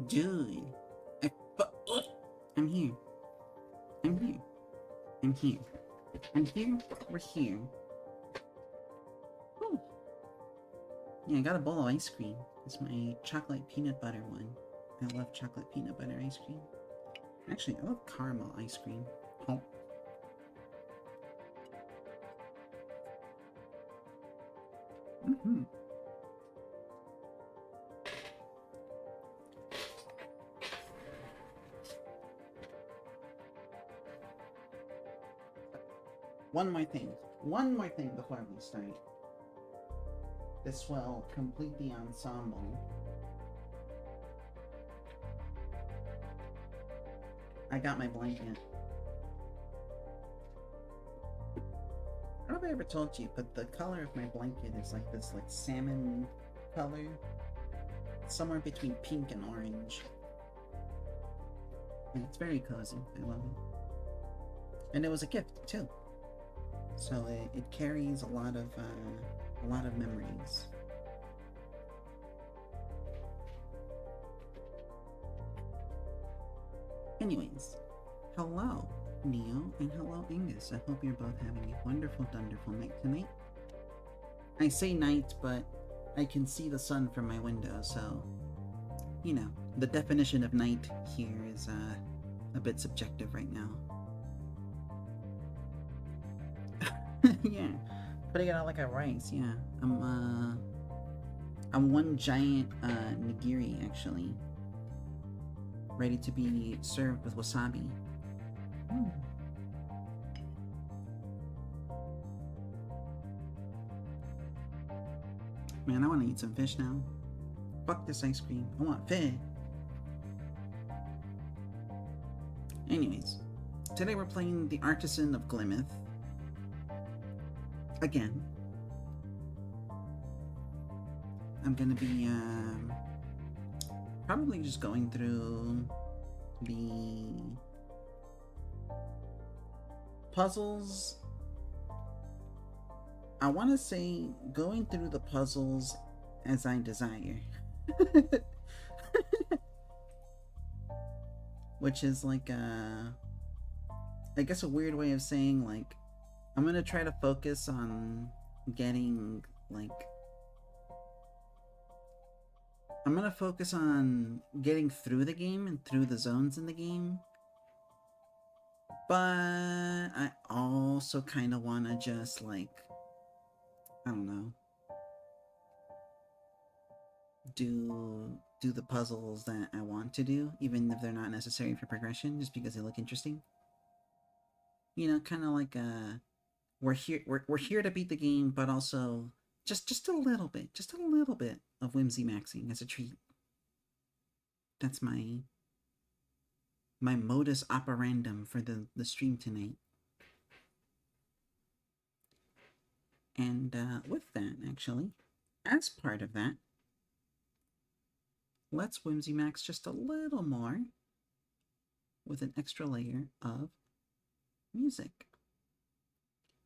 Dude. I'm here. I'm here. I'm here. I'm here. We're here. Whew. Yeah, I got a bowl of ice cream. It's my chocolate peanut butter one. I love chocolate peanut butter ice cream. Actually, I love caramel ice cream. Oh. Mm-hmm. One more thing. One more thing before we start. This will complete the ensemble. I got my blanket. I don't know if I ever told you, but the color of my blanket is like this like salmon color. Somewhere between pink and orange. And it's very cozy. I love it. And it was a gift too. So it carries a lot of memories. Anyways, hello, Neo, and hello, Angus. I hope you're both having a wonderful, wonderful night tonight. I say night, but I can see the sun from my window, so, you know, the definition of night here is a bit subjective right now. Yeah, putting it out like a rice, yeah. I'm one giant nigiri, actually. Ready to be served with wasabi. Mm. Man, I want to eat some fish now. Fuck this ice cream. I want fish. Anyways, today we're playing The Artisan of Glimeth. Again. I'm gonna be probably just going through the puzzles. I want to say going through the puzzles as I desire. Which is like I guess a weird way of saying like I'm gonna try to focus on getting like I'm gonna focus on getting through the game and through the zones in the game. But I also kind of want to just like, I don't know, do the puzzles that I want to do, even if they're not necessary for progression, just because they look interesting. You know, kind of like we're here to beat the game, but also just a little bit of whimsy maxing as a treat. That's my modus operandum for the stream tonight. And with that, actually, as part of that, let's whimsy max just a little more with an extra layer of music.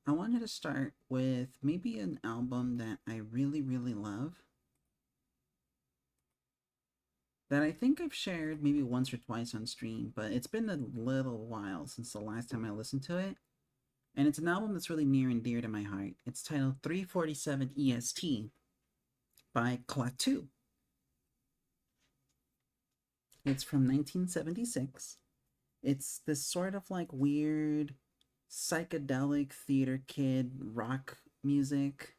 I wanted to start with maybe an album that I really, really love. That I think I've shared maybe once or twice on stream, but it's been a little while since the last time I listened to it. And it's an album that's really near and dear to my heart. It's titled 347 EST by Klaatu. It's from 1976. It's this sort of like weird psychedelic theater kid rock music.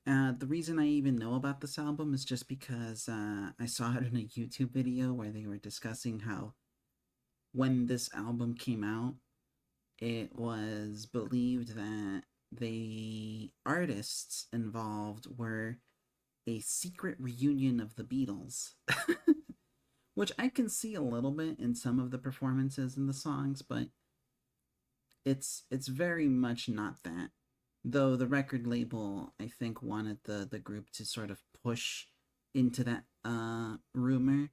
The reason I even know about this album is just because I saw it in a YouTube video where they were discussing how when this album came out, it was believed that the artists involved were a secret reunion of the Beatles. Which I can see a little bit in some of the performances in the songs, but it's very much not that. Though the record label, I think, wanted the group to sort of push into that rumor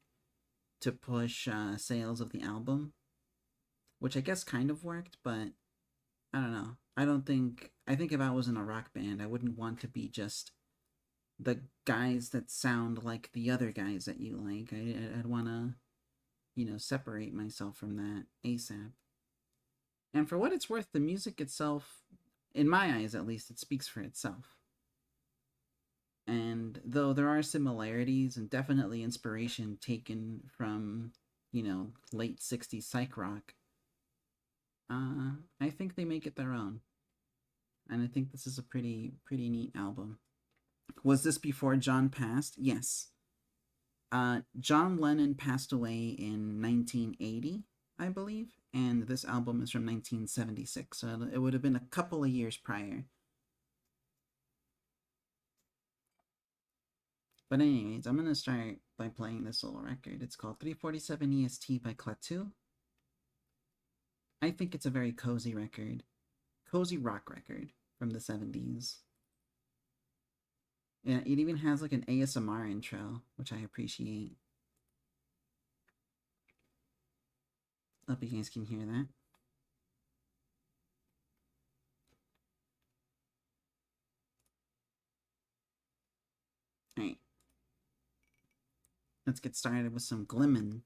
to push sales of the album, which I guess kind of worked, but I don't know. I think if I was in a rock band, I wouldn't want to be just the guys that sound like the other guys that you like. I'd want to, separate myself from that ASAP. And for what it's worth, the music itself, in my eyes at least, it speaks for itself. And though there are similarities and definitely inspiration taken from, late 60s psych rock, I think they make it their own. And I think this is a pretty neat album. Was this before John passed? Yes. John Lennon passed away in 1980, I believe, and this album is from 1976, so it would have been a couple of years prior. But anyways, I'm gonna start by playing this little record. It's called 347 EST by Klaatu. I think it's a very cozy record. Cozy rock record from the 70s. Yeah, it even has like an ASMR intro, which I appreciate. Hope you guys can hear that. Alright. Let's get started with some Glimmin'.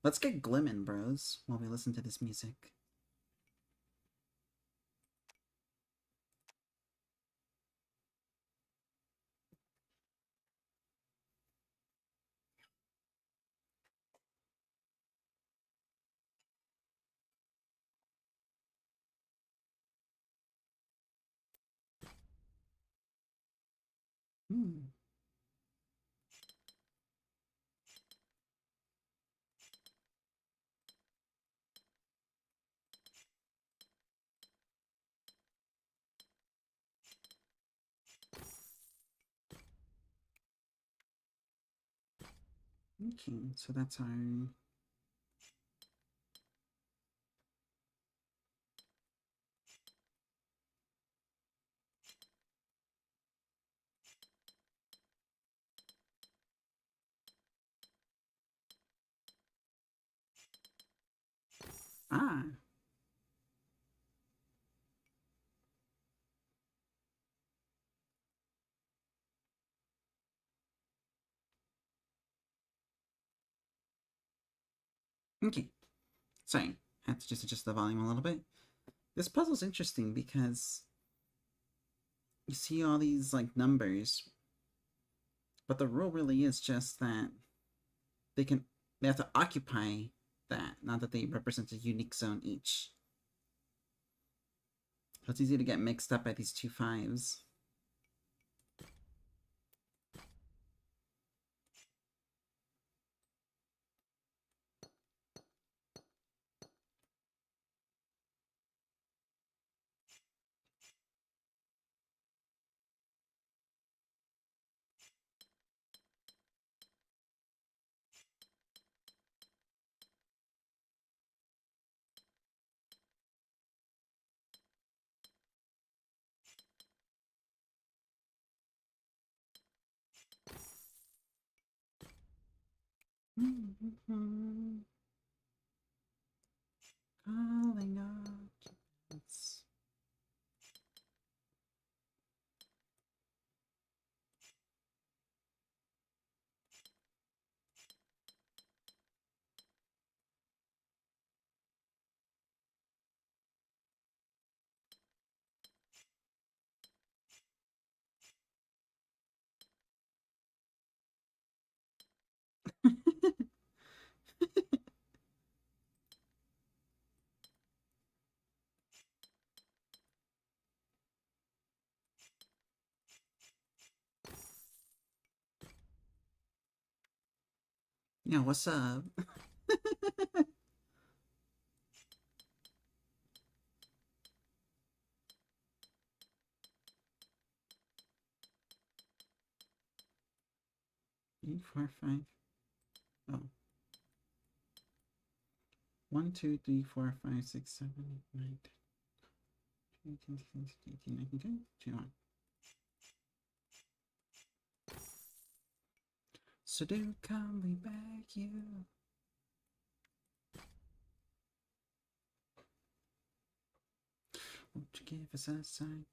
Let's get Glimmin', bros, while we listen to this music. Hmm. Okay, so that's our... Ah! Okay. Sorry, I had to just adjust the volume a little bit. This puzzle's interesting because you see all these, like, numbers, but the rule really is just that they have to occupy that, not that they represent a unique zone each. So it's easy to get mixed up by these two fives. Calling occupants. Yeah, what's up? 8, 4, 5. Oh. 1, 2, 3, 4, 5, 6, 7, 8, 9, 10, 18, 19, 20. So do come we beg you. Won't you give us a sign?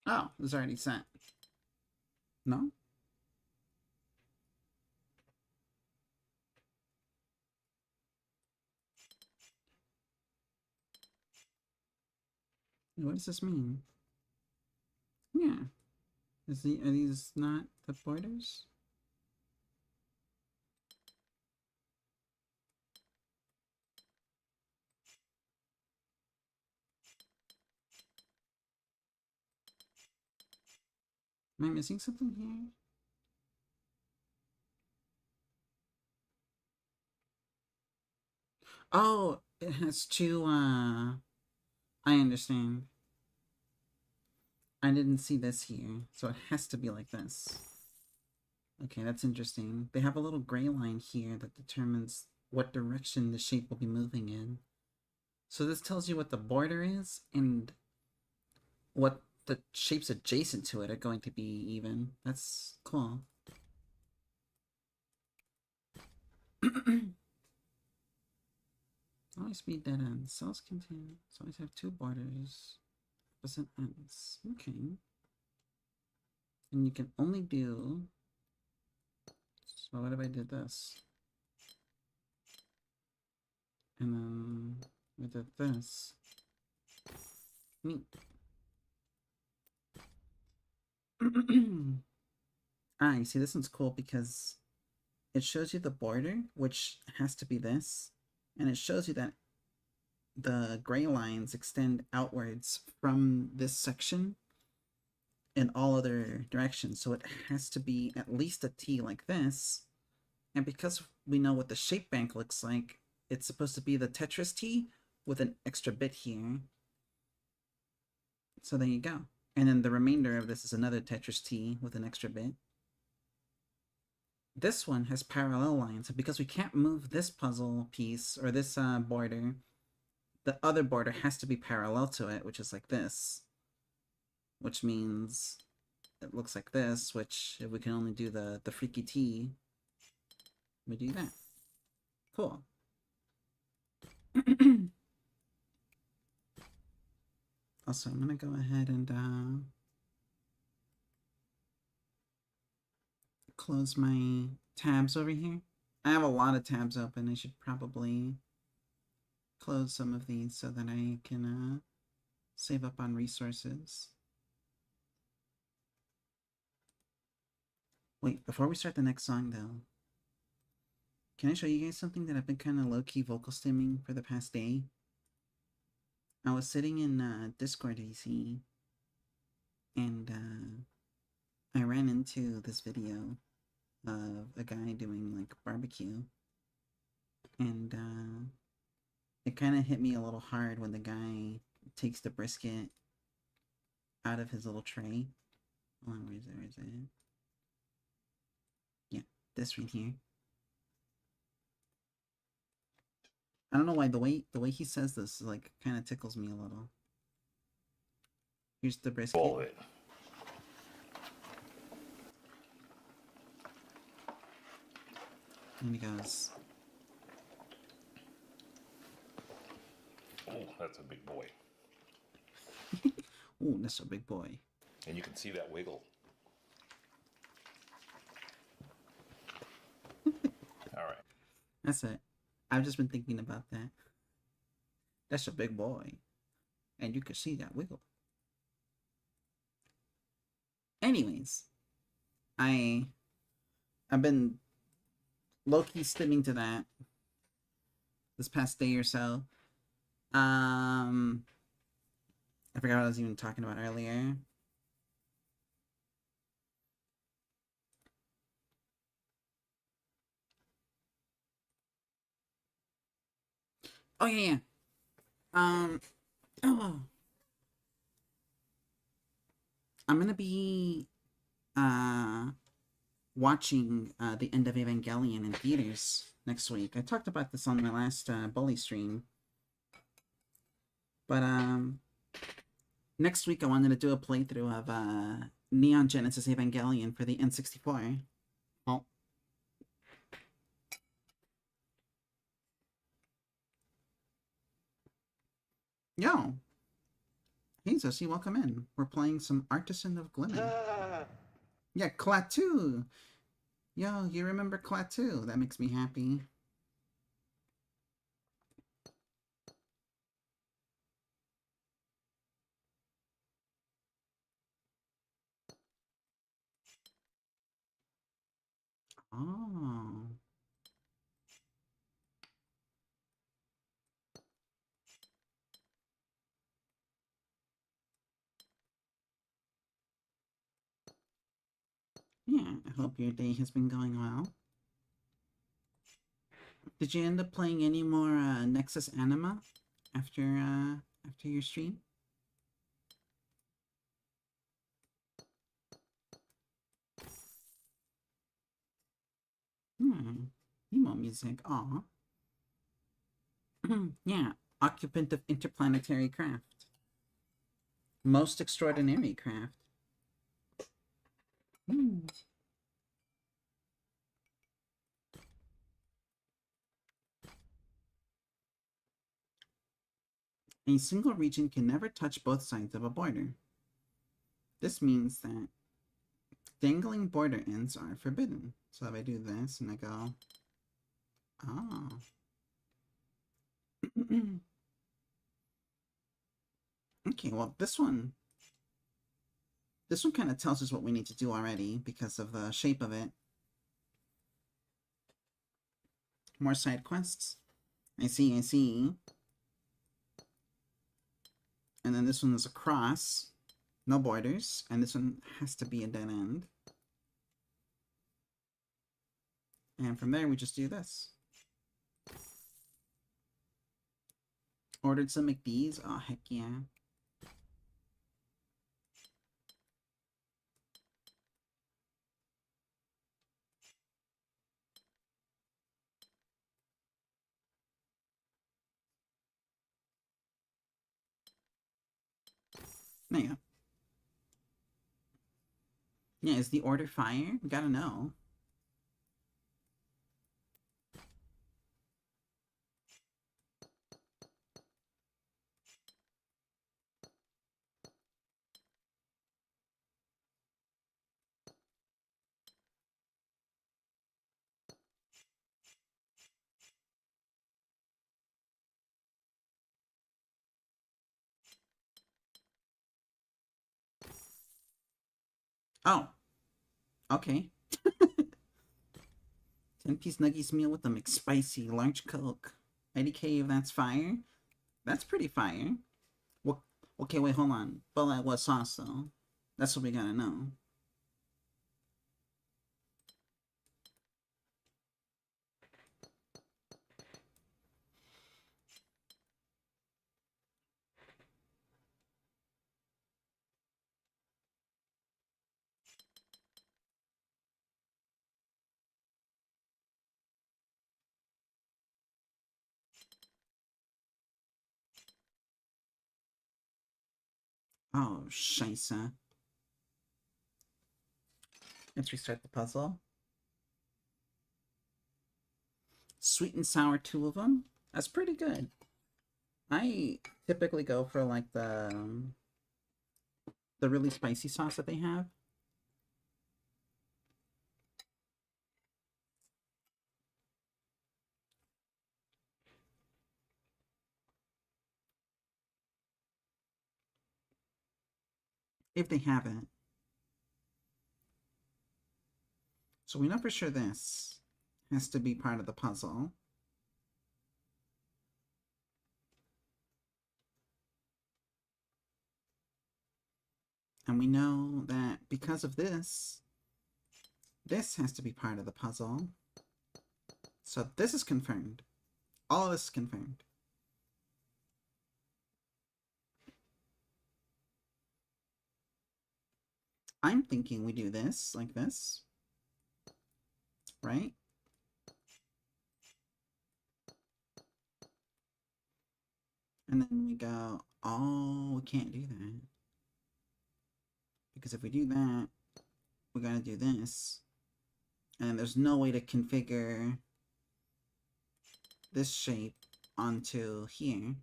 Oh, it was already sent. No? What does this mean? Yeah. Are these not the borders? Am I missing something here? Oh, it has two, I understand. I didn't see this here, so it has to be like this. Okay, that's interesting. They have a little gray line here that determines what direction the shape will be moving in. So this tells you what the border is and what the shapes adjacent to it are going to be even. That's cool. Always be dead ends. Cells contain. Always have two borders. Opposite ends. Okay. And you can only do. So what if I did this? And then I did this. Neat. Ah, you see, this one's cool because it shows you the border, which has to be this, and it shows you that the gray lines extend outwards from this section in all other directions, so it has to be at least a T like this, and because we know what the shape bank looks like, it's supposed to be the Tetris T with an extra bit here. So there you go. And then the remainder of this is another Tetris T with an extra bit. This one has parallel lines, and because we can't move this puzzle piece or this border, the other border has to be parallel to it, which is like this. Which means it looks like this, which if we can only do the freaky T, we do that. Cool. Also, I'm gonna go ahead and close my tabs over here. I have a lot of tabs open. I should probably close some of these so that I can save up on resources. Wait, before we start the next song though, can I show you guys something that I've been kind of low-key vocal stimming for the past day? I was sitting in Discord AC, and I ran into this video of a guy doing like barbecue, and it kind of hit me a little hard when the guy takes the brisket out of his little tray. Hold on, where is it? Yeah, this right here. I don't know why the way he says this like kind of tickles me a little. Here's the brisket. Bullet. And he goes, Oh, that's a big boy. "Ooh, that's a big boy." And you can see that wiggle. All right. That's it. I've just been thinking about that. That's a big boy. And you can see that wiggle. Anyways, I've been low-key stimming to that this past day or so. I forgot what I was even talking about earlier. Oh yeah. Oh. I'm gonna be watching the end of Evangelion in theaters next week. I talked about this on my last Bully stream, But next week I wanted to do a playthrough of Neon Genesis Evangelion for the N64. Oh. Yo. Hey Zosie, welcome in. We're playing some Artisan of Glimmer. Yeah, Klaatu! Yo, you remember Klaatu? That makes me happy. Oh. Yeah, I hope your day has been going well. Did you end up playing any more Nexus Anima after your stream? Emo music. Aw. Yeah, occupant of interplanetary craft. Most extraordinary craft. A single region can never touch both sides of a border. This means that dangling border ends are forbidden. So if I do this and I go, oh. Okay, well this one kind of tells us what we need to do already because of the shape of it. More side quests. I see. And then this one is a cross. No borders. And this one has to be a dead end. And from there, we just do this. Ordered some McD's? Oh, heck yeah. There you go. Yeah, is the order fire? We gotta know. Oh. Okay. 10-piece Nuggies meal with a McSpicy, large Coke. IDK if that's fire? That's pretty fire. What? Okay, wait, hold on. But like, what sauce though? That's what we gotta know. Oh, scheisse. Let's restart the puzzle. Sweet and sour, 2 of them. That's pretty good. I typically go for like the really spicy sauce that they have. If they have it. So we know for sure this has to be part of the puzzle. And we know that because of this has to be part of the puzzle. So this is confirmed. All of this is confirmed. I'm thinking we do this, like this. Right? And then we go, oh, we can't do that. Because if we do that, we gotta do this. And there's no way to configure this shape onto here.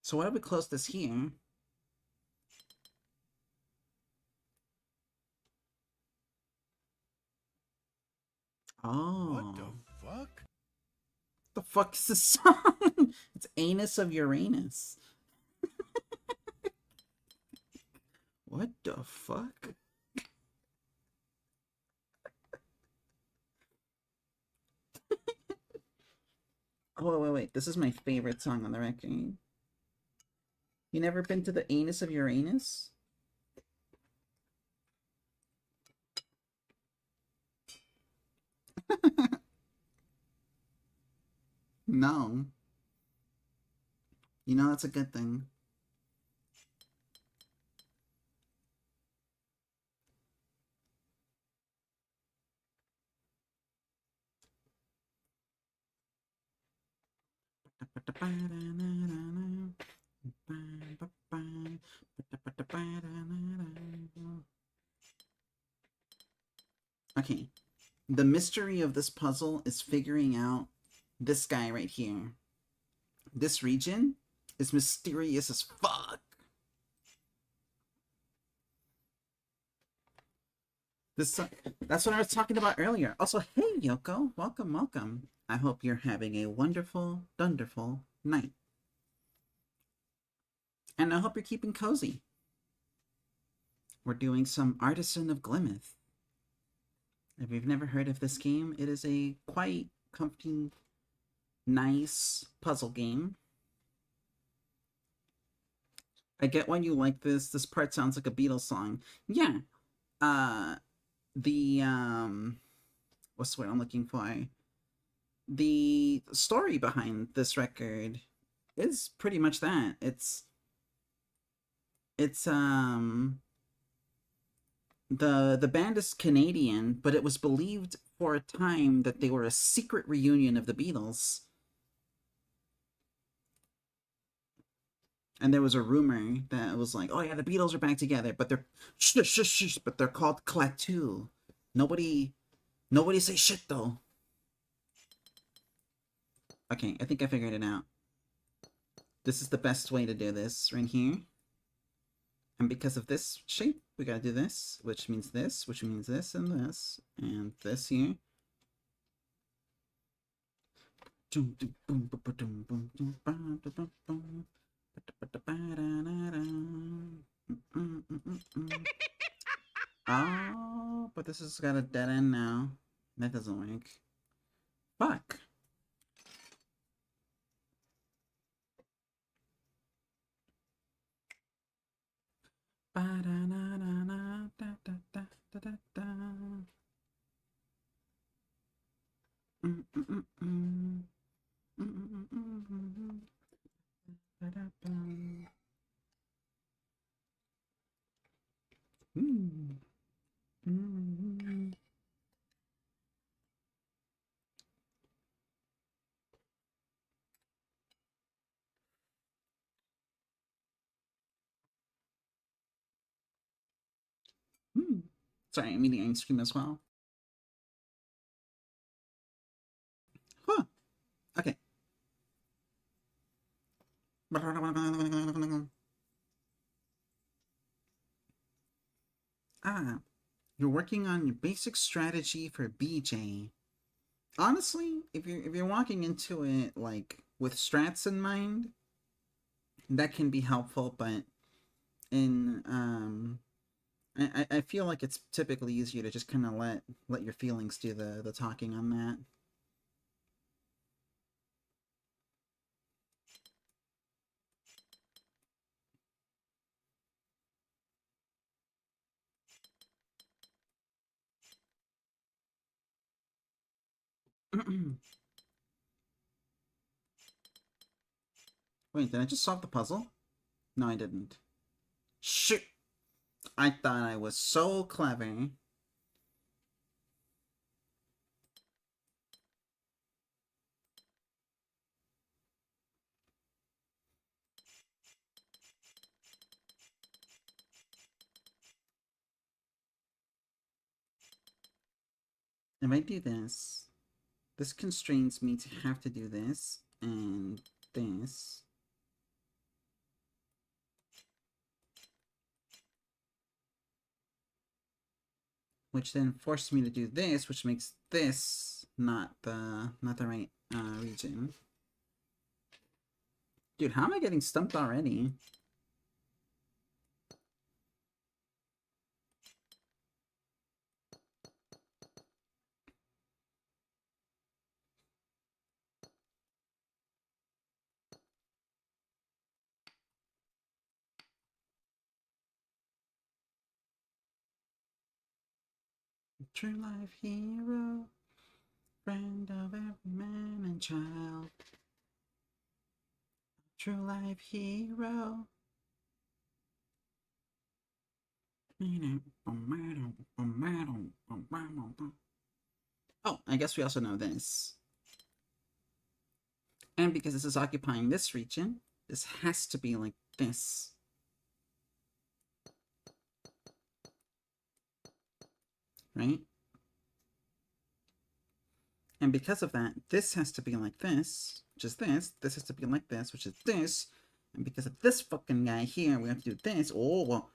So why don't we close this here? Oh. What the fuck? The fuck is this song? It's Anus of Uranus. What the fuck? Oh, wait. This is my favorite song on the record. You never been to the Anus of Uranus? No. You know that's a good thing. Okay. The mystery of this puzzle is figuring out this guy right here. This region is mysterious as fuck. That's what I was talking about earlier. Also, hey Yoko, welcome. I hope you're having a wonderful night. And I hope you're keeping cozy. We're doing some Artisan of Glimeth. If you've never heard of this game, it is a quite comfy, nice puzzle game. I get why you like this. This part sounds like a Beatles song. Yeah. What's the word I'm looking for? The story behind this record is pretty much that. It's the band is Canadian, but it was believed for a time that they were a secret reunion of the Beatles. And there was a rumor that it was like, oh yeah, the Beatles are back together, but they're but they're called Klaatu. Nobody say shit though. Okay, I think I figured it out. This is the best way to do this right here. And because of this shape, we gotta do this, which means this, which means this, and this here. Oh, but this has got a dead end now. That doesn't work. Fuck. Sorry, I'm eating ice cream as well. Huh. Okay. You're working on your basic strategy for BJ. Honestly, if you're walking into it like with strats in mind, that can be helpful, but in I feel like it's typically easier to just kind of let your feelings do the talking on that. Wait, did I just solve the puzzle? No, I didn't. Shit! I thought I was so clever. if I do this, this constrains me to have to do this and this. Which then forces me to do this, which makes this not the right region. Dude, how am I getting stumped already? True life hero, friend of every man and child. True life hero. Oh, I guess we also know this. And because this is occupying this region, this has to be like this. Right? And because of that, this has to be like this, which is this. This has to be like this, which is this. And because of this fucking guy here, we have to do this. Oh,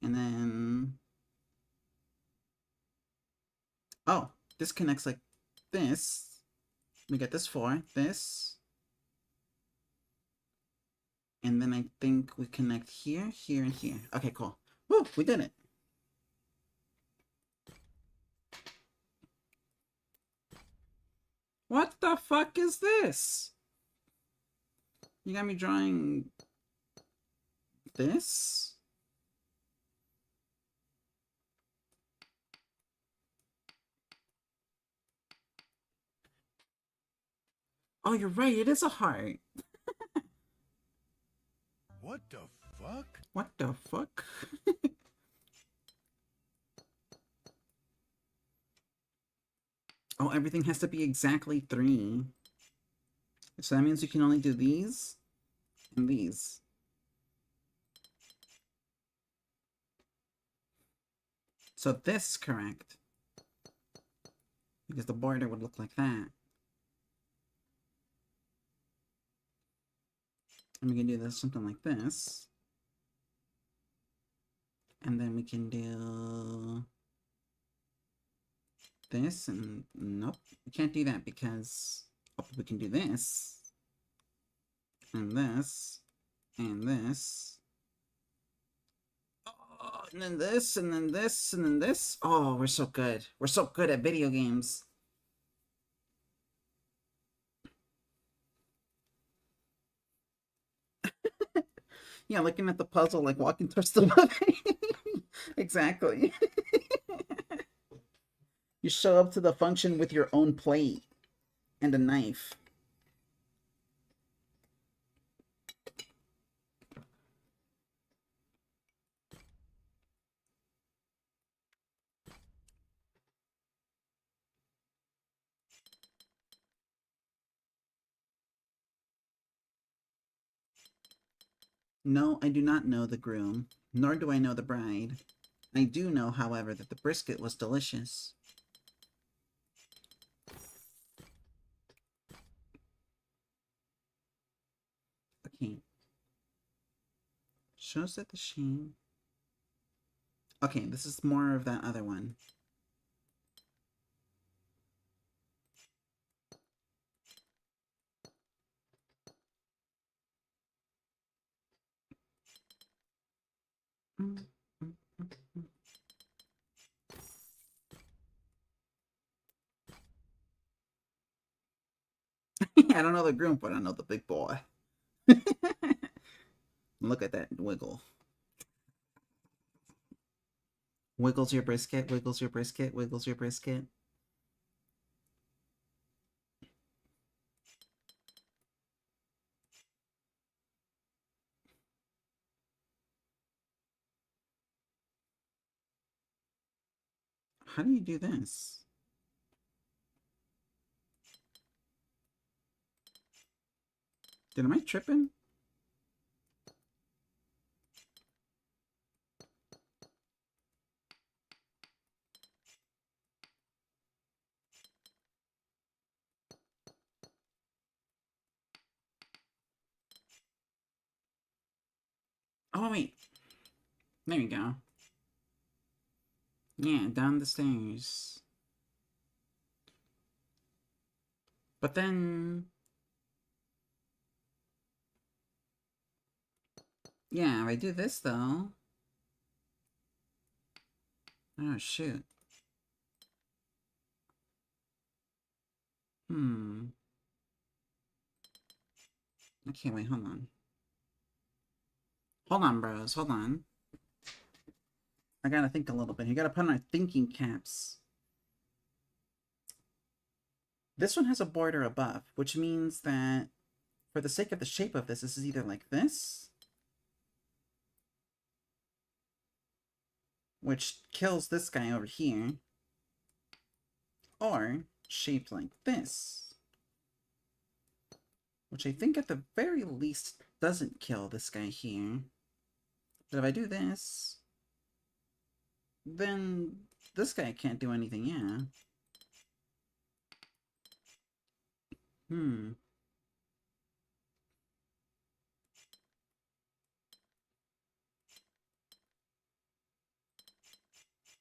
and then... Oh, this connects like this. We get this 4, this. And then I think we connect here, here, and here. Okay, cool. Woo, we did it. What the fuck is this? You got me drawing this? Oh, you're right, it is a heart. What the fuck? What the fuck? Oh, everything has to be exactly 3. So that means you can only do these and these. So this is correct. Because the border would look like that. And we can do this something like this. And then we can do this and nope. We can't do that because we can do this. And this. And this. Oh, and then this, and then this, and then this. Oh, we're so good. We're so good at video games. Yeah, looking at the puzzle, like walking towards the movie. Exactly. You show up to the function with your own plate and a knife. No, I do not know the groom, nor do I know the bride. I do know, however, that the brisket was delicious. Okay. Shows that the shame. Okay, this is more of that other one. I don't know the groom, but I know the big boy. Look at that wiggle. Wiggles your brisket, wiggles your brisket, wiggles your brisket. How do you do this? Am I tripping? Oh, wait. There you go. Yeah, down the stairs. But then... Yeah, if I do this, though... Oh, shoot. Okay, wait, hold on. Hold on, bros, hold on. I gotta think a little bit. You gotta put on our thinking caps. This one has a border above, which means that for the sake of the shape of this is either like this, which kills this guy over here, or shaped like this, which I think at the very least doesn't kill this guy here. But if I do this, then this guy can't do anything, yeah.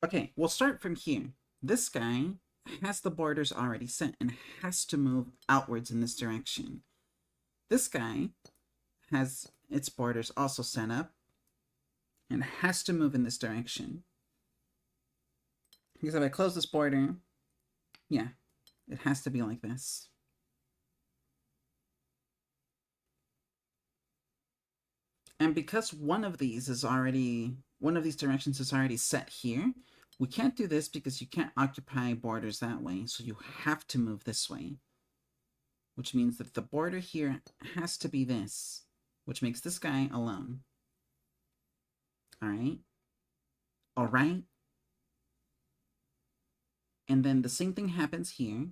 Okay, we'll start from here. This guy has the borders already set and has to move outwards in this direction. This guy has its borders also set up and has to move in this direction. Because if I close this border, yeah, it has to be like this. And because one of these directions is already set here, we can't do this because you can't occupy borders that way, so you have to move this way. Which means that the border here has to be this, which makes this guy alone. Alright? Alright? And then the same thing happens here.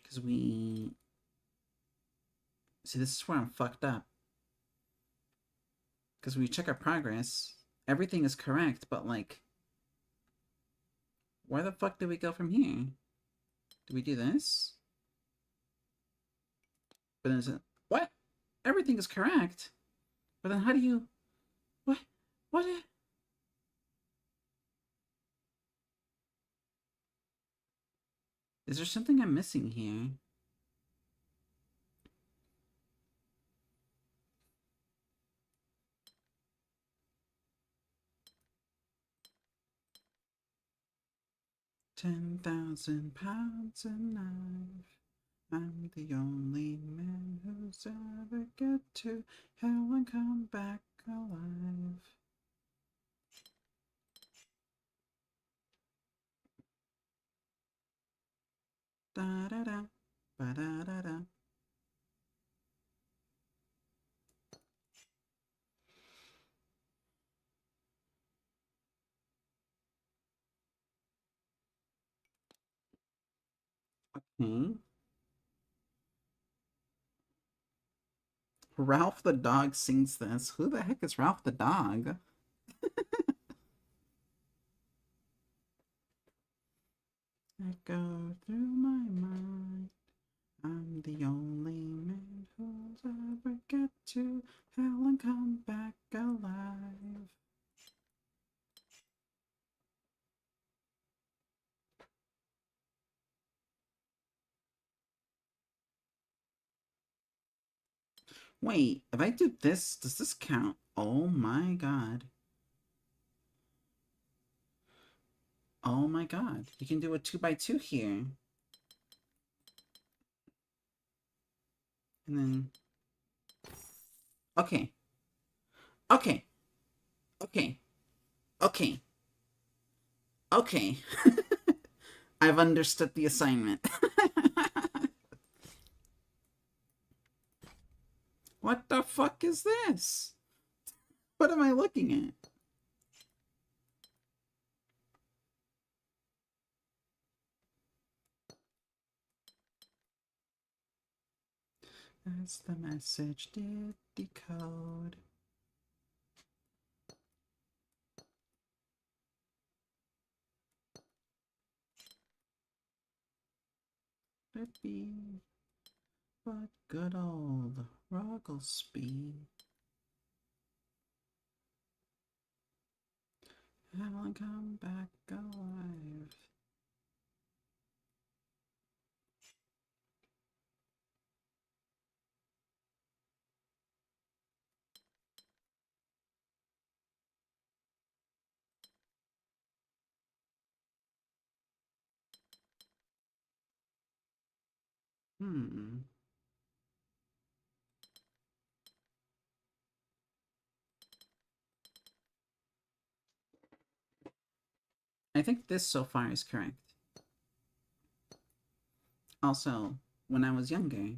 Because we... See, this is where I'm fucked up. Because when we check our progress, everything is correct, but like... Where the fuck did we go from here? Do we do this? But then is it... What? Everything is correct. But then how do you... What? What? Is there something I'm missing here? £10,000 a knife. I'm the only man who's ever get to hell and come back alive. Da da da, ba da da da. Okay. Ralph the dog sings this. Who the heck is Ralph the dog? I go through my mind. I'm the only man who'll ever get to hell and come back alive. Wait, if I do this, does this count? Oh my god. Oh my god. You can do a 2x2 here. And then... Okay. Okay. Okay. Okay. Okay. I've understood the assignment. What the fuck is this? What am I looking at? As the message did decode. It be but good old Rugglesby. I'll come back alive. Hmm. I think this so far is correct. Also, when I was younger,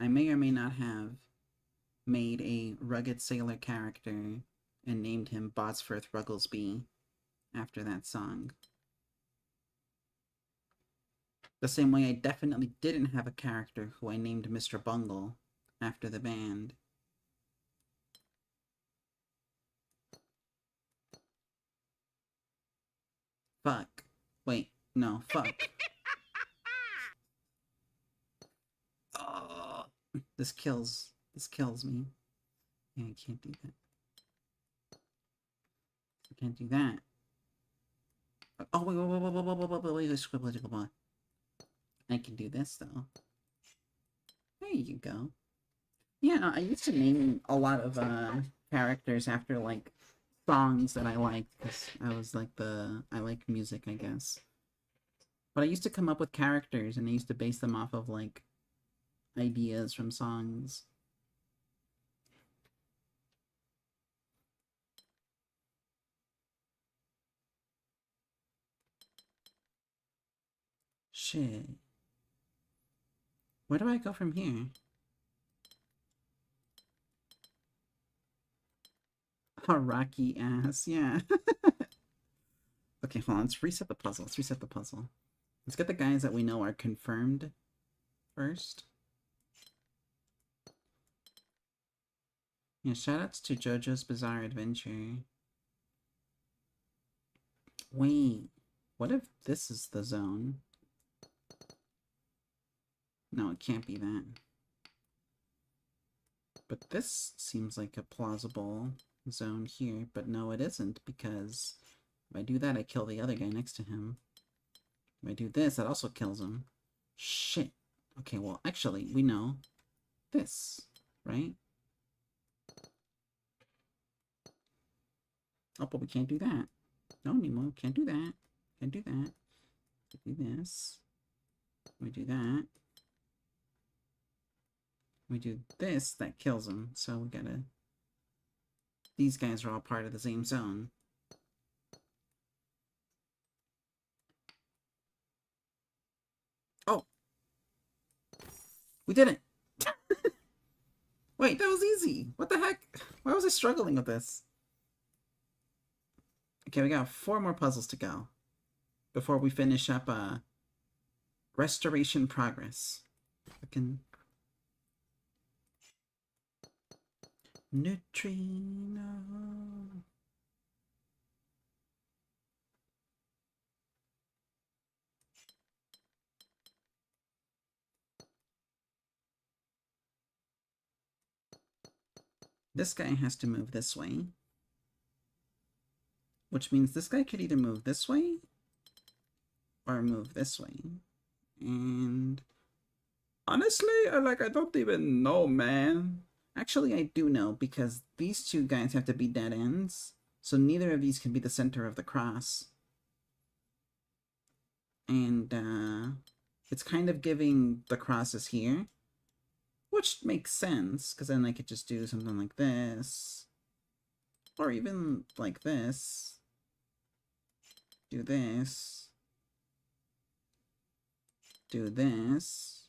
I may or may not have made a rugged sailor character and named him Bosforth Rugglesby after that song. The same way I definitely didn't have a character who I named Mr. Bungle after the band. Fuck. Wait, no, fuck. Oh, this kills me. Yeah, I can't do that. I can't do that. Oh, wait. I can do this, though. There you go. Yeah, I used to name a lot of characters after, like, songs that I liked, because I like music, I guess. But I used to come up with characters, and I used to base them off of, like, ideas from songs. Shit. Where do I go from here? Oh, rocky ass, yeah. Okay, hold on, let's reset the puzzle. Let's get the guys that we know are confirmed first. Yeah, shoutouts to JoJo's Bizarre Adventure. Wait, what if this is the zone? No, it can't be that. But this seems like a plausible zone here, but no, it isn't, because if I do that, I kill the other guy next to him. If I do this, that also kills him. Shit. Okay, well, actually, we know this, right? Oh, but we can't do that. No, Nemo, can't do that. Can't do that. We do this. We do that. We do this, that kills him. So we gotta... These guys are all part of the same zone. Oh! We did it! Wait, that was easy! What the heck? Why was I struggling with this? Okay, we got 4 more puzzles to go before we finish up Restoration Progress. Fucking neutrino. This guy has to move this way, which means this guy could either move this way or move this way. And honestly, I don't even know, man. Actually, I do know, because these 2 guys have to be dead ends, so neither of these can be the center of the cross. And it's kind of giving the crosses here, which makes sense, because then I could just do something like this, or even like this. Do this. Do this.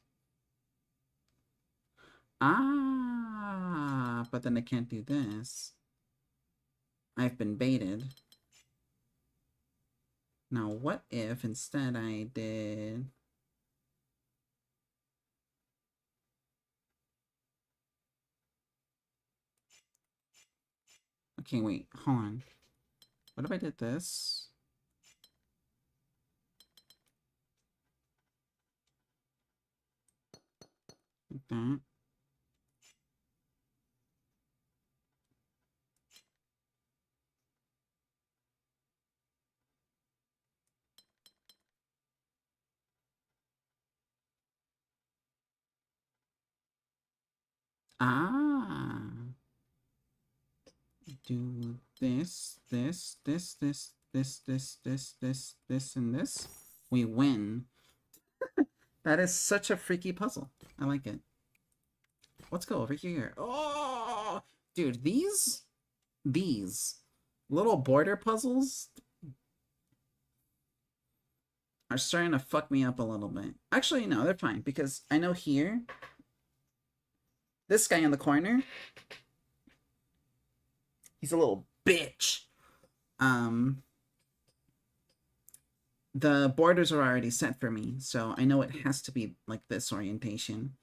Ah, but then I can't do this. I've been baited. Now, what if instead I did... Okay, wait, hold on. What if I did this? Like that. Ah. Do this, this, this, this, this, this, this, this, this, and this. We win. That is such a freaky puzzle. I like it. Let's go over here. Oh, dude, these little border puzzles are starting to fuck me up a little bit. Actually, no, they're fine because I know here, this guy in the corner, he's a little bitch. The borders are already set for me, so I know it has to be like this orientation.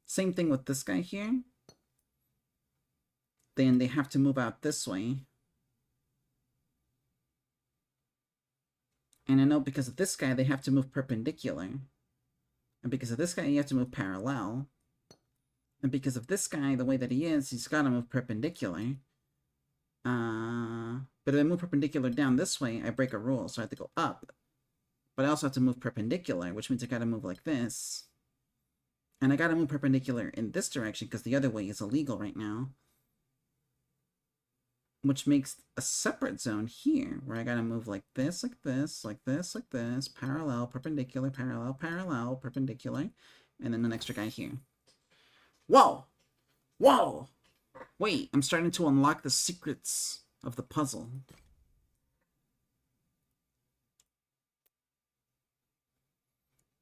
Same thing with this guy here. Then they have to move out this way. And I know because of this guy, they have to move perpendicular. And because of this guy, you have to move parallel. And because of this guy, the way that he is, he's got to move perpendicular. But if I move perpendicular down this way, I break a rule, so I have to go up. But I also have to move perpendicular, which means I gotta move like this. And I gotta move perpendicular in this direction, because the other way is illegal right now. Which makes a separate zone here, where I gotta move like this, like this, like this, like this, parallel, perpendicular, parallel, parallel, perpendicular, and then an extra guy here. Whoa! Whoa! Wait, I'm starting to unlock the secrets of the puzzle.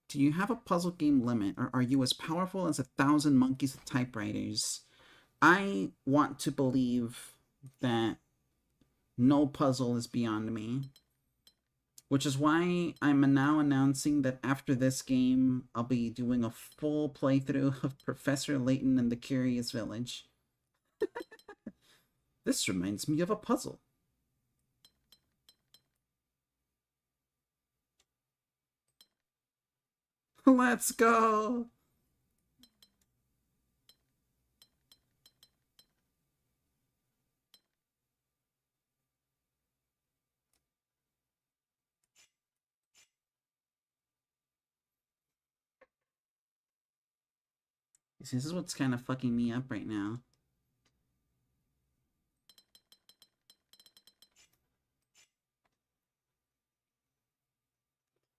Do you have a puzzle game limit, or are you as powerful as 1,000 monkeys with typewriters? I want to believe that no puzzle is beyond me. Which is why I'm now announcing that after this game, I'll be doing a full playthrough of Professor Layton and the Curious Village. This reminds me of a puzzle. Let's go! This is what's kind of fucking me up right now.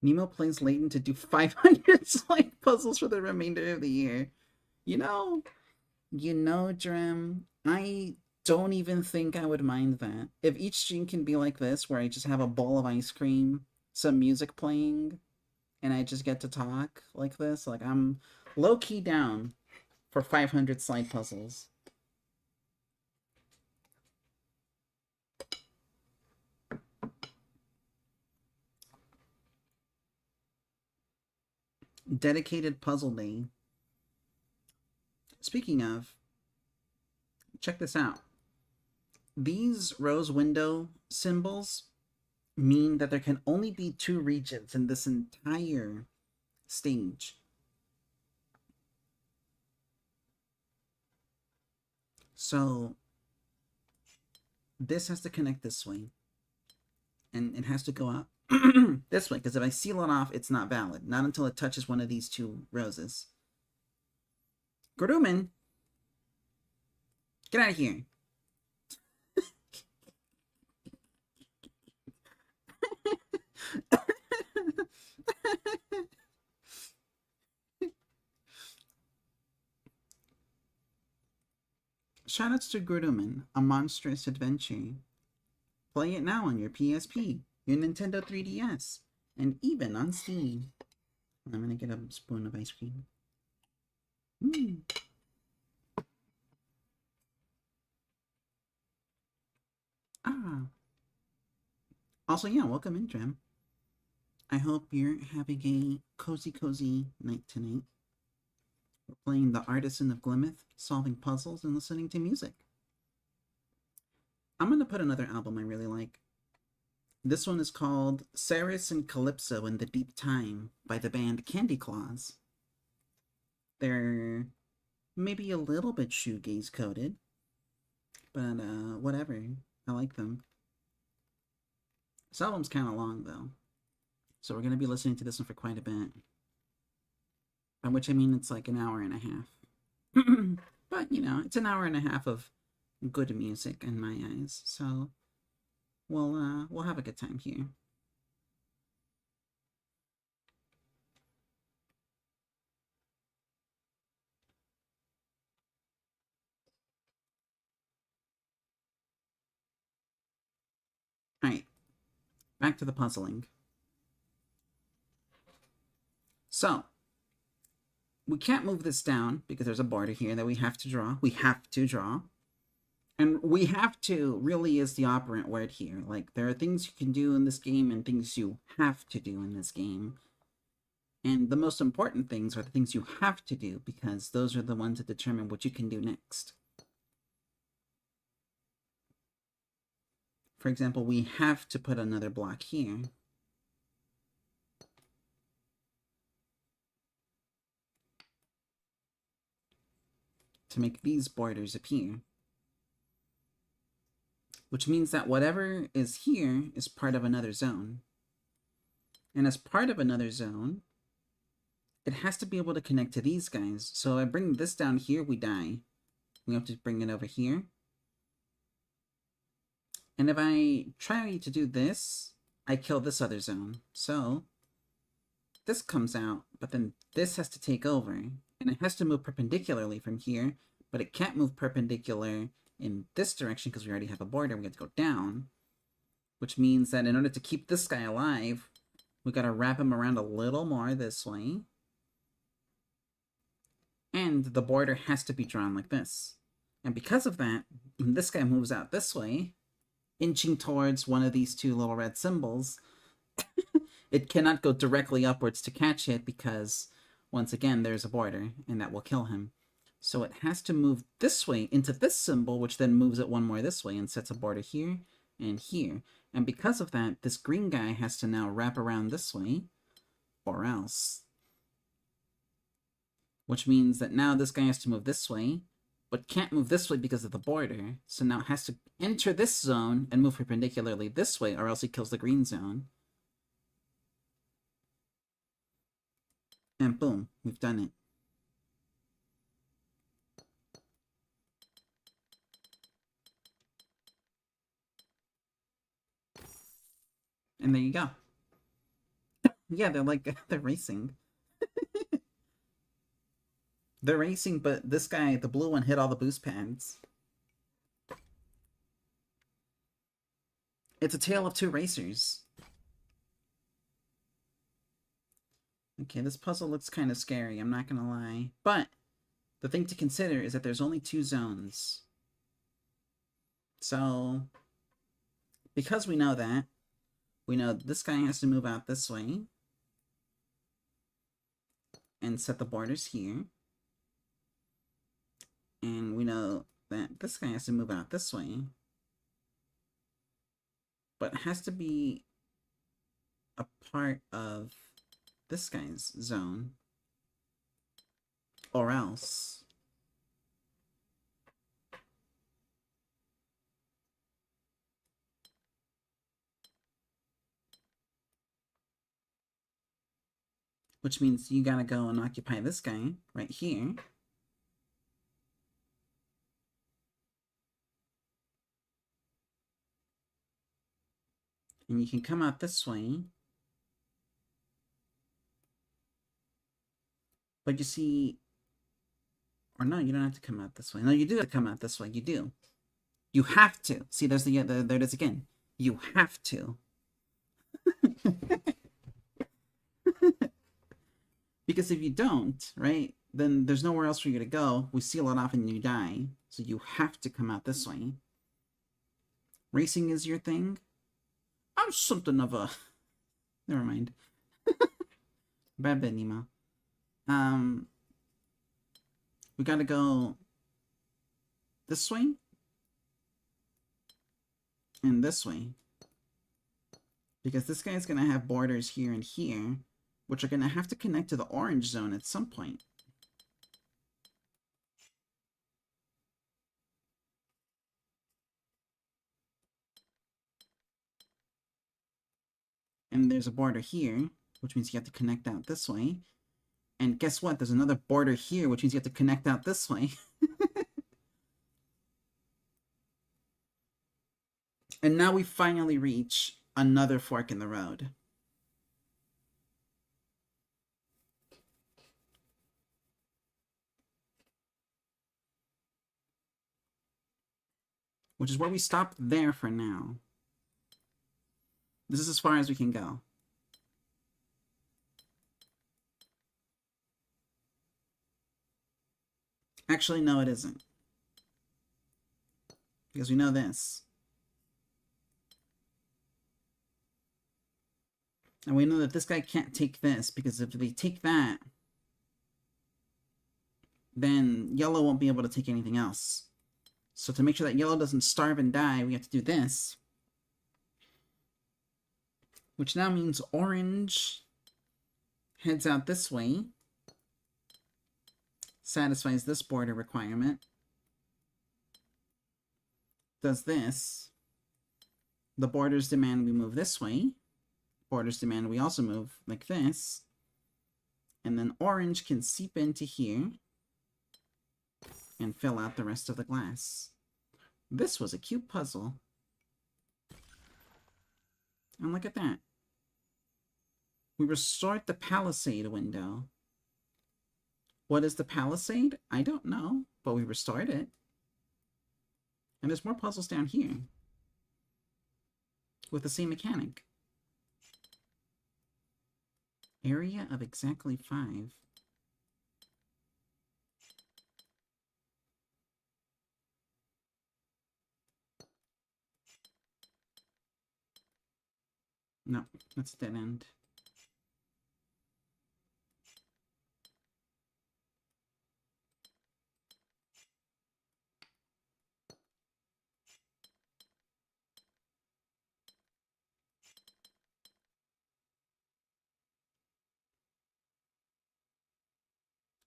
Nemo plays Layton to do 500 slide puzzles for the remainder of the year. You know, Drem, I don't even think I would mind that. If each stream can be like this, where I just have a bowl of ice cream, some music playing, and I just get to talk like this, like I'm low-key down for 500 slide puzzles. Dedicated puzzle day. Speaking of, check this out. These rose window symbols mean that there can only be 2 regions in this entire stage. So this has to connect this way. And it has to go out this way, because if I seal it off, it's not valid. Not until it touches one of these 2 roses. Guruman! Get out of here! Shoutouts to Guruman, A Monstrous Adventure. Play it now on your PSP, your Nintendo 3DS, and even on Steam. I'm gonna get a spoon of ice cream. Also, yeah, welcome in, Drem. I hope you're having a cozy night tonight. We're playing The Artisan of Glimeth, solving puzzles and listening to music. I'm gonna put another album I really like. This one is called Ceres and Calypso in the Deep Time by the band Candy Claws. They're maybe a little bit shoegaze coded, but whatever. I like them. This album's kind of long though, so we're gonna be listening to this one for quite a bit. By which I mean it's like an hour and a half. But, you know, it's an hour and a half of good music in my eyes, so we'll have a good time here. Alright, back to the puzzling. So, we can't move this down because there's a border here that we have to draw. We have to draw. And we have to really is the operant word here. Like, there are things you can do in this game and things you have to do in this game. And the most important things are the things you have to do, because those are the ones that determine what you can do next. For example, we have to put another block here. To make these borders appear. Which means that whatever is here is part of another zone. And as part of another zone, it has to be able to connect to these guys. So if I bring this down here, we die. We have to bring it over here. And if I try to do this, I kill this other zone. So this comes out, but then this has to take over. And it has to move perpendicularly from here, but it can't move perpendicular in this direction because we already have a border. We have to go down, which means that in order to keep this guy alive, we got to wrap him around a little more this way. And the border has to be drawn like this. And because of that, when this guy moves out this way, inching towards one of these two little red symbols, it cannot go directly upwards to catch it because, once again, there's a border, and that will kill him. So it has to move this way into this symbol, which then moves it one more this way and sets a border here and here. And because of that, this green guy has to now wrap around this way, or else. Which means that now this guy has to move this way, but can't move this way because of the border. So now it has to enter this zone and move perpendicularly this way, or else he kills the green zone. And boom, we've done it. And there you go. Yeah, they're like, they're racing. They're racing, but this guy, the blue one, hit all the boost pads. It's a tale of two racers. Okay, this puzzle looks kind of scary, I'm not gonna lie. But the thing to consider is that there's only 2 zones. So, because we know that, we know this guy has to move out this way and set the borders here. And we know that this guy has to move out this way, but it has to be a part of this guy's zone, or else. Which means you gotta go and occupy this guy right here. And you can come out this way. But you see, or no, you don't have to come out this way. No, you do have to come out this way. You do. You have to. See, there's there it is again. You have to. Because if you don't, right, then there's nowhere else for you to go. We seal it off and you die. So you have to come out this way. Racing is your thing? I'm something of a... Never mind. Bad bit, Nemo. We gotta go this way and this way, because this guy's gonna have borders here and here, which are gonna have to connect to the orange zone at some point. And there's a border here, which means you have to connect out this way. And guess what? There's another border here, which means you have to connect out this way. And now we finally reach another fork in the road. Which is where we stopped there for now. This is as far as we can go. Actually, no, it isn't. Because we know this. And we know that this guy can't take this, because if they take that, then yellow won't be able to take anything else. So to make sure that yellow doesn't starve and die, we have to do this. Which now means orange heads out this way. Satisfies this border requirement. Does this. The borders demand we move this way. Borders demand we also move like this. And then orange can seep into here and fill out the rest of the glass. This was a cute puzzle. And look at that. We restored the palisade window. What is the palisade? I don't know, but we restored it. And there's more puzzles down here with the same mechanic. Area of exactly 5. No, that's a dead end.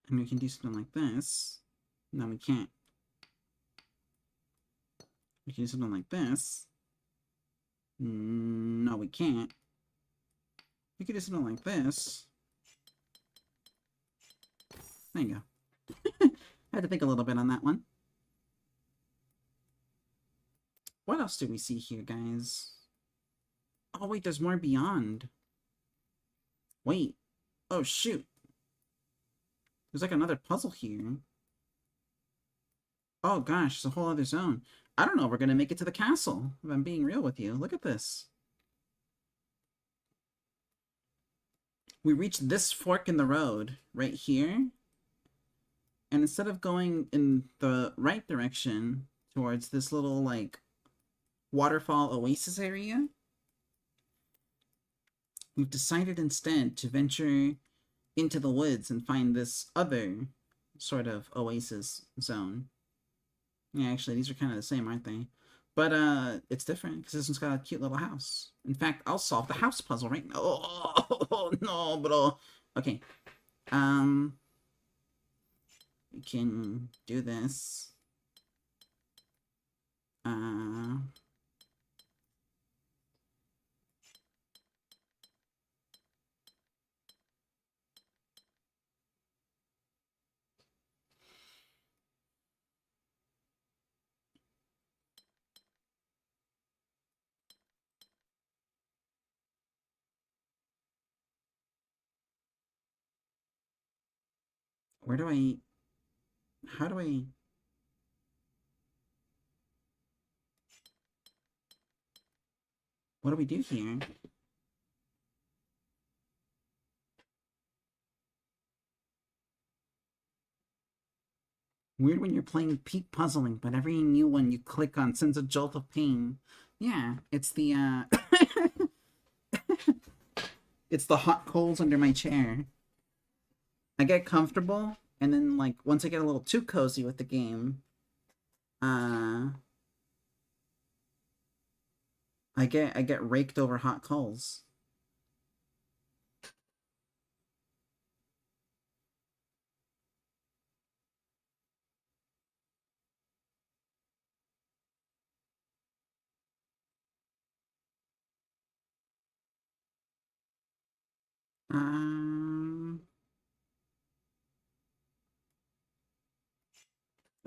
And we can do something like this. No, we can't. We can do something like this. No, we can't. We could do something like this. There you go. I had to think a little bit on that one. What else do we see here, guys? Oh, wait, there's more beyond. Wait. Oh, shoot. There's like another puzzle here. Oh, gosh, it's a whole other zone. I don't know if we're going to make it to the castle, if I'm being real with you. Look at this. We reached this fork in the road right here. And instead of going in the right direction towards this little, like, waterfall oasis area, we've decided instead to venture into the woods and find this other sort of oasis zone. Yeah, actually, these are kind of the same, aren't they? But, it's different, because this one's got a cute little house. In fact, I'll solve the house puzzle right now. Oh, no, bro. Okay. We can do this. Where do I... How do I... What do we do here? Weird when you're playing peak puzzling, but every new one you click on sends a jolt of pain. Yeah, it's the, it's the hot coals under my chair. I get comfortable, and then, like, once I get a little too cozy with the game, I get raked over hot coals.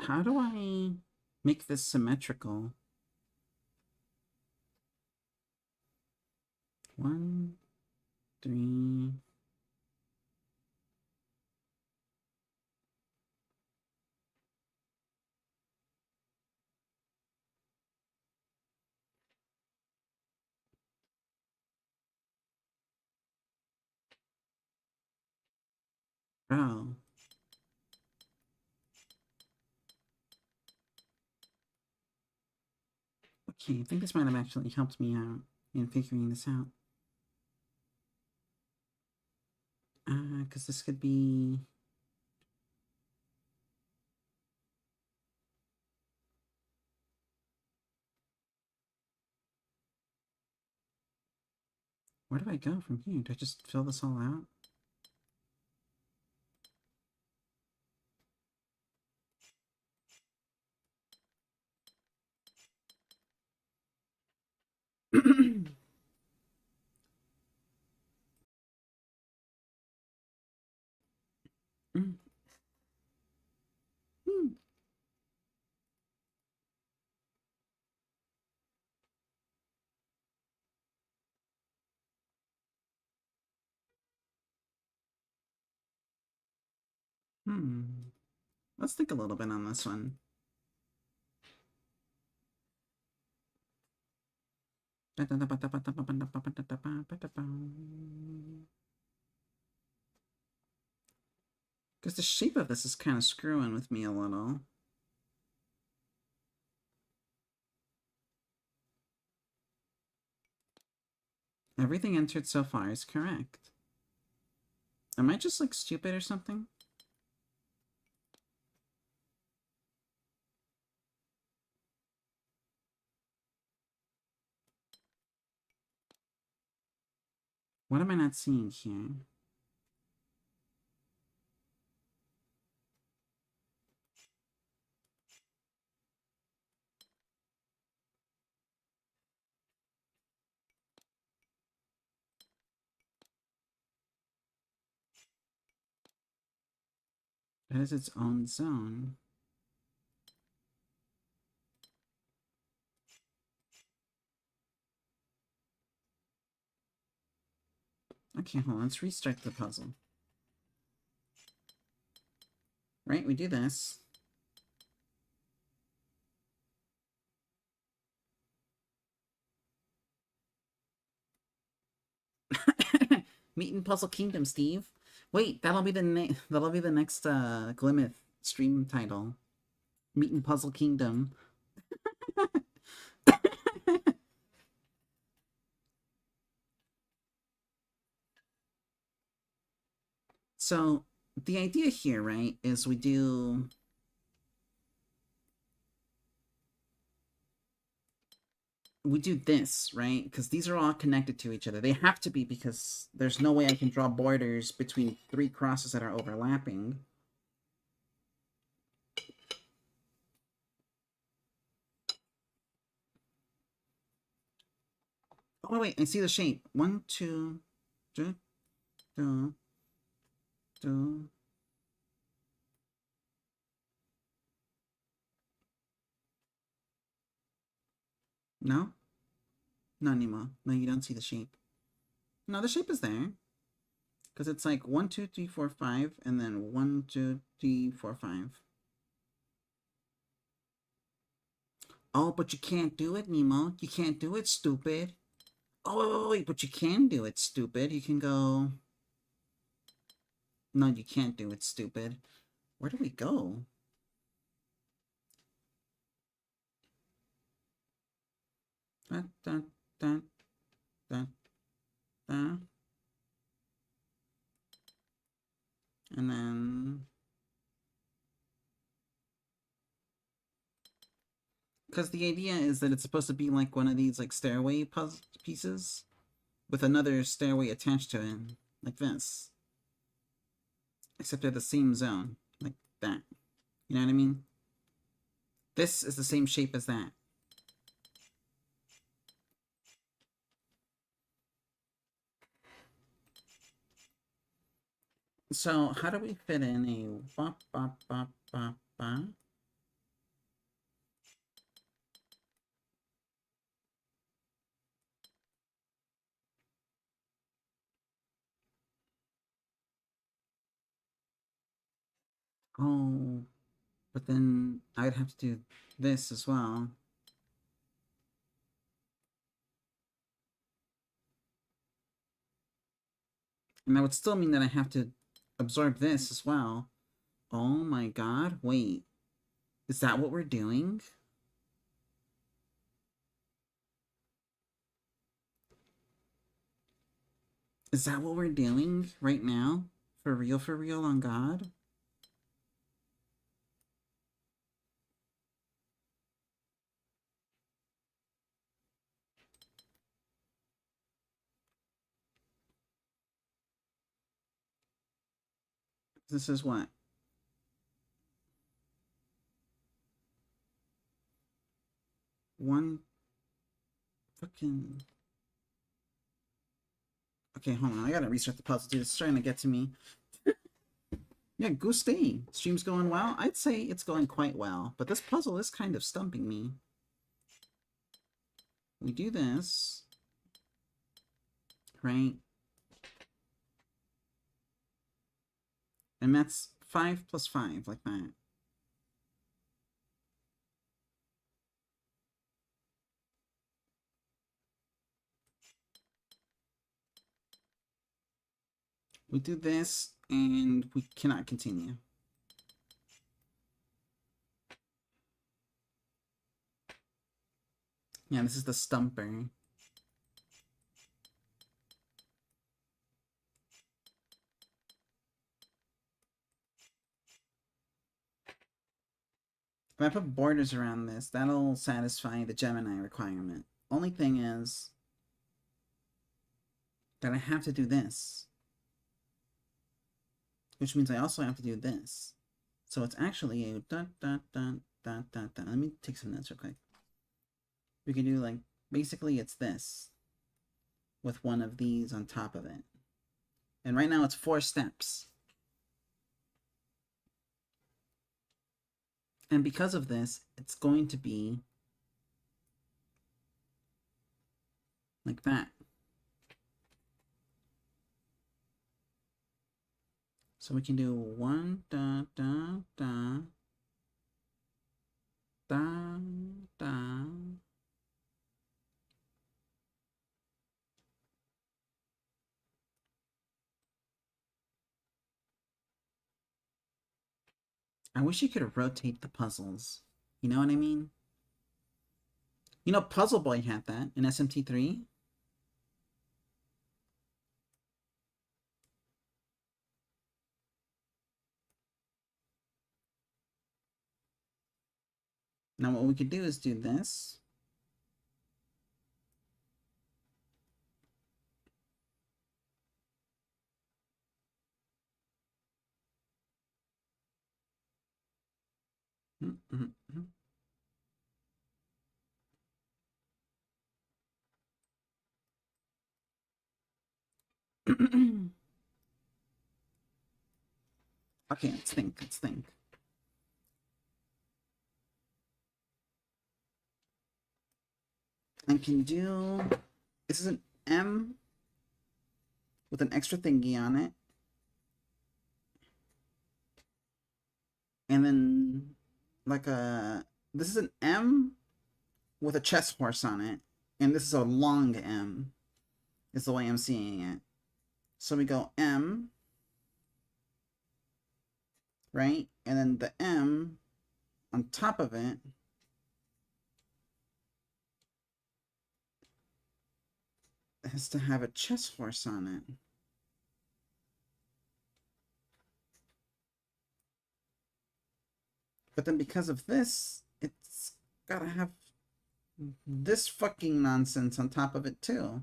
How do I make this symmetrical? 1, 3. Oh. Okay, I think this might have actually helped me out in figuring this out. Because this could be... Where do I go from here? Do I just fill this all out? Mm. Hmm. Hmm. Let's think a little bit on this one. Because the shape of this is kind of screwing with me a little. Everything entered so far is correct. Am I just, like, stupid or something? What am I not seeing here? It has its own zone. Okay, hold on. Let's restart the puzzle. Right, we do this. Meet in Puzzle Kingdom, Steve. Wait, that'll be the next Glimeth stream title. Meet in Puzzle Kingdom. So the idea here, right, is we do this, right? Because these are all connected to each other. They have to be, because there's no way I can draw borders between 3 crosses that are overlapping. Oh, wait, I see the shape. 1, 2, 2, 2, 2. No? No, Nemo. No, you don't see the shape. No, the shape is there. Because it's like 1, 2, 3, 4, 5, and then 1, 2, 3, 4, 5. Oh, but you can't do it, Nemo. You can't do it, stupid. Oh, wait, but you can do it, stupid. You can go... No, you can't do it, stupid. Where do we go? Da, da, da, da, da. And then... Because the idea is that it's supposed to be like one of these like stairway puzzle pieces with another stairway attached to it, like this. Except they're the same zone, like that. You know what I mean? This is the same shape as that. So how do we fit in a bop bop bop bop bop? Oh, but then I'd have to do this as well. And that would still mean that I have to absorb this as well. Oh my god, wait. Is that what we're doing? Is that what we're doing right now? For real, on God? This is what? One fucking... Okay, hold on. I gotta restart the puzzle, dude. It's starting to get to me. Yeah, Goose Day. Stream's going well? I'd say it's going quite well, but this puzzle is kind of stumping me. We do this. Right? And that's 5 plus 5, like that. We do this, and we cannot continue. Yeah, this is the stumper. If I put borders around this, that'll satisfy the Gemini requirement. Only thing is that I have to do this. Which means I also have to do this. So it's actually a dot dot dot dot dot dot. Let me take some notes real quick. We can do like, basically it's this. With one of these on top of it. And right now it's 4 steps. And because of this, it's going to be like that. So we can do 1 da da da da da. I wish you could rotate the puzzles. You know what I mean? You know, Puzzle Boy had that in SMT3. Now what we could do is do this. Okay, let's think. I can do... This is an M with an extra thingy on it. And then, like a... This is an M with a chess horse on it. And this is a long M, is the way I'm seeing it. So we go M, right? And then the M on top of it has to have a chess horse on it. But then because of this, it's gotta have this fucking nonsense on top of it too.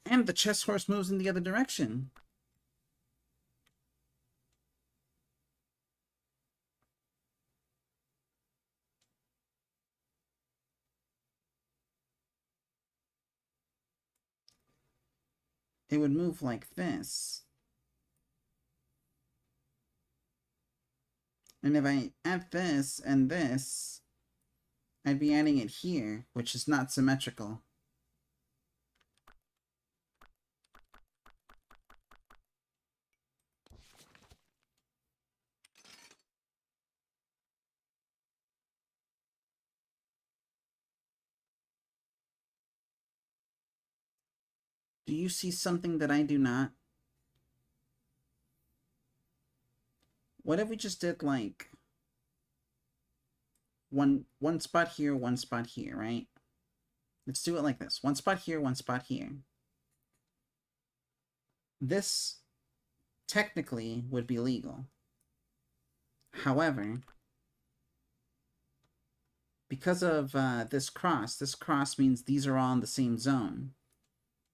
And the chess horse moves in the other direction. It would move like this. And if I add this and this, I'd be adding it here, which is not symmetrical. Do you see something that I do not? What if we just did like one spot here, one spot here, right? Let's do it like this. One spot here, one spot here. This technically would be legal. However, because of this cross means these are all in the same zone,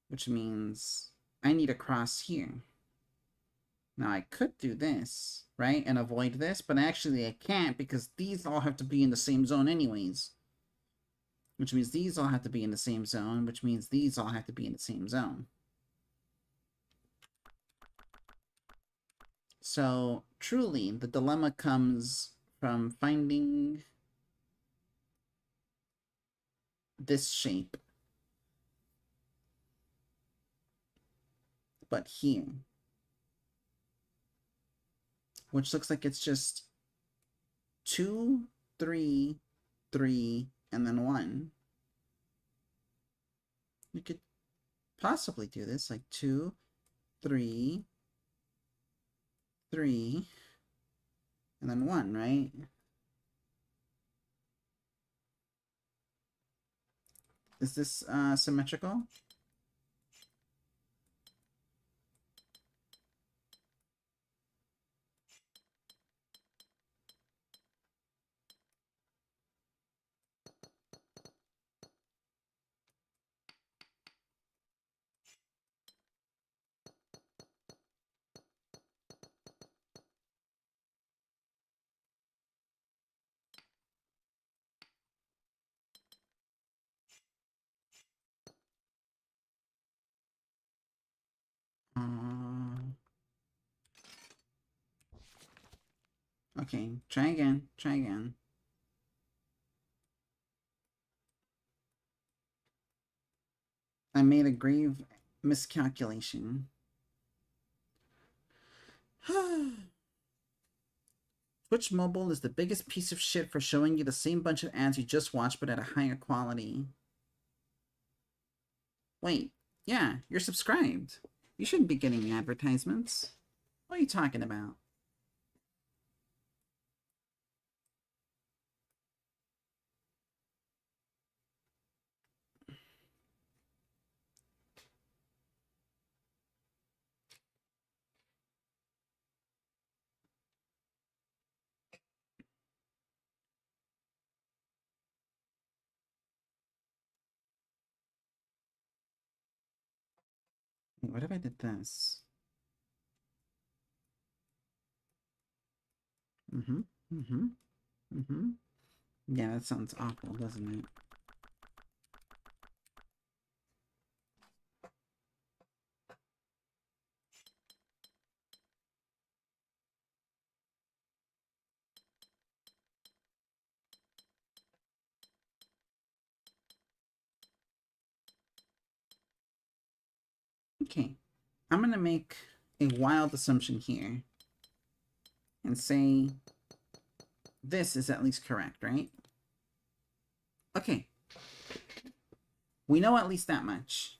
which means I need a cross here. Now I could do this, right, and avoid this, but actually I can't because these all have to be in the same zone anyways. Which means these all have to be in the same zone, which means these all have to be in the same zone. So, truly, the dilemma comes from finding this shape. But here. Which looks like it's just 2, 3, 3, and then 1. You could possibly do this like 2, 3, 3, and then 1, right? Is this symmetrical? Okay, try again, try again. I made a grave miscalculation. Twitch Mobile is the biggest piece of shit for showing you the same bunch of ads you just watched but at a higher quality. Wait, yeah, you're subscribed. You shouldn't be getting advertisements. What are you talking about? Wait, what if I did this? Yeah, that sounds awful, doesn't it? Okay, I'm gonna make a wild assumption here and say this is at least correct, right? Okay. We know at least that much.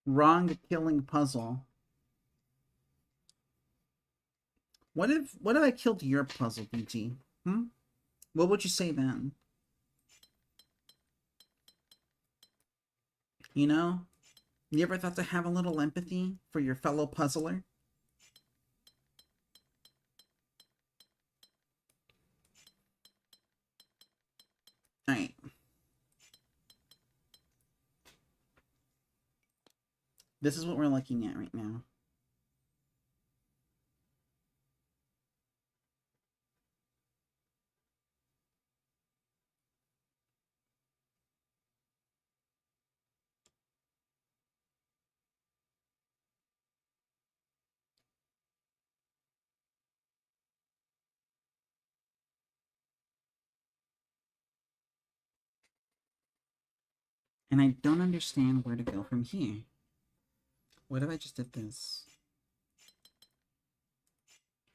Wrong killing puzzle. What if I killed your puzzle, BG? What would you say then? You know? You ever thought to have a little empathy for your fellow puzzler? Alright. This is what we're looking at right now. And I don't understand where to go from here. What if I just did this?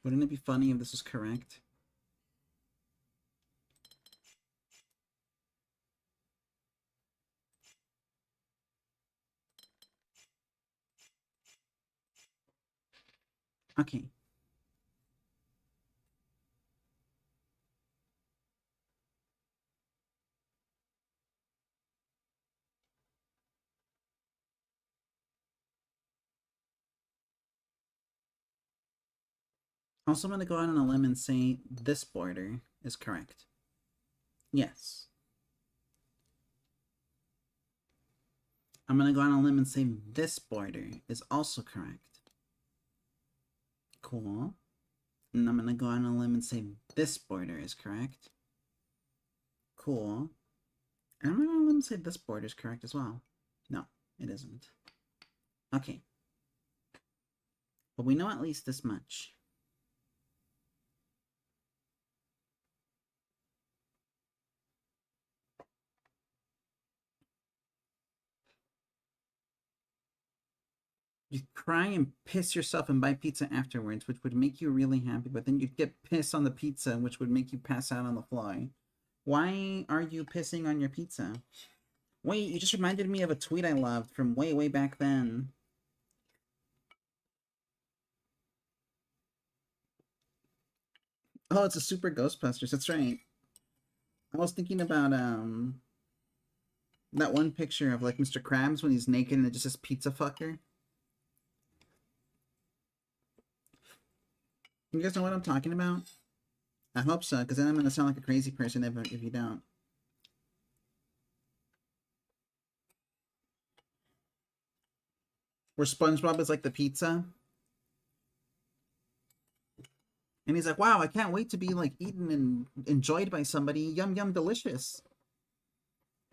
Wouldn't it be funny if this was correct? Okay. Also, I'm going to go out on a limb and say this border is correct. Yes. I'm going to go on a limb and say this border is also correct. Cool. And I'm going to go on a limb and say this border is correct. Cool. And I'm going to go on a limb and say this border is correct as well. No, it isn't. Okay. But we know at least this much. You'd cry and piss yourself and buy pizza afterwards, which would make you really happy, but then you'd get pissed on the pizza, which would make you pass out on the floor. Why are you pissing on your pizza? Wait, you just reminded me of a tweet I loved from way, way back then. Oh, it's a Super Ghostbusters, that's right. I was thinking about, that one picture of, like, Mr. Krabs when he's naked and it just says pizza fucker. You guys know what I'm talking about? I hope so, because then I'm going to sound like a crazy person if you don't. Where SpongeBob is like the pizza. And he's like, wow, I can't wait to be like eaten and enjoyed by somebody. Yum, yum, delicious.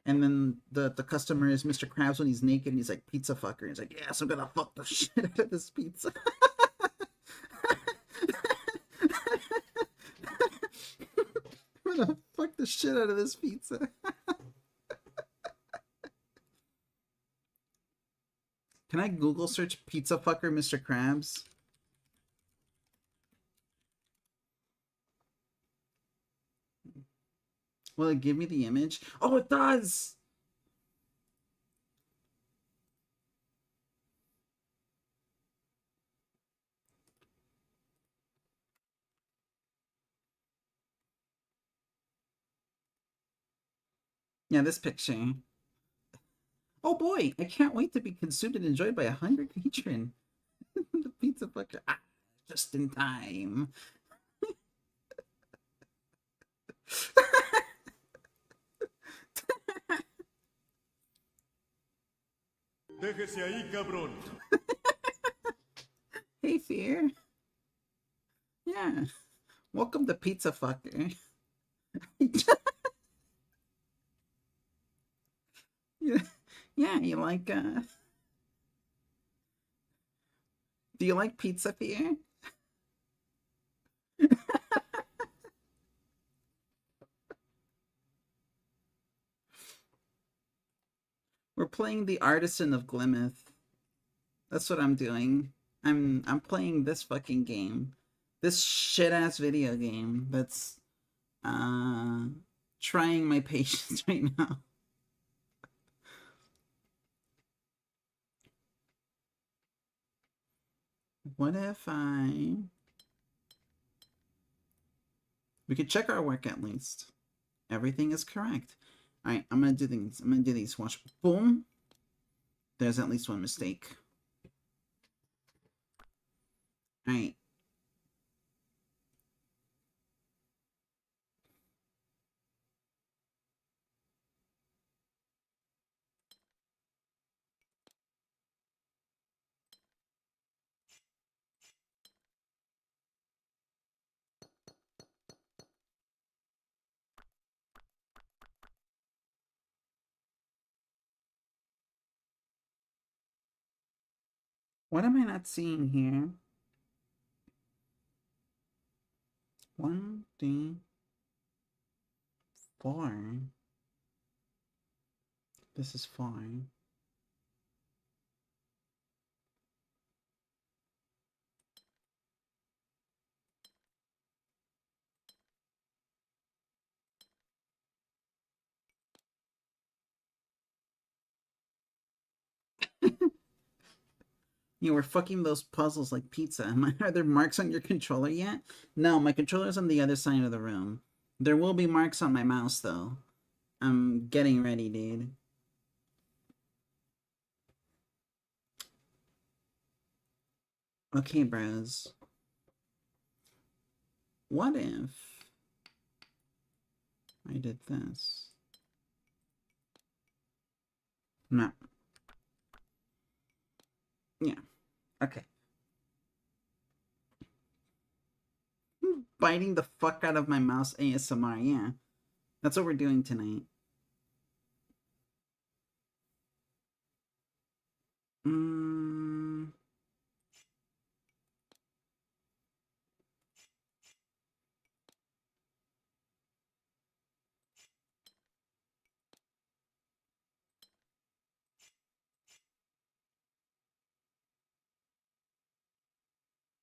And then the customer is Mr. Krabs when he's naked and he's like, pizza fucker. He's like, yes, I'm gonna fuck the shit out of this pizza. I'm gonna fuck the shit out of this pizza. Can I Google search pizza fucker Mr. Krabs? Will it give me the image? Oh, it does! Yeah, this picture. Oh boy, I can't wait to be consumed and enjoyed by a hungry patron. The pizza fucker. Ah, just in time. Déjese ahí, cabrón. Hey, Fear. Yeah. Welcome to Pizza Fucker. Yeah, you like, do you like Pizza Fear? We're playing the Artisan of Glimeth. That's what I'm doing. I'm playing this fucking game. This shit-ass video game that's, trying my patience right now. What if we could check our work at least. Everything is correct. Alright, I'm gonna do these. I'm gonna do these. Watch. Boom. There's at least one mistake. Alright. What am I not seeing here? 1, 3, 4. This is fine. You were fucking those puzzles like pizza. Are there marks on your controller yet? No, my controller's on the other side of the room. There will be marks on my mouse, though. I'm getting ready, dude. Okay, bros. What if I did this? No. Yeah. Okay. Biting the fuck out of my mouse ASMR, yeah. That's what we're doing tonight. Mm.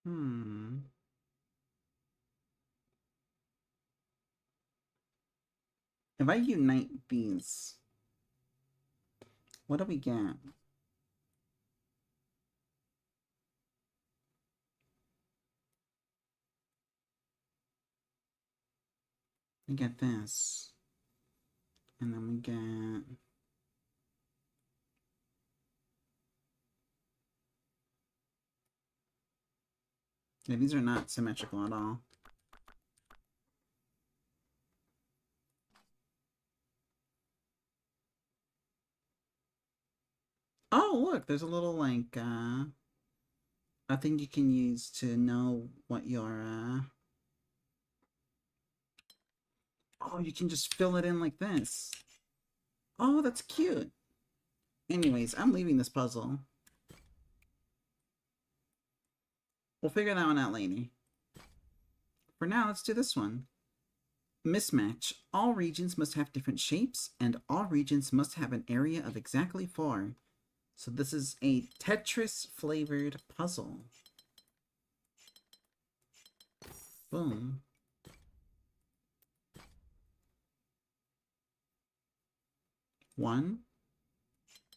Hmm. If I unite these, what do we get? We get this. And then we get... Yeah, these are not symmetrical at all. Oh, look, there's a little, like, a thing you can use to know what your, Oh, you can just fill it in like this. Oh, that's cute. Anyways, I'm leaving this puzzle. We'll figure that one out later. For now, let's do this one. Mismatch. All regions must have different shapes, and all regions must have an area of exactly 4. So this is a Tetris-flavored puzzle. Boom. One,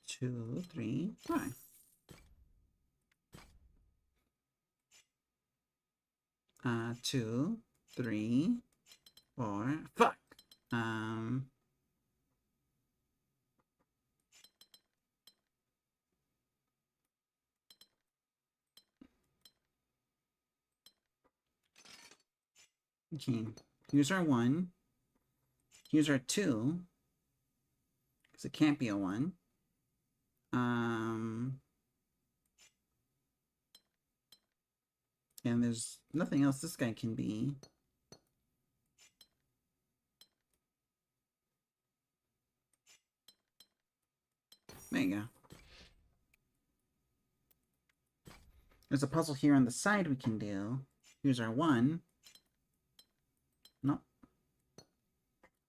2, 3, 5. Two, 3, 4. Fuck. Okay. Here's our 1. Here's our 2. Because it can't be a 1. And there's nothing else this guy can be. There you go. There's a puzzle here on the side we can do. Here's our 1. Nope.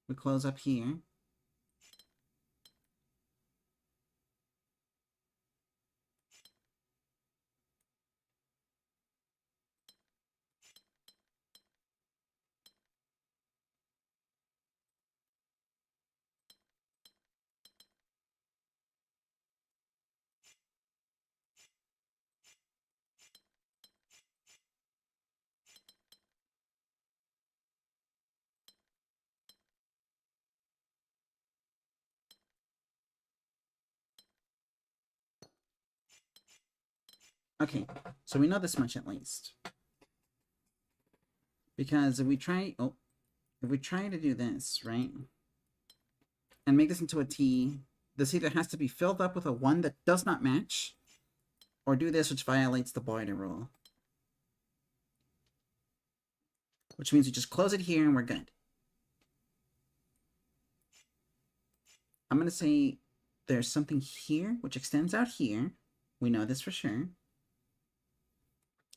We close up here. Okay, so we know this much at least. Because if we try to do this, right? And make this into a T, this either has to be filled up with a 1 that does not match, or do this, which violates the border rule. Which means we just close it here and we're good. I'm going to say there's something here which extends out here. We know this for sure.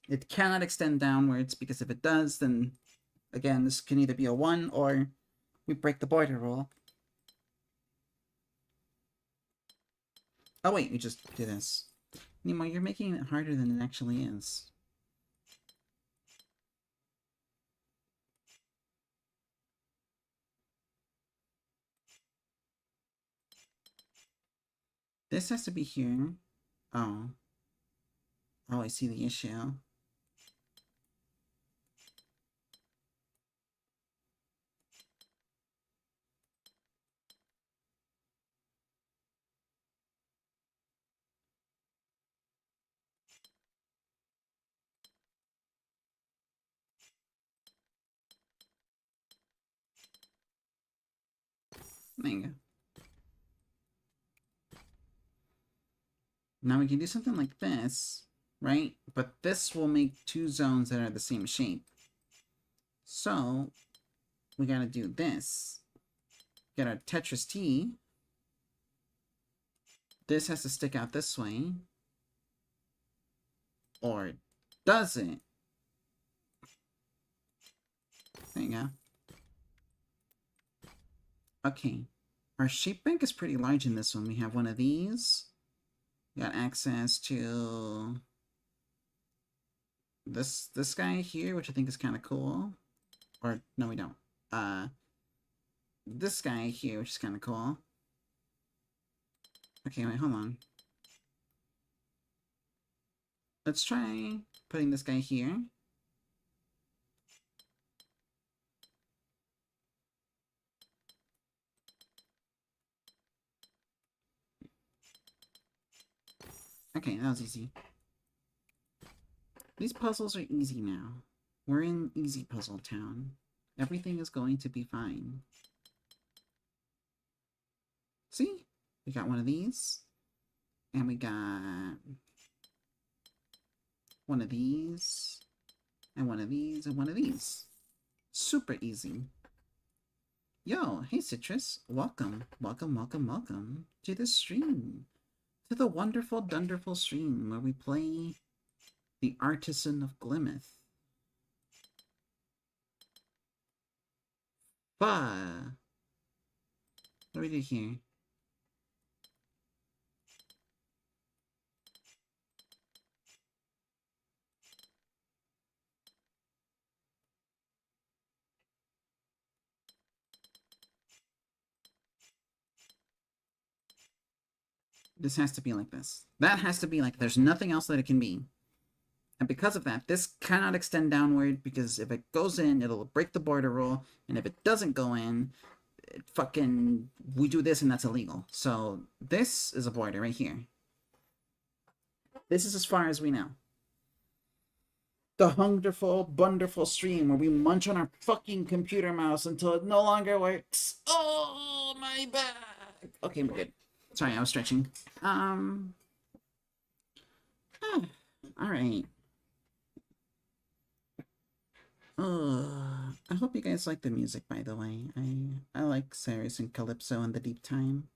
It cannot extend downwards, because if it does, then, again, this can either be a 1 or we break the border rule. Oh wait, we just do this. Nemo, you're making it harder than it actually is. This has to be here. Oh. Oh, I see the issue. There you go. Now we can do something like this, right? But this will make two zones that are the same shape. So, we gotta do this. Get our Tetris T. This has to stick out this way. Or does it? There you go. Okay. Our shape bank is pretty large in this one. We have one of these. We got access to this guy here, which I think is kind of cool. Or, no, we don't. This guy here, which is kind of cool. Okay, wait, hold on. Let's try putting this guy here. Okay, that was easy. These puzzles are easy now. We're in easy puzzle town. Everything is going to be fine. See? We got one of these. And we got one of these. And one of these. And one of these. Super easy. Yo, hey Citrus. Welcome. Welcome, welcome, welcome to the stream. To the wonderful, dunderful stream where we play The Artisan of Glimeth. What do we do here? This has to be like this. That has to be like, there's nothing else that it can be. And because of that, this cannot extend downward, because if it goes in, it'll break the border rule, and if it doesn't go in, we do this and that's illegal. So this is a border right here. This is as far as we know. The wonderful, wonderful stream where we munch on our fucking computer mouse until it no longer works. Oh, my back. Okay, we're good. Sorry, I was stretching. All right. I hope you guys like the music, by the way. I like Cyrus and Calypso and the Deep Time.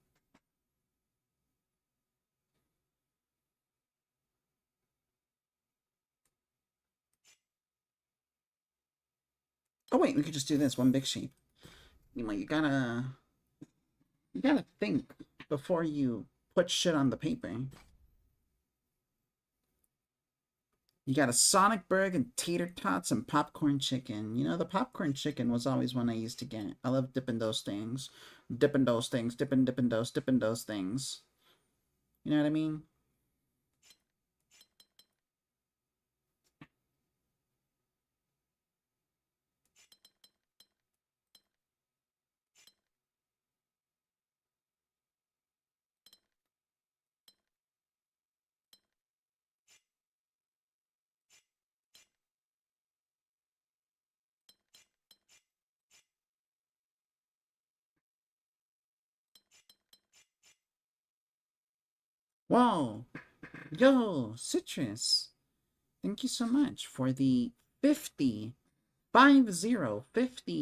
Oh wait, we could just do this one big shape. You gotta think before you put shit on the paper. You got a Sonic Burg and tater tots and popcorn chicken. You know, the popcorn chicken was always one I used to get. I love dipping those things. Dipping those things. Dipping those things. You know what I mean? Whoa! Yo, Citrus! Thank you so much for the 50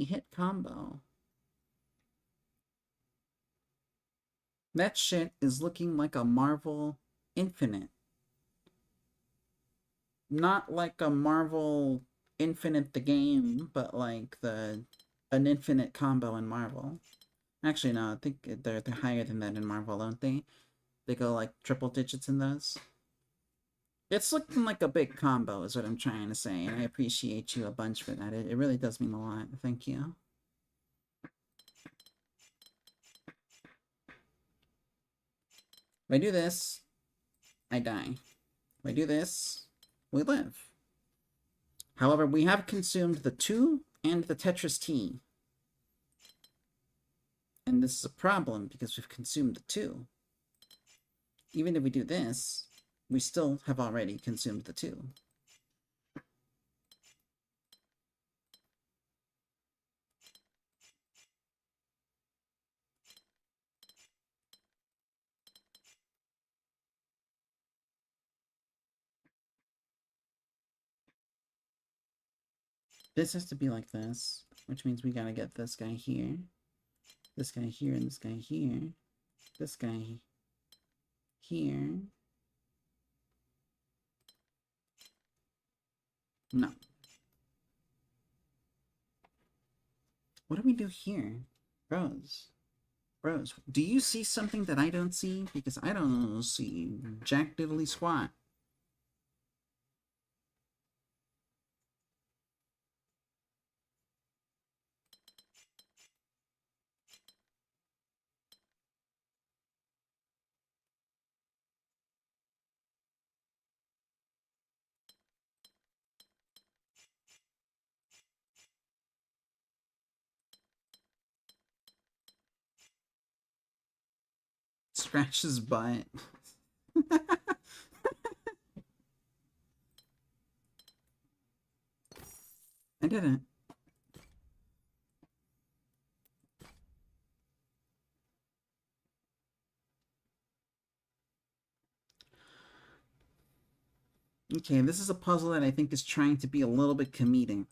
hit combo. That shit is looking like a Marvel Infinite. Not like a Marvel Infinite the game, but like an Infinite combo in Marvel. Actually, no, I think they're higher than that in Marvel, don't they? They go like triple digits in those. It's looking like a big combo is what I'm trying to say, and I appreciate you a bunch for that. It really does mean a lot. Thank you. If I do this, I die. If I do this, we live. However, we have consumed the 2 and the Tetris T. And this is a problem because we've consumed the 2. Even if we do this, we still have already consumed the 2. This has to be like this, which means we gotta get this guy here, this guy here, and this guy here, this guy here. No. What do we do here? Bros. Bros, do you see something that I don't see? Because I don't see jack diddly squat. Scratch his butt. I didn't. Okay, this is a puzzle that I think is trying to be a little bit comedic.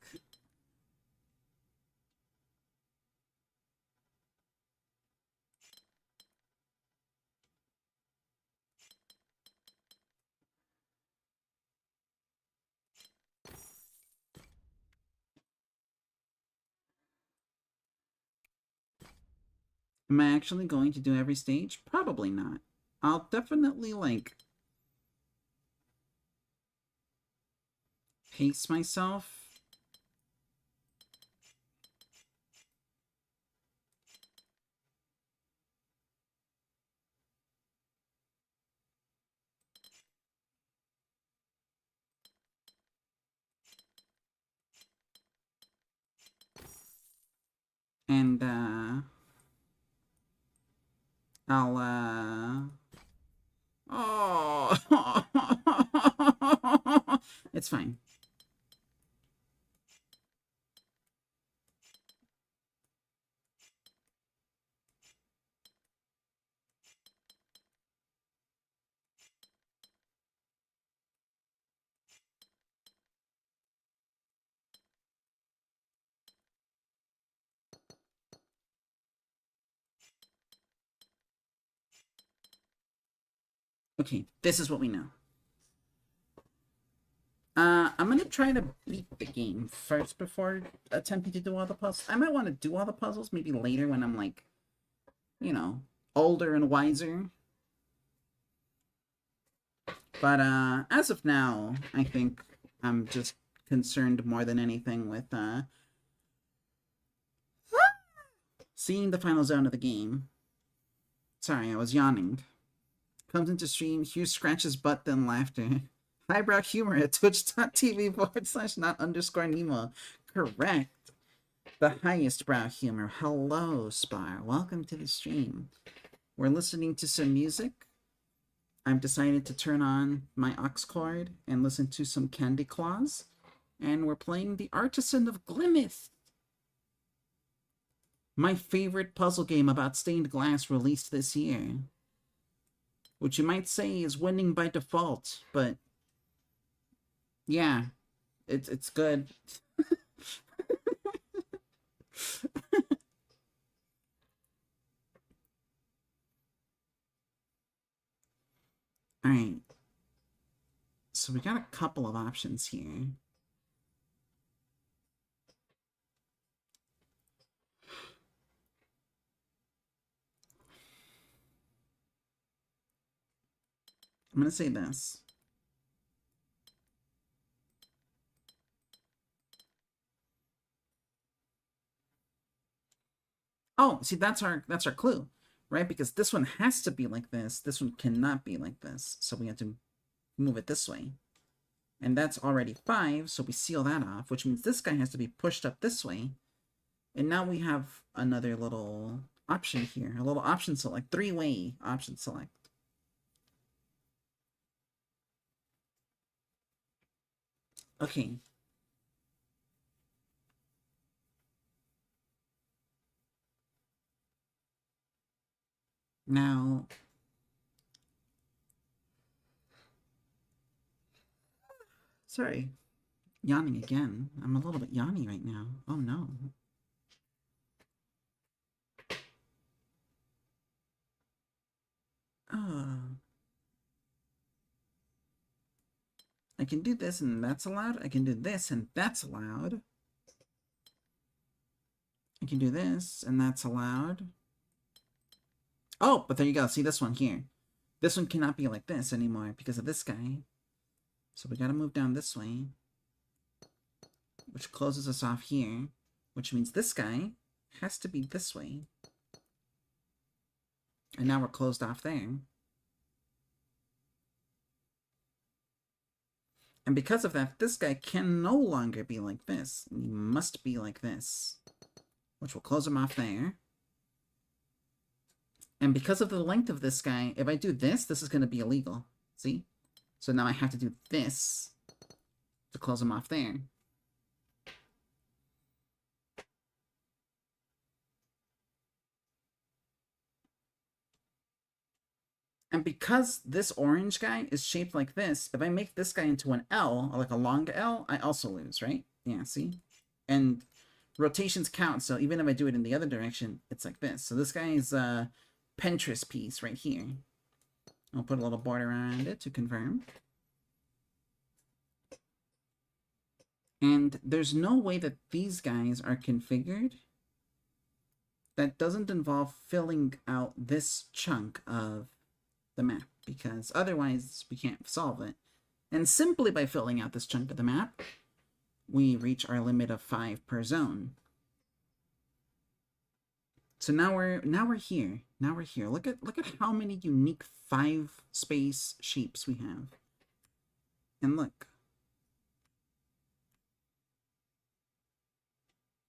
Am I actually going to do every stage? Probably not. I'll definitely, like, pace myself. And, I'll, oh, it's fine. Okay, this is what we know. I'm gonna try to beat the game first before attempting to do all the puzzles. I might want to do all the puzzles maybe later when I'm, like, you know, older and wiser. But as of now, I think I'm just concerned more than anything with seeing the final zone of the game. Sorry, I was yawning. Comes into stream, Hugh scratches butt, then laughter. Highbrow humor at twitch.tv/not_Nemo. Correct. The highest brow humor. Hello, Spar. Welcome to the stream. We're listening to some music. I've decided to turn on my aux cord and listen to some Candy Claus. And we're playing The Artisan of Glimeth. My favorite puzzle game about stained glass released this year. Which you might say is winning by default, but yeah, it's good. Alright. So we got a couple of options here. I'm going to say this. Oh, see, that's our clue, right? Because this one has to be like this. This one cannot be like this. So we have to move it this way. And that's already 5, so we seal that off, which means this guy has to be pushed up this way. And now we have another little option here, a little option select, 3-way option select. Okay. Now, sorry, yawning again. I'm a little bit yawny right now. Oh no. I can do this and that's allowed. I can do this and that's allowed. I can do this and that's allowed. Oh, but there you go. See this one here. This one cannot be like this anymore because of this guy. So we gotta move down this way, which closes us off here, which means this guy has to be this way. And now we're closed off there. And because of that, this guy can no longer be like this. He must be like this, which will close him off there. And because of the length of this guy, if I do this, this is going to be illegal. See? So now I have to do this to close him off there. And because this orange guy is shaped like this, if I make this guy into an L, or like a long L, I also lose, right? Yeah, see? And rotations count, so even if I do it in the other direction, it's like this. So this guy is a Pinterest piece right here. I'll put a little border around it to confirm. And there's no way that these guys are configured that doesn't involve filling out this chunk of the map, because otherwise we can't solve it. And simply by filling out this chunk of the map, we reach our limit of 5 per zone. So now we're here. Now we're here. Look at how many unique 5-space shapes we have. And look.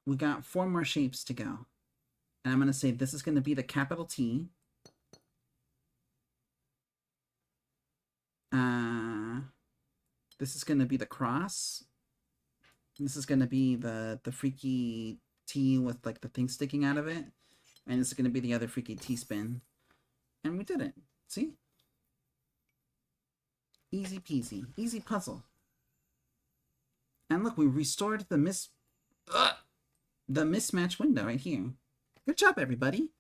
We got 4 more shapes to go. And I'm going to say this is going to be the capital T. This is going to be the cross. This is going to be the freaky T with like the thing sticking out of it. And this is going to be the other freaky T-spin. And we did it. See? Easy peasy. Easy puzzle. And look, we restored the mismatch window right here. Good job, everybody.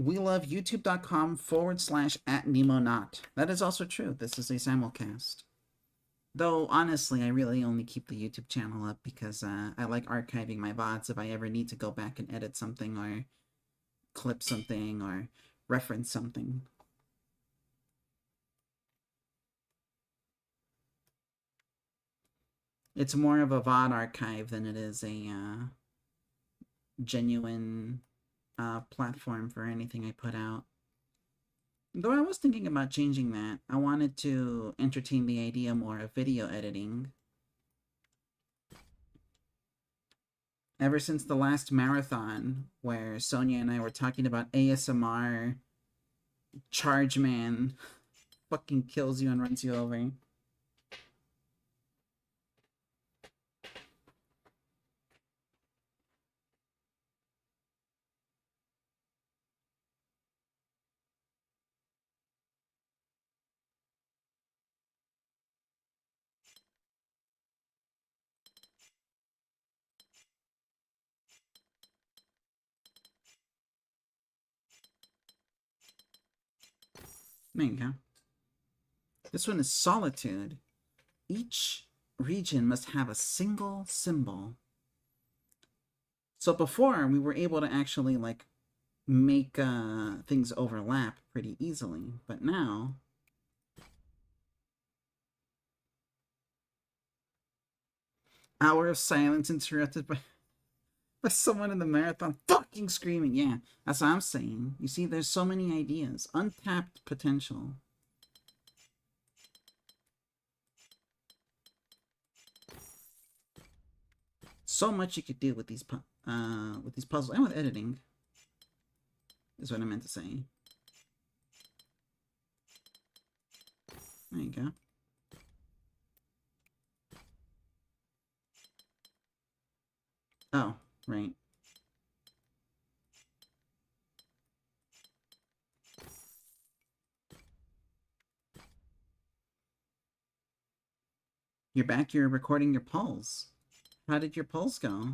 We love youtube.com/@NemoNot. That is also true. This is a simulcast. Though, honestly, I really only keep the YouTube channel up because I like archiving my VODs if I ever need to go back and edit something or clip something or reference something. It's more of a VOD archive than it is a genuine platform for anything I put out. Though I was thinking about changing that. I wanted to entertain the idea more of video editing. Ever since the last marathon, where Sonia and I were talking about ASMR, Charge Man fucking kills you and runs you over. There you go. This one is Solitude. Each region must have a single symbol. So before, we were able to actually, like, make things overlap pretty easily. But now, hour of silence interrupted by someone in the marathon fucking screaming. Yeah, that's what I'm saying. You see, there's so many ideas, untapped potential. So much you could do with these puzzles and with editing. Is what I meant to say. There you go. Oh, right. You're back, you're recording your pulse. How did your pulse go?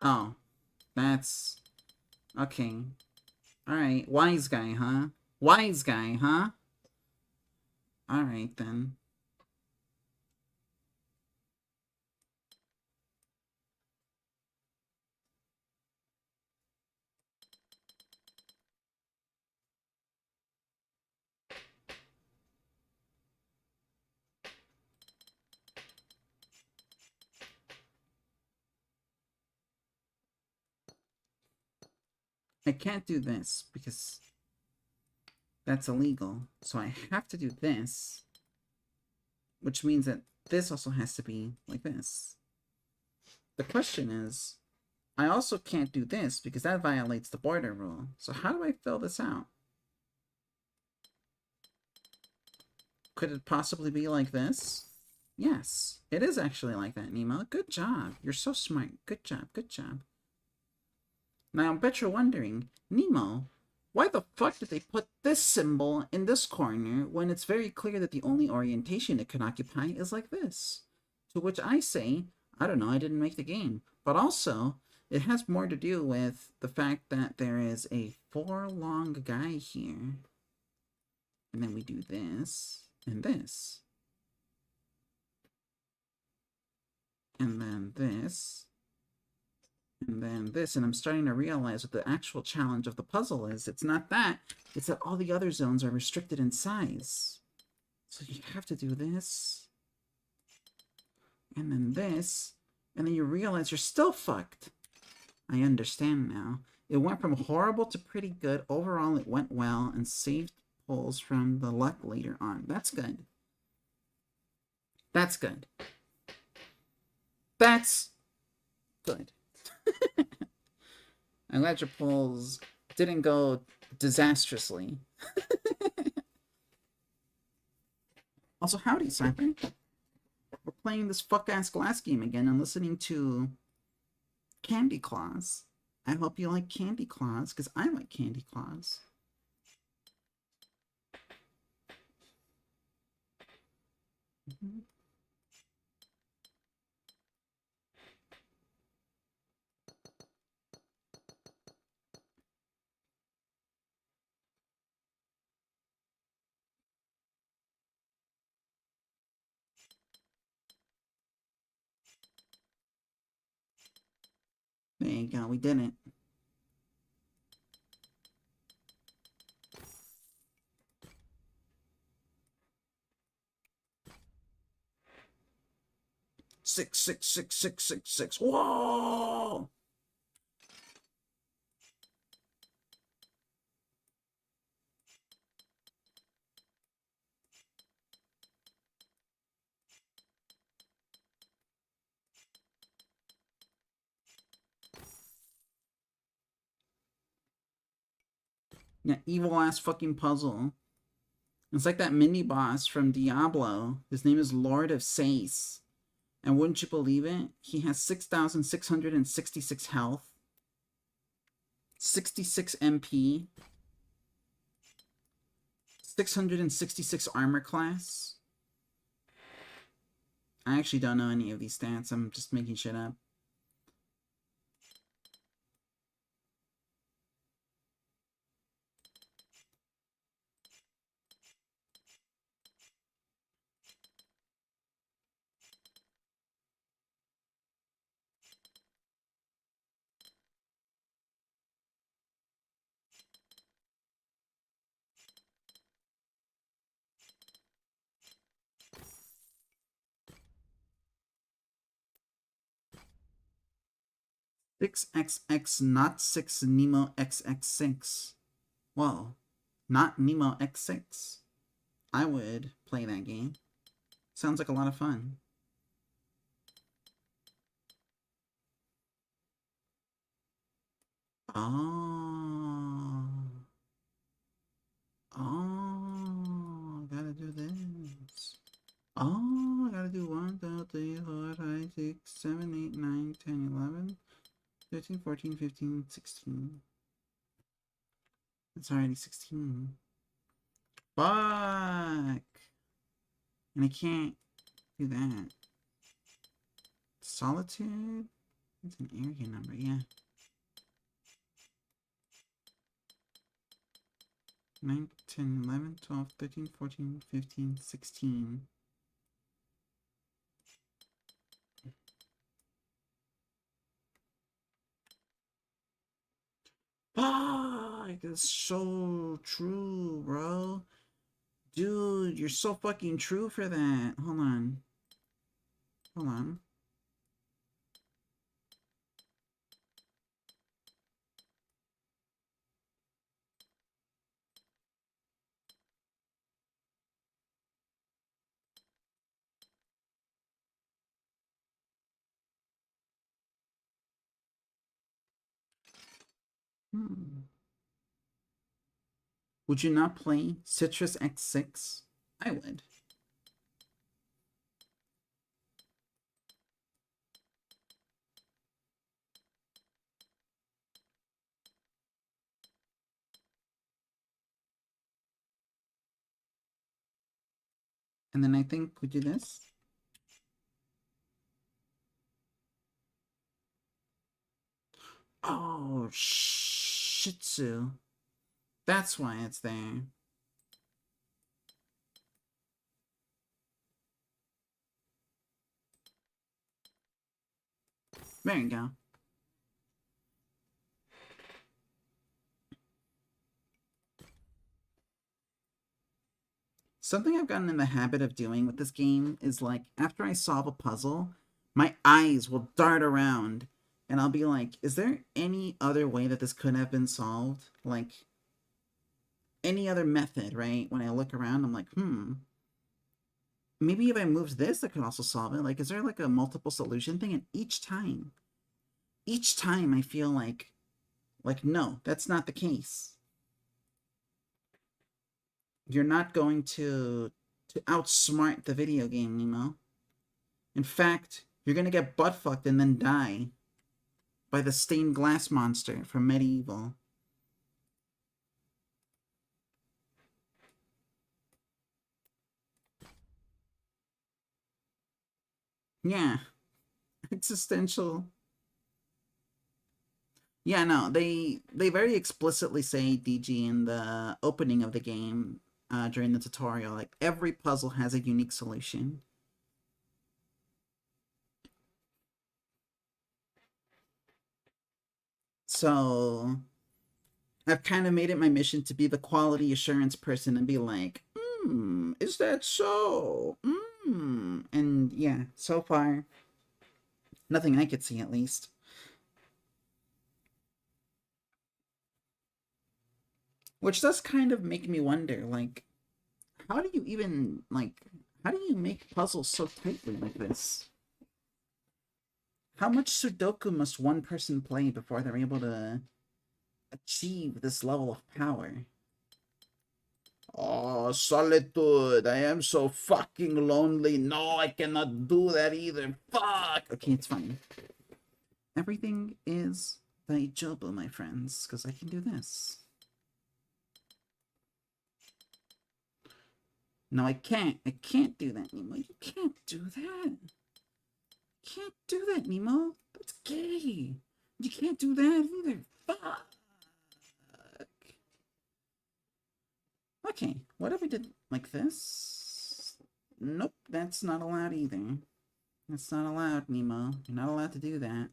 Oh, that's... Okay. Alright, wise guy, huh? Wise guy, huh? Alright, then. I can't do this because that's illegal. So I have to do this, which means that this also has to be like this. The question is, I also can't do this because that violates the border rule. So how do I fill this out? Could it possibly be like this? Yes, it is actually like that, Nemo. Good job. You're so smart. Good job. Good job. Now, I bet you're wondering, Nemo, why the fuck did they put this symbol in this corner when it's very clear that the only orientation it can occupy is like this? To which I say, I don't know, I didn't make the game. But also, it has more to do with the fact that there is a 4-long guy here. And then we do this, and this. And then this. And then this, and I'm starting to realize what the actual challenge of the puzzle is. It's not that, it's that all the other zones are restricted in size. So you have to do this, and then this, and then you realize you're still fucked. I understand now. It went from horrible to pretty good. Overall, it went well and saved pulls from the luck later on. That's good. That's good. That's good. I'm glad your polls didn't go disastrously. Also, howdy, Cypher. We're playing this fuck-ass glass game again and listening to Candy Claus. I hope you like Candy Claus, because I like Candy Claus. Mm-hmm. There you go, we did it. Six, six, six, six, six, six. Whoa! Yeah, evil ass fucking puzzle. It's like that mini boss from Diablo. His name is Lord of Sace. And wouldn't you believe it? He has 6,666 health, 66 MP, 666 armor class. I actually don't know any of these stats. I'm just making shit up. 6XX, not 6 Nemo XX6. Well, not Nemo X6. I would play that game. Sounds like a lot of fun. Oh. Oh, gotta do this. Oh, I gotta do 1, 2, 3, 4, 5, 6, 7, 8, 9, 10, 11, 13, 14, 15, 16. It's already 16. Fuck! And I can't do that. Solitude? It's an area number, yeah. 9, 10, 11, 12, 13, 14, 15, 16. Fuck! That's so true, bro. Dude, you're so fucking true for that. Hold on. Hold on. Would you not play Citrus X6? I would. And then I think we do this. Oh, Shih Tzu. That's why it's there. There you go. Something I've gotten in the habit of doing with this game is, like, after I solve a puzzle, my eyes will dart around and I'll be like, is there any other way that this could have been solved? Like, any other method, right? When I look around, I'm like, maybe if I moved this, I could also solve it. Like, is there like a multiple solution thing? And each time I feel like, no, that's not the case. You're not going to outsmart the video game, Nemo. In fact, you're gonna get butt fucked and then die by the stained glass monster from Medieval. Yeah. Existential. Yeah, no, they very explicitly say, DG, in the opening of the game, during the tutorial, like, every puzzle has a unique solution. So I've kind of made it my mission to be the quality assurance person and be like, is that so? And yeah, so far, nothing I could see, at least. Which does kind of make me wonder, like, how do you even, like, how do you make puzzles so tightly like this? How much Sudoku must one person play before they're able to achieve this level of power? Oh, solitude. I am so fucking lonely. No, I cannot do that either. Fuck. Okay, it's fine. Everything is daijoubu, my friends, because I can do this. No, I can't. I can't do that, Nemo. You can't do that. Can't do that, Nemo. That's gay. You can't do that either. Fuck. Okay, what if we did like this? Nope, that's not allowed either. That's not allowed, Nemo. You're not allowed to do that.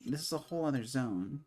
This is a whole other zone.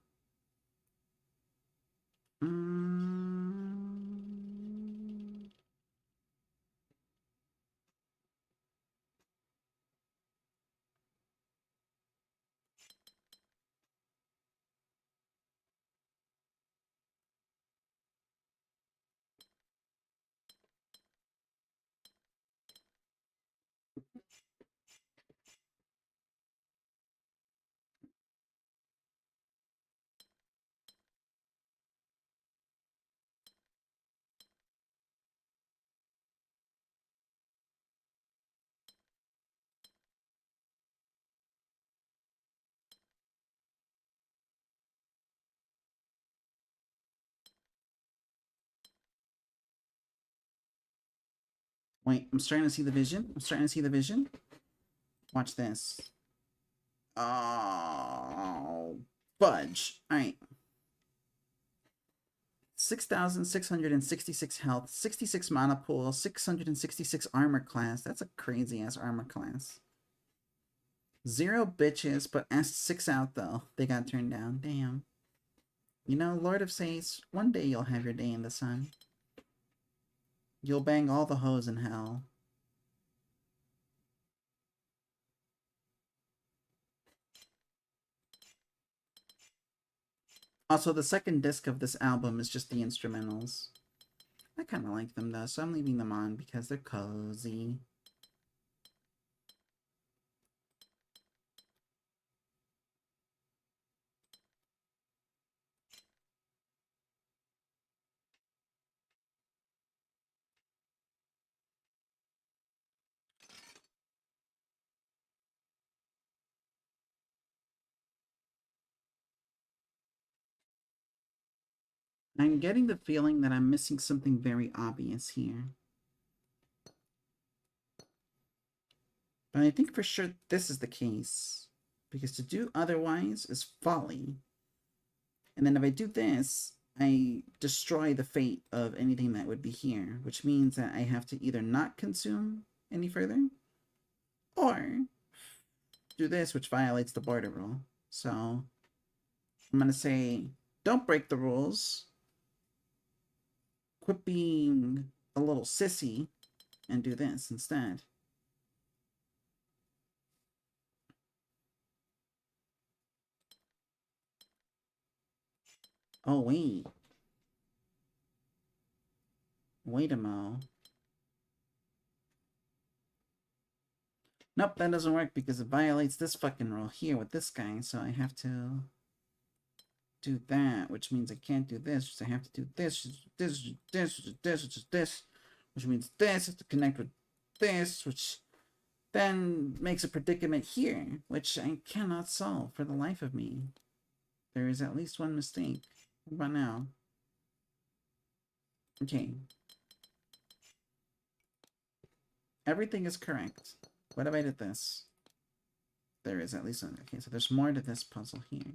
Wait, I'm starting to see the vision. I'm starting to see the vision. Watch this. Oh, fudge. Alright. 6,666 health, 66 mana pool, 666 armor class. That's a crazy ass armor class. 0 bitches, but asked 6 out though. They got turned down. Damn. You know, Lord of Saints, one day you'll have your day in the sun. You'll bang all the hoes in hell. Also, the second disc of this album is just the instrumentals. I kind of like them though, so I'm leaving them on because they're cozy. I'm getting the feeling that I'm missing something very obvious here. But I think for sure this is the case. Because to do otherwise is folly. And then if I do this, I destroy the fate of anything that would be here. Which means that I have to either not consume any further, or do this, which violates the border rule. So I'm going to say, don't break the rules. Quit being a little sissy and do this instead. Oh, wait. Wait a mo. Nope, that doesn't work because it violates this fucking rule here with this guy, so I have to do that, which means I can't do this, so I have to do this, this, which means this has to connect with this, which then makes a predicament here, which I cannot solve for the life of me. There is at least one mistake. What about now? Okay. Everything is correct. What if I did this? There is at least one. Okay, so there's more to this puzzle here.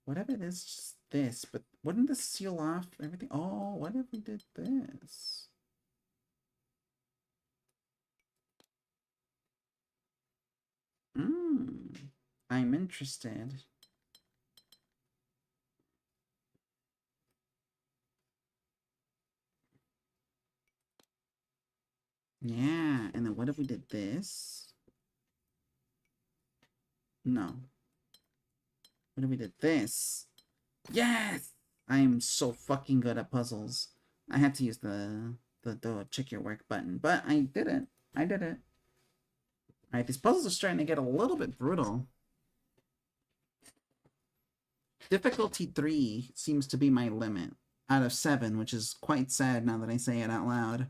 What if it is just this? But wouldn't this seal off everything? Oh, what if we did this? I'm interested. Yeah, and then what if we did this? No. What if we did this? Yes! I am so fucking good at puzzles. I had to use the check your work button, but I did it. I did it. Alright, these puzzles are starting to get a little bit brutal. Difficulty 3 seems to be my limit out of 7, which is quite sad now that I say it out loud.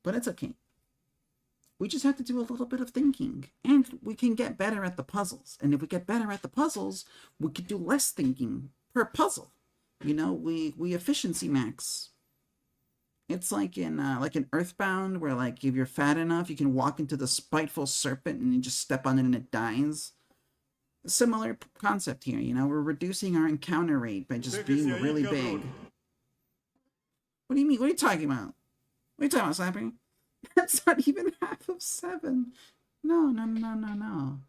But it's okay. We just have to do a little bit of thinking, and we can get better at the puzzles. And if we get better at the puzzles, we could do less thinking per puzzle. You know, we efficiency max. It's like in Earthbound, where like if you're fat enough, you can walk into the spiteful serpent and you just step on it and it dies. A similar concept here, you know, we're reducing our encounter rate by just being really big. What do you mean? What are you talking about? What are you talking about, Slapper? That's not even half of 7. No.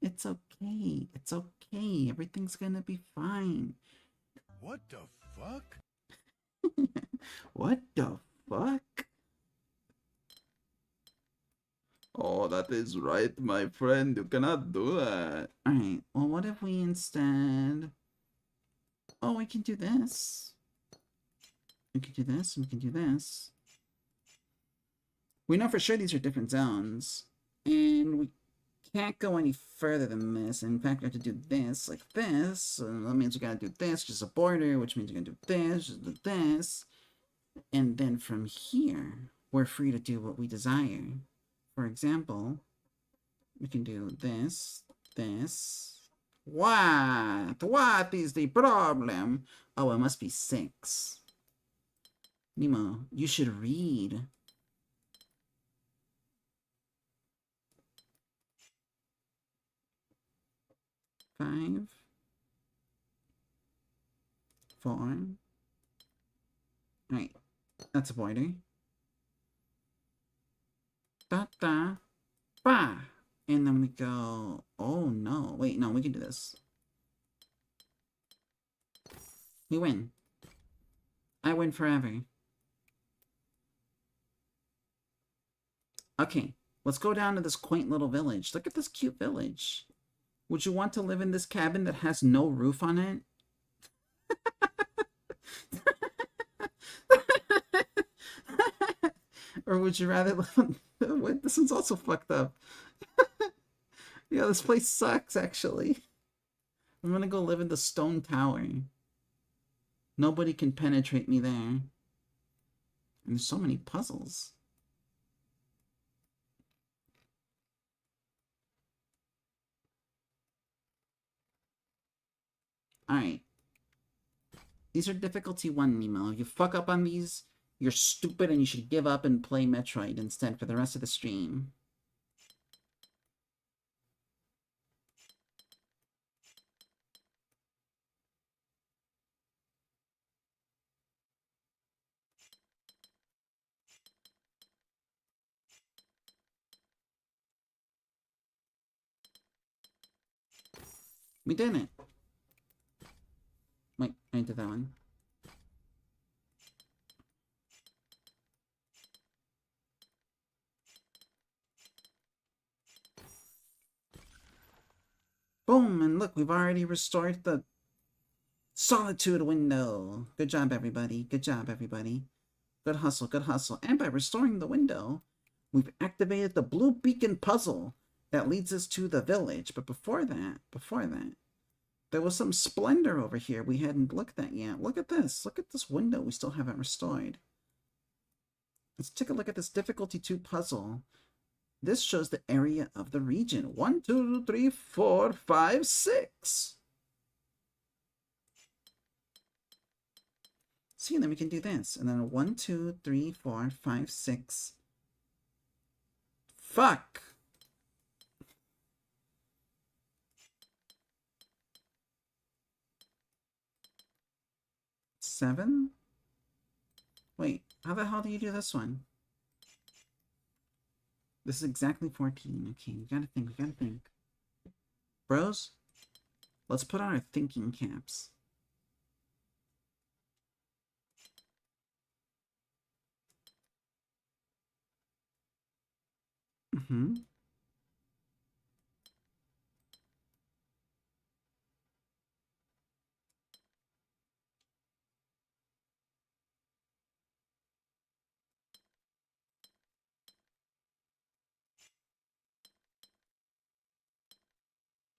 It's okay. It's okay. Everything's gonna be fine. What the fuck? What the fuck? Oh, that is right, my friend. You cannot do that. Alright, well, what if we instead... Oh, we can do this. We can do this, and we can do this. We know for sure these are different zones, and we can't go any further than this. In fact, we have to do this like this, and that means we gotta do this, just a border, which means we're gonna do this, just do this. And then from here, we're free to do what we desire. For example, we can do this, this, What? What is the problem? Oh, it must be 6. Nemo, you should read. Five. 4. Right. That's a border. Da da. Ba. And then we go. Oh no. Wait, no, we can do this. We win. I win forever. Okay. Let's go down to this quaint little village. Look at this cute village. Would you want to live in this cabin that has no roof on it? Or would you rather live on... Wait, this one's also fucked up. Yeah, this place sucks, actually. I'm gonna go live in the stone tower. Nobody can penetrate me there. And there's so many puzzles. Alright. These are difficulty 1, Nemo. If you fuck up on these, you're stupid and you should give up and play Metroid instead for the rest of the stream. We did it. Wait, I did that one. Boom, and look, we've already restored the solitude window. Good job, everybody. Good job, everybody. Good hustle, good hustle. And by restoring the window, we've activated the blue beacon puzzle that leads us to the village. But before that, there was some splendor over here we hadn't looked at yet. Look at this. Look at this window we still haven't restored. Let's take a look at this difficulty 2 puzzle. This shows the area of the region. 1, 2, 3, 4, 5, 6. See, and then we can do this. And then 1, 2, 3, 4, 5, 6. Fuck! Seven? Wait, how the hell do you do this one? This is exactly 14. Okay, we gotta think. Bros, let's put on our thinking caps.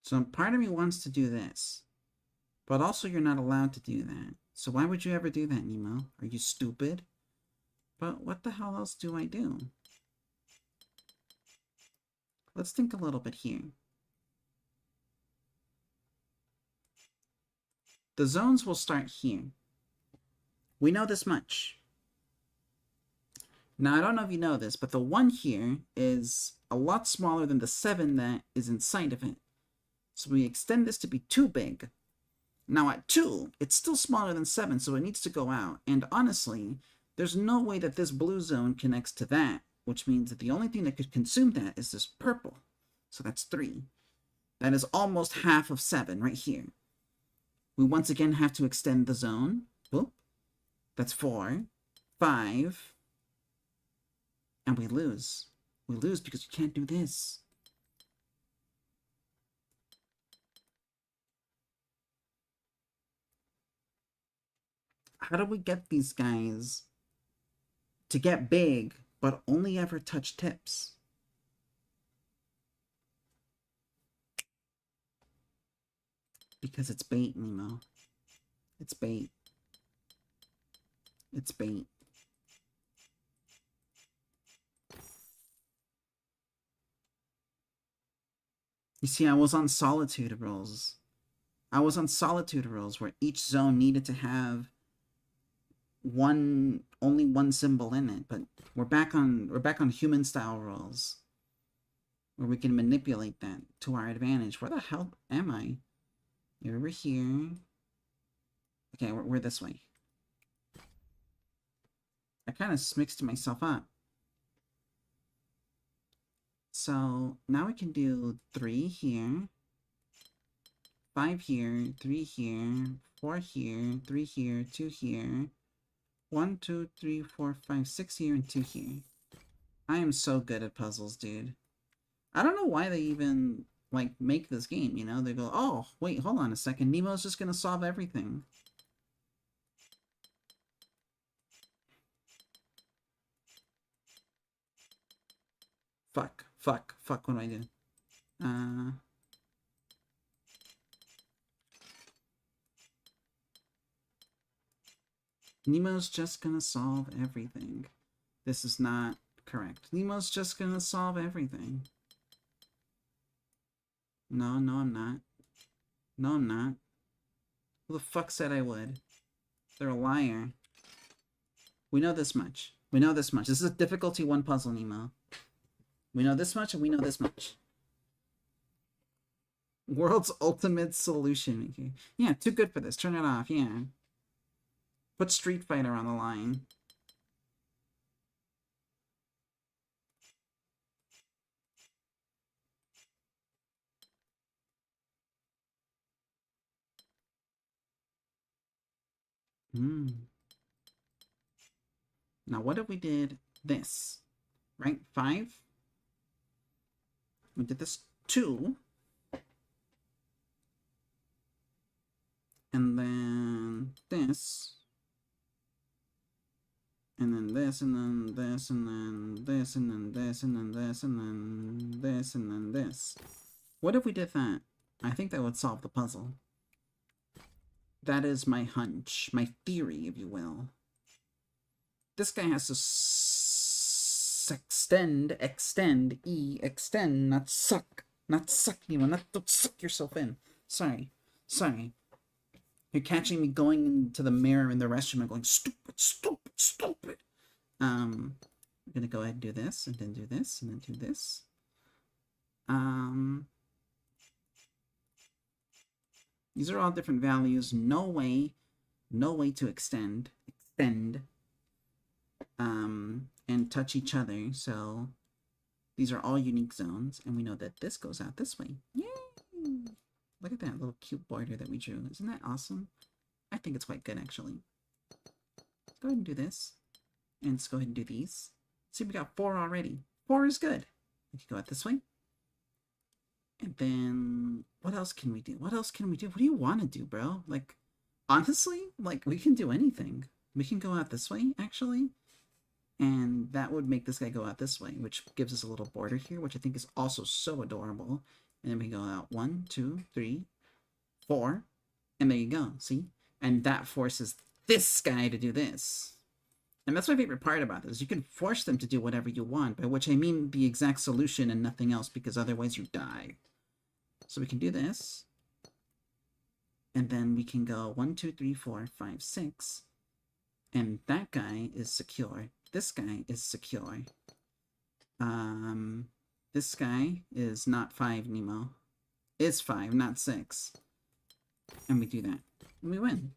So part of me wants to do this. But also you're not allowed to do that. So why would you ever do that, Nemo? Are you stupid? But what the hell else do I do? Let's think a little bit here. The zones will start here. We know this much. Now, I don't know if you know this, but the 1 here is a lot smaller than the 7 that is inside of it. So we extend this to be too big. Now at 2, it's still smaller than 7, so it needs to go out. And honestly, there's no way that this blue zone connects to that, which means that the only thing that could consume that is this purple. So that's 3. That is almost half of 7 right here. We once again have to extend the zone. Whoop. That's 4, 5, and we lose. We lose because you can't do this. How do we get these guys to get big, but only ever touch tips? Because it's bait, Nemo. It's bait. It's bait. You see, I was on solitude rules. I was on Solitude rules where each zone needed to have only one symbol in it, but we're back on human style rules where we can manipulate that to our advantage. Where the hell am I? You're over here. Okay, we're this way. I kind of mixed myself up. So now we can do 3 here, 5 here, 3 here, 4 here, 3 here, 2 here, 1, 2, 3, 4, 5, 6 here, and 2 here. I am so good at puzzles, dude. I don't know why they even, like, make this game, you know? They go, oh, wait, hold on a second. Nemo's just gonna solve everything. Fuck, what do I do? Nemo's just gonna solve everything. This is not correct. Nemo's just gonna solve everything. No, I'm not. No, I'm not. Who the fuck said I would? They're a liar. We know this much. We know this much. This is a difficulty 1 puzzle, Nemo. We know this much, and we know this much. World's ultimate solution maker. Yeah, too good for this. Turn it off, yeah. Put Street Fighter on the line. Now, what if we did this? Right? 5. We did this 2. And then this. And then this, and then this, and then this, and then this, and then this, and then this, and then this. What if we did that? I think that would solve the puzzle. That is my hunch, my theory, if you will. This guy has to extend, not suck, Nemo, don't suck yourself in. Sorry. You're catching me going into the mirror in the restroom and going, stupid. I'm gonna go ahead and do this, and then do this, and then do this. These are all different values. No way to extend, and touch each other. So these are all unique zones, and we know that this goes out this way. Yay! Look at that little cute border that we drew. Isn't that awesome? I think it's quite good, actually. Let's go ahead and do this. And let's go ahead and do these. See, we got 4 already. 4 is good. We can go out this way. And then, what else can we do? What do you want to do, bro? Like, honestly, like, we can do anything. We can go out this way, actually. And that would make this guy go out this way, which gives us a little border here, which I think is also so adorable. And then we go out 1, 2, 3, 4. And there you go, see? And that forces this guy to do this. And that's my favorite part about this. You can force them to do whatever you want, by which I mean the exact solution and nothing else, because otherwise you die. So we can do this. And then we can go 1, 2, 3, 4, 5, 6. And that guy is secure. This guy is secure. This guy is not 5, Nemo. Is 5, not 6. And we do that. And we win.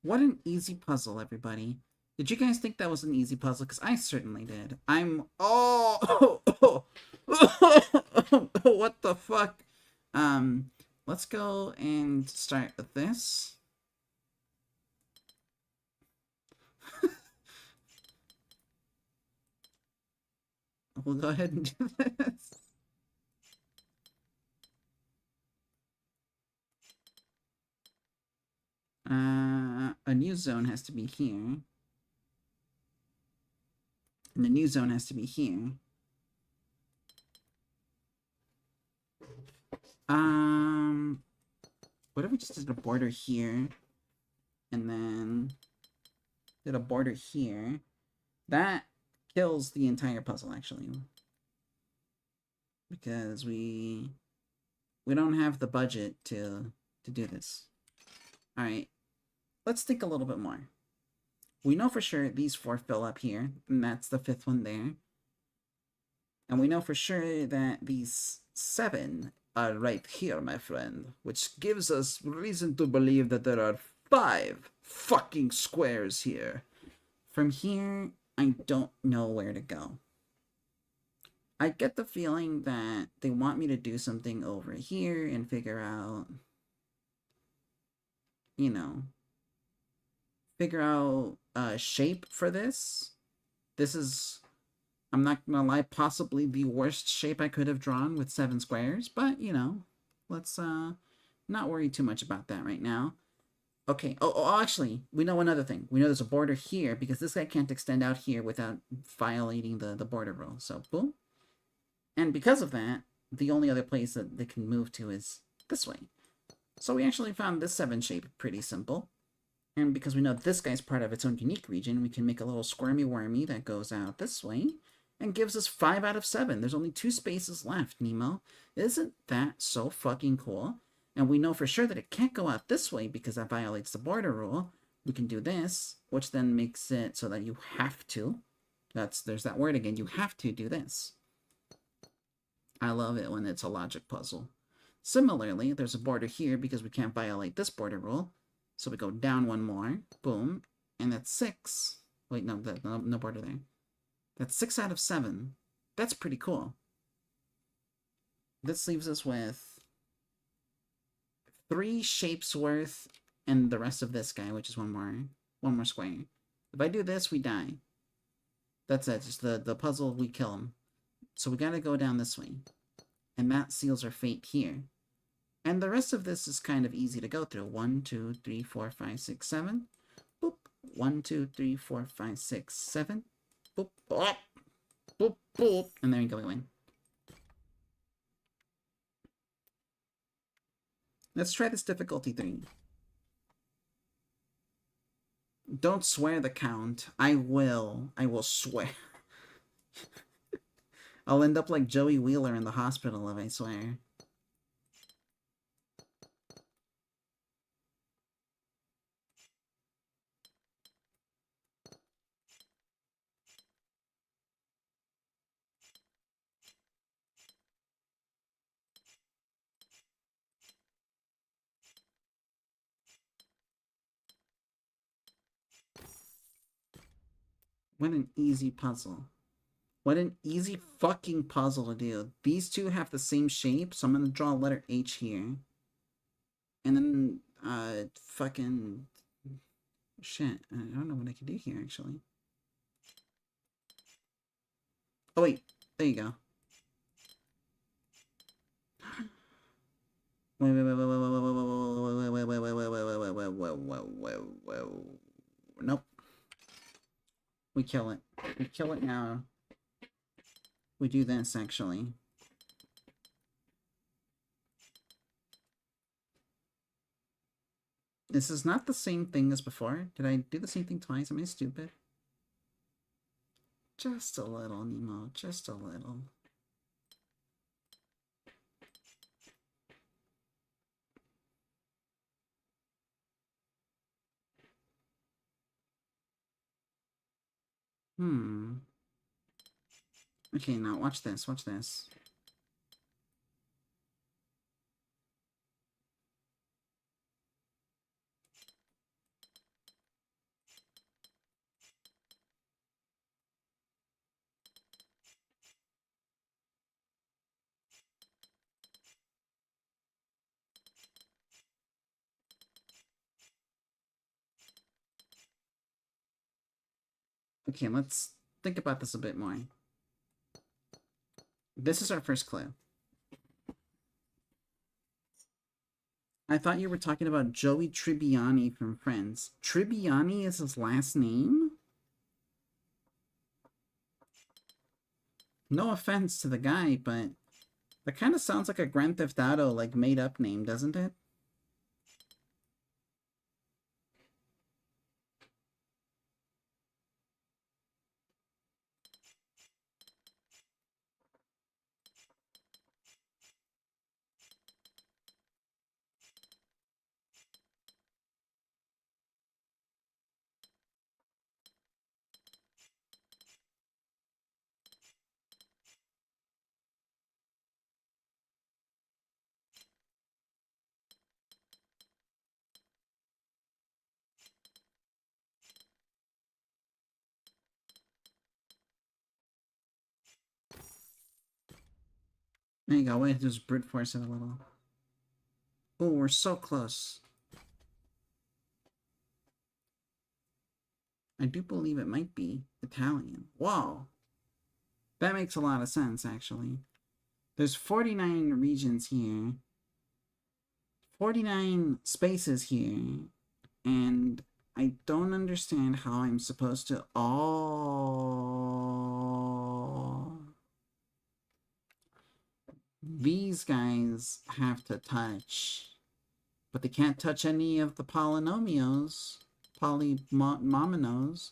What an easy puzzle, everybody. Did you guys think that was an easy puzzle? Because I certainly did. What the fuck? Let's go and start with this. We'll go ahead and do this. A new zone has to be here. And the new zone has to be here. What if we just did a border here? And then did a border here? That kills the entire puzzle, actually. Because we don't have the budget to do this. Alright, let's think a little bit more. We know for sure these 4 fill up here, and that's the 5th one there. And we know for sure that these 7 are right here, my friend, which gives us reason to believe that there are 5 fucking squares here. From here, I don't know where to go. I get the feeling that they want me to do something over here and figure out, you know, figure out a shape for this. This is, I'm not gonna lie, possibly the worst shape I could have drawn with 7 squares, but, you know, let's not worry too much about that right now. Okay, actually, we know another thing. We know there's a border here, because this guy can't extend out here without violating the border rule. So, boom. And because of that, the only other place that they can move to is this way. So we actually found this 7 shape pretty simple. And because we know this guy's part of its own unique region, we can make a little squirmy wormy that goes out this way and gives us 5 out of 7. There's only 2 spaces left, Nemo. Isn't that so fucking cool? And we know for sure that it can't go out this way because that violates the border rule. We can do this, which then makes it so that you have to. There's that word again. You have to do this. I love it when it's a logic puzzle. Similarly, there's a border here because we can't violate this border rule. So we go down 1 more. Boom. And that's 6. Wait, no border there. That's 6 out of 7. That's pretty cool. This leaves us with 3 shapes worth, and the rest of this guy, which is one more square. If I do this, we die. That's it. Just the puzzle, we kill him. So we gotta go down this way. And that seals our fate here. And the rest of this is kind of easy to go through. 1, 2, 3, 4, 5, 6, 7. Boop. 1, 2, 3, 4, 5, 6, 7. Boop. Boop. Boop. Boop. And there you go, we win. Let's try this difficulty 3. Don't swear the count. I will swear. I'll end up like Joey Wheeler in the hospital if I swear. What an easy puzzle. What an easy fucking puzzle to do. These 2 have the same shape, so I'm gonna draw a letter H here. And then, fucking... Shit, I don't know what I can do here, actually. Oh, wait. There you go. Nope. We kill it. We kill it now. We do this, actually. This is not the same thing as before. Did I do the same thing twice? Am I stupid? Just a little, Nemo. Just a little. Okay, now watch this. Watch this. Okay, let's think about this a bit more. This is our first clue. I thought you were talking about Joey Tribbiani from Friends. Tribbiani is his last name? No offense to the guy, but that kind of sounds like a Grand Theft Auto, like, made-up name, doesn't it? There you go. Wait, just brute force it a little. Oh, we're so close. I do believe it might be Italian. Whoa! That makes a lot of sense, actually. There's 49 regions here. 49 spaces here. And I don't understand how I'm supposed to... Oh... These guys have to touch. But they can't touch any of the polynomials. Polynominos.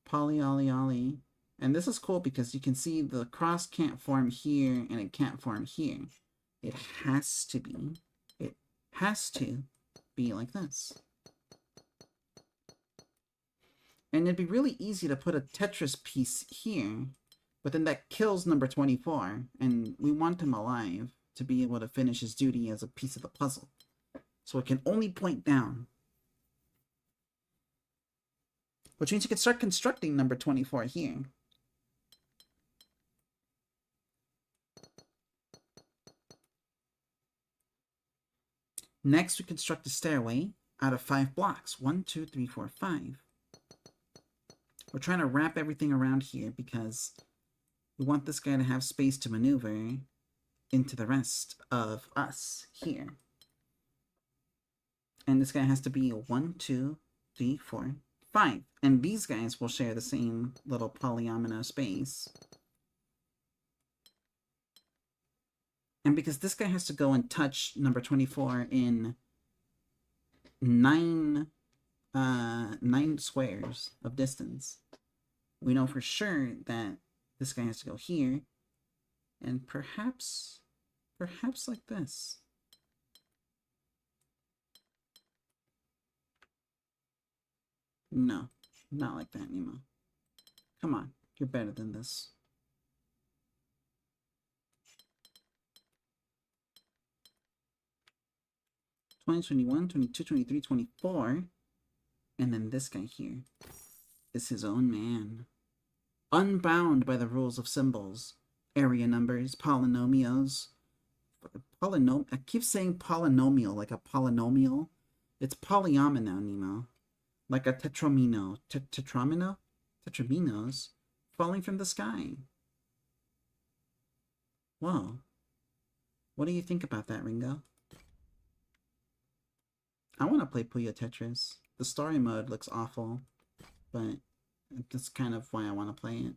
Polyolly. And this is cool because you can see the cross can't form here and it can't form here. It has to be. It has to be like this. And it'd be really easy to put a Tetris piece here, but then that kills number 24, and we want him alive to be able to finish his duty as a piece of the puzzle. So it can only point down. Which means you can start constructing number 24 here. Next, we construct a stairway out of 5 blocks. 1, 2, 3, 4, 5. We're trying to wrap everything around here because we want this guy to have space to maneuver into the rest of us here. And this guy has to be a 1, 2, 3, 4, 5. And these guys will share the same little polyomino space. And because this guy has to go and touch number 24 in 9 squares of distance, we know for sure that this guy has to go here, and perhaps like this. No, not like that, Nemo. Come on, you're better than this. (2021, 22, 23, 24), and then this guy here is his own man. Unbound by the rules of symbols, area numbers, polynomials. I keep saying polynomial like a polynomial. It's polyomino, Nemo. Like a tetramino. Tetramino? Tetraminos falling from the sky. Whoa. What do you think about that, Ringo? I want to play Puyo Tetris. The story mode looks awful, but that's kind of why I want to play it.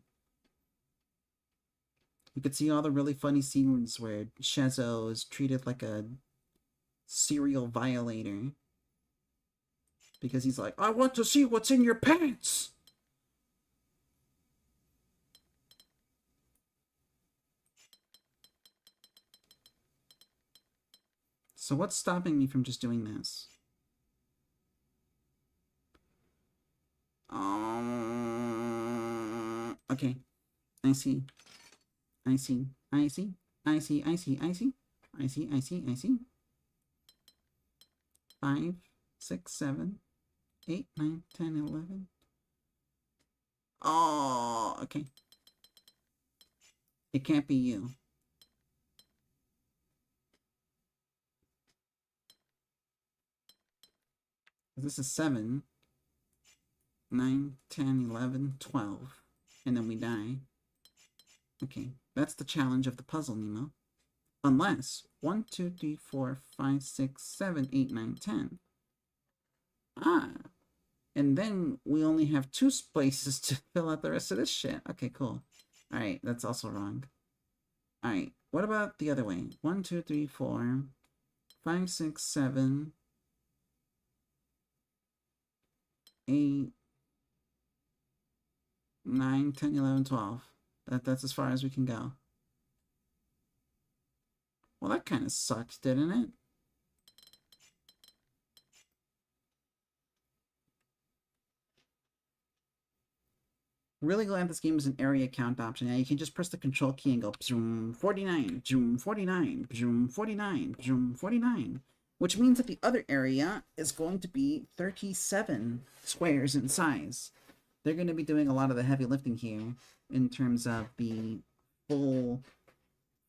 You could see all the really funny scenes where Shezo is treated like a serial violator. Because he's like, I want to see what's in your pants! So what's stopping me from just doing this? Okay. I see. 5, 6, 7, 8, 9, 10, 11. Oh, okay. It can't be you. This is 7, 9, 10, 11, 12. And then we die. Okay, that's the challenge of the puzzle, Nemo. Unless 1, 2, 3, 4, 5, 6, 7, 8, 9, 10. Ah. And then we only have 2 spaces to fill out the rest of this shit. Okay, cool. Alright, that's also wrong. Alright, what about the other way? 1, 2, 3, 4, 5, 6, 7, 8, 9, 10, 11, 12. That's as far as we can go. Well, that kind of sucked, didn't it? Really glad this game is an area count option. Yeah, you can just press the control key and go zoom 49, zoom 49, zoom 49, zoom 49. Which means that the other area is going to be 37 squares in size. They're going to be doing a lot of the heavy lifting here in terms of the full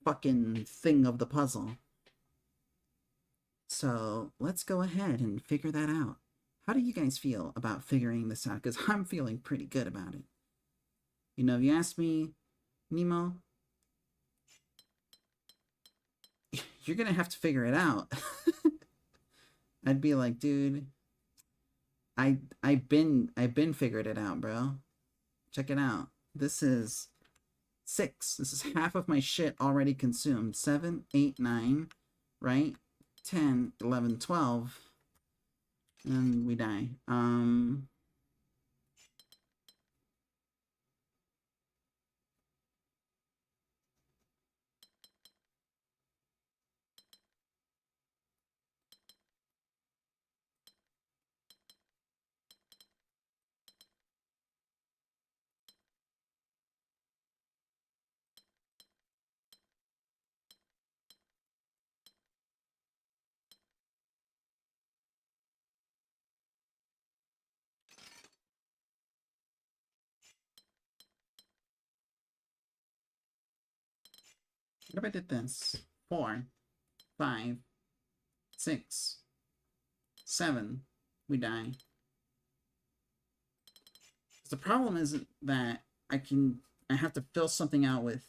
fucking thing of the puzzle. So let's go ahead and figure that out. How do you guys feel about figuring this out? Because I'm feeling pretty good about it. You know, if you ask me, Nemo, you're gonna have to figure it out. I'd be like, dude, I've been figured it out, bro. Check it out. This is 6. This is half of my shit already consumed. 7, 8, 9, right? 10, 11, 12. And we die. What if I did this? 4, 5, 6, 7. We die. The problem isn't that I have to fill something out with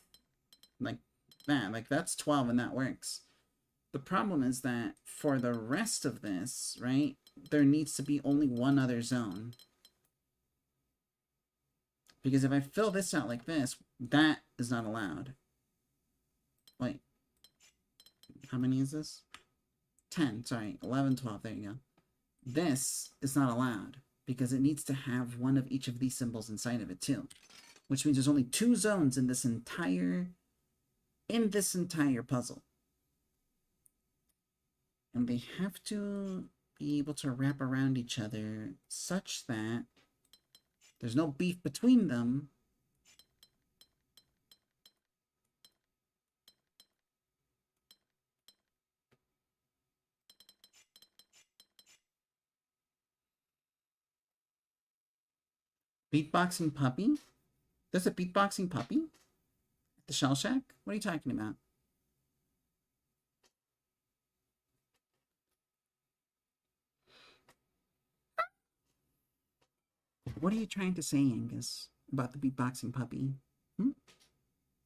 like that. Like that's 12 and that works. The problem is that for the rest of this, right, there needs to be only one other zone. Because if I fill this out like this, that is not allowed. Wait. How many is this? 10, sorry. 11, 12, there you go. This is not allowed because it needs to have one of each of these symbols inside of it too. Which means there's only 2 zones in this entire puzzle. And they have to be able to wrap around each other such that there's no beef between them. Beatboxing puppy? There's a beatboxing puppy? The Shell Shack? What are you talking about? What are you trying to say, Angus, about the beatboxing puppy? Hmm?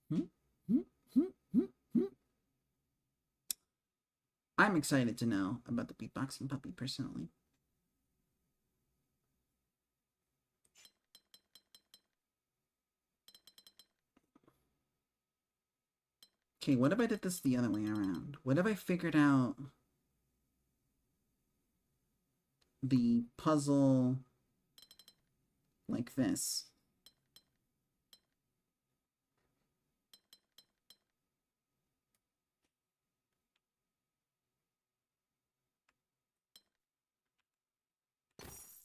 Hmm? Hmm? Hmm? Hmm? Hmm? I'm excited to know about the beatboxing puppy, personally. Okay, what if I did this the other way around? What if I figured out the puzzle like this?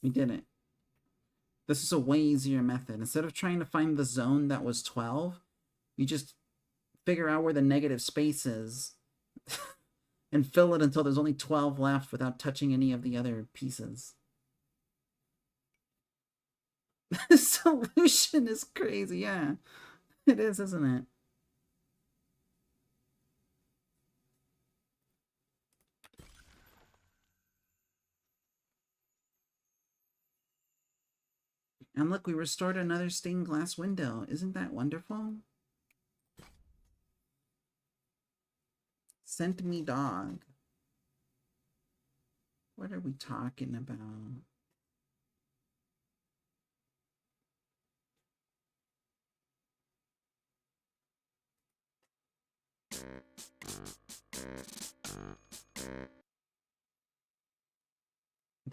We did it. This is a way easier method. Instead of trying to find the zone that was 12, you just figure out where the negative space is and fill it until there's only 12 left without touching any of the other pieces. The solution is crazy, yeah. It is, isn't it? And look, we restored another stained glass window. Isn't that wonderful? Sent me dog. What are we talking about?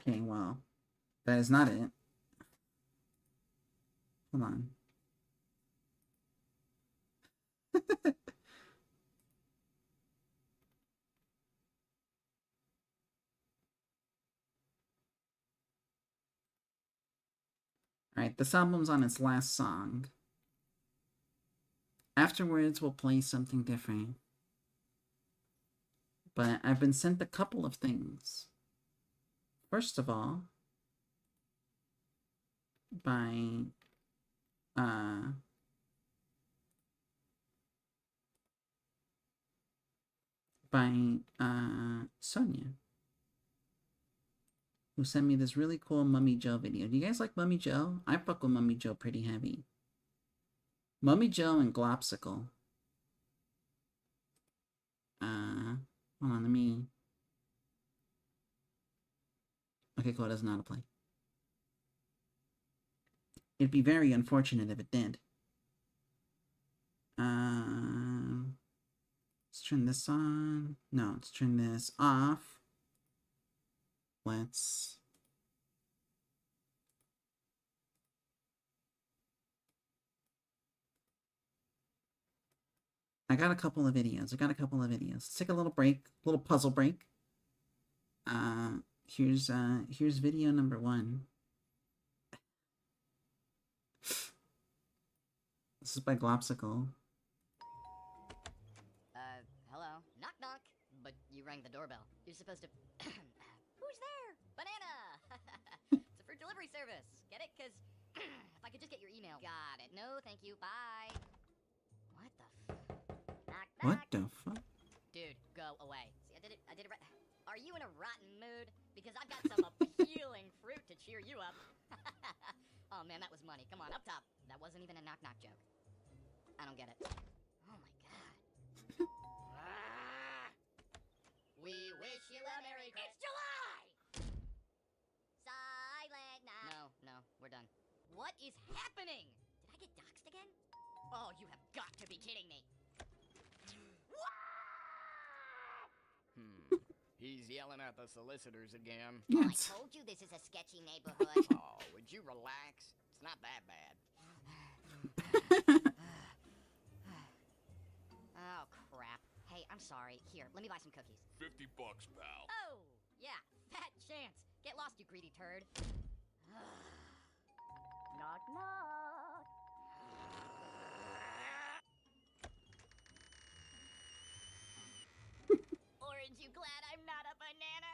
Okay, well, that is not it. Hold on. Alright, this album's on its last song. Afterwards, we'll play something different. But I've been sent a couple of things. First of all, by by Sonia, who sent me this really cool Mummy Joe video. Do you guys like Mummy Joe? I fuck with Mummy Joe pretty heavy. Mummy Joe and Glopsicle. Hold on, let me... Okay, cool, it doesn't know how to play. It'd be very unfortunate if it did. Let's turn this on. No, let's turn this off. Let's... I got a couple of videos. Let's take a little break, little puzzle break. Here's video number 1. This is by Glopsicle. Hello? Knock knock. But you rang the doorbell. You're supposed to... Who's there? Banana! It's a fruit delivery service. Get it? Cause if I could just get your email. Got it. No, thank you. Bye. What the Knock knock. What the fuck? Dude, go away. See, I did it right. Are you in a rotten mood? Because I've got some appealing fruit to cheer you up. Oh man, that was money. Come on, up top. That wasn't even a knock knock joke. I don't get it. Oh my god. We wish you a Merry Christmas. It's July! Silent night. No, we're done. What is happening? Did I get doxxed again? Oh, you have got to be kidding me. He's yelling at the solicitors again. Yes. I told you this is a sketchy neighborhood. Oh, would you relax? It's not that bad. Oh, crap. Hey, I'm sorry. Here, let me buy some cookies. $50, pal. Oh, yeah, fat chance. Get lost, you greedy turd. Knock, knock. Orange, you glad I'm not a banana?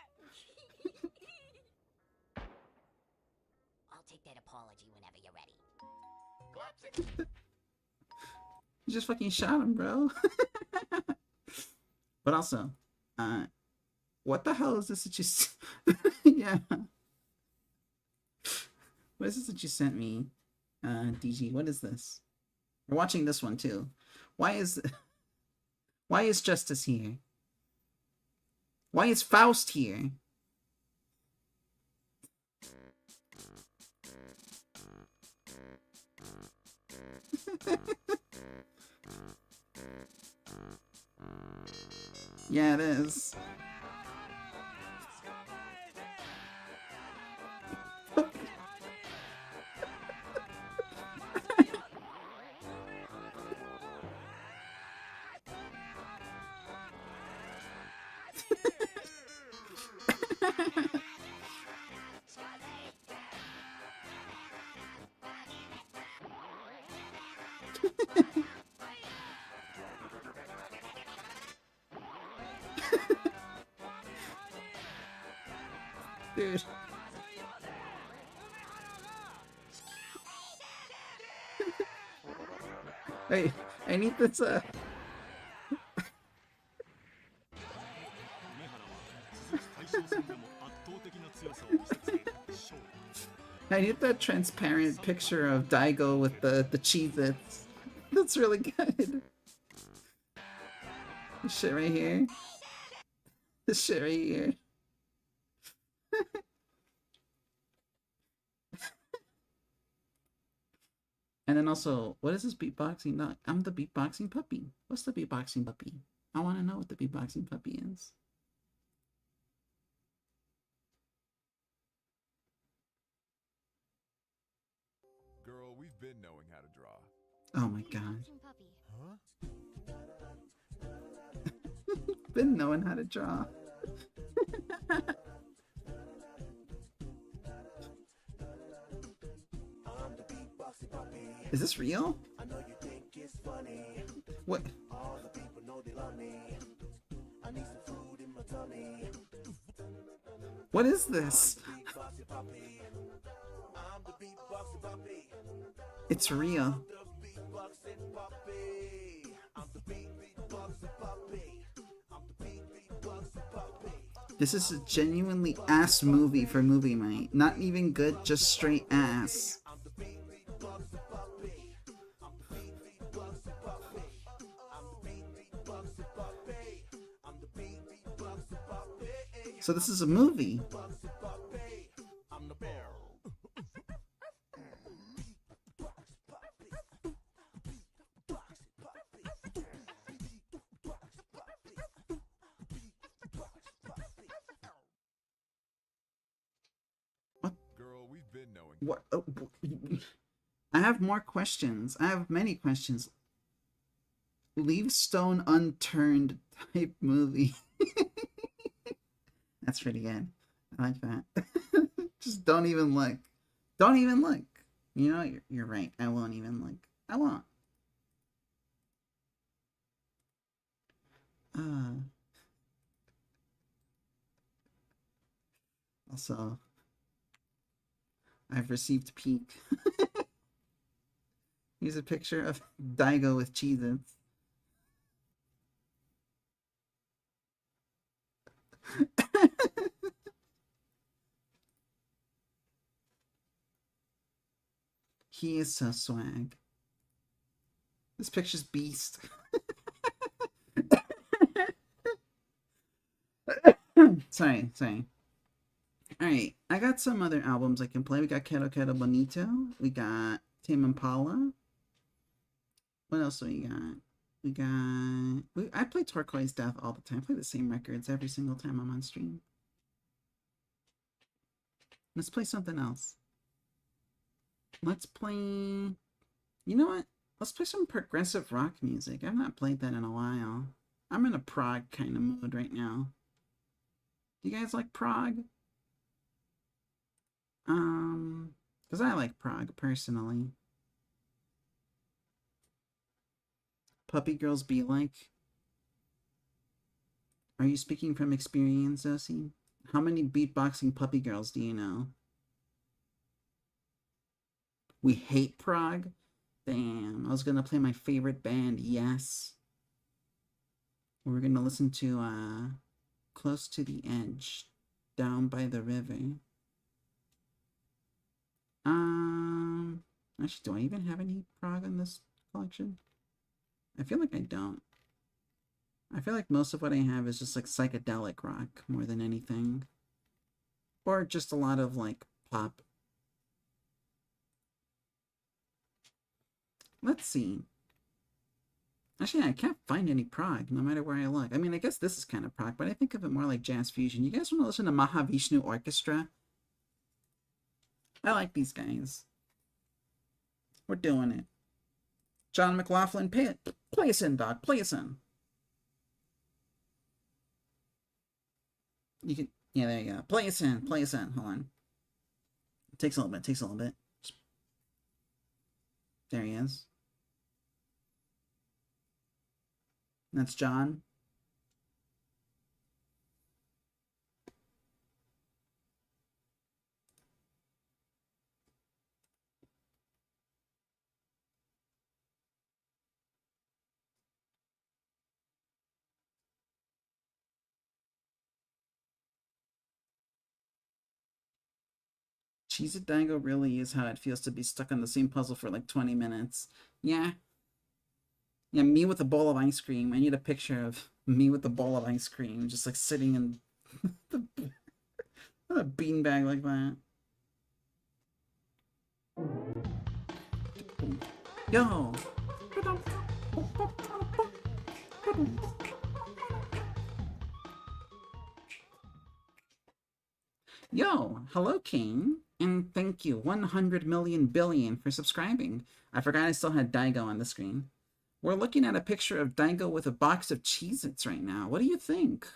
I'll take that apology whenever you're ready. You just fucking shot him, bro. But also, what the hell is this that you... Yeah. What is this that you sent me, DG? What is this? We're watching this one, too. Why is Justice here? Why is Faust here? Yeah, it is. Dude. Hey, I need this, I need that transparent picture of Daigo with the Cheez-Its. That's really good. This shit right here. This shit right here. And then also, what is this beatboxing? No, I'm the beatboxing puppy. What's the beatboxing puppy? I want to know what the beatboxing puppy is. Girl, we've been knowing how to draw. Oh my god. Huh? Been knowing how to draw. Is this real? What? What is this? It's real. This is a genuinely ass movie for Movie Mate. Not even good, just straight ass. So this is a movie. Girl, we've been knowing. What? Oh, I have more questions. I have many questions. Leave stone unturned type movie. That's pretty good. I like that. Just don't even look. Don't even look. You know, you're right. I won't even look. I won't. Also, I've received peak. Here's a picture of Daigo with Cheez-Its. He is so swag. This picture's beast. Sorry. Alright, I got some other albums I can play. We got Quero Quero Bonito. We got Tame Impala. What else do we got? I play Turquoise Death all the time. I play the same records every single time I'm on stream. Let's play something else. Let's play... You know what? Let's play some progressive rock music. I've not played that in a while. I'm in a prog kind of mood right now. Do you guys like prog? Because I like prog, personally. Puppy Girls Be Like. Are you speaking from experience, Zosie? How many beatboxing puppy girls do you know? We hate prog? Damn, I was gonna play my favorite band, Yes. We're gonna listen to, Close to the Edge, Down by the River. Actually, do I even have any prog in this collection? I feel like I don't. I feel like most of what I have is just like psychedelic rock more than anything. Or just a lot of like pop. Let's see. Actually, I can't find any prog no matter where I look. I mean, I guess this is kind of prog, but I think of it more like jazz fusion. You guys want to listen to Mahavishnu Orchestra? I like these guys. We're doing it. John McLaughlin, play us in, dog. Play us in. You can, yeah, there you go. Play us in. Hold on. It takes a little bit. There he is. That's John. Cheez-It Daigo really is how it feels to be stuck on the same puzzle for like 20 minutes. Yeah. Yeah, me with a bowl of ice cream. I need a picture of me with a bowl of ice cream, just like sitting in a beanbag like that. Yo! Yo! Hello, King! And thank you, 100 million billion, for subscribing. I forgot I still had Daigo on the screen. We're looking at a picture of Daigo with a box of Cheez-Its right now. What do you think?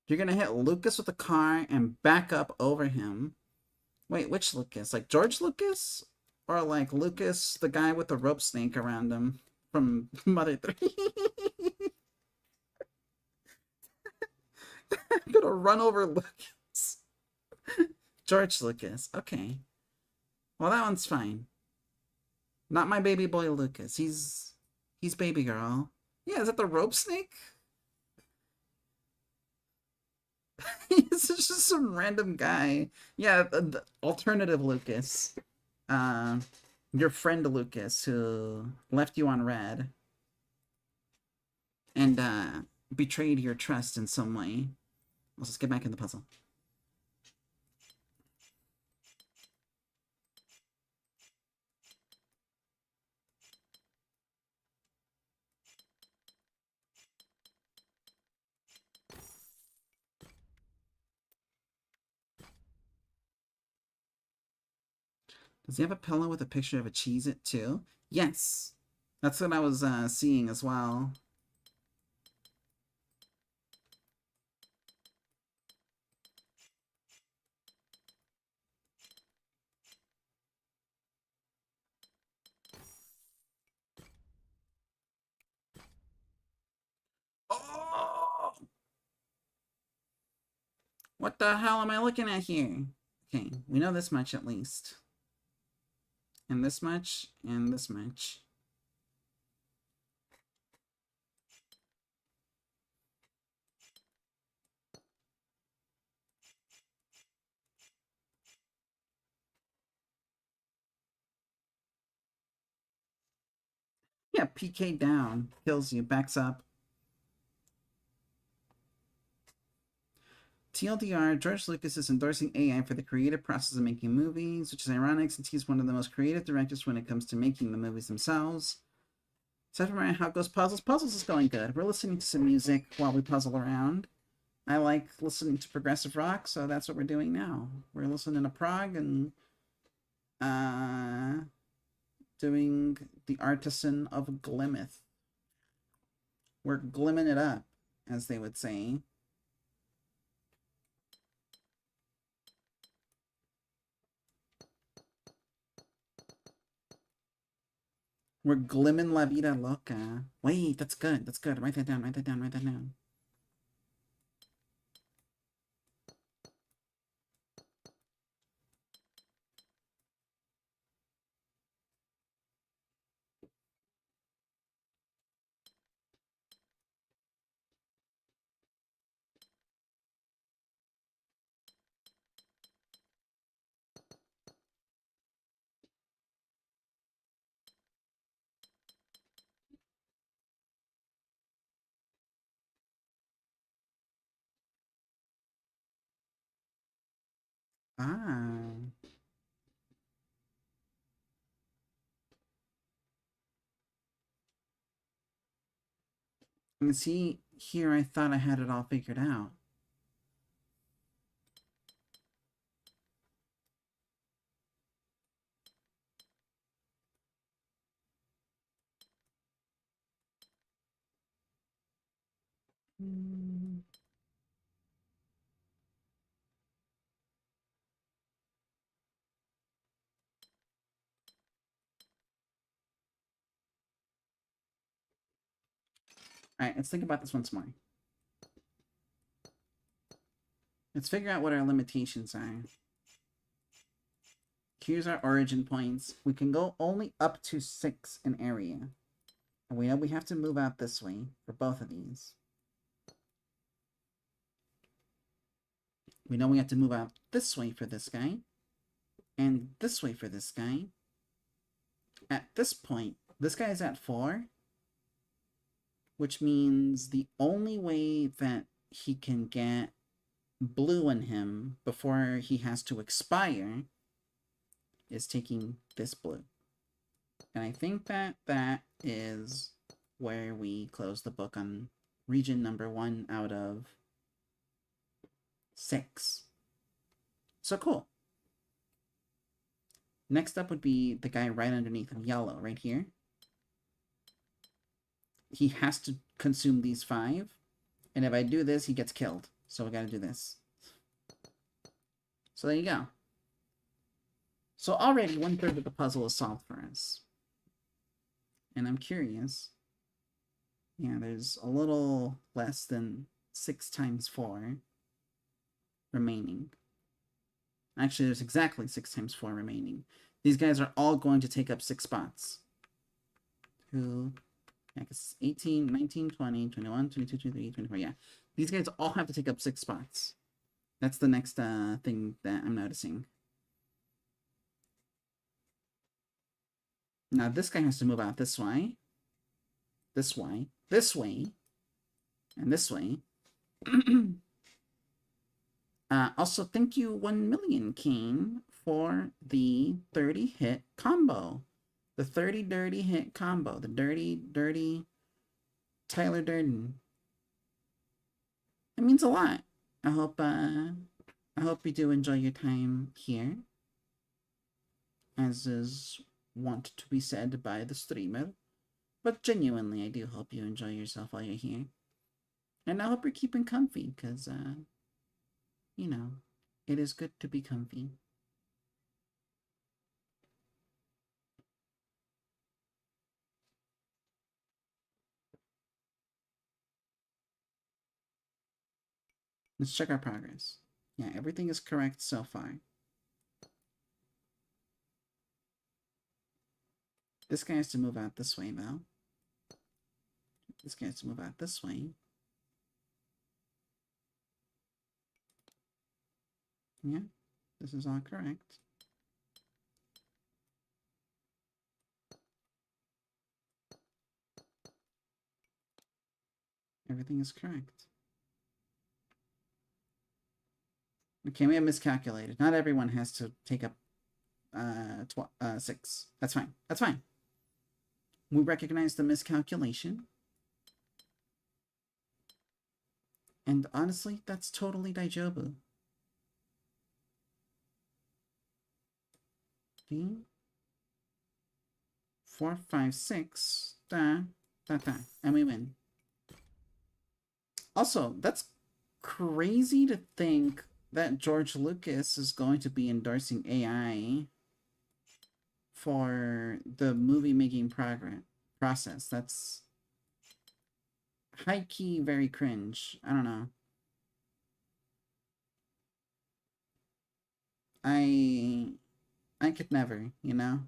You're gonna hit Lucas with a car and back up over him. Wait, which Lucas? Like George Lucas? Or like Lucas, the guy with the rope snake around him from Mother 3? I'm gonna run over Lucas. George Lucas, okay. Well, that one's fine. Not my baby boy Lucas. He's baby girl. Yeah, is that the rope snake? He's just some random guy. Yeah, the alternative Lucas. Your friend Lucas who left you on red and betrayed your trust in some way. Let's just get back in the puzzle. Does he have a pillow with a picture of a Cheez-It too? Yes. That's what I was seeing as well. Oh! What the hell am I looking at here? Okay, we know this much at least. And this much, and this much. Yeah, PK down. Kills you, backs up. TLDR, George Lucas is endorsing AI for the creative process of making movies, which is ironic since he's one of the most creative directors when it comes to making the movies themselves. Aside from how goes puzzles? Puzzles is going good. We're listening to some music while we puzzle around. I like listening to progressive rock, so that's what we're doing now. We're listening to prog and doing The Artisan of Glimeth. We're glimming it up, as they would say. We're glimming La Vida Loca. Wait, that's good. That's good. Write that down. Write that down. Write that down. Ah. And see, here I thought I had it all figured out. Alright, let's think about this once more. Let's figure out what our limitations are. Here's our origin points. We can go only up to 6 in area. And we know we have to move out this way for both of these. We know we have to move out this way for this guy. And this way for this guy. At this point, this guy's at 4. Which means the only way that he can get blue in him before he has to expire is taking this blue. And I think that that is where we close the book on region number 1 out of 6. So cool. Next up would be the guy right underneath him, yellow, right here. He has to consume these 5. And if I do this, he gets killed. So we gotta do this. So there you go. So already 1/3 of the puzzle is solved for us. And I'm curious. Yeah, there's a little less than 6 times 4 remaining. Actually, there's exactly 6 times 4 remaining. These guys are all going to take up 6 spots. 2, I guess 18, 19, 20, 21, 22, 23, 24. Yeah. These guys all have to take up 6 spots. That's the next thing that I'm noticing. Now this guy has to move out this way. This way. This way. And this way. Also, thank you 1 million, Kane, for the 30 hit combo. The 30 dirty hit combo. The dirty Tyler Durden. It means a lot. I hope you do enjoy your time here. As is wont to be said by the streamer. But genuinely, I do hope you enjoy yourself while you're here. And I hope you're keeping comfy, because, you know, it is good to be comfy. Let's check our progress. Yeah, everything is correct so far. This guy has to move out this way, though. This guy has to move out this way. Yeah, this is all correct. Everything is correct. Okay, we have miscalculated. Not everyone has to take up 6. That's fine. That's fine. We recognize the miscalculation. And honestly, that's totally daijobu. 3, 4, 5, 6. And we win. Also, that's crazy to think that George Lucas is going to be endorsing AI for the movie making process. That's high-key very cringe. I don't know. I could never, you know?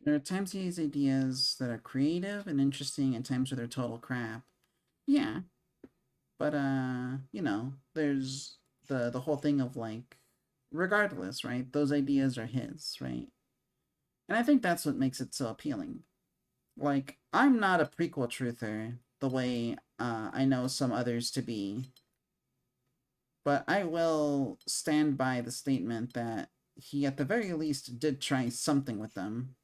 There are times he has ideas that are creative and interesting and times where they're total crap. Yeah. But, you know, there's the whole thing of, like, regardless, right? Those ideas are his, right? And I think that's what makes it so appealing. Like, I'm not a prequel truther the way I know some others to be. But I will stand by the statement that he, at the very least, did try something with them.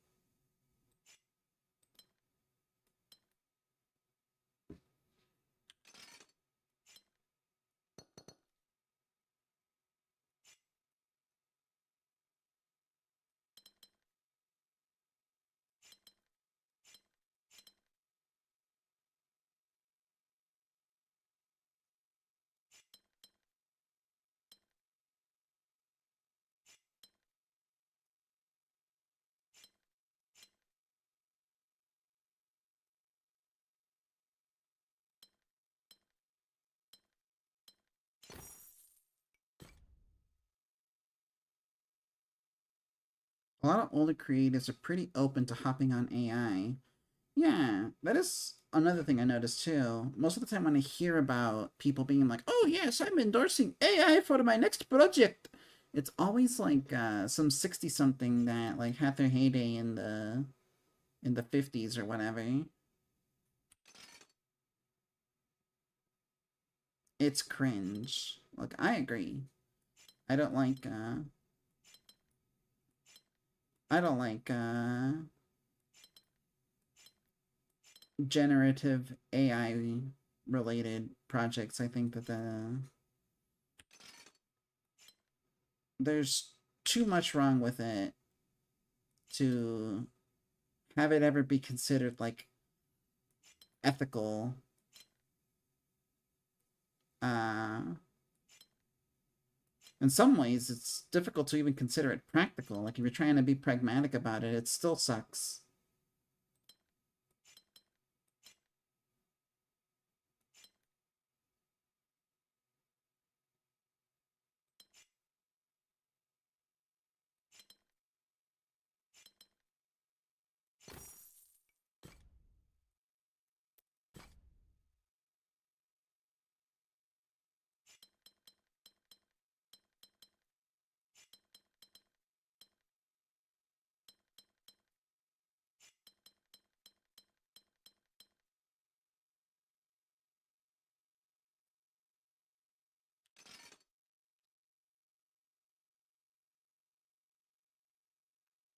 A lot of older creatives are pretty open to hopping on AI. Yeah, that is another thing I noticed too. Most of the time when I hear about people being like, oh yes, I'm endorsing AI for my next project, it's always like some 60-something that like had their heyday in the 50s or whatever. it's cringe. Look, I agree. I don't like generative AI related projects. I think that there's too much wrong with it to have it ever be considered like ethical. In some ways, it's difficult to even consider it practical. Like, if you're trying to be pragmatic about it, it still sucks.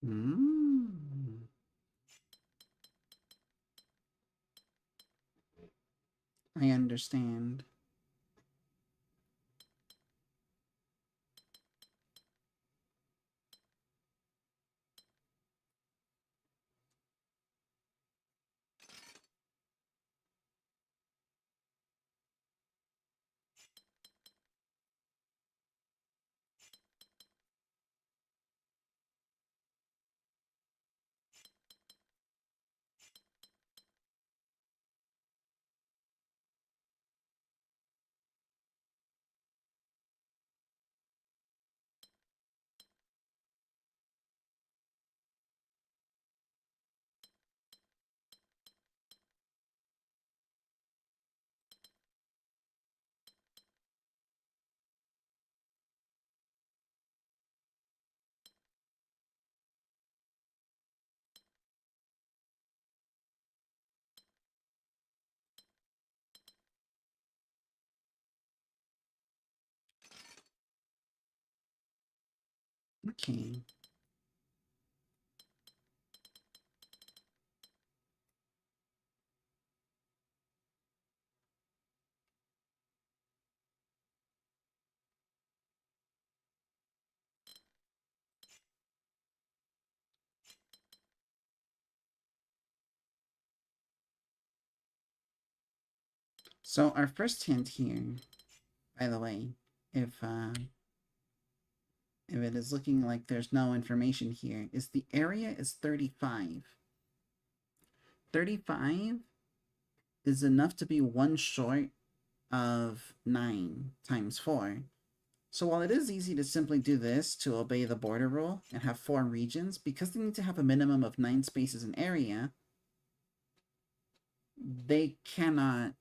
Mm. I understand. Okay. So our first hint here, by the way, if it is looking like there's no information here, is the area is 35. 35 is enough to be one short of 9 times 4. So while it is easy to simply do this to obey the border rule and have 4 regions, because they need to have a minimum of 9 spaces in area, they cannot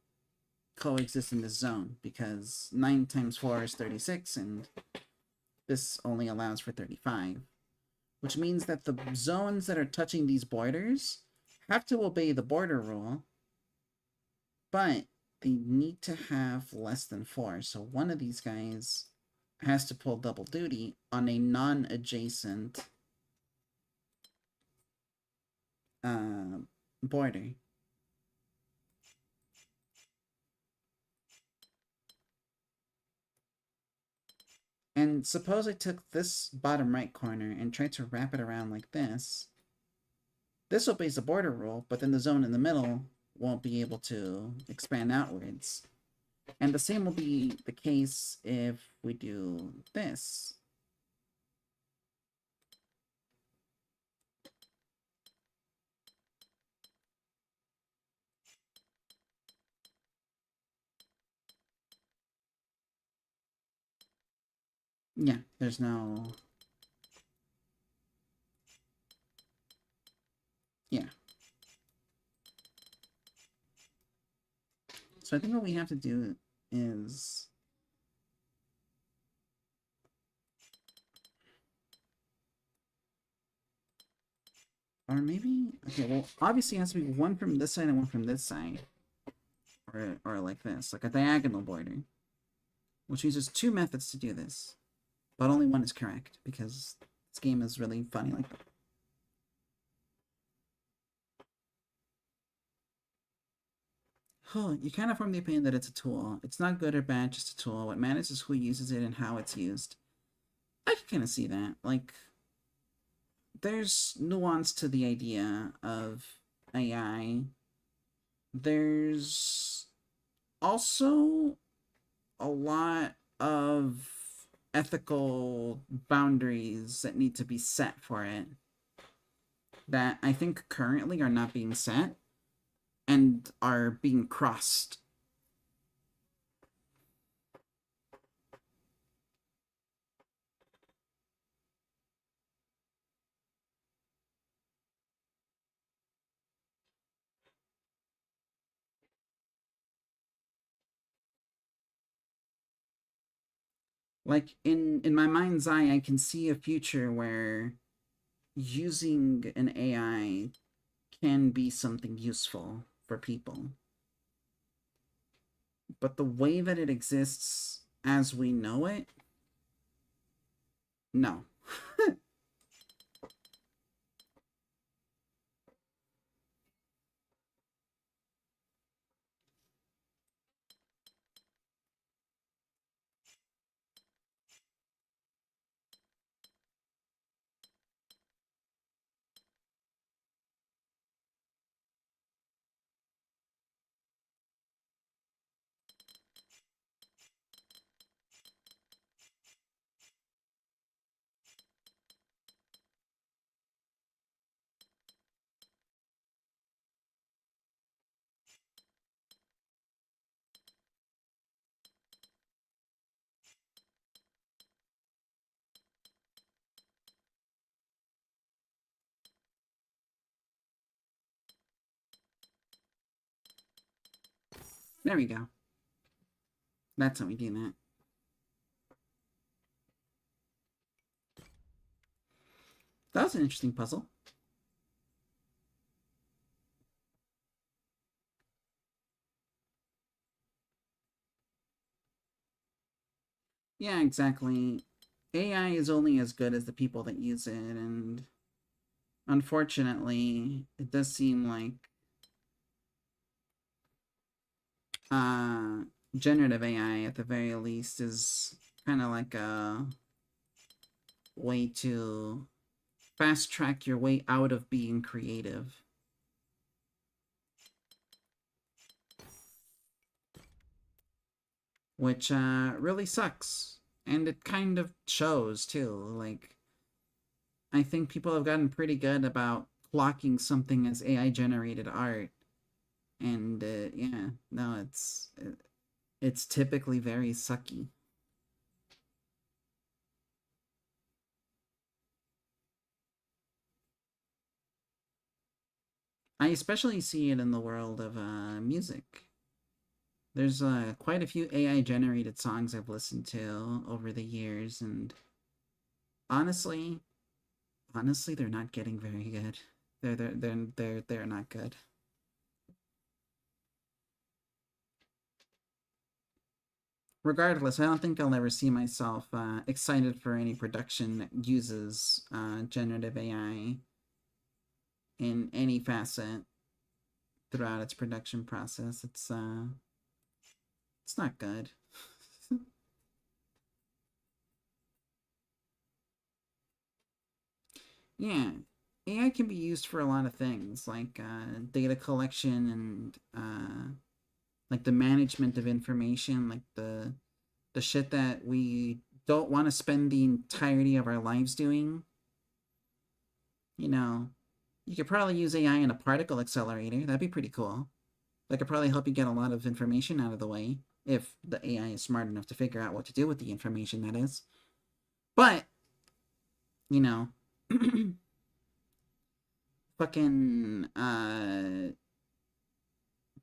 coexist in this zone, because 9 times 4 is 36, and this only allows for 35. Which means that the zones that are touching these borders have to obey the border rule, but they need to have less than 4. So one of these guys has to pull double duty on a non-adjacent border. And suppose I took this bottom right corner and tried to wrap it around like this. This obeys the border rule, but then the zone in the middle won't be able to expand outwards. And the same will be the case if we do this. Yeah, there's no... Yeah. So I think what we have to do is... Or maybe... Okay, well, obviously it has to be one from this side and one from this side. Or like this, like a diagonal border. which means there's two methods to do this, but only one is correct because this game is really funny like that. You kind of form the opinion that it's a tool. It's not good or bad, just a tool. What matters is who uses it and how it's used. I can kind of see that. Like, there's nuance to the idea of AI. There's also a lot of ethical boundaries that need to be set for it that I think currently are not being set and are being crossed. Like, in my mind's eye, I can see a future where using an AI can be something useful for people. But the way that it exists as we know it, no. There we go. That's how we do that. That was an interesting puzzle. Yeah, exactly. AI is only as good as the people that use it, and unfortunately, it does seem like generative AI, at the very least, is kind of like a way to fast track your way out of being creative. Which really sucks. And it kind of shows, too. Like, I think people have gotten pretty good about clocking something as AI-generated art. And, yeah, no, it's typically very sucky. I especially see it in the world of music. There's quite a few AI-generated songs I've listened to over the years, and honestly, they're not getting very good. They're not good. Regardless, I don't think I'll ever see myself excited for any production that uses generative AI in any facet throughout its production process. It's not good. Yeah, AI can be used for a lot of things, like data collection and like the management of information, like the shit that we don't want to spend the entirety of our lives doing. You know, you could probably use AI in a particle accelerator. That'd be pretty cool. That could probably help you get a lot of information out of the way, if the AI is smart enough to figure out what to do with the information, that is. But, you know, fucking,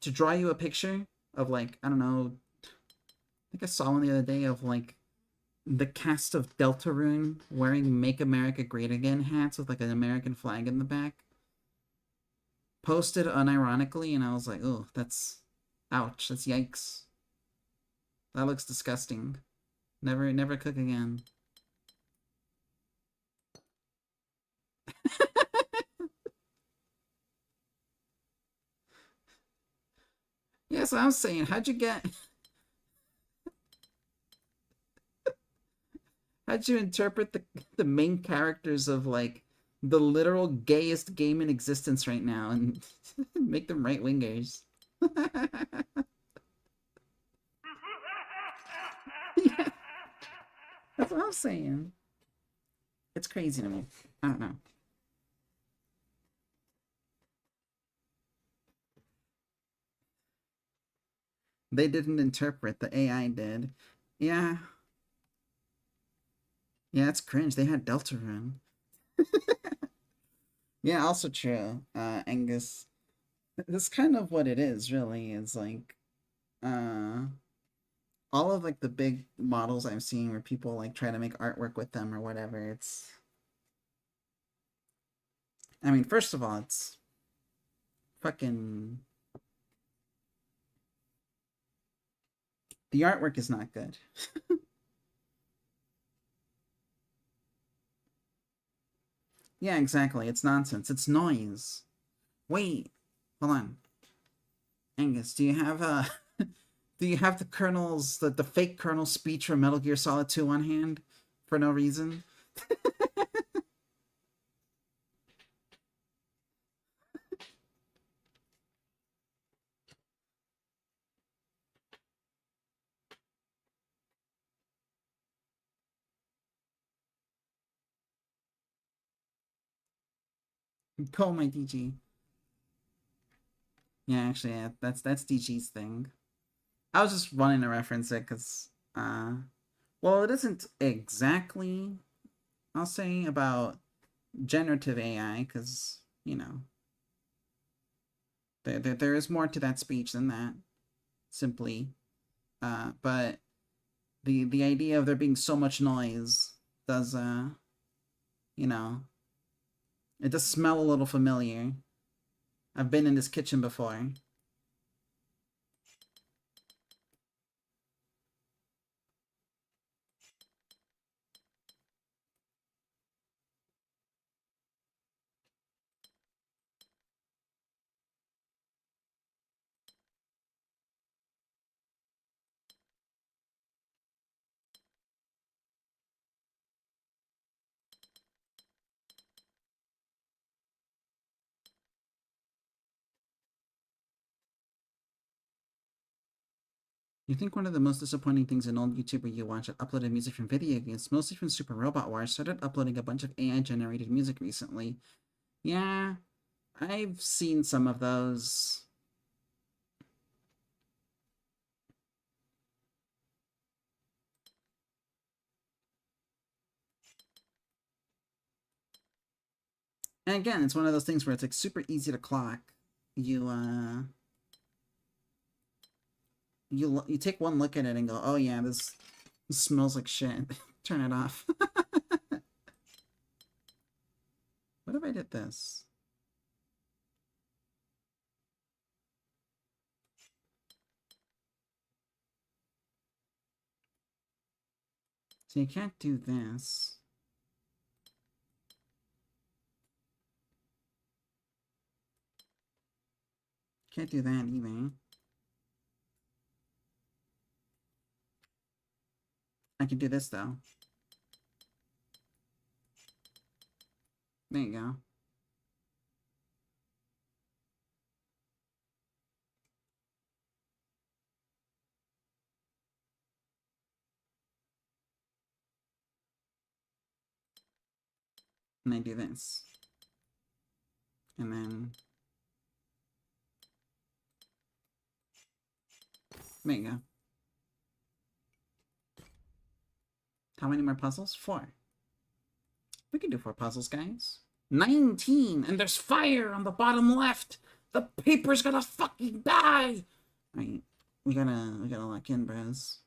to draw you a picture of, like, I don't know, I think I saw one the other day of, like, the cast of Deltarune wearing Make America Great Again hats with, like, an American flag in the back. Posted unironically, and I was like, oh, that's, ouch, that's yikes. That looks disgusting. Never cook again. Yes, I'm saying, how'd you interpret the main characters of like the literal gayest game in existence right now and make them right wingers? Yeah, that's what I'm saying. It's crazy to me. I don't know. They didn't interpret, the AI did. Yeah. Yeah, it's cringe. They had Deltarune. Yeah, also true. Angus. That's kind of what it is, really. Is like all of like the big models I've seen where people like try to make artwork with them or whatever, it's I mean, first of all, it's fucking the artwork is not good. Yeah, exactly. It's nonsense. It's noise. Wait, hold on. Angus, do you have do you have the the fake Colonel's speech from Metal Gear Solid 2 on hand? For no reason? Call my DG. Yeah, actually, yeah, that's DG's thing. I was just wanting to reference it because, well, it isn't exactly, I'll say, about generative AI, because, you know, there is more to that speech than that, simply. But the idea of there being so much noise does, you know, it does smell a little familiar. I've been in this kitchen before. You think one of the most disappointing things an old YouTuber you watch that uploaded music from video games, mostly from Super Robot Wars, started uploading a bunch of AI-generated music recently. Yeah, I've seen some of those. And again, it's one of those things where it's like super easy to clock. You you take one look at it and go, oh yeah, this smells like shit. Turn it off. What if I did this? So you can't do this. Can't do that either. I can do this though. There you go. And I do this. And then there you go. How many more puzzles? 4. We can do 4 puzzles, guys. 19! And there's fire on the bottom left! The paper's gonna fucking die! Alright, we gotta lock in, bros.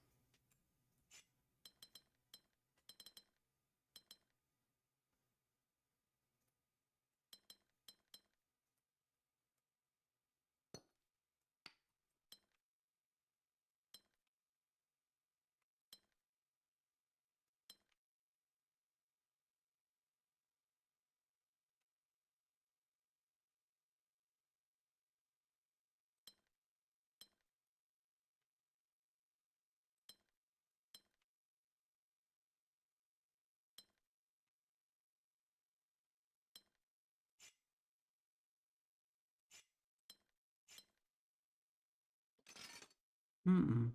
Hmm.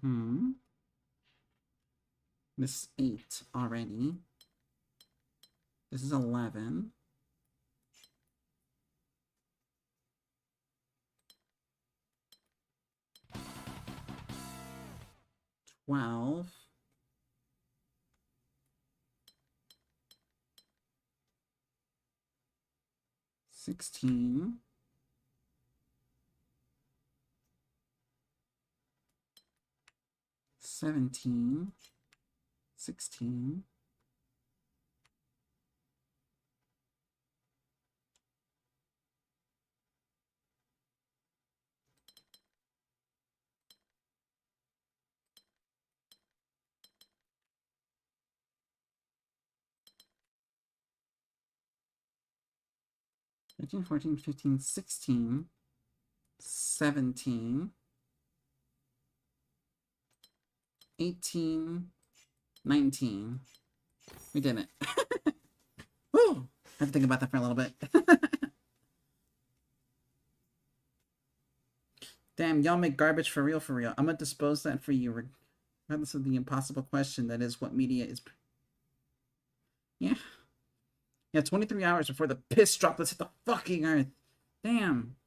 Hmm. This is 8 already. This is 11. $12. 16. 17. 16. 13, 14, 15, 16. 17. 18. 19. We did it. Woo! I have to think about that for a little bit. Damn, y'all make garbage for real, for real. I'm gonna dispose that for you, regardless of the impossible question that is what media is. Yeah. Yeah, 23 hours before the piss droplets hit the fucking earth. Damn.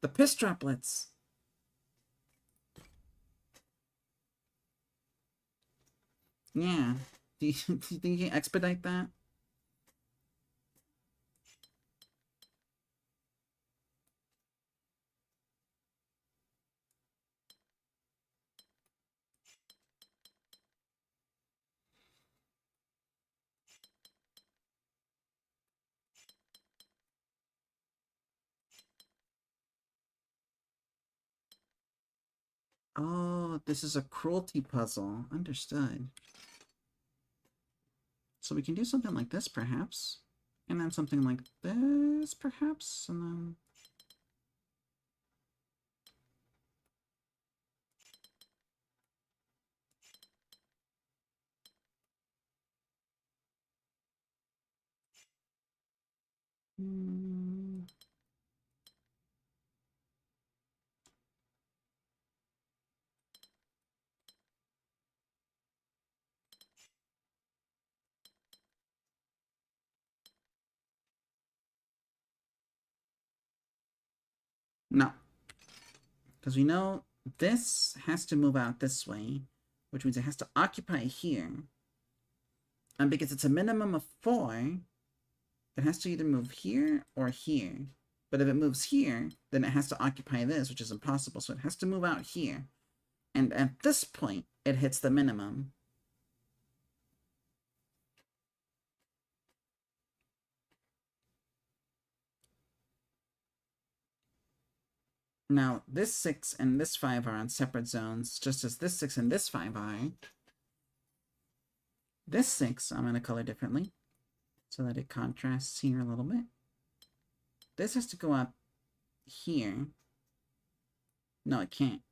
The piss droplets. Yeah. Do you think you can expedite that? Oh, this is a cruelty puzzle. Understood. So we can do something like this, perhaps. And then something like this, perhaps. And then... Hmm. No. Because we know this has to move out this way, which means it has to occupy here. And because it's a minimum of 4, it has to either move here or here. But if it moves here, then it has to occupy this, which is impossible. So it has to move out here. And at this point, it hits the minimum. Now, this 6 and this 5 are on separate zones, just as this 6 and this 5 are. This 6, I'm going to color differently, so that it contrasts here a little bit. This has to go up here. No, it can't.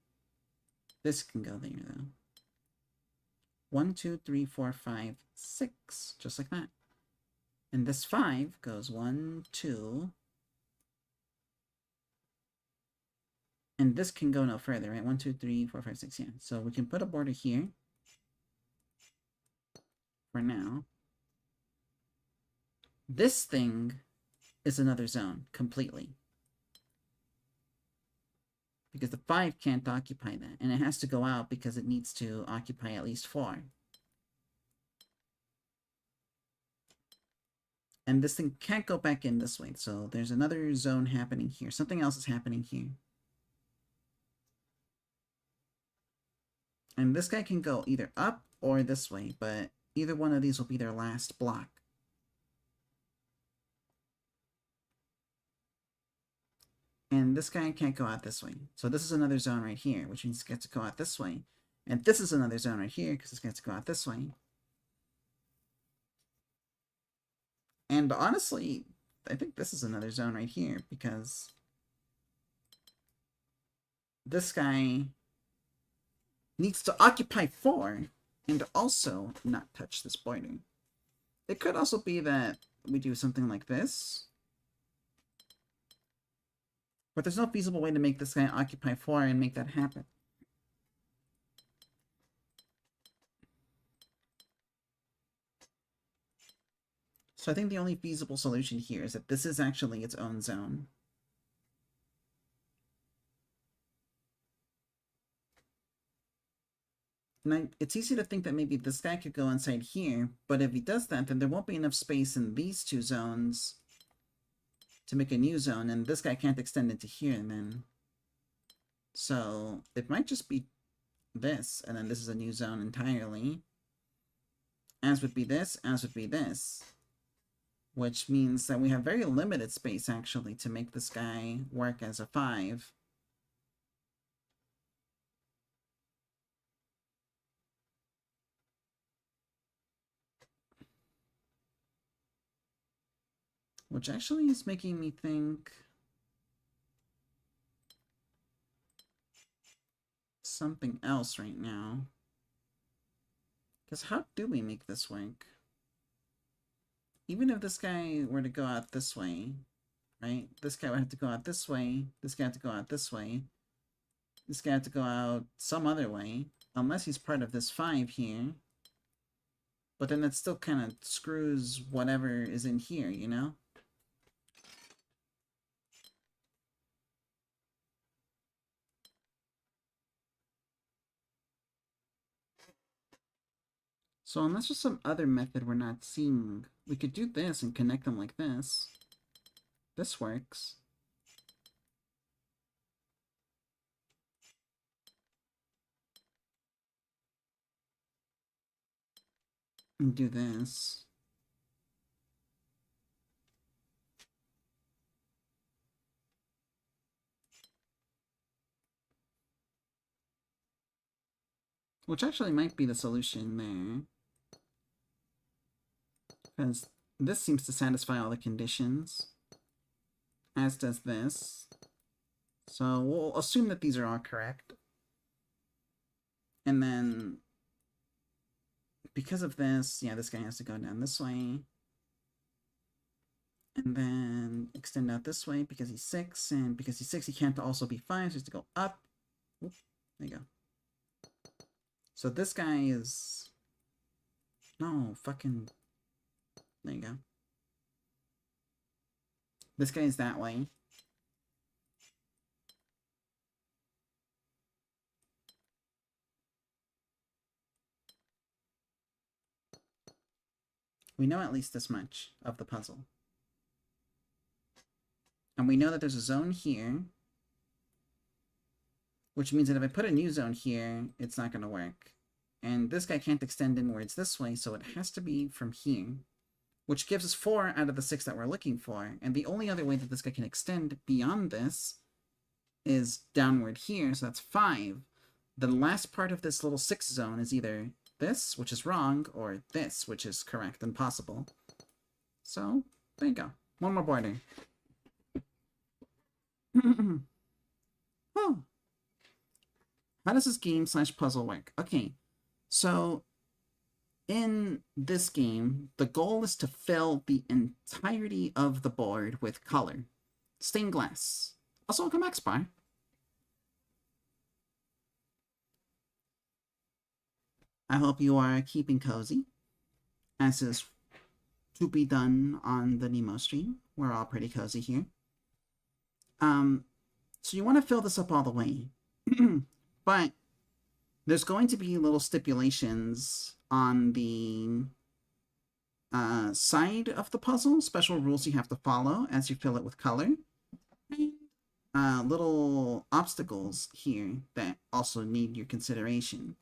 This can go there, though. 1, 2, 3, 4, 5, 6. Just like that. And this 5 goes 1, 2... And this can go no further, right? 1, 2, 3, 4, 5, 6, yeah. So we can put a border here. For now. This thing is another zone, completely. Because the 5 can't occupy that. And it has to go out because it needs to occupy at least 4. And this thing can't go back in this way. So there's another zone happening here. Something else is happening here. And this guy can go either up or this way, but either one of these will be their last block. And this guy can't go out this way. So this is another zone right here, which means it gets to go out this way. And this is another zone right here, because it gets to go out this way. And honestly, I think this is another zone right here, because this guy needs to occupy 4 and also not touch this border. It could also be that we do something like this. But there's no feasible way to make this guy occupy 4 and make that happen. So I think the only feasible solution here is that this is actually its own zone. And it's easy to think that maybe this guy could go inside here, but if he does that, then there won't be enough space in these two zones to make a new zone, and this guy can't extend into here then. So it might just be this, and then this is a new zone entirely. As would be this, as would be this. Which means that we have very limited space, actually, to make this guy work as a 5. Which actually is making me think something else right now. Because how do we make this work? Even if this guy were to go out this way, right? This guy would have to go out this way. This guy had to go out this way. This guy had to go out some other way. Unless he's part of this 5 here. But then that still kind of screws whatever is in here, you know? So unless there's some other method we're not seeing, we could do this and connect them like this. This works. And do this. Which actually might be the solution there. Because this seems to satisfy all the conditions. As does this. So we'll assume that these are all correct. And then, because of this, yeah, this guy has to go down this way. And then extend out this way because he's 6. And because he's 6, he can't also be 5, so he has to go up. Oop, there you go. So this guy is... No, fucking... There you go. This guy is that way. We know at least this much of the puzzle. And we know that there's a zone here. Which means that if I put a new zone here, it's not going to work. And this guy can't extend inwards this way, so it has to be from here. Which gives us 4 out of the 6 that we're looking for. And the only other way that this guy can extend beyond this is downward here, so that's 5. The last part of this little 6 zone is either this, which is wrong, or this, which is correct and possible. So, there you go. One more border. Oh. How does this game/puzzle work? Okay, so in this game, the goal is to fill the entirety of the board with color. Stained glass. Also, welcome back, Spy. I hope you are keeping cozy, as is to be done on the Nemo stream. We're all pretty cozy here. So you want to fill this up all the way. But there's going to be little stipulations on the side of the puzzle, special rules you have to follow as you fill it with color. Little obstacles here that also need your consideration.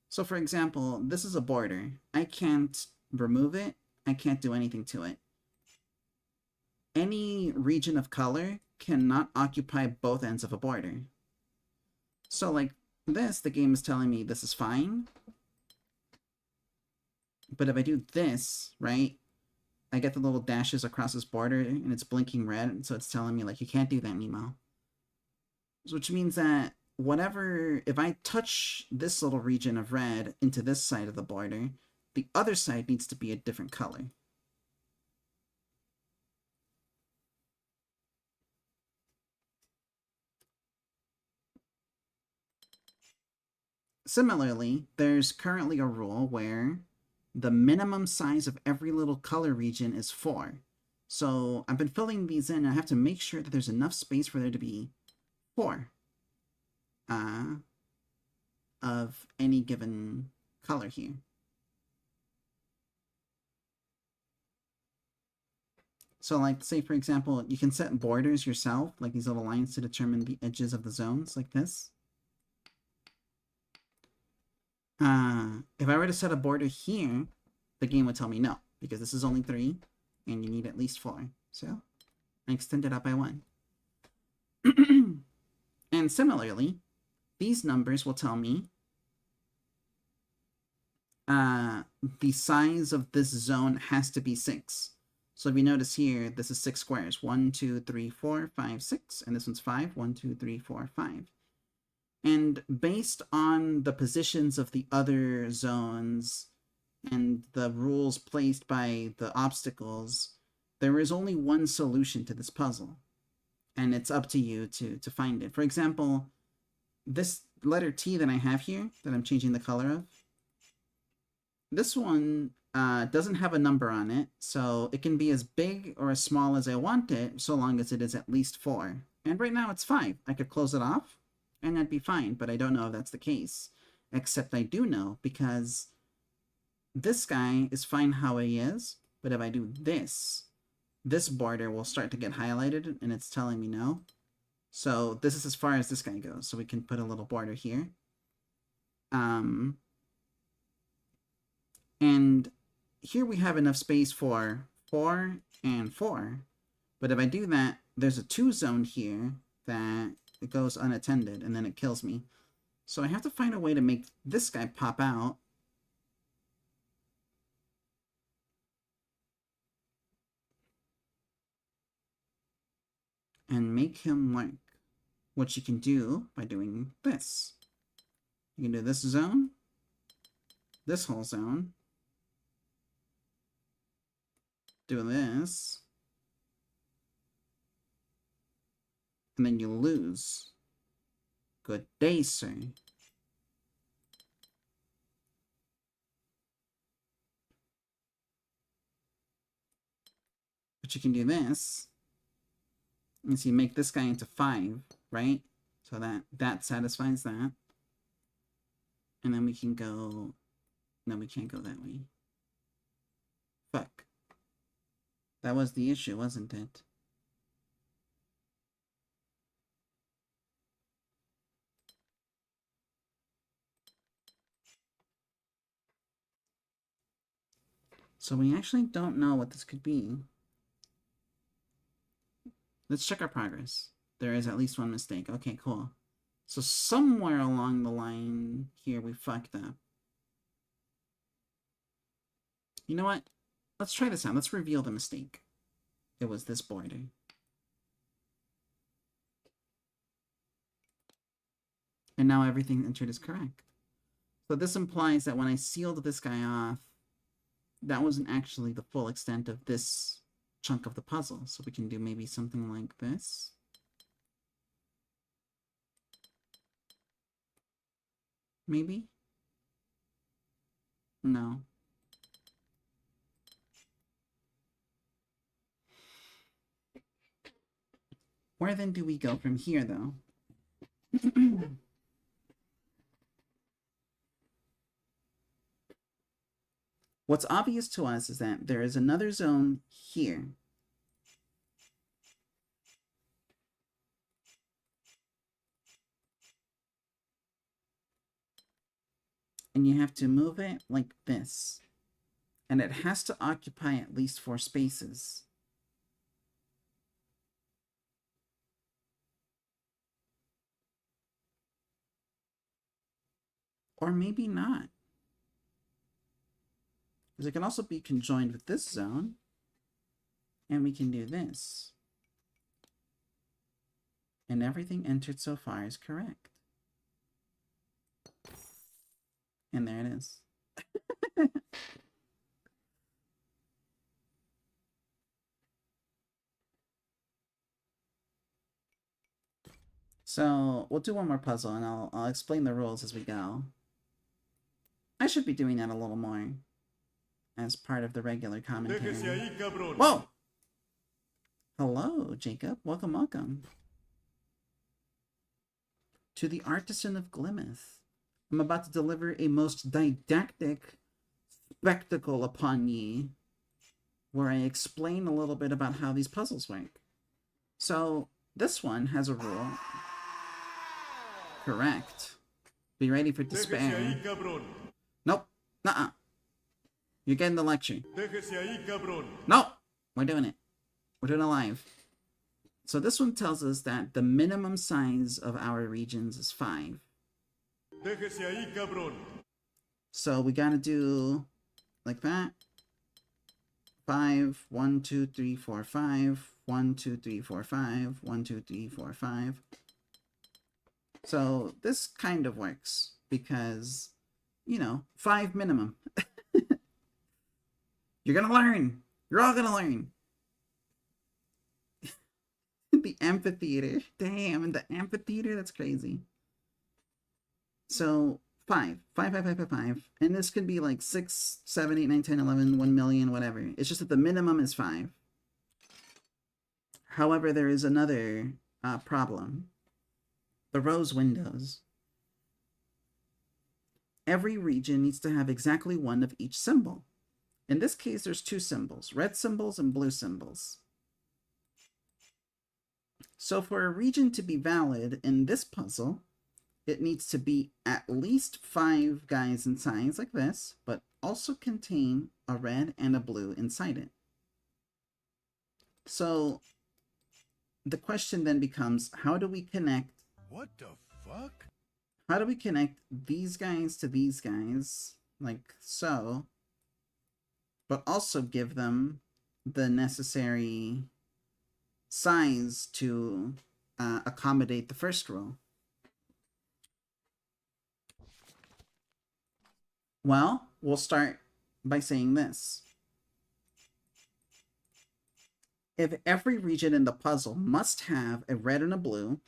So for example, this is a border. I can't remove it. I can't do anything to it. Any region of color cannot occupy both ends of a border. So like this, the game is telling me this is fine. But if I do this, right, I get the little dashes across this border and it's blinking red, so it's telling me like you can't do that, Nemo. Which means that whatever, if I touch this little region of red into this side of the border, the other side needs to be a different color. similarly, there's currently a rule where the minimum size of every little color region is 4. So I've been filling these in, and I have to make sure that there's enough space for there to be 4 of any given color here. So like, say for example, you can set borders yourself, like these little lines to determine the edges of the zones, like this. If I were to set a border here, the game would tell me no, because this is only 3, and you need at least 4. So I extend it up by 1. And similarly, these numbers will tell me the size of this zone has to be 6. So if you notice here, this is 6 squares. 1, 2, 3, 4, 5, 6. And this one's 5. 1, 2, 3, 4, 5. And based on the positions of the other zones and the rules placed by the obstacles, there is only one solution to this puzzle. And it's up to you to find it. For example, this letter T that I have here, that I'm changing the color of, this one doesn't have a number on it, so it can be as big or as small as I want it, so long as it is at least 4. And right now it's 5. I could close it off, and that'd be fine, but I don't know if that's the case. Except I do know, because this guy is fine how he is, but if I do this, this border will start to get highlighted, and it's telling me no. So this is as far as this guy goes, so we can put a little border here. And here we have enough space for 4 and 4. But if I do that, there's a 2 zone here that it goes unattended, and then it kills me. So I have to find a way to make this guy pop out. And make him work. Which you can do by doing this. You can do this zone, this whole zone, do this, and then you lose. Good day, sir. But you can do this, and so you make this guy into 5, right? So that satisfies that. And then we can go... No, we can't go that way. Fuck. That was the issue, wasn't it? So we actually don't know what this could be. Let's check our progress. There is at least one mistake. Okay, cool. So somewhere along the line here we fucked up. You know what? Let's try this out. Let's reveal the mistake. It was this border. And now everything entered is correct. So this implies that when I sealed this guy off, that wasn't actually the full extent of this chunk of the puzzle. So we can do maybe something like this. Maybe? No. Where then do we go from here, though? What's obvious to us is that there is another zone here. And you have to move it like this. And it has to occupy at least 4 spaces. Or maybe not. Because it can also be conjoined with this zone. And we can do this. And everything entered so far is correct. And there it is. So we'll do one more puzzle, and I'll explain the rules as we go. I should be doing that a little more as part of the regular commentary. Déjese ahí, cabrón. Whoa! Hello, Jacob. Welcome, welcome. To the Artisan of Glimeth. I'm about to deliver a most didactic spectacle upon ye, where I explain a little bit about how these puzzles work. So, this one has a rule. Correct. Be ready for Déjese despair. ahí, cabrón. Nope. Nuh-uh. You're getting the lecture. Déjese ahí, cabrón. No! We're doing it. We're doing it live. So this one tells us that the minimum size of our regions is 5. Déjese ahí, cabrón. So we gotta do like that. 5, 1, 2, 3, 4, 5. 1, 2, 3, 4, 5. 1, 2, 3, 4, 5. So this kind of works because, you know, 5 minimum. You're gonna learn. You're all gonna learn. The amphitheater. Damn, the amphitheater? That's crazy. So, 5. 5, 5, 5, 5, 5. And this could be like 6, 7, 8, 9, 10, 11, 1 million, whatever. It's just that the minimum is 5. However, there is another problem. The rose windows. Every region needs to have exactly one of each symbol. In this case, there's 2 symbols, red symbols and blue symbols. So for a region to be valid in this puzzle, it needs to be at least 5 guys in size like this, but also contain a red and a blue inside it. So the question then becomes, how do we connect What the fuck? How do we connect these guys to these guys, like so, but also give them the necessary size to accommodate the first rule? Well, we'll start by saying this. If every region in the puzzle must have a red and a blue,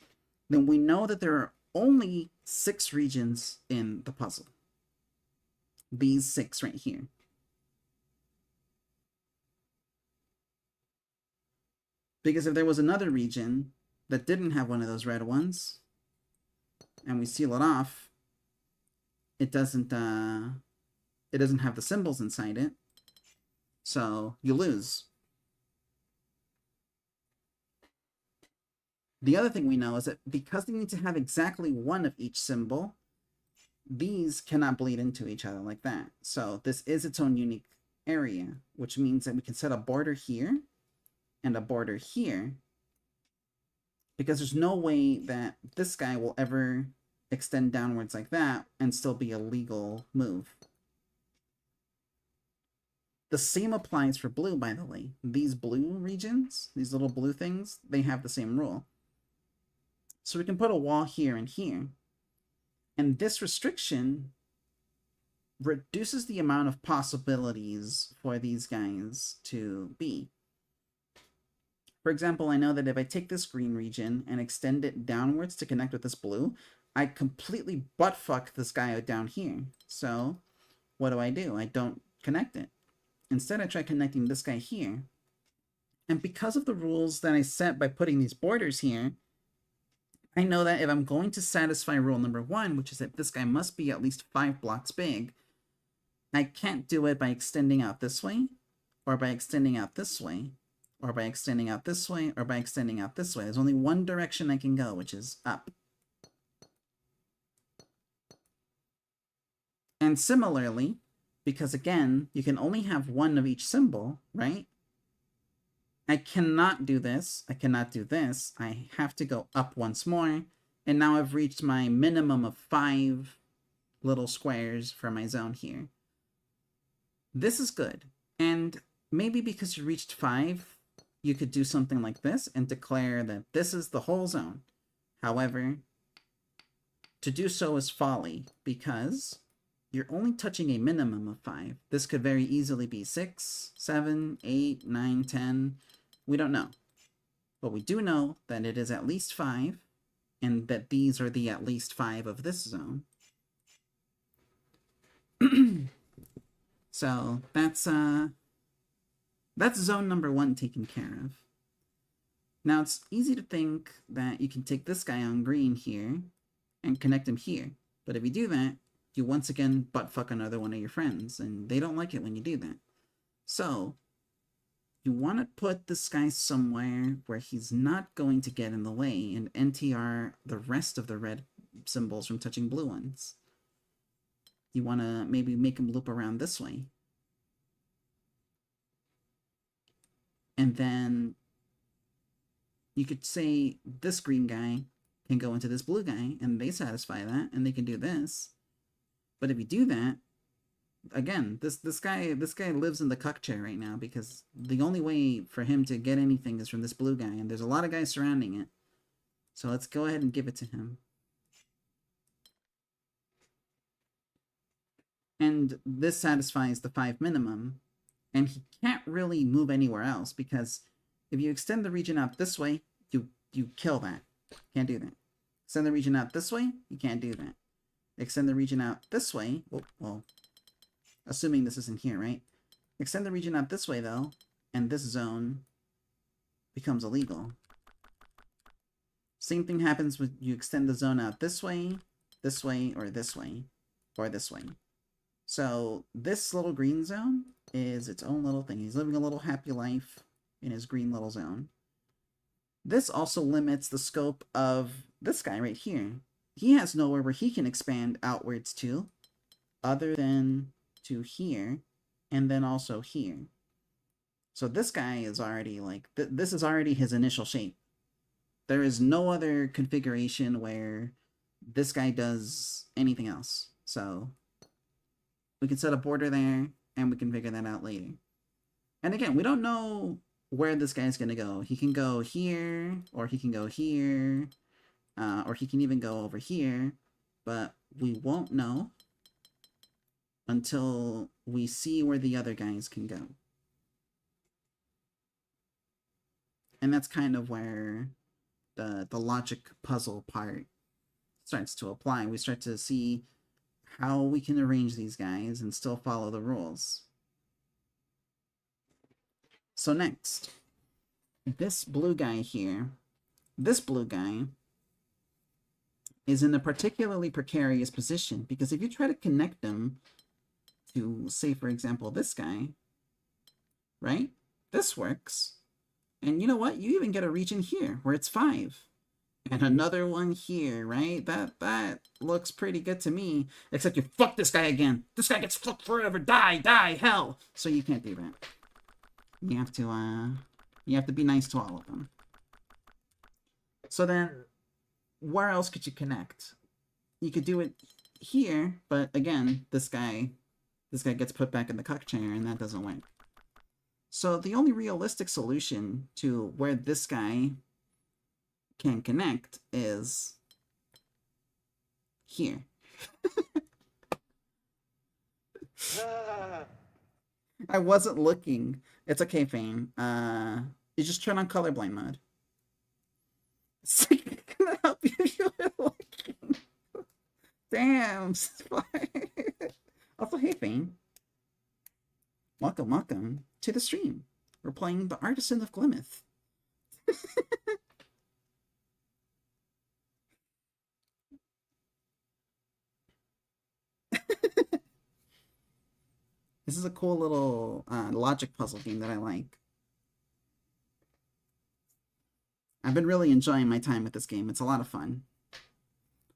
then we know that there are only 6 regions in the puzzle. These 6 right here. Because if there was another region that didn't have one of those red ones, and we seal it off, it doesn't have the symbols inside it, so you lose. The other thing we know is that because they need to have exactly one of each symbol, these cannot bleed into each other like that. So this is its own unique area, which means that we can set a border here and a border here, because there's no way that this guy will ever extend downwards like that and still be a legal move. The same applies for blue, by the way. These blue regions, these little blue things, they have the same rule. So we can put a wall here and here. And this restriction reduces the amount of possibilities for these guys to be. For example, I know that if I take this green region and extend it downwards to connect with this blue, I completely buttfuck this guy down here. So what do? I don't connect it. Instead, I try connecting this guy here. And because of the rules that I set by putting these borders here, I know that if I'm going to satisfy rule number 1, which is that this guy must be at least 5 blocks big, I can't do it by extending out this way, or by extending out this way, or by extending out this way, or by extending out this way. There's only one direction I can go, which is up. And similarly, because again, you can only have one of each symbol, right? I cannot do this. I cannot do this. I have to go up once more. And now I've reached my minimum of 5 little squares for my zone here. This is good. And maybe because you reached 5, you could do something like this and declare that this is the whole zone. However, to do so is folly because you're only touching a minimum of 5. This could very easily be 6, 7, 8, 9, 10. We don't know. But we do know that it is at least 5, and that these are the at least 5 of this zone. So that's zone number 1 taken care of. Now it's easy to think that you can take this guy on green here and connect him here. But if you do that, you once again buttfuck another one of your friends, and they don't like it when you do that. So you want to put this guy somewhere where he's not going to get in the way and NTR the rest of the red symbols from touching blue ones. You want to maybe make him loop around this way. And then you could say this green guy can go into this blue guy, and they satisfy that, and they can do this. But if you do that, again, this guy lives in the cuck chair right now, because the only way for him to get anything is from this blue guy, and there's a lot of guys surrounding it. So let's go ahead and give it to him. And this satisfies the 5 minimum, and he can't really move anywhere else, because if you extend the region out this way, you kill that. Can't do that. Extend the region out this way, you can't do that. Extend the region out this way, well, assuming this isn't here, right? Extend the region out this way, though, and this zone becomes illegal. Same thing happens when you extend the zone out this way, or this way, or this way. So this little green zone is its own little thing. He's living a little happy life in his green little zone. This also limits the scope of this guy right here. He has nowhere where he can expand outwards to, other than to here, and then also here. So this guy is already like, this is already his initial shape. There is no other configuration where this guy does anything else. So we can set a border there, and we can figure that out later. And again, we don't know where this guy's going to go. He can go here, or he can go here, or he can even go over here, but we won't know until we see where the other guys can go. And that's kind of where the logic puzzle part starts to apply. We start to see how we can arrange these guys and still follow the rules. So next, this blue guy here, this blue guy is in a particularly precarious position, because if you try to connect him to, say, for example, this guy, right? This works. And you know what? You even get a region here where it's 5. And another one here, right? That looks pretty good to me. Except you fuck this guy again. This guy gets fucked forever. Die, hell. So you can't do that. You have to be nice to all of them. So then, where else could you connect? You could do it here, but again, this guy gets put back in the cuck chair, and that doesn't work. So the only realistic solution to where this guy can connect is here. I wasn't looking. It's okay, Fane. You just turn on colorblind mode. It's like, gonna help you if you were looking. Damn. Also, hey, Fane. Welcome to the stream. We're playing The Artisan of Glimeth. This is a cool little logic puzzle game that I like. I've been really enjoying my time with this game. It's a lot of fun.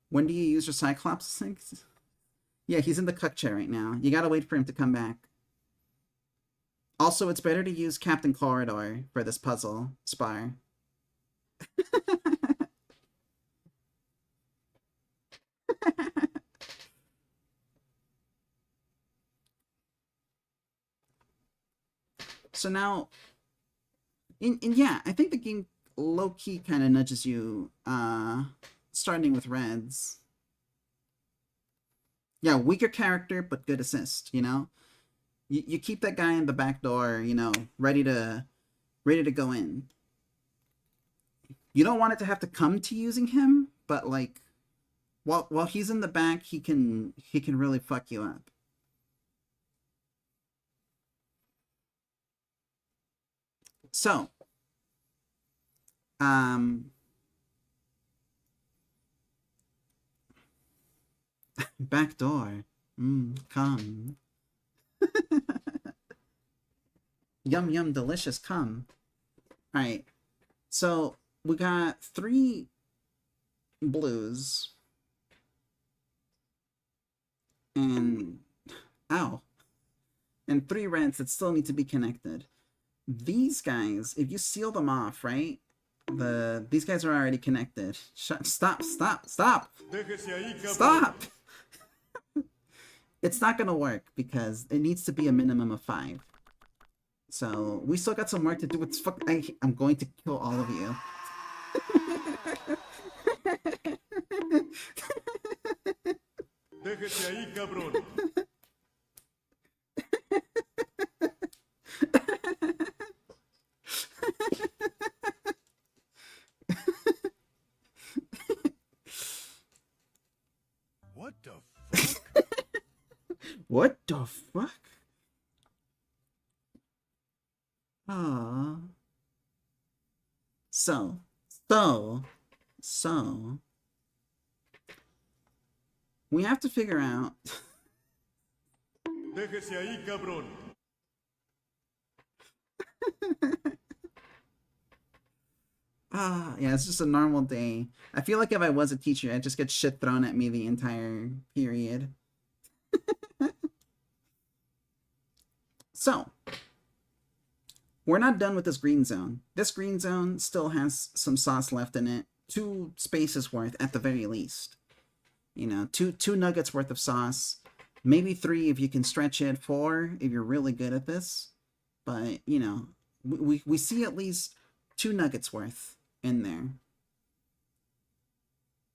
When do you use your Cyclops? Yeah, he's in the cuck chair right now. You gotta wait for him to come back. Also, it's better to use Captain Corridor for this puzzle, Spar. So now, yeah, I think the game low-key kind of nudges you, starting with reds. Yeah, weaker character, but good assist, you know? You keep that guy in the back door, you know, ready to go in. You don't want it to have to come to using him, but like, while he's in the back, he can really fuck you up. So, back door. Come. Yum, yum, delicious, come. Alright. So, we got 3 blues. And... Ow. And 3 reds that still need to be connected. These guys, if you seal them off, right? These guys are already connected. Stop! Déjese ahí, cabrón. Stop! It's not gonna work because it needs to be a minimum of 5. So we still got some work to do. It's I'm going to kill all of you. Déjese ahí, cabrón. What the fuck? What the fuck? Ah. So. We have to figure out. Déjese ahí, cabrón. Yeah, it's just a normal day. I feel like if I was a teacher, I'd just get shit thrown at me the entire period. So, we're not done with this green zone. This green zone still has some sauce left in it. 2 spaces worth at the very least. You know, two nuggets worth of sauce. Maybe 3 if you can stretch it. 4 if you're really good at this. But, you know, we see at least 2 nuggets worth in there.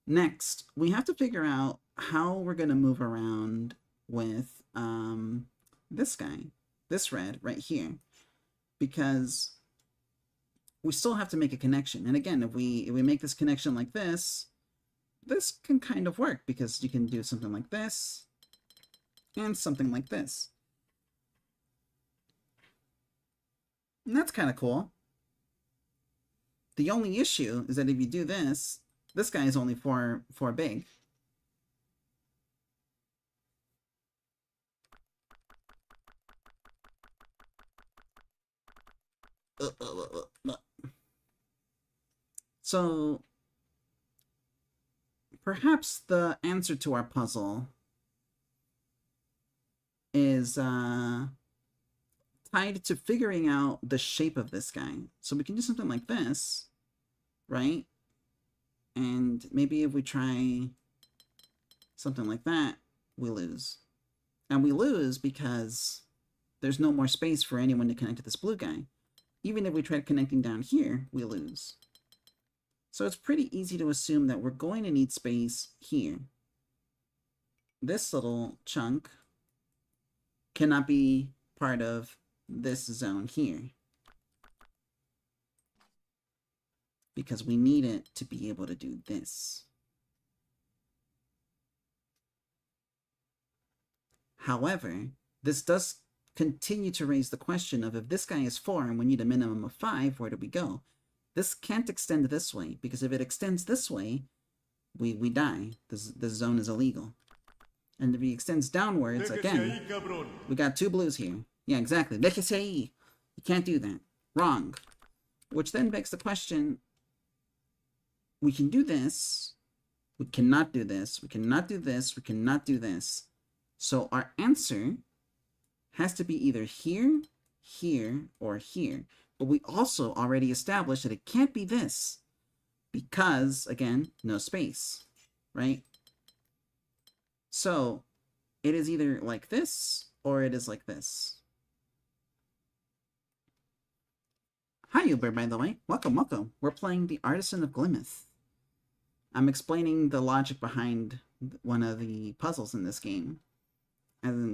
Next, we have to figure out how we're going to move around with this guy. This red right here. Because we still have to make a connection. And again, if we make this connection like this can kind of work because you can do something like this and something like this. And that's kind of cool. The only issue is that if you do this, this guy is only 4 big. So, perhaps the answer to our puzzle is tied to figuring out the shape of this guy. So we can do something like this, right? And maybe if we try something like that, we lose. And we lose because there's no more space for anyone to connect to this blue guy. Even if we try connecting down here, we lose. So it's pretty easy to assume that we're going to need space here. This little chunk cannot be part of this zone here. Because we need it to be able to do this. However, this does continue to raise the question of if this guy is 4 and we need a minimum of 5, where do we go? This can't extend this way, because if it extends this way, we die. This zone is illegal. And if he extends downwards, again, we got 2 blues here. Yeah, exactly. Déjese ahí. You can't do that. Wrong. Which then begs the question, we can do this, we cannot do this, we cannot do this, we cannot do this. So our answer has to be either here, here, or here. But we also already established that it can't be this. Because, again, no space. Right? So, it is either like this, or it is like this. Hi, Uber, by the way. Welcome, welcome. We're playing The Artisan of Glimeth. I'm explaining the logic behind one of the puzzles in this game.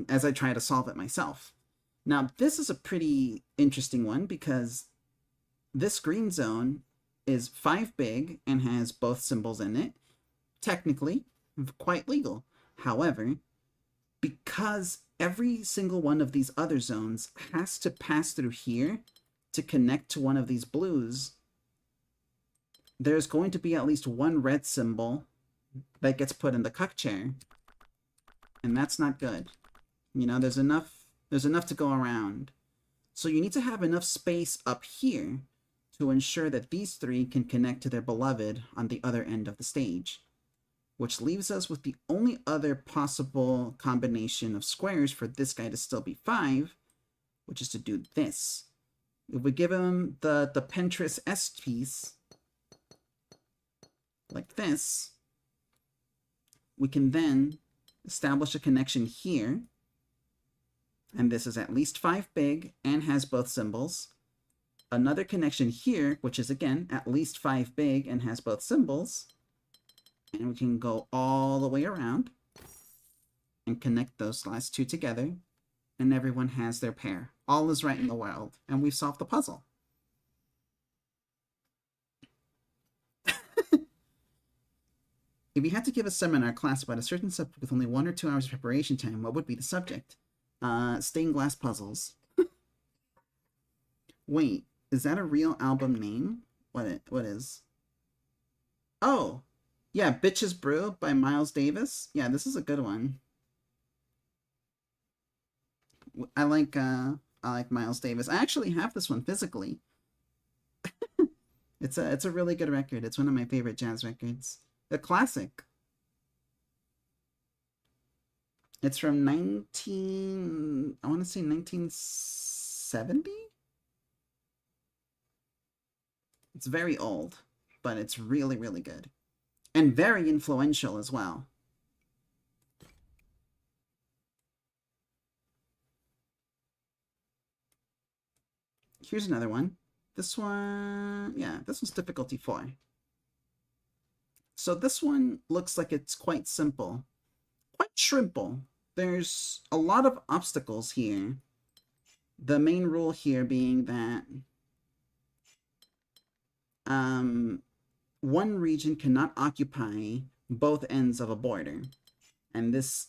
As I try to solve it myself. Now, this is a pretty interesting one because this green zone is 5 big and has both symbols in it. Technically, quite legal. However, because every single one of these other zones has to pass through here to connect to one of these blues, there's going to be at least one red symbol that gets put in the cuck chair. And that's not good. You know, there's enough to go around. So you need to have enough space up here to ensure that these three can connect to their beloved on the other end of the stage. Which leaves us with the only other possible combination of squares for this guy to still be 5, which is to do this. If we give him the Pentris S piece, like this, we can then establish a connection here, and this is at least 5 big and has both symbols. Another connection here, which is again at least 5 big and has both symbols. And we can go all the way around and connect those last two together, and everyone has their pair. All is right in the world, and we've solved the puzzle. If you had to give a seminar class about a certain subject with only 1 or 2 hours of preparation time, what would be the subject? Stained glass puzzles. Wait, is that a real album name? What is? Oh, yeah, Bitches Brew by Miles Davis. Yeah, this is a good one. I like Miles Davis. I actually have this one physically. It's a really good record. It's one of my favorite jazz records. A classic. It's from I want to say 1970? It's very old, but it's really, really good. And very influential as well. Here's another one. This one, yeah, this one's difficulty 4. So this one looks like it's quite simple. Quite shrimple. There's a lot of obstacles here. The main rule here being that one region cannot occupy both ends of a border. And this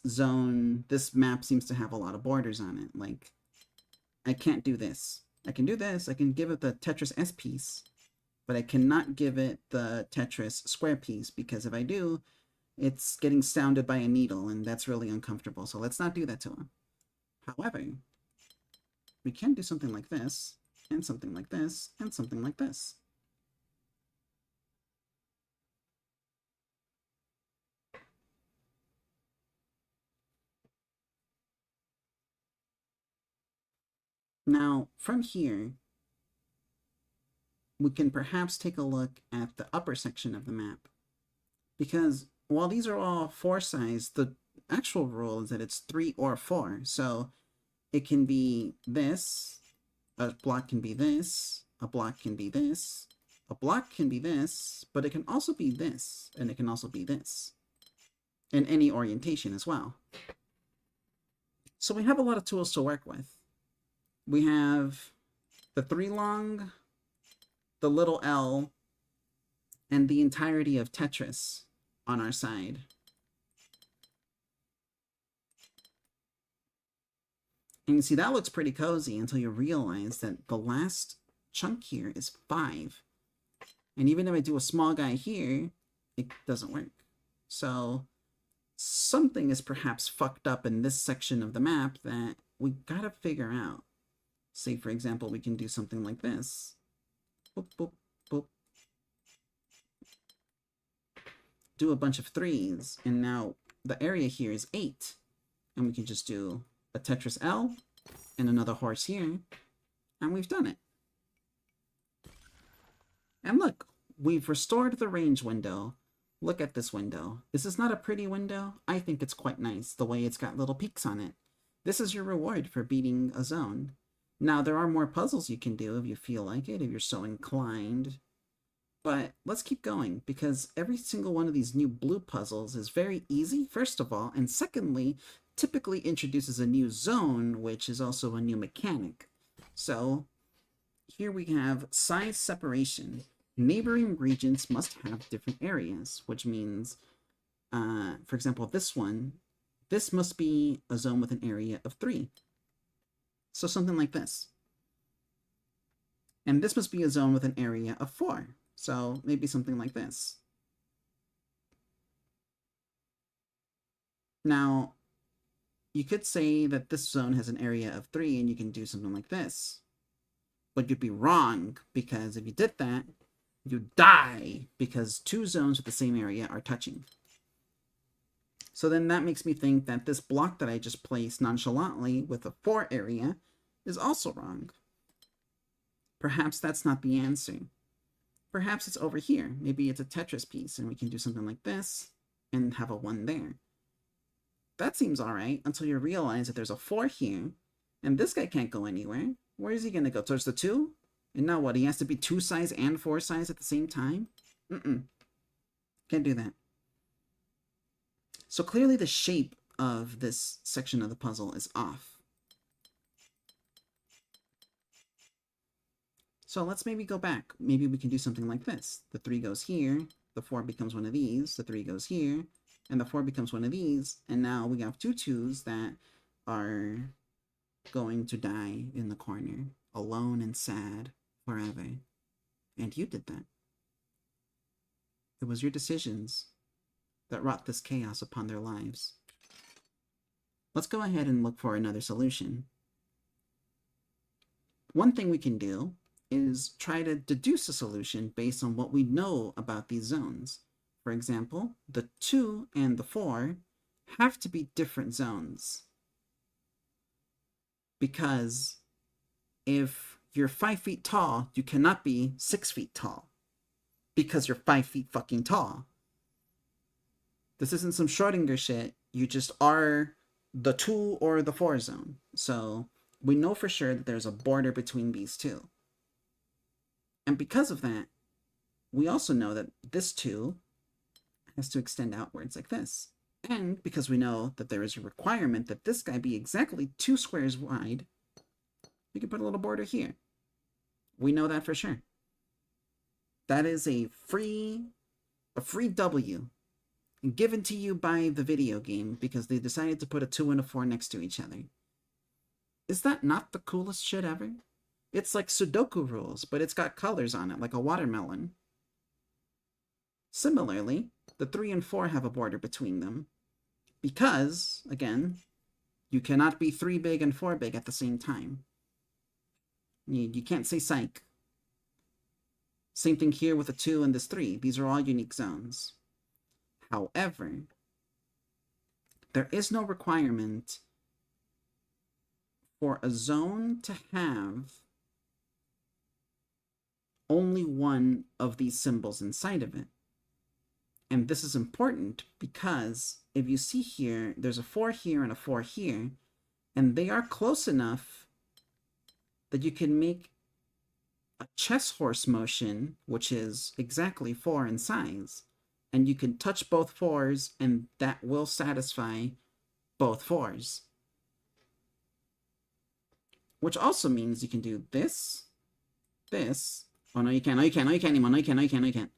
map seems to have a lot of borders on it. Like, I can't do this. I can do this. I can give it the Tetris S piece, but I cannot give it the Tetris square piece, because if I do, it's getting sounded by a needle, and that's really uncomfortable. So let's not do that to him. However, we can do something like this, and something like this, and something like this. Now, from here, we can perhaps take a look at the upper section of the map. Because while these are all 4 size, the actual rule is that it's 3 or 4. So it can be this, a block can be this, a block can be this, a block can be this, but it can also be this, and it can also be this. In any orientation as well. So we have a lot of tools to work with. We have the 3 long, the little L, and the entirety of Tetris on our side. And you see, that looks pretty cozy until you realize that the last chunk here is 5. And even if I do a small guy here, it doesn't work. So something is perhaps fucked up in this section of the map that we gotta figure out. Say, for example, we can do something like this. Boop, boop, boop. Do a bunch of 3s, and now the area here is 8. And we can just do a Tetris L and another horse here, and we've done it. And look, we've restored the range window. Look at this window. Is this not a pretty window? I think it's quite nice, the way it's got little peaks on it. This is your reward for beating a zone. Now, there are more puzzles you can do if you feel like it, if you're so inclined. But let's keep going, because every single one of these new blue puzzles is very easy, first of all, and secondly, typically introduces a new zone, which is also a new mechanic. So, here we have size separation. Neighboring regions must have different areas, which means, for example, this one, this must be a zone with an area of 3. So something like this. And this must be a zone with an area of 4. So maybe something like this. Now, you could say that this zone has an area of 3 and you can do something like this. But you'd be wrong, because if you did that, you die, because 2 zones with the same area are touching. So then that makes me think that this block that I just placed nonchalantly with a 4 area is also wrong. Perhaps that's not the answer. Perhaps it's over here. Maybe it's a Tetris piece, and we can do something like this, and have a 1 there. That seems alright, until you realize that there's a 4 here, and this guy can't go anywhere. Where is he going to go? Towards the 2? And now what? He has to be 2 size and 4 size at the same time? Can't do that. So clearly the shape of this section of the puzzle is off. So let's maybe go back. Maybe we can do something like this. The 3 goes here, the 4 becomes one of these, the 3 goes here, and the 4 becomes one of these, and now we have 2 2s that are going to die in the corner, alone and sad forever. And you did that. It was your decisions that wrought this chaos upon their lives. Let's go ahead and look for another solution. One thing we can do is try to deduce a solution based on what we know about these zones. For example, the 2 and the 4 have to be different zones. Because if you're 5 feet tall, you cannot be 6 feet tall. Because you're 5 feet fucking tall. This isn't some Schrodinger shit. You just are the 2 or the 4 zone. So we know for sure that there's a border between these two. And because of that, we also know that this 2 has to extend outwards like this. And because we know that there is a requirement that this guy be exactly 2 squares wide, we can put a little border here. We know that for sure. That is a free W given to you by the video game because they decided to put a 2 and a 4 next to each other. Is that not the coolest shit ever? It's like Sudoku rules, but it's got colors on it, like a watermelon. Similarly, the 3 and 4 have a border between them. Because, again, you cannot be 3 big and 4 big at the same time. You can't say psych. Same thing here with the 2 and this 3. These are all unique zones. However, there is no requirement for a zone to have only one of these symbols inside of it. And this is important because if you see here, there's a 4 here and a 4 here, and they are close enough that you can make a chess horse motion, which is exactly 4 in size, and you can touch both 4s, and that will satisfy both 4s. Which also means you can do this, this. Oh, no, you can't. No, you can't. No, you can't anymore. No, you can't. No, you can't. No, you can't.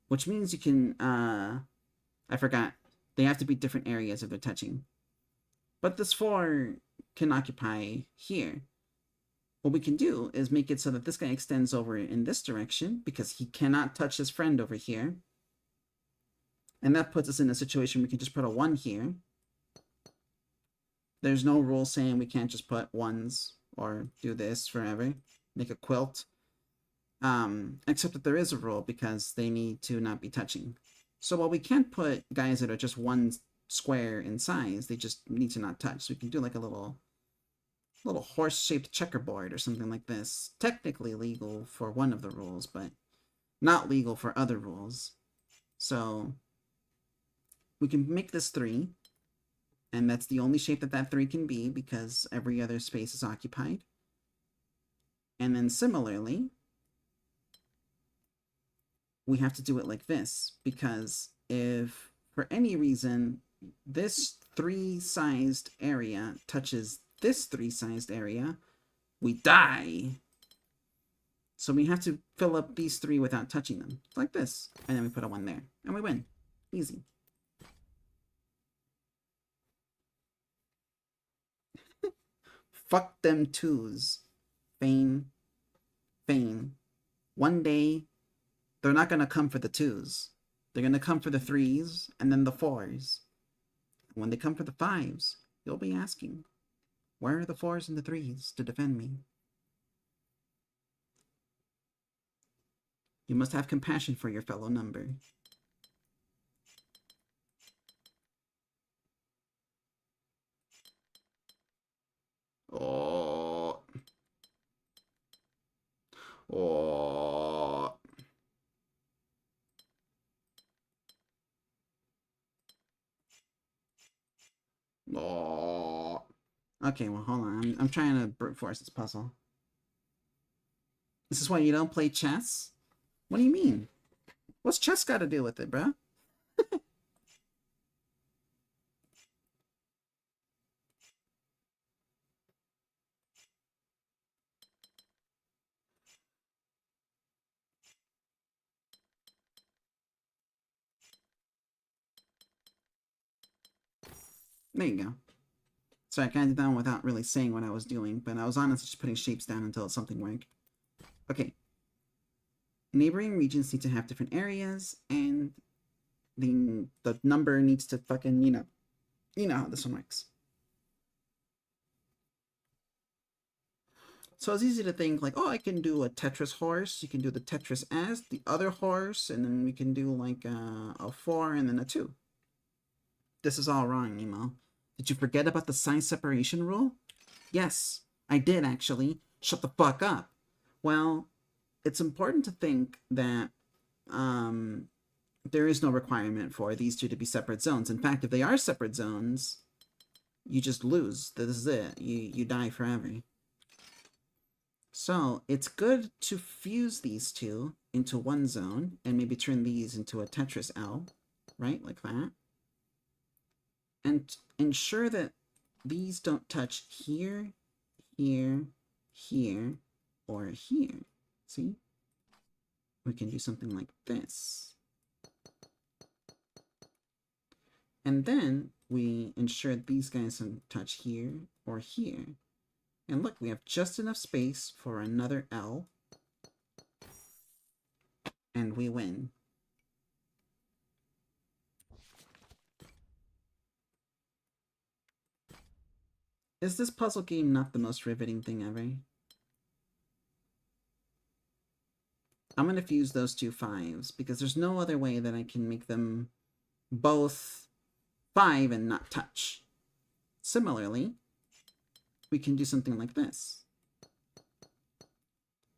Which means you can, I forgot. They have to be different areas if they're touching. But this 4 can occupy here. What we can do is make it so that this guy extends over in this direction because he cannot touch his friend over here. And that puts us in a situation where we can just put a 1 here. There's no rule saying we can't just put 1s or do this forever. Make a quilt. Except that there is a rule because they need to not be touching. So while we can't put guys that are just 1 square in size, they just need to not touch. So we can do like a little horse-shaped checkerboard or something like this. Technically legal for one of the rules, but not legal for other rules. So we can make this 3, and that's the only shape that that 3 can be because every other space is occupied. And then similarly, we have to do it like this, because if for any reason this 3-sized area touches this 3-sized area, we die. So we have to fill up these 3 without touching them, like this. And then we put a 1 there, and we win. Easy. Fuck them 2s. Fane. Fane. One day, they're not gonna come for the 2s. They're gonna come for the 3s and then the 4s. When they come for the 5s, you'll be asking, where are the 4s and the 3s to defend me? You must have compassion for your fellow number. Oh. Oh. Oh. Okay, well, hold on. I'm trying to brute force this puzzle. This is why you don't play chess? What do you mean? What's chess got to do with it, bruh? There you go. Sorry, I kind of did that without really saying what I was doing, but I was honestly just putting shapes down until something worked. Okay. Neighboring regions need to have different areas, and the number needs to fucking, you know how this one works. So it's easy to think like, oh, I can do a Tetris horse. You can do the Tetris as the other horse, and then we can do like a 4 and then a 2. This is all wrong, Nemo. Did you forget about the size separation rule? Yes, I did actually. Shut the fuck up. Well, it's important to think that there is no requirement for these two to be separate zones. In fact, if they are separate zones, you just lose. This is it. You die forever. So it's good to fuse these two into one zone and maybe turn these into a Tetris L, right? Like that. And ensure that these don't touch here, here, here, or here. See? We can do something like this. And then we ensure these guys don't touch here or here. And look, we have just enough space for another L. And we win. Is this puzzle game not the most riveting thing ever? I'm going to fuse those two 5s because there's no other way that I can make them both 5 and not touch. Similarly, we can do something like this.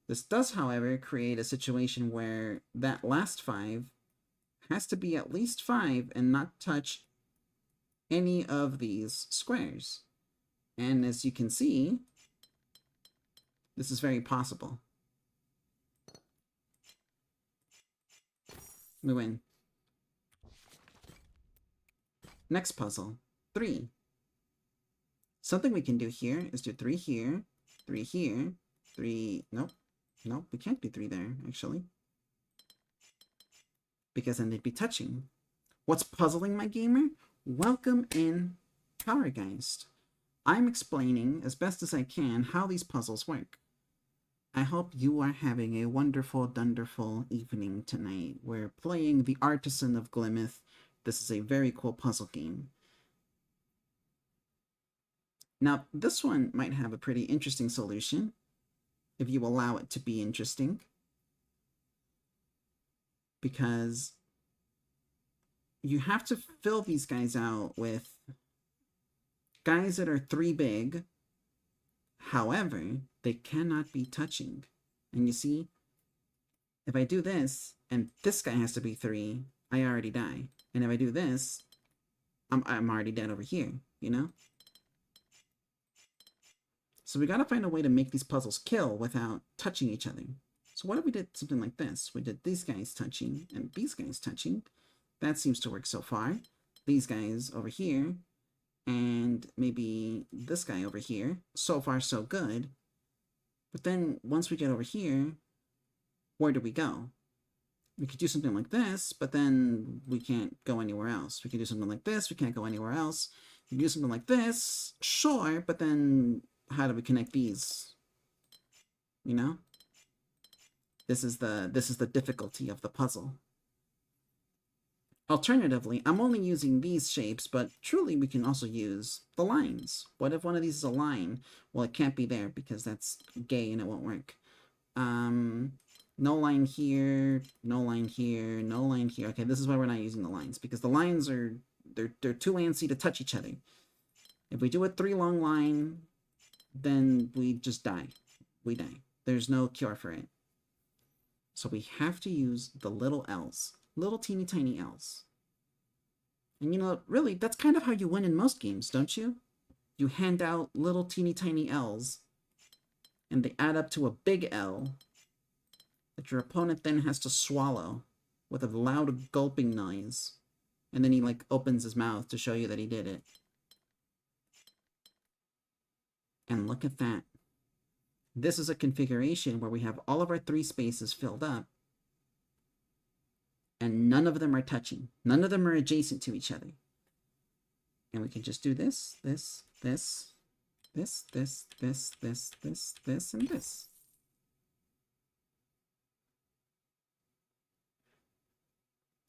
This does, however, create a situation where that last 5 has to be at least 5 and not touch any of these squares. And as you can see, this is very possible. We win. Next puzzle, 3. Something we can do here is do 3 here, 3 here, 3... Nope. Nope, we can't do 3 there, actually. Because then they'd be touching. What's puzzling, my gamer? Welcome in Powergeist. I'm explaining, as best as I can, how these puzzles work. I hope you are having a wonderful, dunderful evening tonight. We're playing The Artisan of Glimeth. This is a very cool puzzle game. Now, this one might have a pretty interesting solution, if you allow it to be interesting. Because you have to fill these guys out with guys that are 3 big. However, they cannot be touching. And you see, if I do this, and this guy has to be 3, I already die. And if I do this, I'm already dead over here, you know? So we gotta find a way to make these puzzles kill without touching each other. So what if we did something like this? We did these guys touching and these guys touching. That seems to work so far. These guys over here, and maybe this guy over here. So far, so good. But then, once we get over here, where do we go? We could do something like this, but then we can't go anywhere else. We can do something like this, we can't go anywhere else. We can do something like this, sure, but then how do we connect these? You know? This is the difficulty of the puzzle. Alternatively, I'm only using these shapes, but truly we can also use the lines. What if one of these is a line? Well, it can't be there because that's gay and it won't work. No line here, no line here, no line here. Okay, this is why we're not using the lines, because the lines are, they're too antsy to touch each other. If we do a 3 long line, then we just die. We die. There's no cure for it. So we have to use the little L's. Little teeny tiny L's. And you know, really, that's kind of how you win in most games, don't you? You hand out little teeny tiny L's, and they add up to a big L that your opponent then has to swallow with a loud gulping noise. And then he, like, opens his mouth to show you that he did it. And look at that. This is a configuration where we have all of our 3 spaces filled up, and none of them are touching. None of them are adjacent to each other. And we can just do this, this, this, this, this, this, this, this, this, and this.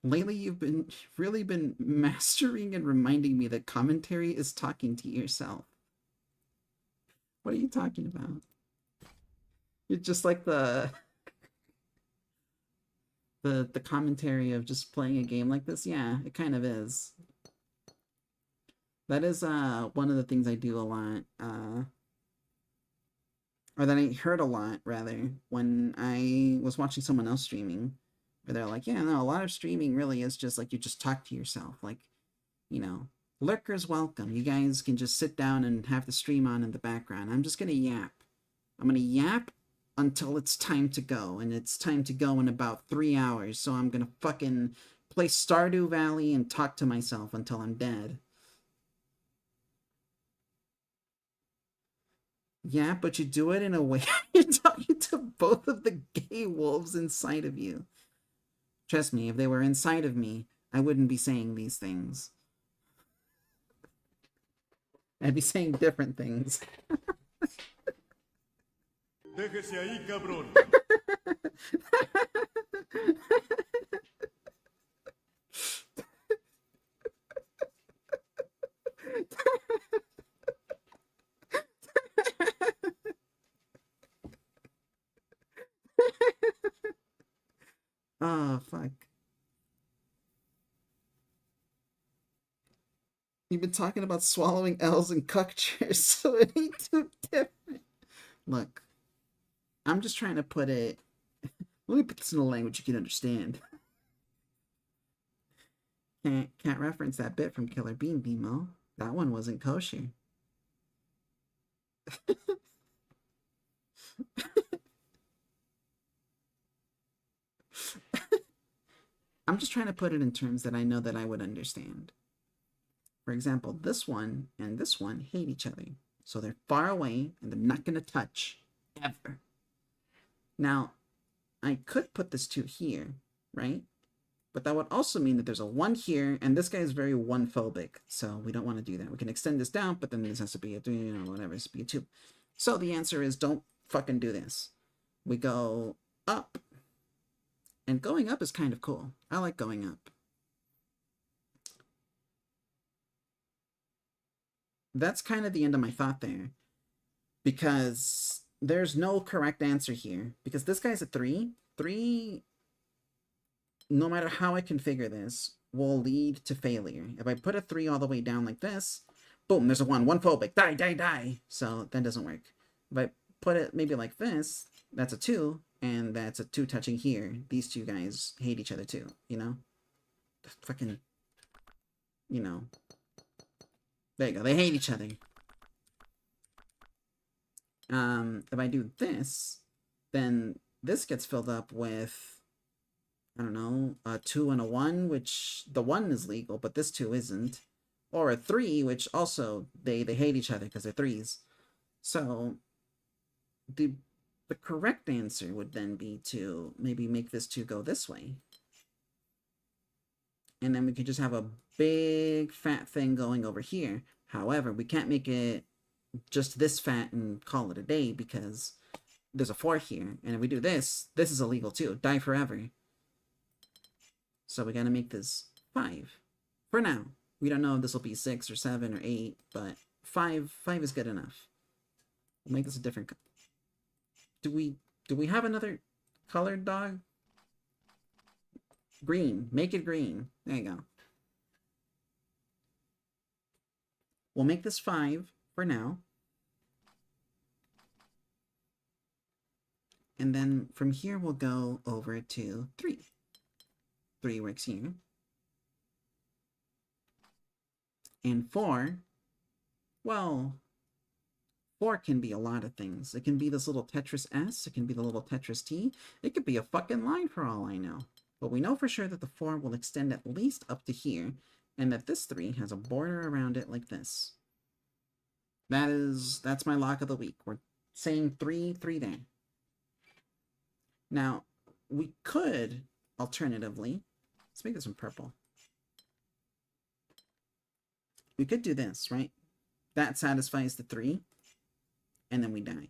Lately, you've really been mastering and reminding me that commentary is talking to yourself. What are you talking about? You're just like the commentary of just playing a game like this. Yeah, it kind of is. That is one of the things I do a lot, or that I heard a lot rather, when I was watching someone else streaming, where they're like, yeah, no, a lot of streaming really is just like you just talk to yourself, like, you know, lurkers welcome. You guys can just sit down and have the stream on in the background. I'm just gonna yap. I'm gonna yap until it's time to go, and it's time to go in about 3 hours, so I'm gonna fucking play Stardew Valley and talk to myself until I'm dead. Yeah, but you do it in a way you're talking to both of the gay wolves inside of you. Trust me, if they were inside of me, I wouldn't be saying these things. I'd be saying different things. Déjese ahí, cabrón. Oh, fuck. You've been talking about swallowing L's and cuck chairs, so it ain't too different. Look, I'm just trying to put it... Let me put this in a language you can understand. Can't reference that bit from Killer Bean, Bimo. That one wasn't kosher. I'm just trying to put it in terms that I know that I would understand. For example, this one and this one hate each other. So they're far away and they're not going to touch ever. Now, I could put this 2 here, right? But that would also mean that there's a 1 here, and this guy is very 1-phobic, so we don't want to do that. We can extend this down, but then this has to be a 3, you know, whatever, it has to be a 2. So the answer is don't fucking do this. We go up. And going up is kind of cool. I like going up. That's kind of the end of my thought there. Because there's no correct answer here. Because this guy's a 3. 3, no matter how I configure this, will lead to failure. If I put a 3 all the way down like this, boom, there's a 1. 1-phobic. Die, die, die. So that doesn't work. If I put it maybe like this, that's a 2. And that's a 2 touching here. These 2 guys hate each other too, you know? Fucking, you know. There you go, they hate each other. If I do this, then this gets filled up with, I don't know, a 2 and a 1, which the 1 is legal, but this 2 isn't. Or a 3, which also, they hate each other because they're 3s. So, the correct answer would then be to maybe make this 2 go this way. And then we could just have a big fat thing going over here. However, we can't make it just this fat and call it a day because there's a 4 here. And if we do this, this is illegal too. Die forever. So we gotta make this 5. For now. We don't know if this will be 6 or 7 or 8, but 5 is good enough. We'll make this a different... Do we have another colored dog? Green. Make it green. There you go. We'll make this 5 for now. And then from here we'll go over to 3. 3 works here. And 4, well, 4 can be a lot of things. It can be this little Tetris S, it can be the little Tetris T, it could be a fucking line for all I know. But we know for sure that the 4 will extend at least up to here, and that this 3 has a border around it like this. That's my lock of the week. We're saying 3 there. Now, we could, alternatively, let's make this in purple. We could do this, right? That satisfies the 3, and then we die.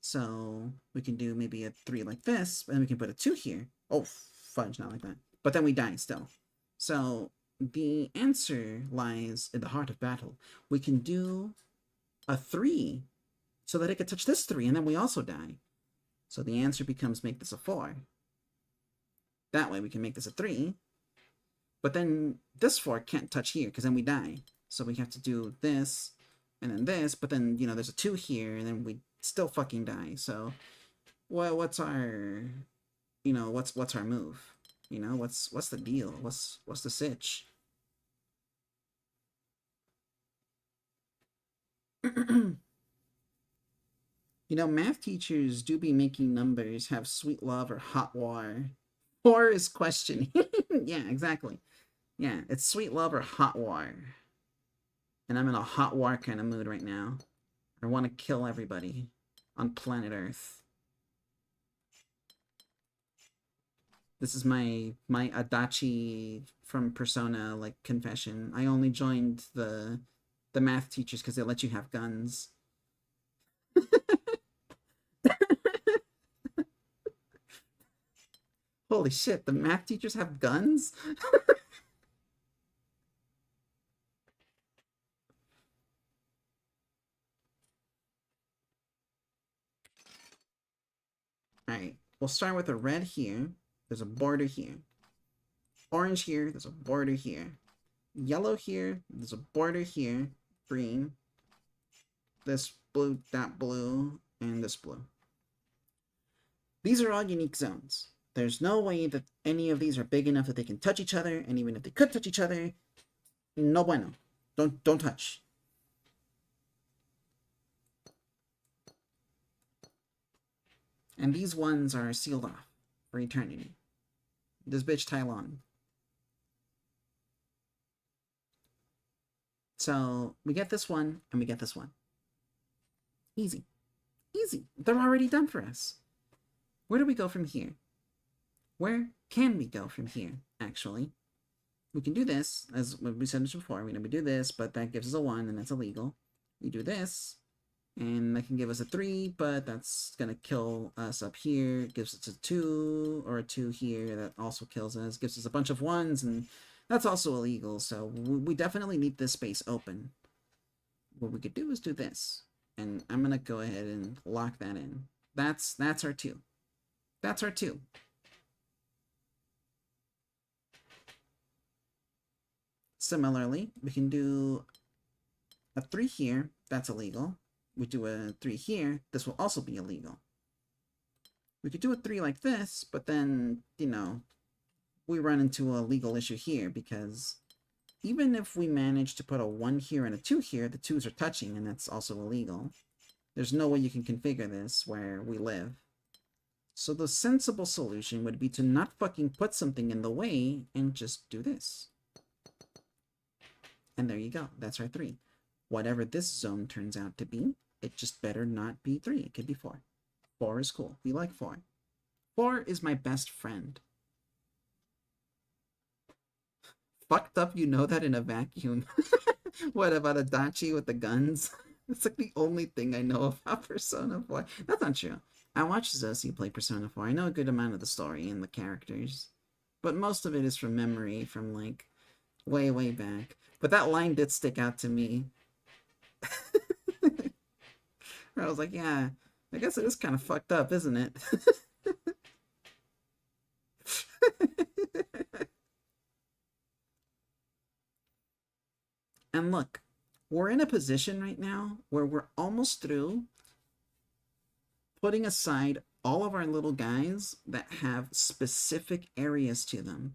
So we can do maybe a 3 like this, and then we can put a 2 here. Oh, fudge, not like that. But then we die still. So the answer lies in the heart of battle. We can do a 3 so that it could touch this 3, and then we also die. So the answer becomes make this a 4. That way we can make this a 3. But then this 4 can't touch here, because then we die. So we have to do this, and then this, but then, you know, there's a 2 here, and then we still fucking die. So, well, what's our, you know, what's our move? You know, what's the deal? What's the sitch? You know, math teachers do be making numbers have sweet love or hot war. War is questioning. Yeah, exactly. Yeah, it's sweet love or hot war. And I'm in a hot war kind of mood right now. I want to kill everybody on planet Earth. This is my Adachi from Persona, like, confession. I only joined the math teachers because they let you have guns. Holy shit, the math teachers have guns? Alright, we'll start with a red here. There's a border here. Orange here, there's a border here. Yellow here, there's a border here. Green. This blue, that blue, and this blue. These are all unique zones. There's no way that any of these are big enough that they can touch each other, and even if they could touch each other, no bueno. Don't touch. And these ones are sealed off for eternity. This bitch Tai Long. So we get this one, and we get this one. Easy. Easy. They're already done for us. Where do we go from here? Where can we go from here, actually? We can do this, as we said before. We do this, but that gives us a 1, and that's illegal. We do this, and that can give us a 3, but that's going to kill us up here. It gives us a 2, or a 2 here. That also kills us. Gives us a bunch of 1s, and that's also illegal. So we definitely need this space open. What we could do is do this. And I'm going to go ahead and lock that in. That's our 2. That's our 2. Similarly, we can do a 3 here. That's illegal. We do a 3 here. This will also be illegal. We could do a 3 like this, but then, you know, we run into a legal issue here because even if we manage to put a 1 here and a 2 here, the 2s are touching, and that's also illegal. There's no way you can configure this where we live. So the sensible solution would be to not fucking put something in the way and just do this. And there you go. That's our 3. Whatever this zone turns out to be, it just better not be 3. It could be 4. 4 is cool. We like 4. 4 is my best friend. Fucked up, you know that in a vacuum. What about Adachi with the guns? It's like the only thing I know about Persona 4. That's not true. I watched Zosie play Persona 4. I know a good amount of the story and the characters. But most of it is from memory from like way, way back. But that line did stick out to me. I was like, yeah, I guess it is kind of fucked up, isn't it? And look, we're in a position right now where we're almost through putting aside all of our little guys that have specific areas to them.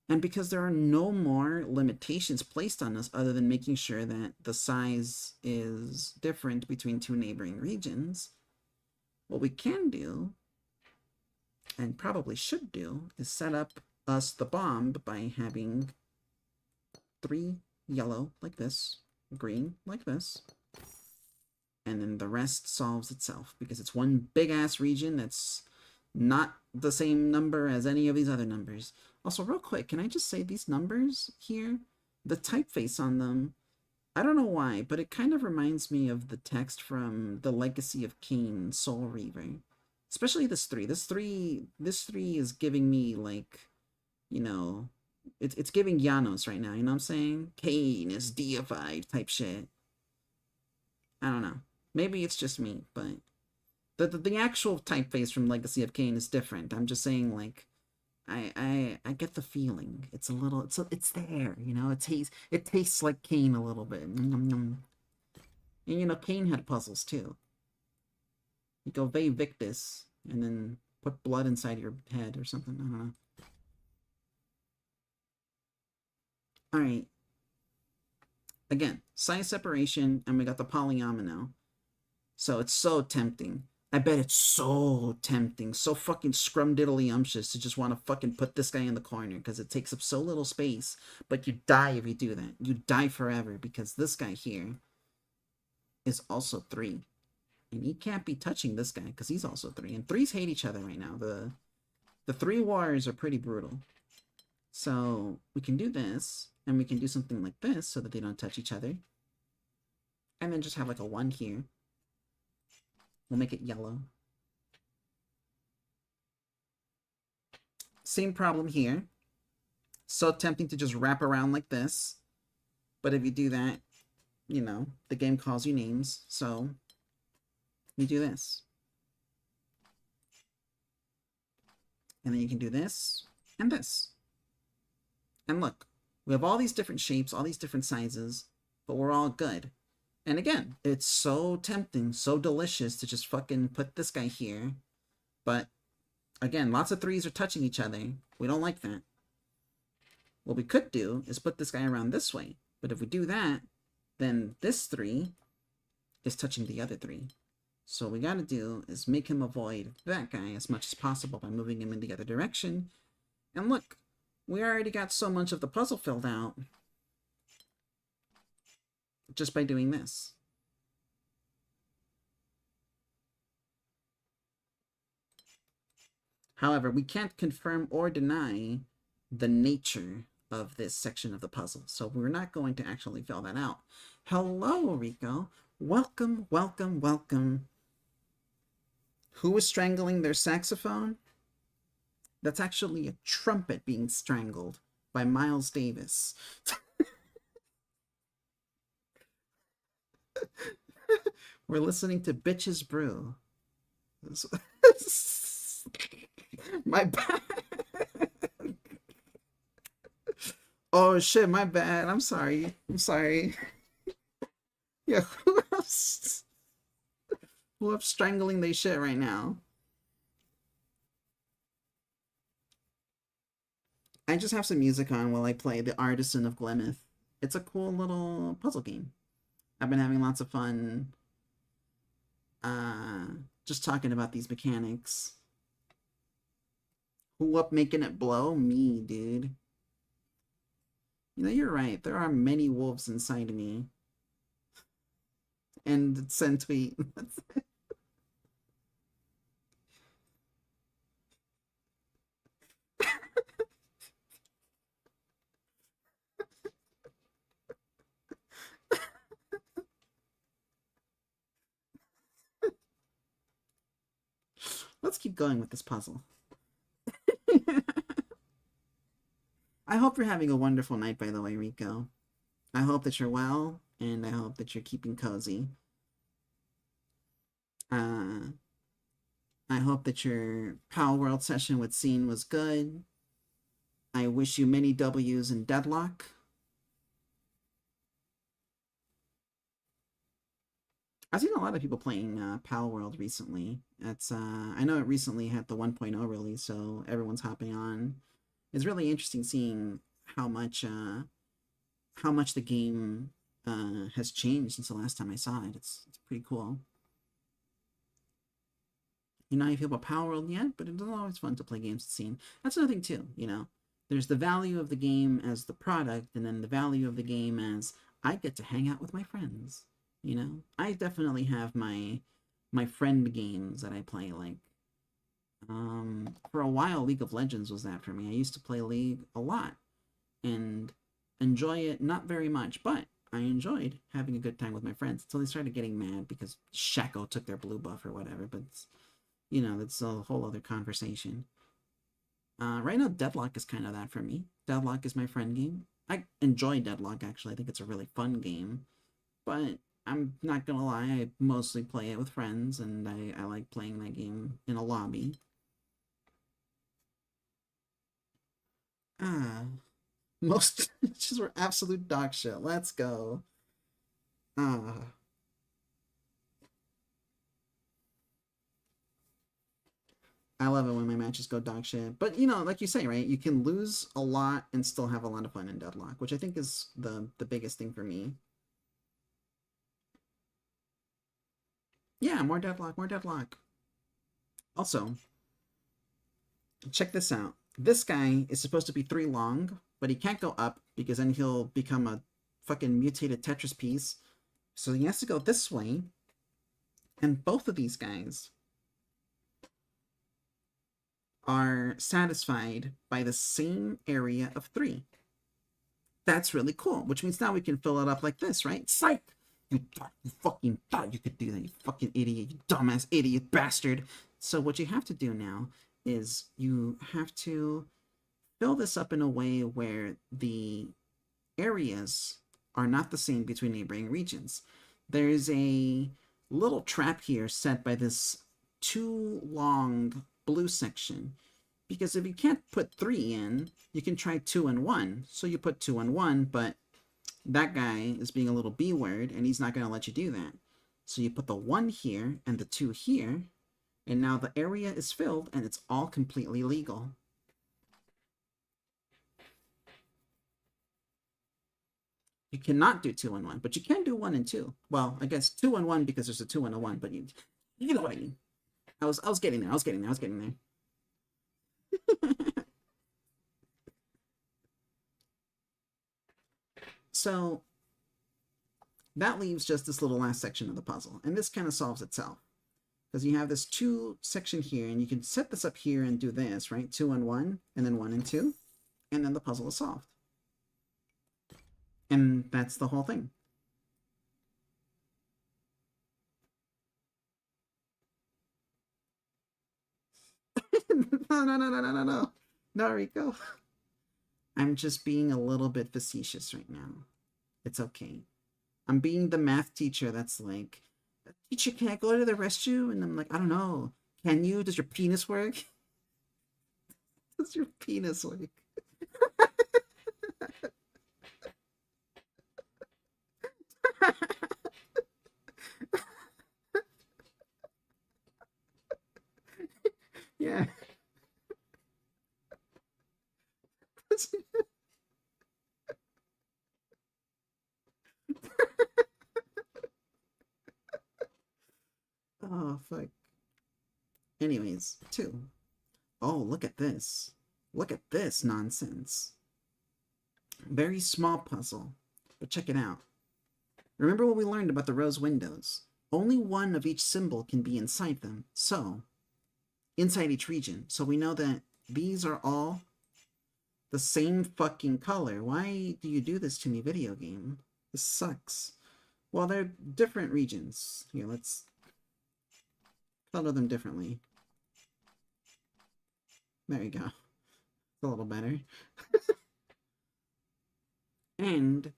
And because there are no more limitations placed on us other than making sure that the size is different between two neighboring regions, what we can do, and probably should do, is set up us the bomb by having 3 yellow like this, green like this, and then the rest solves itself because it's one big ass region that's not the same number as any of these other numbers. Also, real quick, can I just say these numbers here, the typeface on them, I don't know why, but it kind of reminds me of the text from The Legacy of Kain, Soul Reaver. Especially this 3. This 3 is giving me like, you know, it's giving Janos right now, you know what I'm saying? Kain is deified type shit. I don't know. Maybe it's just me, but the actual typeface from Legacy of Kain is different. I'm just saying, like, I get the feeling. It's a little, it's there, you know. It tastes like Kain a little bit. And you know, Kain had puzzles too. You go Ve Victus and then put blood inside your head or something. I don't know. All right. Again, size separation, and we got the polyomino. So it's so tempting. I bet it's so tempting, so fucking scrumdiddlyumptious to just want to fucking put this guy in the corner because it takes up so little space. But you die if you do that. You die forever because this guy here is also 3. And you can't be touching this guy because he's also 3. And 3s hate each other right now. The 3 wars are pretty brutal. So we can do this, and we can do something like this so that they don't touch each other. And then just have like a 1 here. We'll make it yellow. Same problem here. So tempting to just wrap around like this. But if you do that, you know, the game calls you names. So you do this. And then you can do this and this. And look, we have all these different shapes, all these different sizes, but we're all good. And again, it's so tempting, so delicious to just fucking put this guy here. But again, lots of 3s are touching each other. We don't like that. What we could do is put this guy around this way. But if we do that, then this 3 is touching the other 3. So what we gotta do is make him avoid that guy as much as possible by moving him in the other direction. And look, we already got so much of the puzzle filled out just by doing this. However, we can't confirm or deny the nature of this section of the puzzle, so we're not going to actually fill that out. Hello, Rico. Welcome, welcome, welcome. Who is strangling their saxophone? That's actually a trumpet being strangled by Miles Davis. We're listening to Bitches Brew. My bad. Oh shit, my bad. I'm sorry. I'm sorry. Yeah, who else? Who else strangling their shit right now? I just have some music on while I play The Artisan of Glemeth. It's a cool little puzzle game. I've been having lots of fun just talking about these mechanics. Who up making it blow? Me, dude. You know, you're right. There are many wolves inside of me. And send tweet. keep going with this puzzle. I hope you're having a wonderful night, by the way, Rico. I hope that you're well, and I hope that you're keeping cozy. I hope that your Pal World session with Scene was good. I wish you many W's in Deadlock. I've seen a lot of people playing Pal World recently. It's I know it recently had the 1.0 release, so everyone's hopping on. It's really interesting seeing how much the game has changed since the last time I saw it. It's pretty cool. You know how you feel about Power World yet, but it's always fun to play games at Scene. That's another thing too, you know. There's the value of the game as the product, and then the value of the game as I get to hang out with my friends. You know, I definitely have my friend games that I play. Like, for a while, League of Legends was that for me. I used to play League a lot and enjoy it not very much, but I enjoyed having a good time with my friends until they started getting mad because Shaco took their blue buff or whatever. But you know, that's a whole other conversation. Right now, Deadlock is kind of that for me. Deadlock is my friend game. I enjoy Deadlock, actually. I think it's a really fun game. But I'm not gonna lie, I mostly play it with friends, and I like playing that game in a lobby. Most matches were absolute dog shit. Let's go. I love it when my matches go dog shit. But, you know, like you say, right? You can lose a lot and still have a lot of fun in Deadlock, which I think is the biggest thing for me. Yeah, more Deadlock, more Deadlock. Also, check this out. This guy is supposed to be 3 long, but he can't go up because then he'll become a fucking mutated Tetris piece. So he has to go this way. And both of these guys are satisfied by the same area of 3. That's really cool, which means now we can fill it up like this, right? Psych! You fucking thought you could do that, you fucking idiot, you dumbass idiot bastard. So what you have to do now is you have to fill this up in a way where the areas are not the same between neighboring regions. There's a little trap here set by this too long blue section, because if you can't put 3 in, you can try 2 and 1. So you put 2 and 1, but that guy is being a little B-word, and he's not going to let you do that. So you put the 1 here and the 2 here, and now the area is filled, and it's all completely legal. You cannot do 2 and 1, but you can do 1 and 2. Well, I guess 2 and 1 because there's a 2 and a 1, but you know what I mean. I was getting there. I was getting there. So that leaves just this little last section of the puzzle, and this kind of solves itself because you have this 2 section here, and you can set this up here and do this, right? 2 and 1, and then 1 and 2, and then the puzzle is solved. And that's the whole thing. No. No, Rico. I'm just being a little bit facetious right now. It's okay. I'm being the math teacher that's like, teacher, can I go to the restroom? And I'm like, I don't know. Can you? Does your penis work? Does your penis work? Yeah. Oh, fuck. Anyways, 2. Oh, look at this. Look at this nonsense. Very small puzzle, but check it out. Remember what we learned about the rose windows? Only one of each symbol can be inside them. So, inside each region. So we know that these are all the same fucking color. Why do you do this to me, video game? This sucks. Well, they're different regions. Here, let's color them differently. There you go. It's a little better. And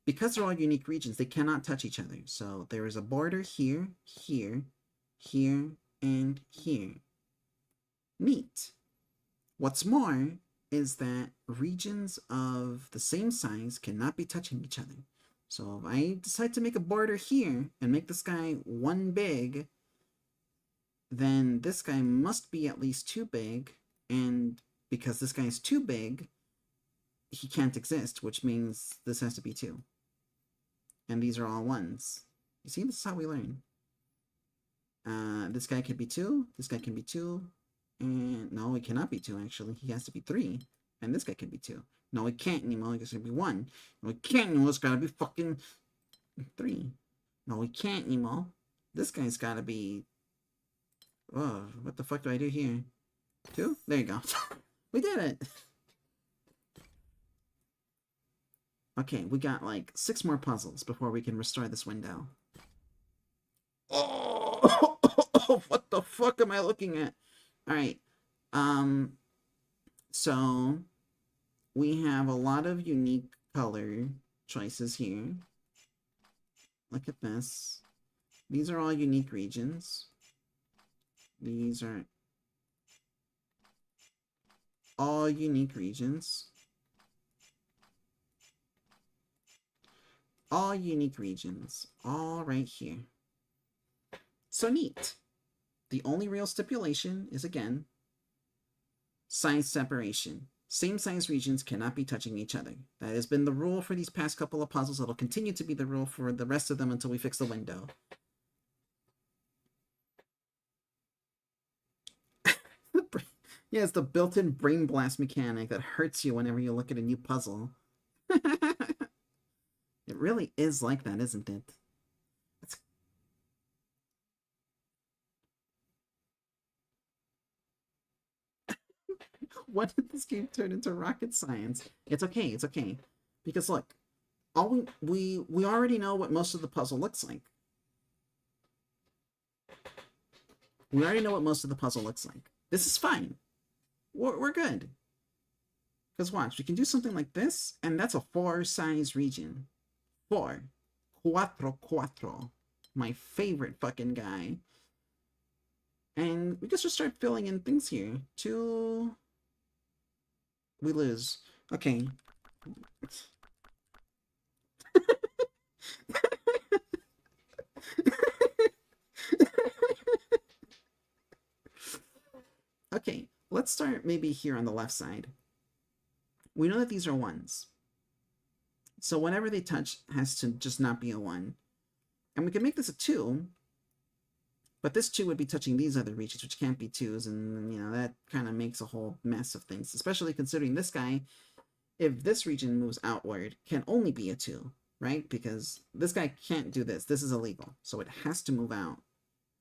because they're all unique regions, they cannot touch each other. So there is a border here, here, here, and here. Neat. What's more is that regions of the same size cannot be touching each other. So if I decide to make a border here and make this guy one big, then this guy must be at least two big, and because this guy is too big, he can't exist, which means this has to be two. And these are all ones. You see, this is how we learn. This guy can be two, this guy can be two, and no, it cannot be two, actually. He has to be three, and this guy can be two. No, it can't anymore, it has to be one. No, it can't anymore, it's gotta be fucking three. No, it can't anymore. This guy's gotta be... Oh, what the fuck do I do here? Two? There you go. We did it! Okay, we got like 6 more puzzles before we can restore this window. Oh, what the fuck am I looking at? Alright, so we have a lot of unique color choices here. Look at this. These are all unique regions. These are all unique regions. All unique regions. All right here. So neat. The only real stipulation is, again, size separation. Same size regions cannot be touching each other. That has been the rule for these past couple of puzzles. It'll continue to be the rule for the rest of them until we fix the window. Yeah, it's the built-in brain blast mechanic that hurts you whenever you look at a new puzzle. It really is like that, isn't it? What did this game turn into rocket science? It's okay, it's okay. Because look, all we already know what most of the puzzle looks like. We already know what most of the puzzle looks like. This is fine. We're good. Because watch, we can do something like this, and that's a 4 size region. 4. 4. My favorite fucking guy. And we just start filling in things here. 2... We lose. Okay. Okay, let's start maybe here on the left side. We know that these are 1s. So whenever they touch has to just not be a 1. And we can make this a 2, but this 2 would be touching these other regions, which can't be 2s, and, you know, that kind of makes a whole mess of things, especially considering this guy, if this region moves outward, can only be a 2, right? Because this guy can't do this. This is illegal, so it has to move out.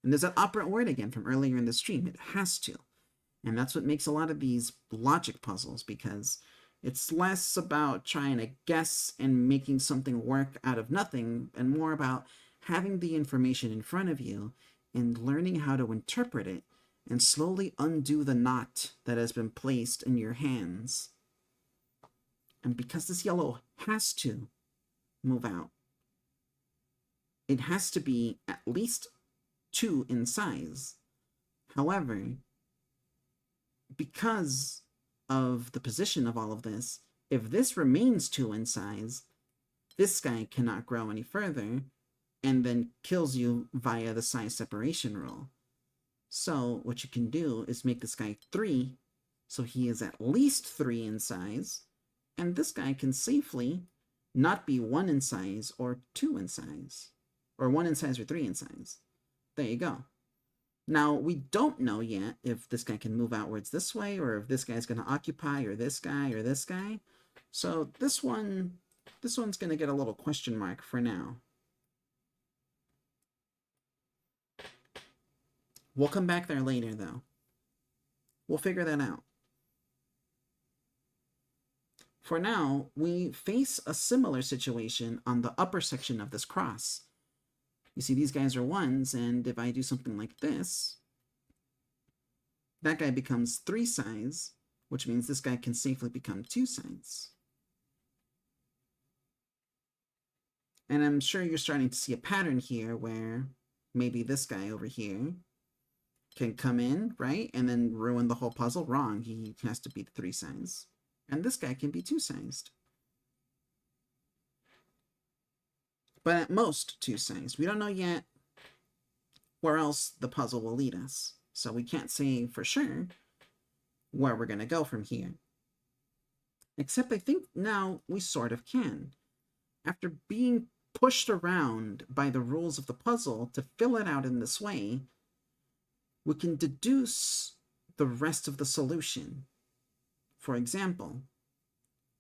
And there's that operant word again from earlier in the stream. It has to. And that's what makes a lot of these logic puzzles, because it's less about trying to guess and making something work out of nothing, and more about having the information in front of you and learning how to interpret it and slowly undo the knot that has been placed in your hands. And because this yellow has to move out, it has to be at least 2 in size. However, because of the position of all of this, if this remains 2 in size, this guy cannot grow any further, and then kills you via the size separation rule. So what you can do is make this guy 3, so he is at least 3 in size, and this guy can safely not be 1 in size or 2 in size, or 1 in size or 3 in size. There you go. Now, we don't know yet if this guy can move outwards this way, or if this guy's going to occupy, or this guy, or this guy. So this one's going to get a little question mark for now. We'll come back there later, though. We'll figure that out. For now, we face a similar situation on the upper section of this cross. You see, these guys are 1s, and if I do something like this, that guy becomes 3 size, which means this guy can safely become 2 size. And I'm sure you're starting to see a pattern here where maybe this guy over here can come in, right? And then ruin the whole puzzle. Wrong. He has to be 3 size. And this guy can be 2 sized. But at most 2 sized. We don't know yet where else the puzzle will lead us. So we can't say for sure where we're going to go from here. Except I think now we sort of can. After being pushed around by the rules of the puzzle to fill it out in this way, we can deduce the rest of the solution. For example,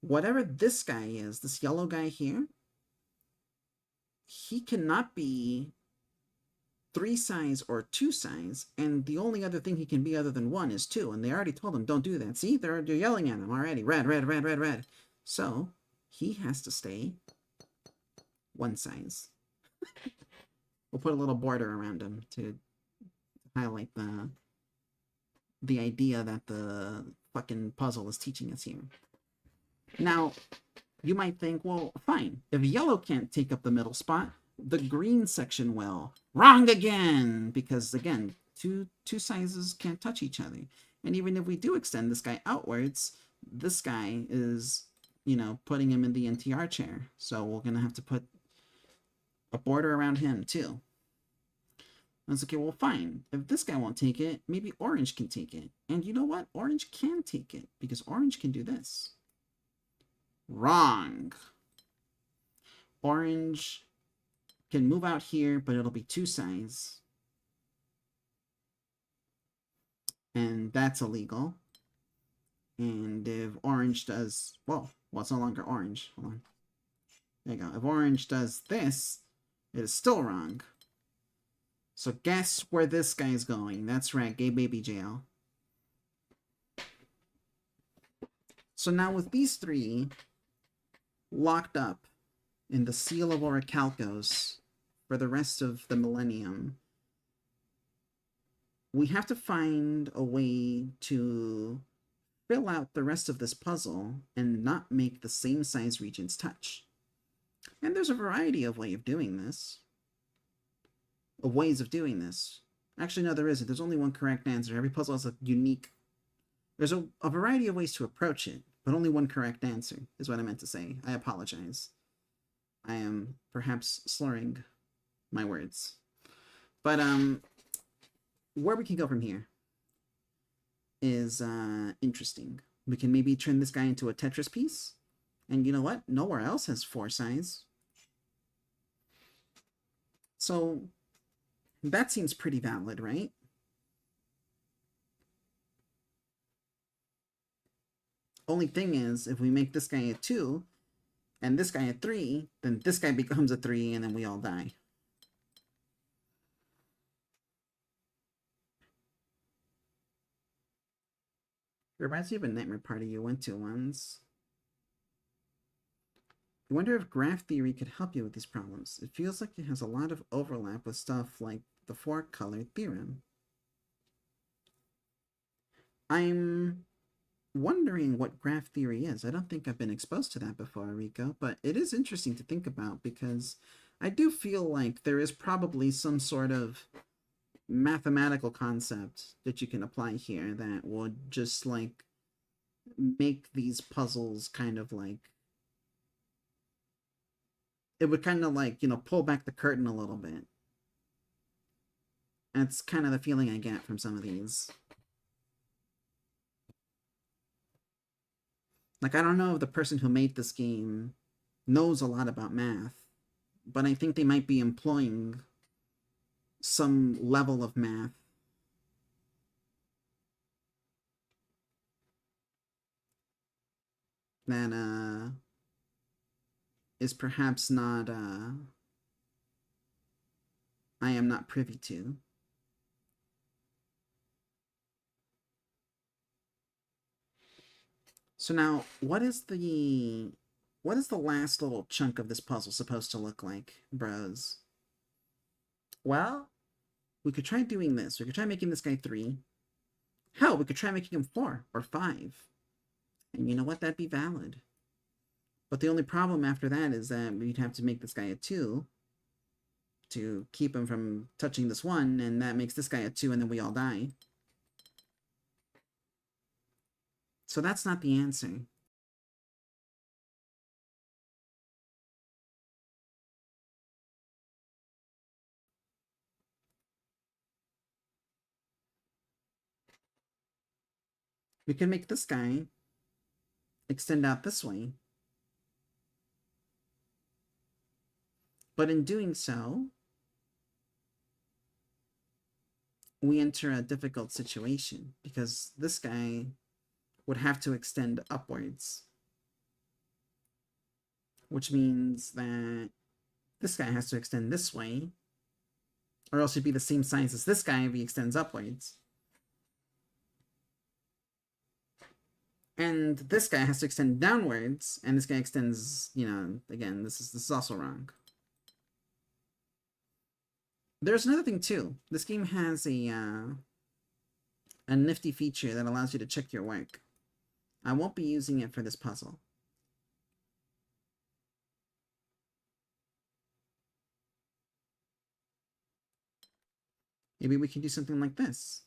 whatever this guy is, this yellow guy here, he cannot be 3 size or 2 size, and the only other thing he can be other than 1 is 2, and they already told him, don't do that. See, they're yelling at him already. Red, red, red, red, red. So, he has to stay 1 size. We'll put a little border around him to highlight the idea that the fucking puzzle is teaching us here. Now, you might think, well, fine. If yellow can't take up the middle spot, the green section will. Wrong again! Because, again, two sizes can't touch each other. And even if we do extend this guy outwards, this guy is, you know, putting him in the NTR chair. So we're going to have to put a border around him, too. I was like, okay, well, fine. If this guy won't take it, maybe orange can take it. And you know what? Orange can take it, because orange can do this. Wrong. Orange can move out here, but it'll be 2 size. And that's illegal. And if orange does... Whoa, well, it's no longer orange. Hold on. There you go. If orange does this, it is still wrong. So guess where this guy is going. That's right, gay baby jail. So now with these 3 locked up in the seal of Orichalcos for the rest of the millennium, we have to find a way to fill out the rest of this puzzle and not make the same size regions touch. And there's a variety of ways of doing this. Actually, no, there isn't. There's only one correct answer. Every puzzle has a unique... There's a variety of ways to approach it, but only one correct answer is what I meant to say. I apologize. I am perhaps slurring my words. But where we can go from here is interesting. We can maybe turn this guy into a Tetris piece. And you know what? Nowhere else has 4 sides. So that seems pretty valid, right? Only thing is, if we make this guy a 2 and this guy a 3, then this guy becomes a 3 and then we all die. It reminds me of a nightmare party you went to once. I wonder if graph theory could help you with these problems. It feels like it has a lot of overlap with stuff like the 4-color theorem. I'm wondering what graph theory is. I don't think I've been exposed to that before, Rico, but it is interesting to think about because I do feel like there is probably some sort of mathematical concept that you can apply here that would just like make these puzzles kind of like, it would kind of like, you know, pull back the curtain a little bit. That's kind of the feeling I get from some of these. Like, I don't know if the person who made this game knows a lot about math, but I think they might be employing some level of math. That, is perhaps not, I am not privy to. So now, what is the last little chunk of this puzzle supposed to look like, bros? Well, we could try doing this. We could try making this guy 3, Hell, we could try making him 4 or 5. And you know what? That'd be valid. But the only problem after that is that we'd have to make this guy a 2 to keep him from touching this 1, and that makes this guy a 2, and then we all die. So that's not the answer. We can make this guy extend out this way. But in doing so, we enter a difficult situation because this guy would have to extend upwards. Which means that this guy has to extend this way, or else he'd be the same size as this guy if he extends upwards. And this guy has to extend downwards, and this guy extends, you know, again, this is also wrong. There's another thing too. This game has a nifty feature that allows you to check your work. I won't be using it for this puzzle. Maybe we can do something like this.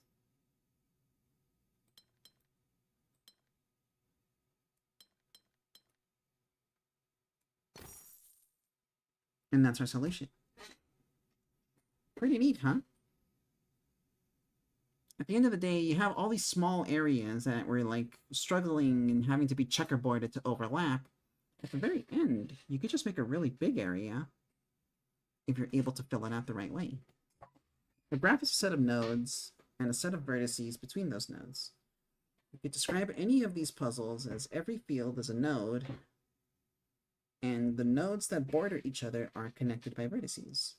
And that's our solution. Pretty neat, huh? At the end of the day, you have all these small areas that were like struggling and having to be checkerboarded to overlap. At the very end, you could just make a really big area if you're able to fill it out the right way. The graph is a set of nodes and a set of vertices between those nodes. You could describe any of these puzzles as every field is a node, and the nodes that border each other are connected by vertices.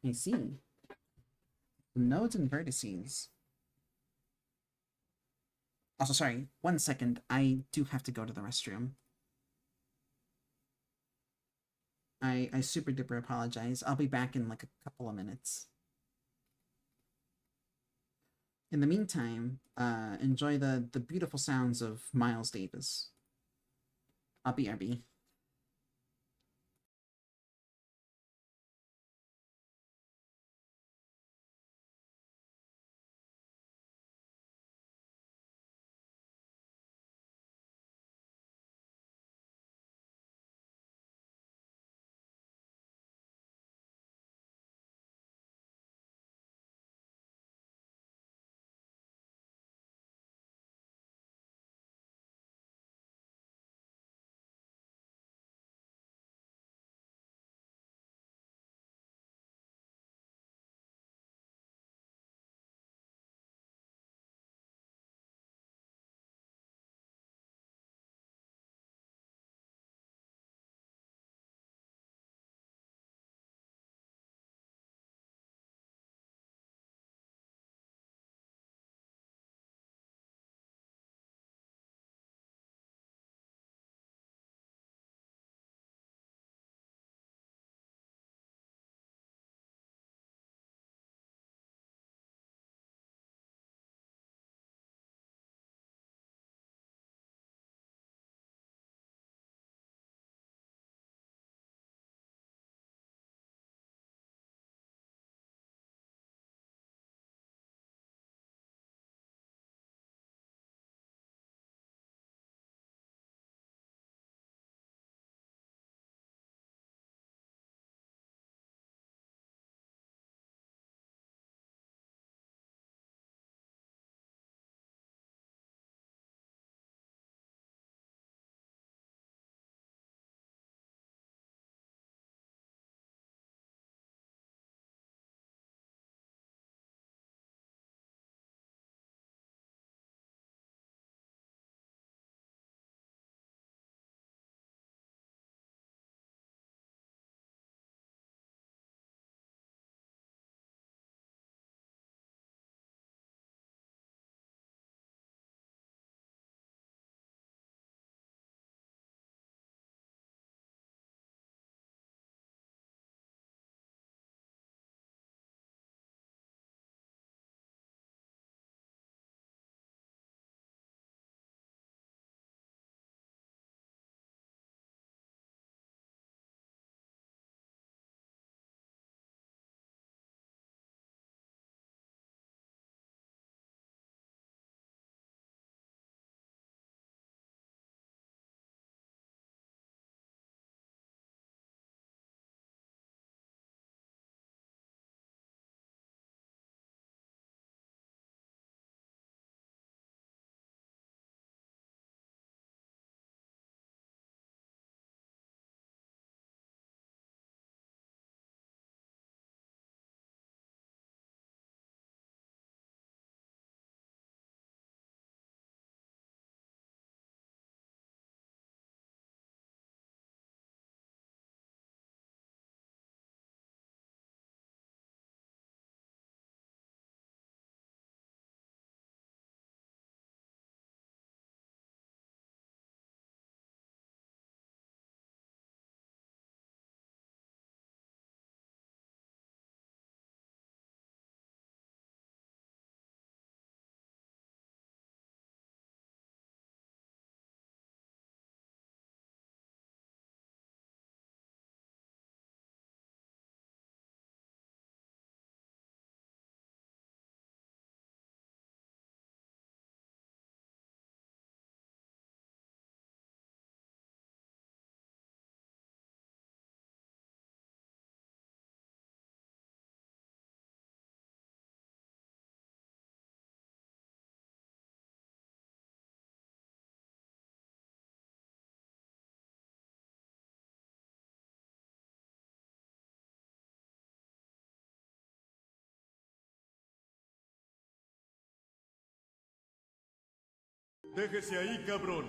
I see. Nodes and vertices. Also, sorry, 1 second. I do have to go to the restroom. I super duper apologize. I'll be back in like a couple of minutes. In the meantime, enjoy the beautiful sounds of Miles Davis. I'll be RB. Déjese ahí, cabrón.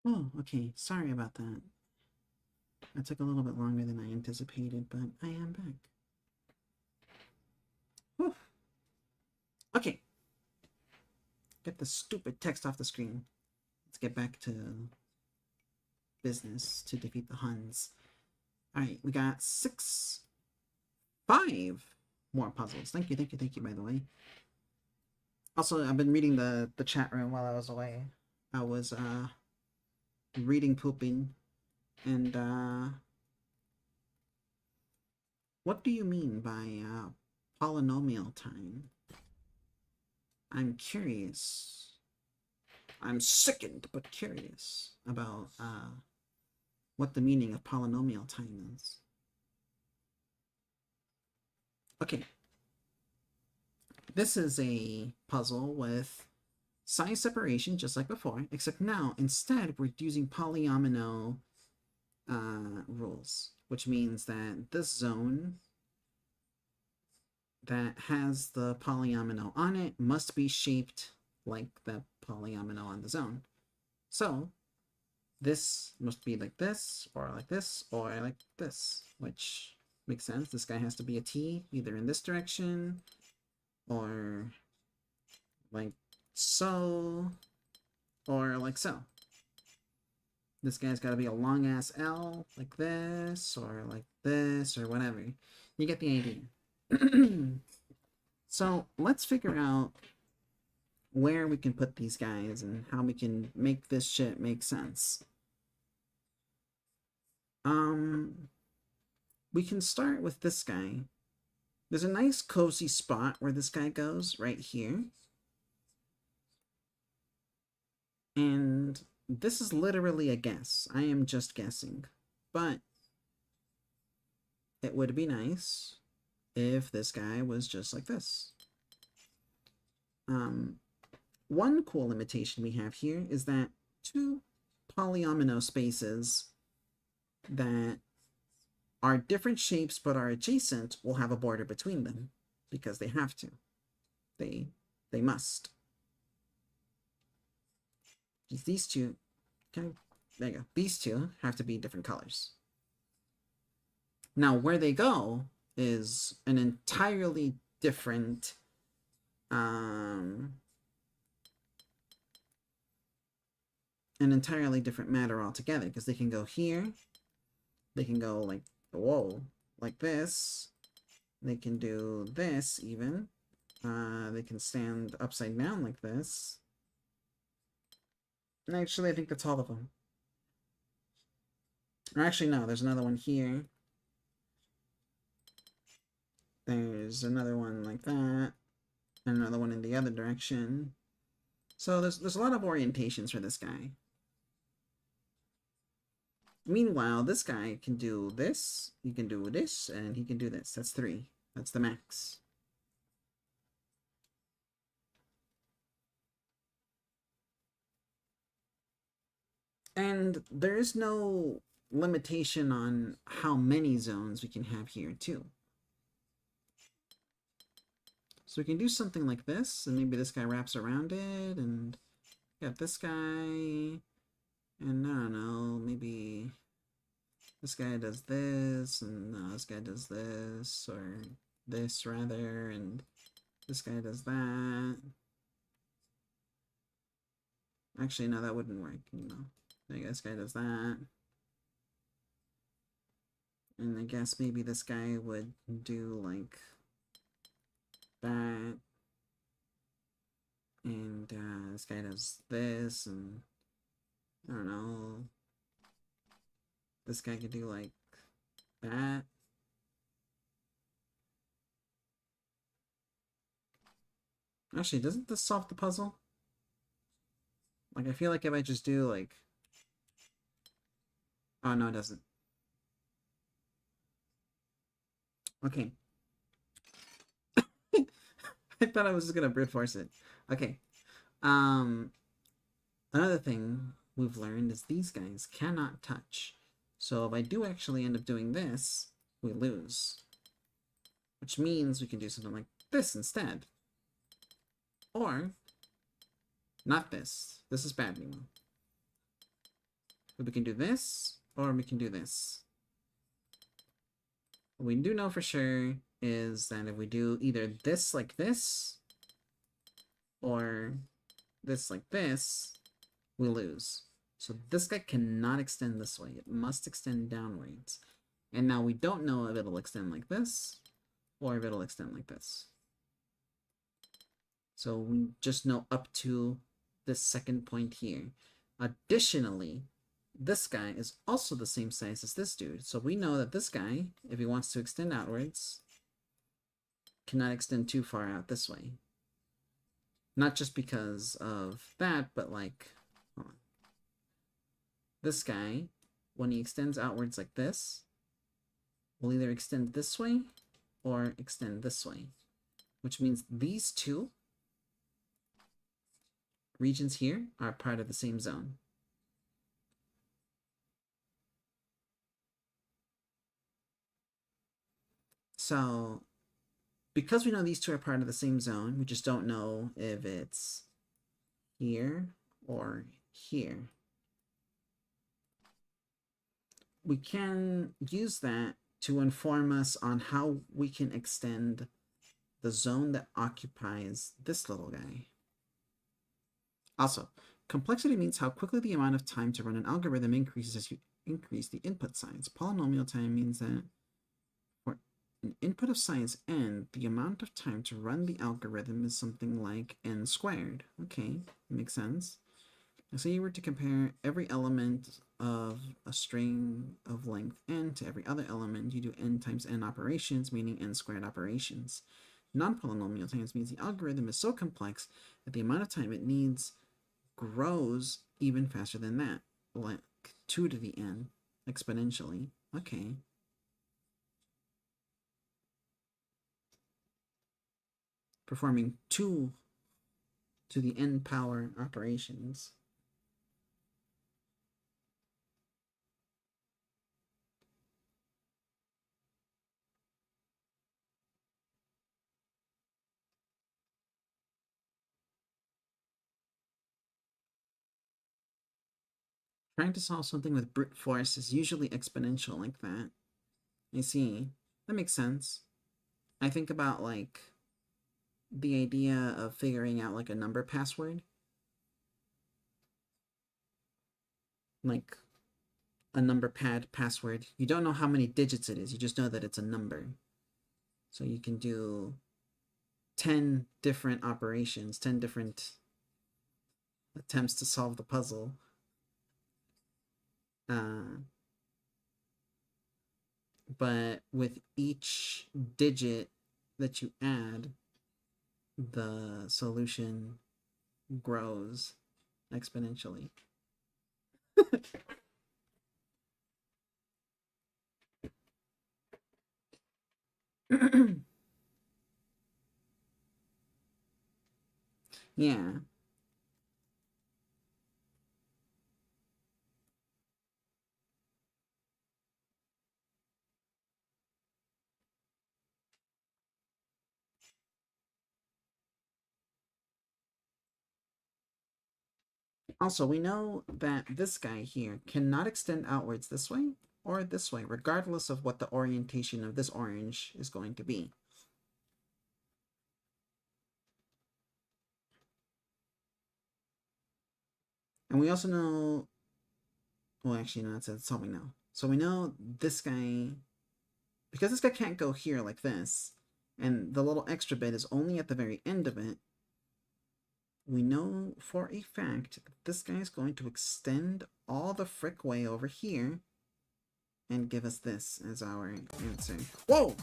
Oh, okay. Sorry about that. That took a little bit longer than I anticipated, but I am back. Whew. Okay. Get the stupid text off the screen. Let's get back to business to defeat the Huns. Alright, we got 5 more puzzles. Thank you, by the way. Also, I've been reading the chat room while I was away. I was, reading Pooping, and, what do you mean by, polynomial time? I'm curious. I'm sickened, but curious about, what the meaning of polynomial time is. Okay. This is a puzzle with size separation, just like before, except now, instead, we're using polyomino rules, which means that this zone that has the polyomino on it must be shaped like the polyomino on the zone. So, this must be like this, or like this, or like this, which makes sense. This guy has to be a T, either in this direction, or like so, or like so. This guy's got to be a long-ass L, like this, or whatever. You get the idea. So, let's figure out where we can put these guys and how we can make this shit make sense. We can start with this guy. There's a nice cozy spot where this guy goes, right here. And this is literally a guess. I am just guessing. But it would be nice if this guy was just like this. One cool limitation we have here is that 2 polyomino spaces that are different shapes but are adjacent will have a border between them because they have to. They must. Just these two, okay, there you go. These two have to be different colors. Now, where they go is an entirely different matter altogether, because they can go here, they can go like, whoa, like this, they can do this even, they can stand upside down like this. And actually, I think that's all of them. Or actually, no, there's another one here. There's another one like that. And another one in the other direction. So there's a lot of orientations for this guy. Meanwhile, this guy can do this, he can do this, and he can do this. That's 3. That's the max. And there is no limitation on how many zones we can have here, too. So we can do something like this, and maybe this guy wraps around it, and got this guy, and I don't know, maybe this guy does this, and no, this guy does this, or this rather, and this guy does that. Actually, no, that wouldn't work, you know. This guy does that. And I guess maybe this guy would do, like, that. And, this guy does this, and I don't know. This guy could do, like, that. Actually, doesn't this solve the puzzle? Like, I feel like if I just do, like... Oh, no, it doesn't. Okay. I thought I was just gonna brute force it. Okay. Another thing we've learned is these guys cannot touch. So if I do actually end up doing this, we lose. Which means we can do something like this instead. Or, not this. This is bad anymore. we can do this, or we can do this. What we do know for sure is that if we do either this like this, or this like this, we lose. So this guy cannot extend this way. It must extend downwards. And now we don't know if it'll extend like this, or if it'll extend like this. So we just know up to this second point here. Additionally, this guy is also the same size as this dude. So we know that this guy, if he wants to extend outwards, cannot extend too far out this way. Not just because of that, but like, hold on. This guy, when he extends outwards like this, will either extend this way or extend this way. Which means these two regions here are part of the same zone. So, because we know these two are part of the same zone, we just don't know if it's here or here. We can use that to inform us on how we can extend the zone that occupies this little guy. Also, complexity means how quickly the amount of time to run an algorithm increases as you increase the input size. Polynomial time means that for an input of size n, the amount of time to run the algorithm is something like n squared. Okay, makes sense. Now, say you were to compare every element of a string of length n to every other element, you do n times n operations, meaning n squared operations. Non-polynomial times means the algorithm is so complex that the amount of time it needs grows even faster than that, like 2 to the n exponentially. Okay. Performing 2 to the n power operations. Trying to solve something with brute force is usually exponential like that. I see. That makes sense. I think about, like, the idea of figuring out, like, a number password. Like, a number pad password. You don't know how many digits it is. You just know that it's a number. So you can do 10 different operations, 10 different attempts to solve the puzzle. But with each digit that you add, the solution grows exponentially. Yeah. Also, we know that this guy here cannot extend outwards this way or this way, regardless of what the orientation of this orange is going to be. And we also know, well, actually, no, that's all we know. So we know this guy, because this guy can't go here like this, and the little extra bit is only at the very end of it, we know for a fact that this guy is going to extend all the frick way over here and give us this as our answer. Whoa!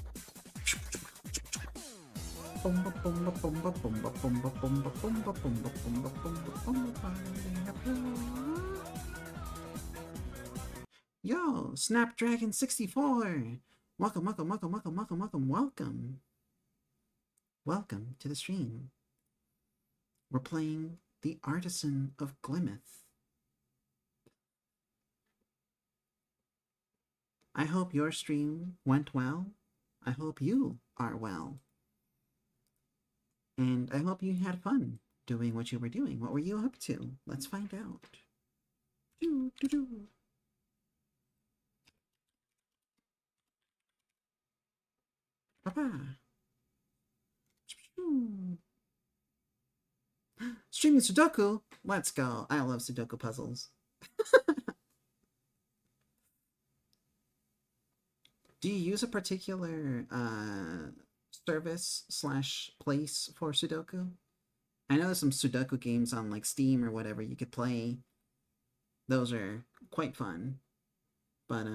Yo, Snapdragon 64! Welcome, welcome, welcome, welcome, welcome, welcome, welcome. Welcome to the stream. We're playing The Artisan of Glimeth. I hope your stream went well. I hope you are well. And I hope you had fun doing what you were doing. What were you up to? Let's find out. Papa. Streaming Sudoku? Let's go. I love Sudoku puzzles. Do you use a particular service / place for Sudoku? I know there's some Sudoku games on like Steam or whatever you could play. Those are quite fun. But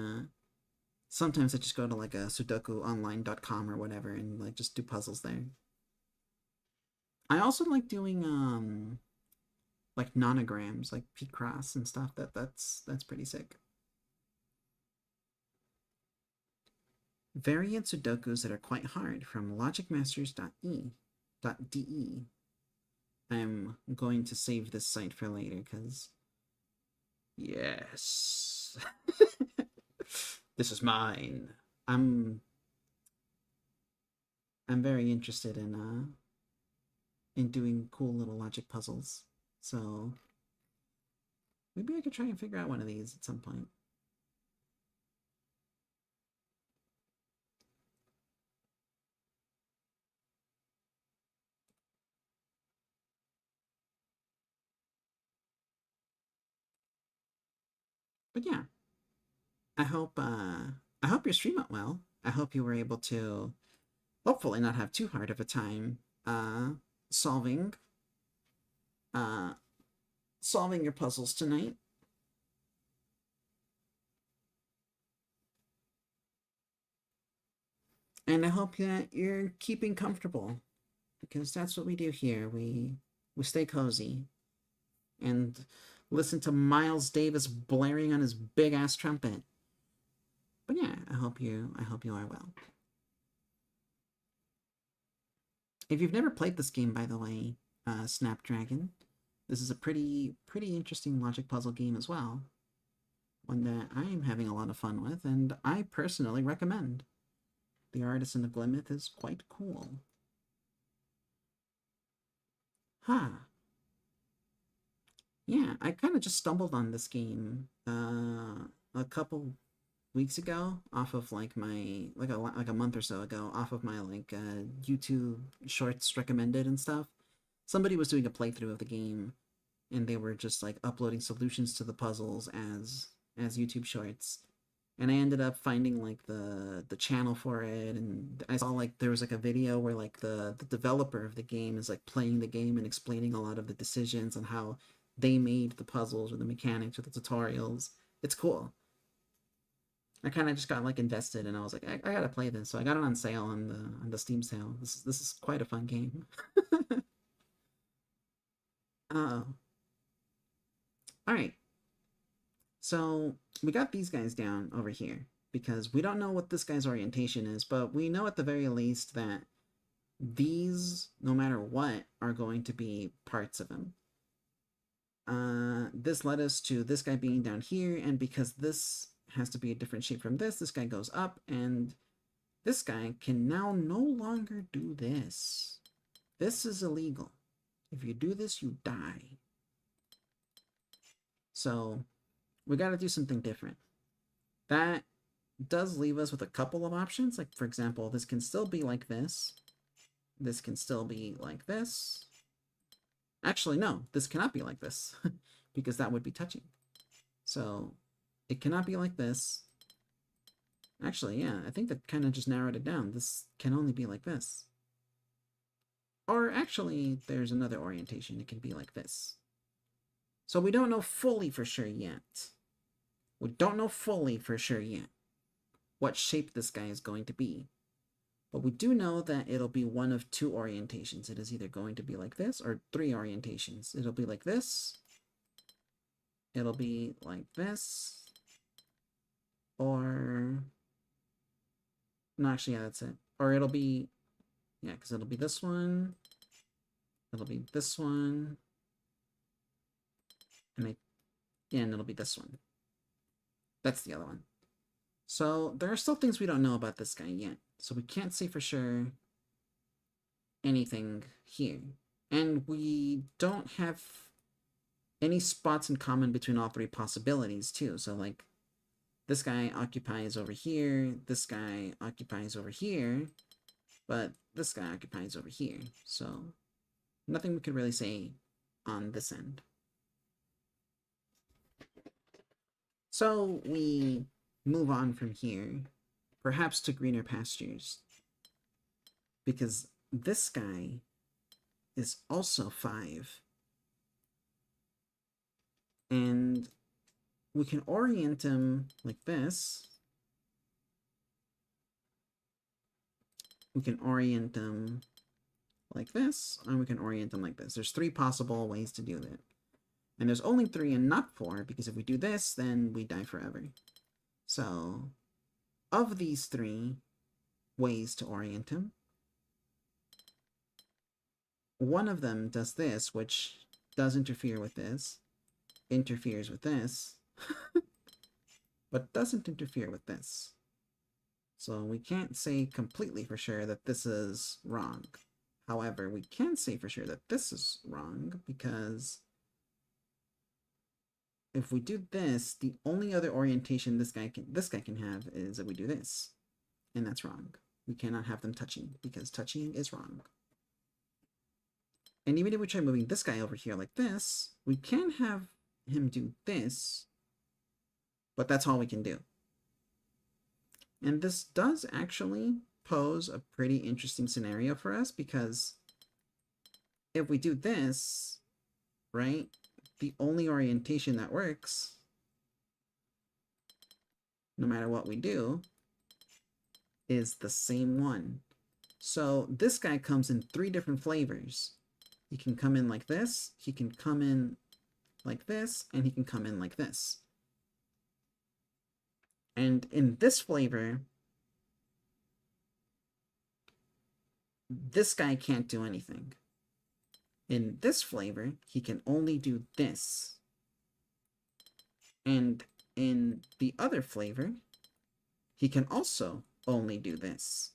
sometimes I just go to like a sudokuonline.com or whatever and like just do puzzles there. I also like doing like nonograms, like Picross and stuff. That's pretty sick. Variant Sudokus that are quite hard from logicmasters.de. I'm going to save this site for later because yes. This is mine. I'm very interested in doing cool little logic puzzles. So maybe I could try and figure out one of these at some point. But yeah, I hope your stream went well. I hope you were able to hopefully not have too hard of a time solving your puzzles tonight. And I hope that you're keeping comfortable, because that's what we do here. We stay cozy and listen to Miles Davis blaring on his big ass trumpet. But yeah, I hope you are well. If you've never played this game, by the way, Snapdragon, this is a pretty interesting logic puzzle game as well. One that I am having a lot of fun with, and I personally recommend. The Artisan of Glimeth is quite cool. Huh. Yeah, I kind of just stumbled on this game a couple weeks ago off of like my like a month or so ago off of my like YouTube shorts recommended and stuff. Somebody was doing a playthrough of the game and they were just like uploading solutions to the puzzles as YouTube shorts. And I ended up finding like the channel for it, and I saw like there was like a video where like the developer of the game is like playing the game and explaining a lot of the decisions and how they made the puzzles or the mechanics or the tutorials. It's cool. I kind of just got like invested, and I was like, I gotta play this. So I got it on sale on the Steam sale. This is quite a fun game. All right. So we got these guys down over here because we don't know what this guy's orientation is, but we know at the very least that these, no matter what, are going to be parts of him. This led us to this guy being down here, and because this has to be a different shape from this guy goes up, and this guy can now no longer do this. This is illegal. If you do this, you die. So we got to do something different. That does leave us with a couple of options. Like, for example, this can still be like this. This can still be like this. Actually, no, this cannot be like this because that would be touching. So it cannot be like this. Actually, yeah, I think that kind of just narrowed it down. This can only be like this. Or actually, there's another orientation. It can be like this. So we don't know fully for sure yet. We don't know fully for sure yet what shape this guy is going to be. But we do know that it'll be one of two orientations. It is either going to be like this or three orientations. It'll be like this. It'll be like this. Or... no, actually, yeah, that's it. Or it'll be... yeah, because it'll be this one. It'll be this one. And it'll be this one. That's the other one. So there are still things we don't know about this guy yet. So we can't say for sure anything here. And we don't have any spots in common between all three possibilities too. So like this guy occupies over here, this guy occupies over here, But this guy occupies over here, so nothing we could really say on this end. So we move on from here, perhaps to greener pastures, because this guy is also 5. And we can orient him like this. We can orient them like this, and we can orient them like this. There's 3 possible ways to do that. And there's only 3 and not 4, because if we do this, then we die forever. So, of these 3 ways to orient him, one of them does this, which does interfere with this, interferes with this, but doesn't interfere with this. So we can't say completely for sure that this is wrong. However, we can say for sure that this is wrong, because if we do this, the only other orientation this guy can have is if we do this. And that's wrong. We cannot have them touching, because touching is wrong. And even if we try moving this guy over here like this, we can have him do this, but that's all we can do. And this does actually pose a pretty interesting scenario for us, because if we do this, right, the only orientation that works, no matter what we do, is the same one. So this guy comes in 3 different flavors. He can come in like this, he can come in like this, and he can come in like this. And in this flavor, this guy can't do anything. In this flavor, he can only do this. And in the other flavor, he can also only do this.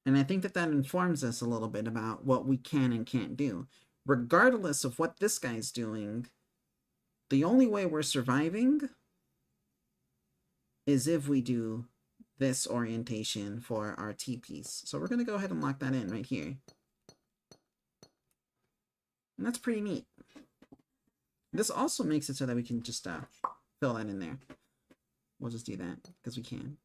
And I think that that informs us a little bit about what we can and can't do. Regardless of what this guy's doing, the only way we're surviving is if we do this orientation for our T-piece. So we're going to go ahead and lock that in right here. And that's pretty neat. This also makes it so that we can just fill that in there. We'll just do that because we can.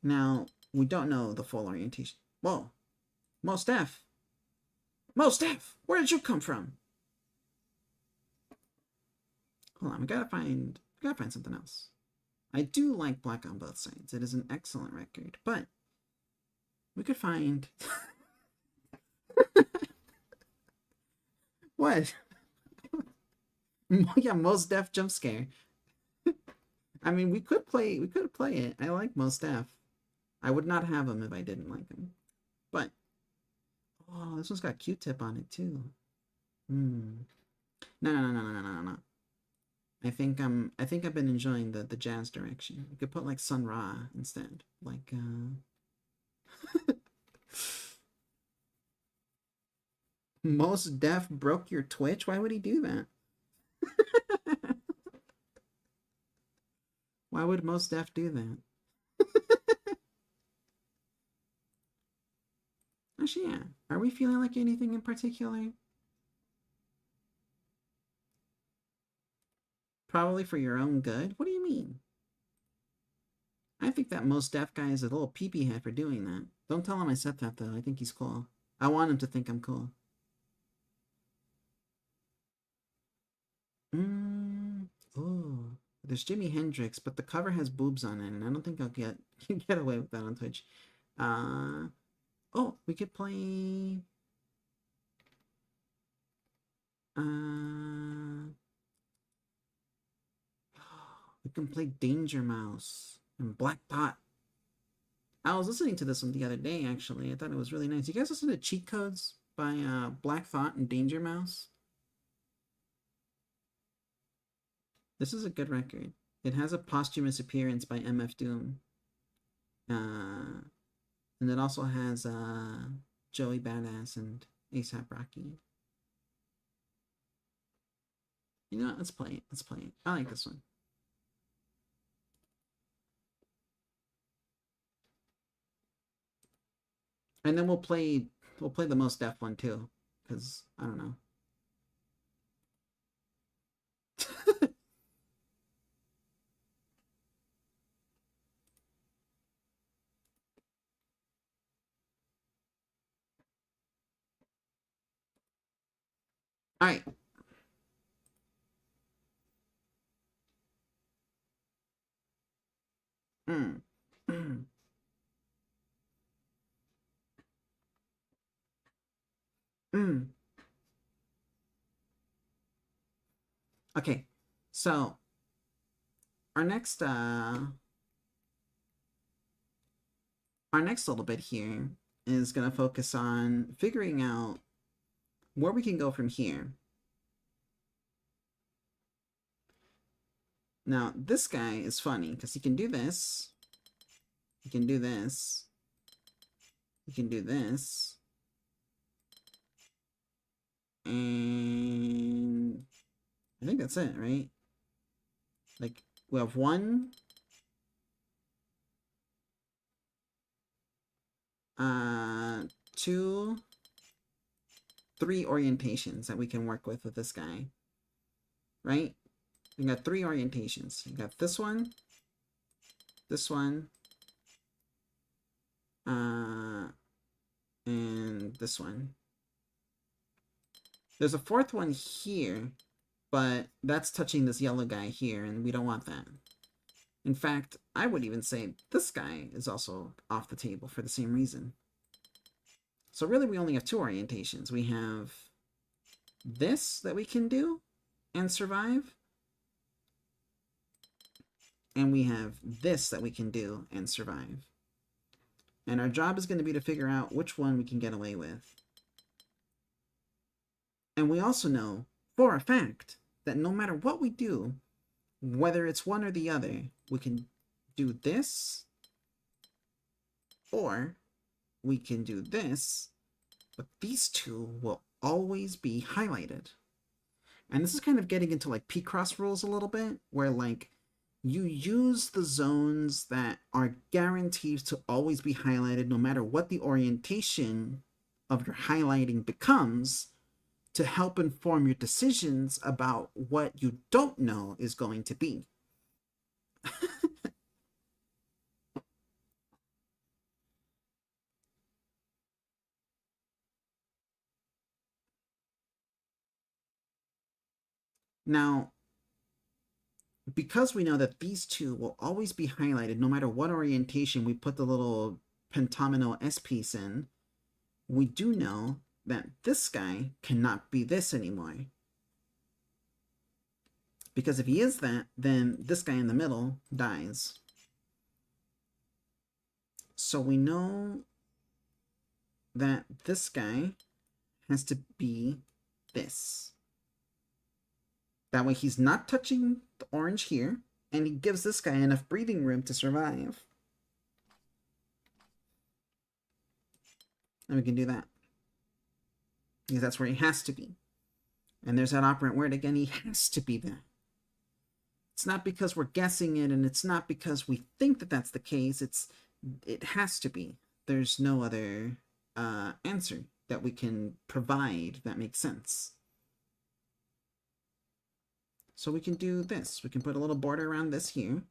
Now, we don't know the full orientation. Whoa! Mos Def! Mos Def! Where did you come from? Hold on, we gotta find something else. I do like Black on Both Sides. It is an excellent record, but we could find... What? Yeah, Mos Def jump scare. I mean, we could play it. I like Mos Def. I would not have him if I didn't like him. But oh, this one's got Q-Tip on it too. No. I think I've been enjoying the jazz direction. We could put like Sun Ra instead. Like Mos Def broke your Twitch? Why would he do that? Why would Mos Def do that? Actually, yeah. Are we feeling like anything in particular? Probably for your own good? What do you mean? I think that Mos Def guy is a little peepee head for doing that. Don't tell him I said that, though. I think he's cool. I want him to think I'm cool. Oh, there's Jimi Hendrix, but the cover has boobs on it, and I don't think I'll get away with that on Twitch. Oh, we could play... we can play Danger Mouse and Black Thought. I was listening to this one the other day, actually. I thought it was really nice. You guys listen to Cheat Codes by Black Thought and Danger Mouse? This is a good record. It has a posthumous appearance by MF Doom. And it also has Joey Badass and A$AP Rocky. You know what? Let's play it. Let's play it. I like this one. And then we'll play the most deaf one too, because I don't know. All right. Mm. Mm. Mm. Okay, so our next little bit here is gonna focus on figuring out where we can go from here. Now, this guy is funny because he can do this. He can do this. He can do this. And I think that's it, right? Like, we have 1, 2, 3 orientations that we can work with this guy, right? We got 3 orientations. You got this one, and this one. There's a 4th one here, but that's touching this yellow guy here, and we don't want that. In fact, I would even say this guy is also off the table for the same reason. So really, we only have 2 orientations. We have this that we can do and survive, and we have this that we can do and survive. And our job is going to be to figure out which one we can get away with. And we also know, for a fact, that no matter what we do, whether it's one or the other, we can do this, or we can do this, but these 2 will always be highlighted. And this is kind of getting into like P-cross rules a little bit, where like you use the zones that are guaranteed to always be highlighted no matter what the orientation of your highlighting becomes, to help inform your decisions about what you don't know is going to be. Now, because we know that these 2 will always be highlighted no matter what orientation we put the little pentomino S piece in, we do know that this guy cannot be this anymore. Because if he is that, then this guy in the middle dies. So we know that this guy has to be this. That way he's not touching the orange here, and he gives this guy enough breathing room to survive. And we can do that. Because that's where he has to be. And there's that operant word again, he has to be there. It's not because we're guessing it, and it's not because we think that that's the case. It has to be. There's no other answer that we can provide that makes sense. So we can do this. We can put a little border around this here,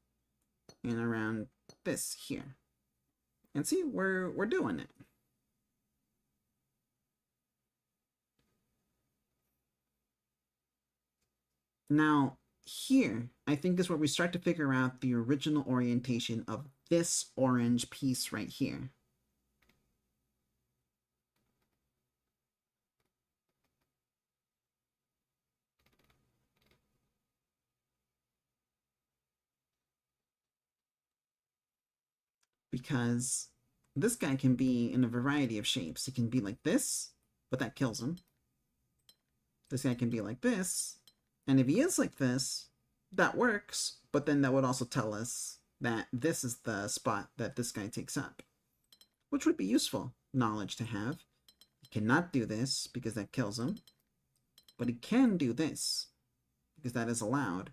and around this here. And see, we're doing it. Now, here, I think is where we start to figure out the original orientation of this orange piece right here. Because this guy can be in a variety of shapes. He can be like this, but that kills him. This guy can be like this, and if he is like this, that works, but then that would also tell us that this is the spot that this guy takes up, which would be useful knowledge to have. He cannot do this because that kills him, but he can do this because that is allowed.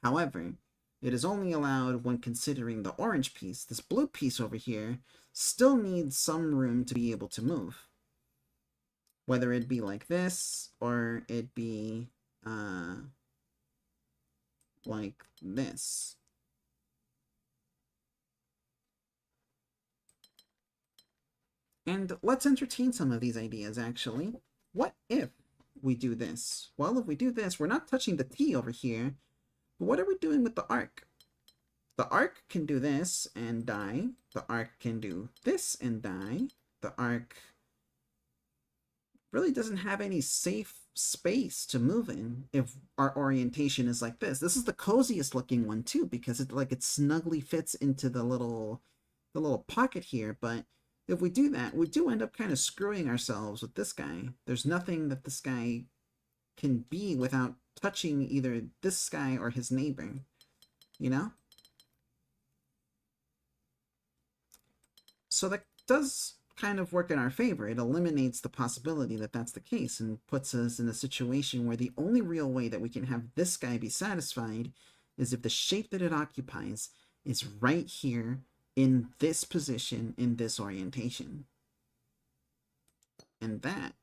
However, it is only allowed when considering the orange piece. This blue piece over here still needs some room to be able to move. Whether it be like this, or it be like this. And let's entertain some of these ideas, actually. What if we do this? Well, if we do this, we're not touching the T over here, but what are we doing with the arc? The arc can do this and die. The arc can do this and die. The arc really doesn't have any safe space to move in if our orientation is like this. This is the coziest looking one too, because it snugly fits into the little pocket here, but if we do that, we do end up kind of screwing ourselves with this guy. There's nothing that this guy can be without touching either this guy or his neighbor, you know? So that does kind of work in our favor. It eliminates the possibility that that's the case and puts us in a situation where the only real way that we can have this guy be satisfied is if the shape that it occupies is right here in this position, in this orientation. And that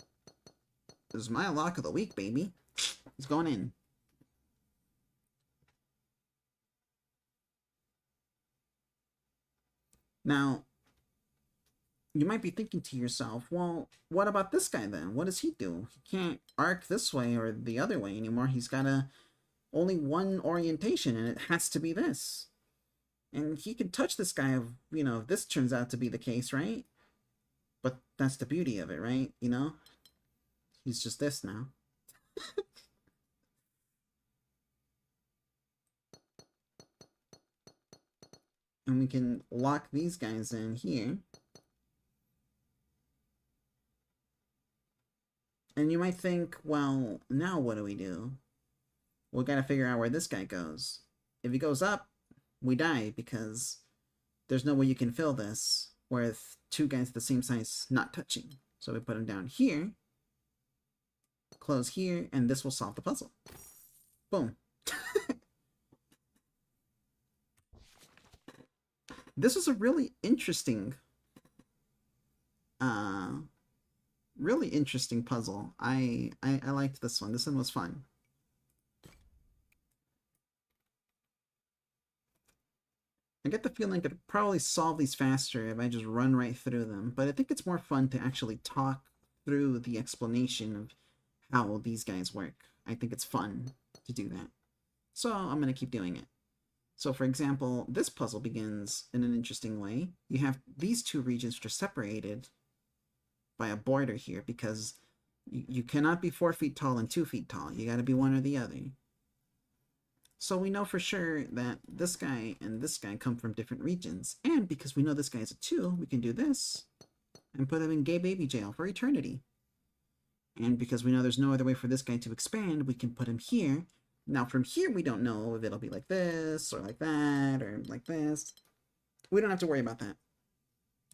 is my lock of the week, baby. It's going in. Now, you might be thinking to yourself, well, what about this guy then? What does he do? He can't arc this way or the other way anymore. He's got only one orientation, and it has to be this. And he can touch this guy if this turns out to be the case, right? But that's the beauty of it, right? He's just this now. And we can lock these guys in here. And you might think, well, now what do? We gotta figure out where this guy goes. If he goes up, we die, because there's no way you can fill this with two guys the same size not touching. So we put him down here, close here, and this will solve the puzzle. Boom. This was a really interesting puzzle. I liked this one. This one was fun. I get the feeling I could probably solve these faster if I just run right through them, but I think it's more fun to actually talk through the explanation of how these guys work. I think it's fun to do that. So I'm going to keep doing it. So for example, this puzzle begins in an interesting way. You have these two regions which are separated by a border here, because you cannot be 4 feet tall and 2 feet tall. You got to be one or the other. So we know for sure that this guy and this guy come from different regions. And because we know this guy is a 2, we can do this and put him in gay baby jail for eternity. And because we know there's no other way for this guy to expand, we can put him here. Now from here, we don't know if it'll be like this or like that or like this. We don't have to worry about that.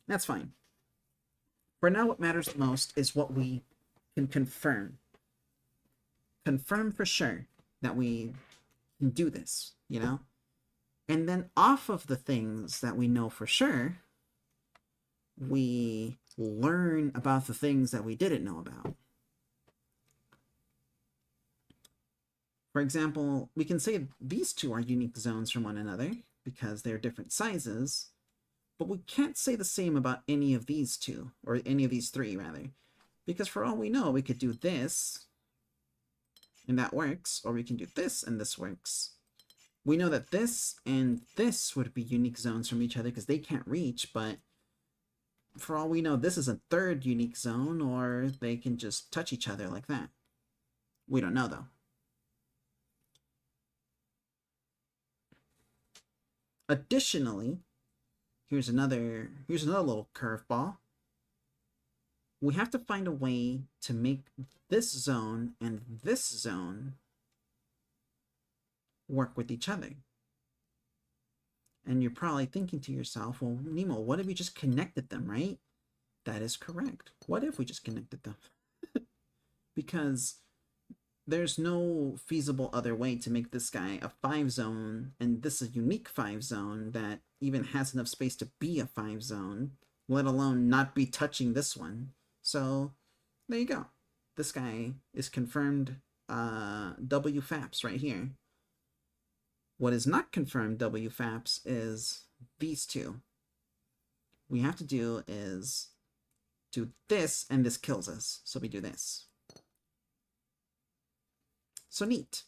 That's fine. For now, what matters the most is what we can confirm. Confirm for sure that we can do this, And then off of the things that we know for sure, we learn about the things that we didn't know about. For example, we can say these two are unique zones from one another because they're different sizes, but we can't say the same about any of these two, or any of these three, rather. Because for all we know, we could do this, and that works, or we can do this, and this works. We know that this and this would be unique zones from each other because they can't reach, but for all we know, this is a third unique zone, or they can just touch each other like that. We don't know, though. Additionally, here's another little curveball. We have to find a way to make this zone and this zone work with each other. And you're probably thinking to yourself, well, Nemo, what if we just connected them, right? That is correct. What if we just connected them? Because there's no feasible other way to make this guy a 5 zone, and this is a unique 5 zone that even has enough space to be a 5 zone, let alone not be touching this one. So there you go. This guy is confirmed WFAPS right here. What is not confirmed WFAPS is these two. We have to do is do this, and this kills us. So we do this. So neat.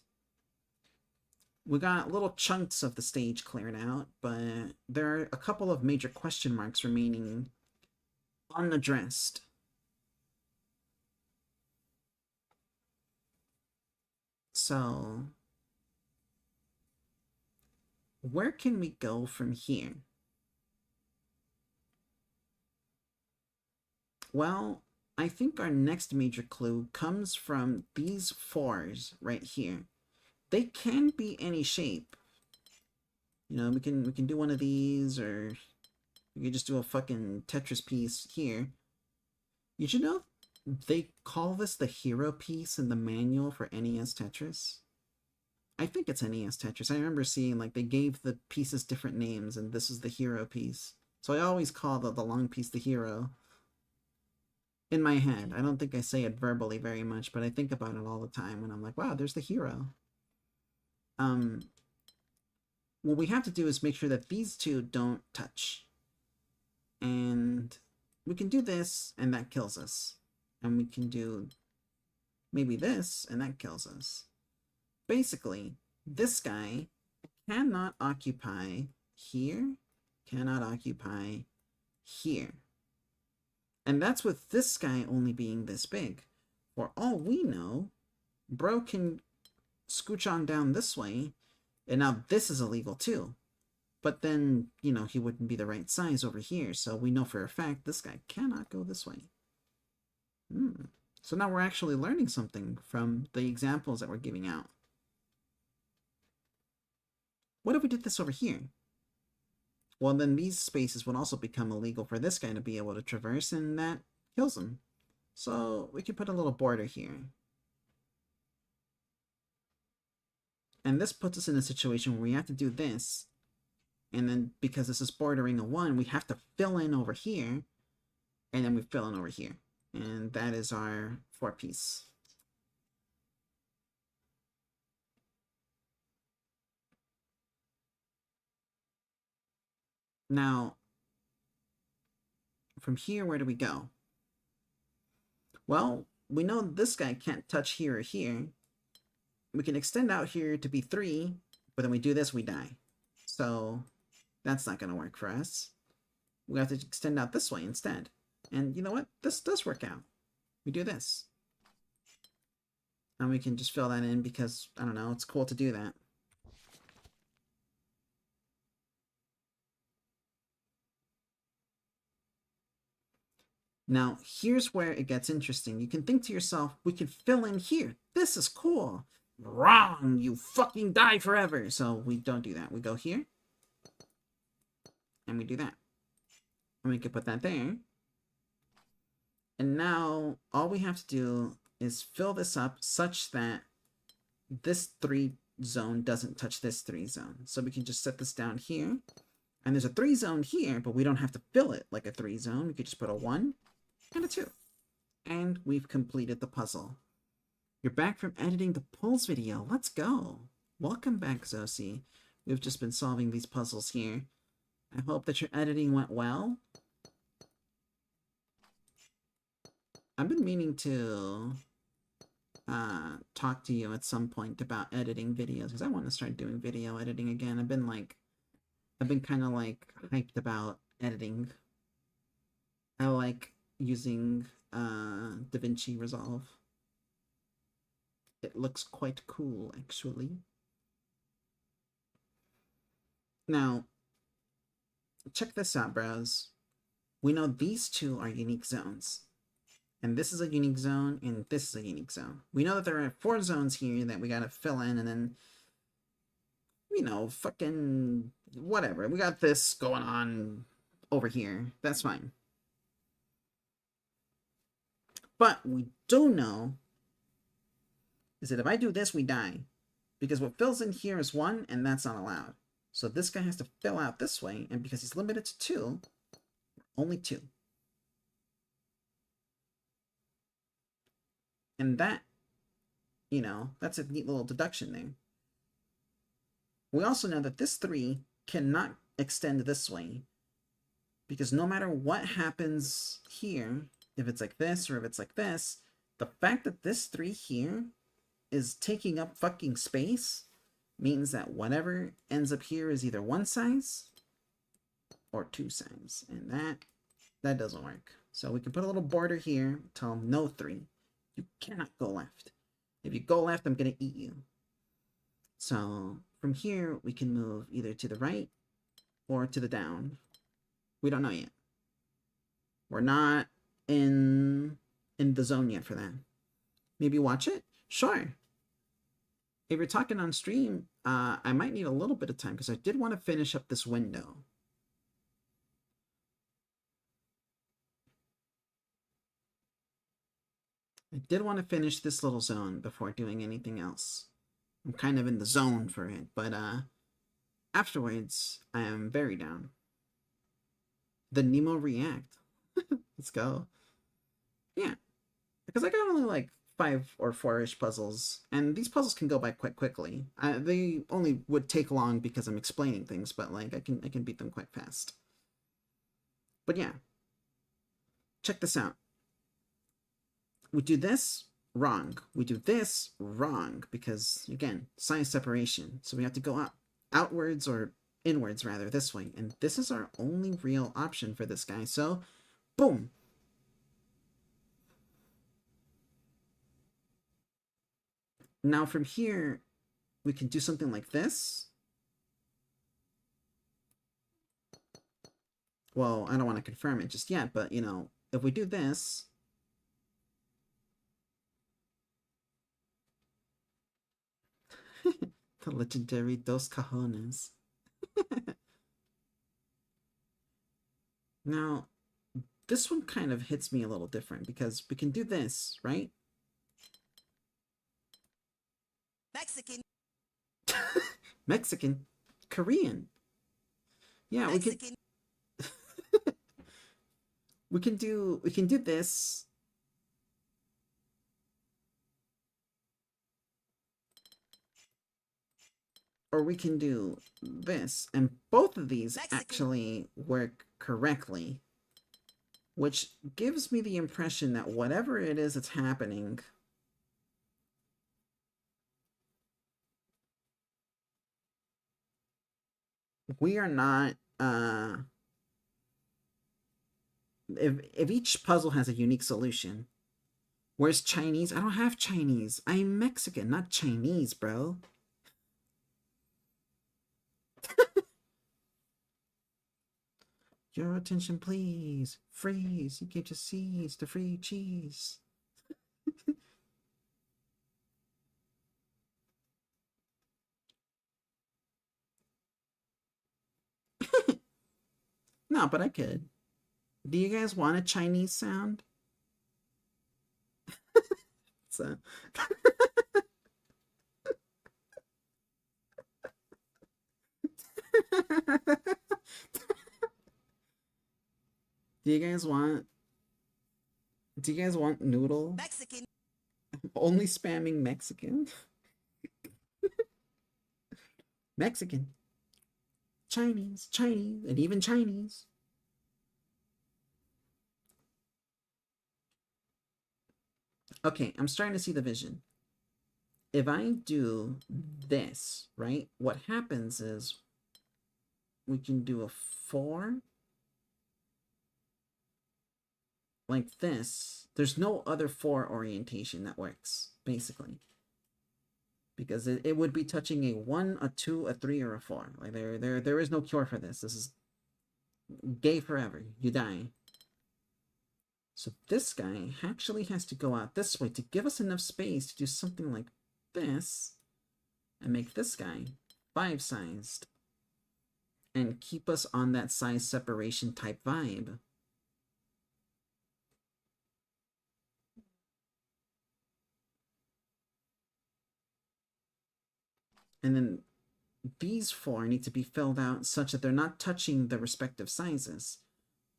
We got little chunks of the stage cleared out, but there are a couple of major question marks remaining unaddressed. So, where can we go from here? Well, I think our next major clue comes from these 4s right here. They can be any shape. You know, we can do one of these, or we could just do a fucking Tetris piece here. You should know they call this the hero piece in the manual for NES Tetris. I think it's NES Tetris. I remember seeing, like, they gave the pieces different names, and this is the hero piece. So I always call the long piece the hero. In my head. I don't think I say it verbally very much, but I think about it all the time when I'm like, wow, there's the hero. What we have to do is make sure that these two don't touch. And we can do this, and that kills us. And we can do maybe this, and that kills us. Basically, this guy cannot occupy here, cannot occupy here. And that's with this guy only being this big. For all we know, bro can scooch on down this way, and now this is illegal too. But then, you know, he wouldn't be the right size over here, so we know for a fact this guy cannot go this way. So now we're actually learning something from the examples that we're giving out. What if we did this over here? Well, then these spaces would also become illegal for this guy to be able to traverse, and that kills him. So we could put a little border here. And this puts us in a situation where we have to do this, and then because this is bordering a 1, we have to fill in over here, and then we fill in over here. And that is our 4-piece. Now, from here, where do we go? Well, we know this guy can't touch here or here. We can extend out here to be 3, but then we do this, we die. So that's not going to work for us. We have to extend out this way instead. And you know what? This does work out. We do this. And we can just fill that in because, I don't know, it's cool to do that. Now, here's where it gets interesting. You can think to yourself, we can fill in here. This is cool. Wrong! You fucking die forever! So we don't do that. We go here. And we do that. And we can put that there. And now, all we have to do is fill this up such that this 3 zone doesn't touch this 3 zone. So we can just set this down here. And there's a 3 zone here, but we don't have to fill it like a 3 zone. We could just put a 1 and a 2. And we've completed the puzzle. You're back from editing the polls video. Let's go. Welcome back, Zosie. We've just been solving these puzzles here. I hope that your editing went well. I've been meaning to talk to you at some point about editing videos, because I want to start doing video editing again. I've been kind of like hyped about editing. I like using DaVinci Resolve. It looks quite cool, actually. Now, check this out, bros. We know these two are unique zones. And this is a unique zone, and this is a unique zone. We know that there are 4 zones here that we gotta fill in, and then, you know, fucking whatever. We got this going on over here. That's fine. But we do know is that if I do this, we die. Because what fills in here is 1, and that's not allowed. So this guy has to fill out this way, and because he's limited to 2, only 2. And that, you know, that's a neat little deduction there. We also know that this 3 cannot extend this way, because no matter what happens here, if it's like this or if it's like this, the fact that this 3 here is taking up fucking space means that whatever ends up here is either 1 size or 2 size, and that doesn't work. So we can put a little border here, tell them no 3. You cannot go left. If you go left, I'm gonna eat you. So from here, we can move either to the right or to the down. We don't know yet. We're not in the zone yet for that. Maybe watch it? Sure. If you're talking on stream, I might need a little bit of time because I did want to finish up this window. I did want to finish this little zone before doing anything else. I'm kind of in the zone for it, but afterwards, I am very down. The Nemo React. Let's go. Yeah, because I got only like 5 or 4-ish puzzles, and these puzzles can go by quite quickly. They only would take long because I'm explaining things, but like I can beat them quite fast. But yeah, check this out. We do this, wrong. We do this, wrong, because again, size separation. So we have to go up, outwards or inwards rather, this way. And this is our only real option for this guy. So, boom. Now from here, we can do something like this. Well, I don't want to confirm it just yet, but you know, if we do this, the legendary Dos Cajones. Now, this one kind of hits me a little different because we can do this, right? Mexican. Mexican. Korean. Yeah, Mexican. we can do this. Or we can do this. And both of these Mexican. actually work correctly. Which gives me the impression that whatever it is that's happening, we are not, if each puzzle has a unique solution. Where's Chinese? I don't have Chinese. I'm Mexican, not Chinese, bro. Your attention, please. Freeze. You get to seize the free cheese. No, but I could. Do you guys want a Chinese sound? So. Do you guys want noodle? Mexican. Only spamming Mexican. Mexican. Chinese, and even Chinese. Okay, I'm starting to see the vision. If I do this, right, what happens is we can do a 4 like this. There's no other 4 orientation that works, basically. Because it would be touching a 1, a 2, a 3, or a 4. Like there is no cure for this. This is gay forever. You die. So this guy actually has to go out this way to give us enough space to do something like this and make this guy 5-sized and keep us on that size separation type vibe. And then these 4 need to be filled out such that they're not touching the respective sizes.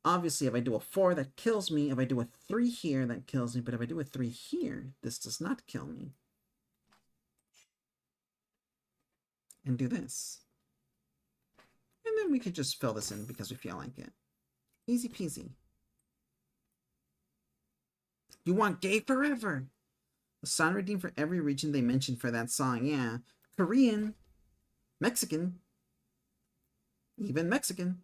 Obviously, if I do a 4, that kills me. If I do a 3 here, that kills me. But if I do a 3 here, this does not kill me. And do this. And then we could just fill this in because we feel like it. Easy peasy. You want gay forever? A song redeemed for every region they mentioned for that song, yeah. Korean. Mexican. Even Mexican.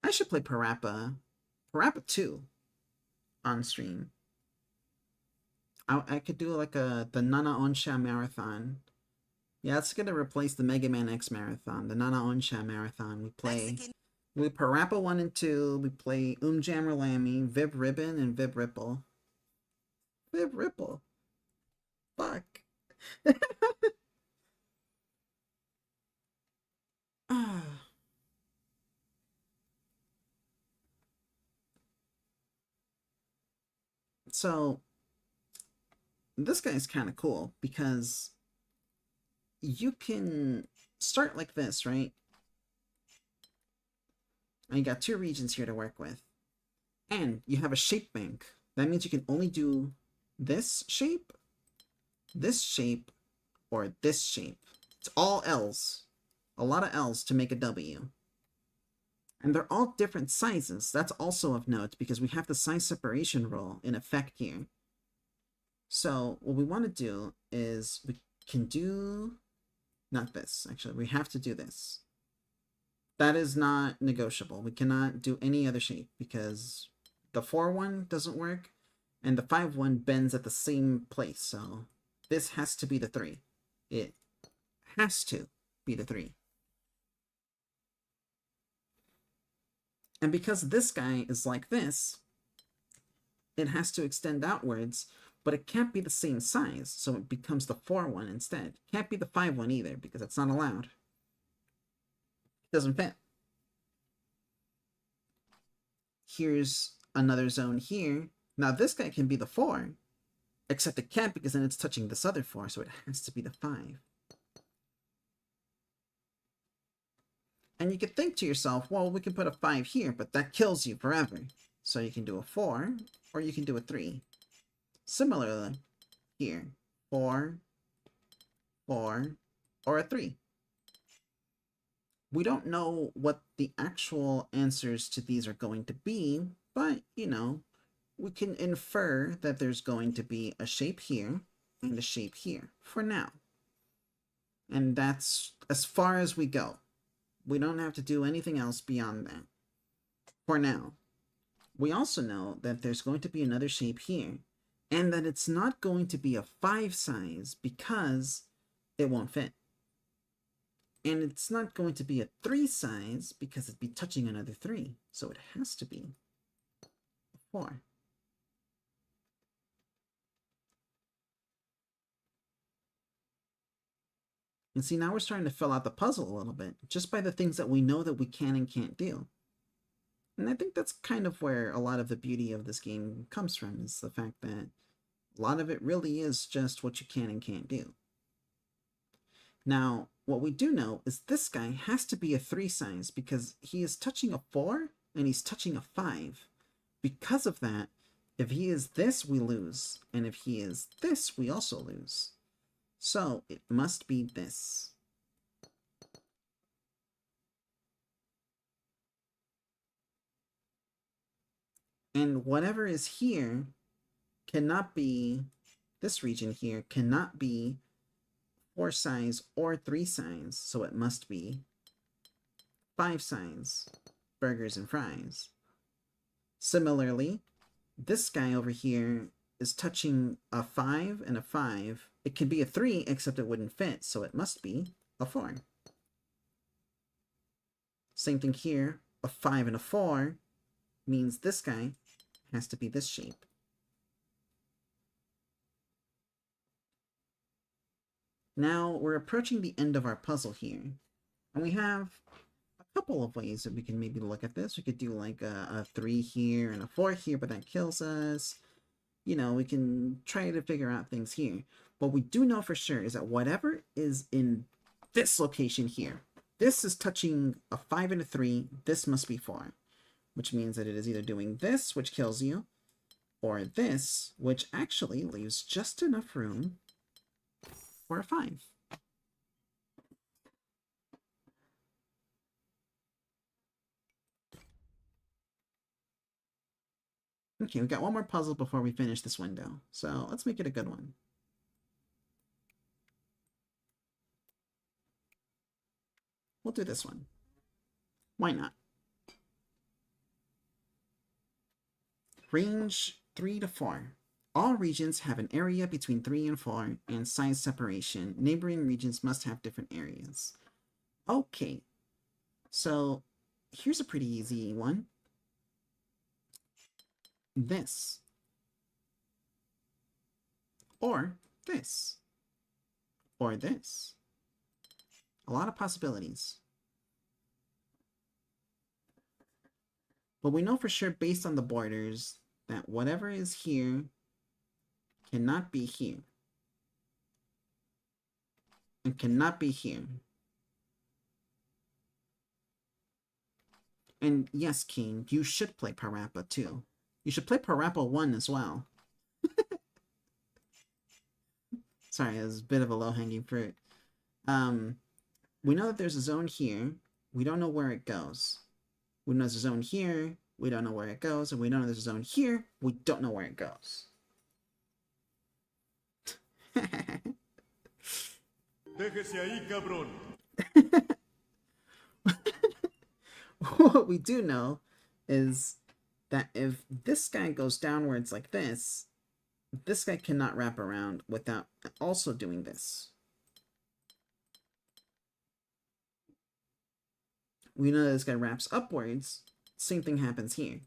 I should play Parappa 2 on stream. I could do like the Nana Onsha marathon. Yeah, it's gonna replace the Mega Man X marathon. The Nana Onsha marathon. We play Parappa 1 and 2. We play Jammer Lammy, Vib Ribbon, and Vib Ripple. Vib Ripple. Fuck. So, this guy's kind of cool because you can start like this, right? And you got 2 regions here to work with. And you have a shape bank. That means you can only do this shape, or this shape. It's all L's. A lot of L's to make a W. And they're all different sizes. That's also of note because we have the size separation rule in effect here. So what we want to do is we can do, not this, actually, we have to do this. That is not negotiable. We cannot do any other shape because the 4-1 doesn't work and the 5-1 bends at the same place. So this has to be the 3. It has to be the 3. And because this guy is like this, it has to extend outwards, but it can't be the same size, so it becomes the 4-1 instead. It can't be the 5-1 either, because that's not allowed. It doesn't fit. Here's another zone here. Now this guy can be the 4, except it can't because then it's touching this other 4, so it has to be the 5. And you could think to yourself, well, we can put a 5 here, but that kills you forever. So you can do a 4, or you can do a 3. Similarly, here, 4, 4, or a 3. We don't know what the actual answers to these are going to be, but, you know, we can infer that there's going to be a shape here and a shape here, for now. And that's as far as we go. We don't have to do anything else beyond that. For now. We also know that there's going to be another shape here, and that it's not going to be a 5 size because it won't fit. And it's not going to be a 3 size because it'd be touching another 3. So it has to be a 4. And see, now we're starting to fill out the puzzle a little bit, just by the things that we know that we can and can't do. And I think that's kind of where a lot of the beauty of this game comes from, is the fact that a lot of it really is just what you can and can't do. Now, what we do know is this guy has to be a 3 size because he is touching a 4 and he's touching a 5. Because of that, if he is this, we lose. And if he is this, we also lose. So it must be this. And whatever is here cannot be, this region here cannot be 4 size or 3 size. So it must be 5 size, burgers and fries. Similarly, this guy over here is touching a 5 and a 5. It could be a 3, except it wouldn't fit, so it must be a 4. Same thing here. A 5 and a 4 means this guy has to be this shape. Now, we're approaching the end of our puzzle here. And we have a couple of ways that we can maybe look at this. We could do like a 3 here and a 4 here, but that kills us. you know, we can try to figure out things here. What we do know for sure is that whatever is in this location here, this is touching a 5 and a 3, this must be 4. Which means that it is either doing this, which kills you, or this, which actually leaves just enough room for a 5. Okay, we got one more puzzle before we finish this window, so let's make it a good one. We'll do this one. Why not? Range 3 to 4. All regions have an area between 3 and 4 and size separation. Neighboring regions must have different areas. Okay, so here's a pretty easy one. This. Or this. Or this. A lot of possibilities. But we know for sure based on the borders that whatever is here cannot be here. And cannot be here. And yes, King, you should play Parappa too. You should play Parappa 1 as well. Sorry, it was a bit of a low-hanging fruit. We know that there's a zone here. We don't know where it goes. We know there's a zone here. We don't know where it goes. And we know there's a zone here. We don't know where it goes. Déjese ahí, cabrón. What we do know is that if this guy goes downwards like this guy cannot wrap around without also doing this. We know that this guy wraps upwards. Same thing happens here.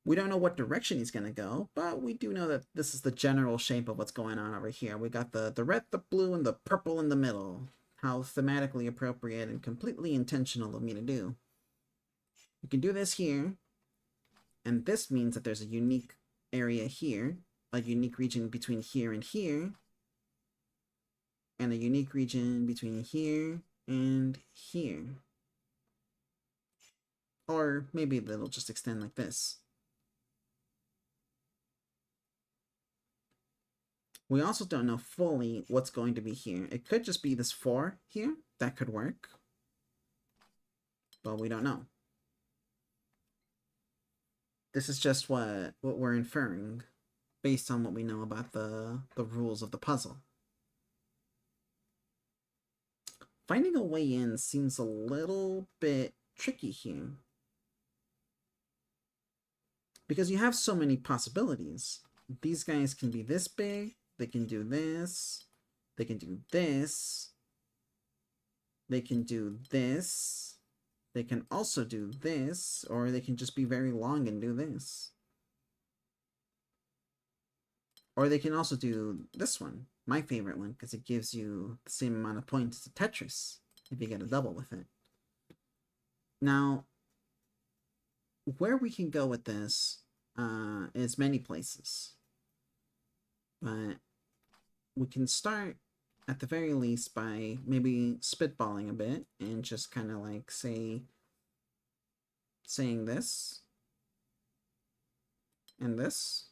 We don't know what direction he's going to go, but we do know that this is the general shape of what's going on over here. We got the red, the blue, and the purple in the middle. How thematically appropriate and completely intentional of me to do. We can do this here, and this means that there's a unique area here, a unique region between here, and a unique region between here and here. Or maybe it'll just extend like this. We also don't know fully what's going to be here. It could just be this 4 here. That could work. But we don't know. This is just what we're inferring based on what we know about the rules of the puzzle. Finding a way in seems a little bit tricky here. Because you have so many possibilities. These guys can be this big. They can do this. They can do this. They can do this. They can also do this. Or they can just be very long and do this. Or they can also do this one. My favorite one, because it gives you the same amount of points as Tetris if you get a double with it. Now, where we can go with this is many places. But we can start, at the very least, by maybe spitballing a bit and just kind of like saying this and this.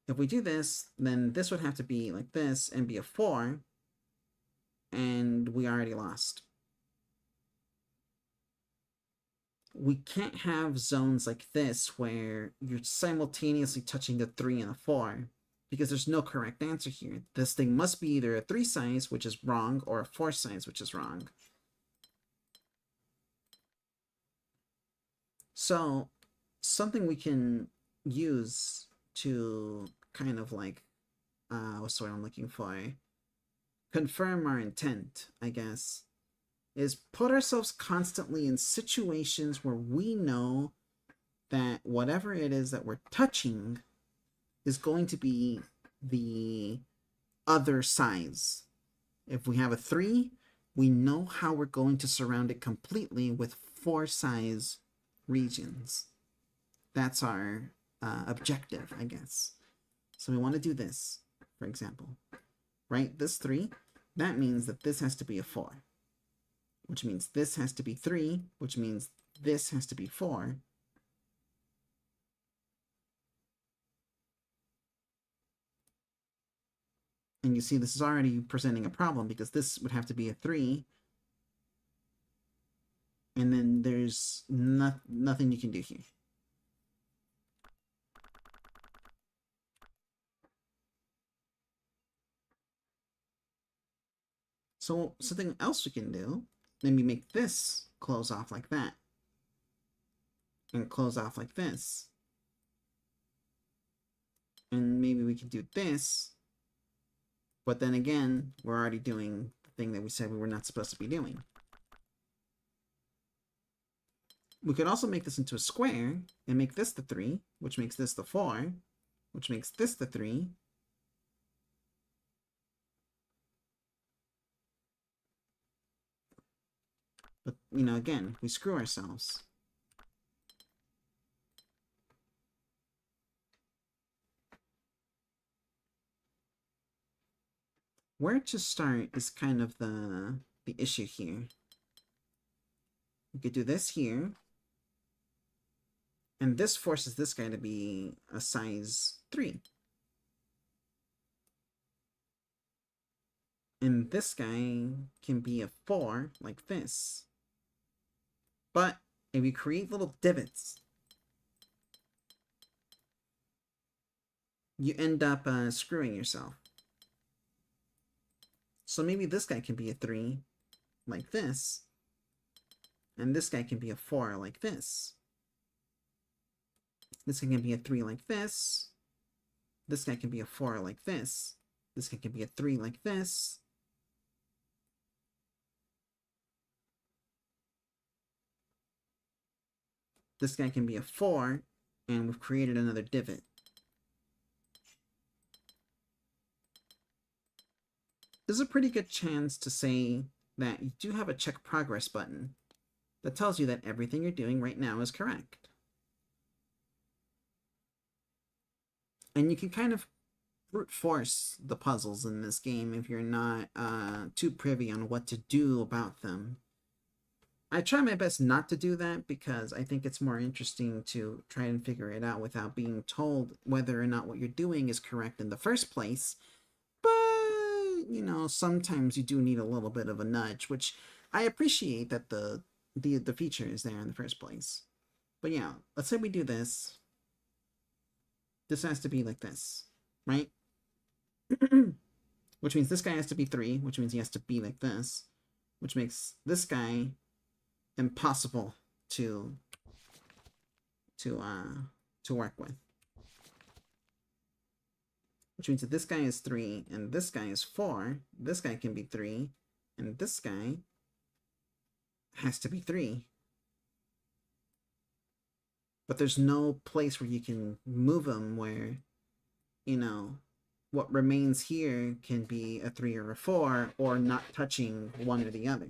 If we do this, then this would have to be like this and be a 4, and we already lost. We can't have zones like this where you're simultaneously touching the 3 and the 4, because there's no correct answer here. This thing must be either a 3 size, which is wrong, or a 4 size, which is wrong. So, something we can use to kind of like, what's the word I'm looking for? Confirm our intent, I guess, is put ourselves constantly in situations where we know that whatever it is that we're touching is going to be the other size. If we have a 3, we know how we're going to surround it completely with 4 size regions. That's our objective, I guess. So we want to do this, for example. Right? This 3, that means that this has to be a 4. Which means this has to be 3, which means this has to be 4. And you see this is already presenting a problem because this would have to be a 3. And then there's nothing you can do here. So something else we can do, maybe make this close off like that. And close off like this. And maybe we can do this. But then again, we're already doing the thing that we said we were not supposed to be doing. We could also make this into a square and make this the 3, which makes this the 4, which makes this the 3. But, you know, again, we screw ourselves. Where to start is kind of the issue here. We could do this here. And this forces this guy to be a size 3. And this guy can be a 4, like this. But if we create little divots, you end up screwing yourself. So maybe this guy can be a 3, like this. And this guy can be a 4, like this. This guy can be a 3 like this. This guy can be a 4 like this. This guy can be a 3 like this. This guy can be a 4, and we've created another divot. There's a pretty good chance to say that you do have a check progress button that tells you that everything you're doing right now is correct. And you can kind of brute force the puzzles in this game if you're not too privy on what to do about them. I try my best not to do that because I think it's more interesting to try and figure it out without being told whether or not what you're doing is correct in the first place. But, you know, sometimes you do need a little bit of a nudge, which I appreciate that the feature is there in the first place. But yeah, let's say we do this. This has to be like this, right? Which means this guy has to be 3, which means he has to be like this, which makes this guy impossible to work with. Which means that this guy is 3 and this guy is 4. This guy can be 3 and this guy has to be 3. But there's no place where you can move them where, you know, what remains here can be a 3 or a 4 or not touching one or the other.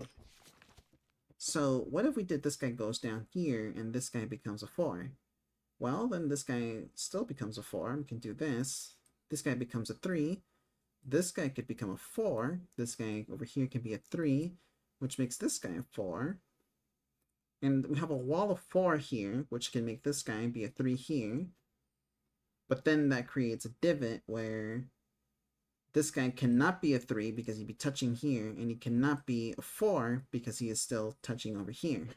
So what if we did this guy goes down here and this guy becomes a 4? Well, then this guy still becomes a 4. We can do this. This guy becomes a 3. This guy could become a 4. This guy over here can be a 3, which makes this guy a 4. And we have a wall of 4 here, which can make this guy be a 3 here. But then that creates a divot where this guy cannot be a 3 because he'd be touching here, and he cannot be a 4 because he is still touching over here.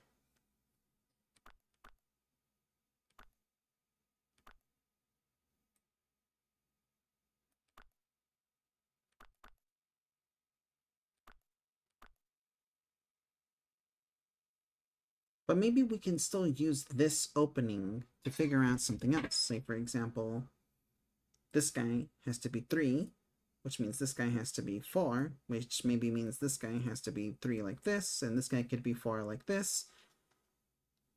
But maybe we can still use this opening to figure out something else. Say, for example, this guy has to be 3, which means this guy has to be 4, which maybe means this guy has to be 3 like this, and this guy could be 4 like this.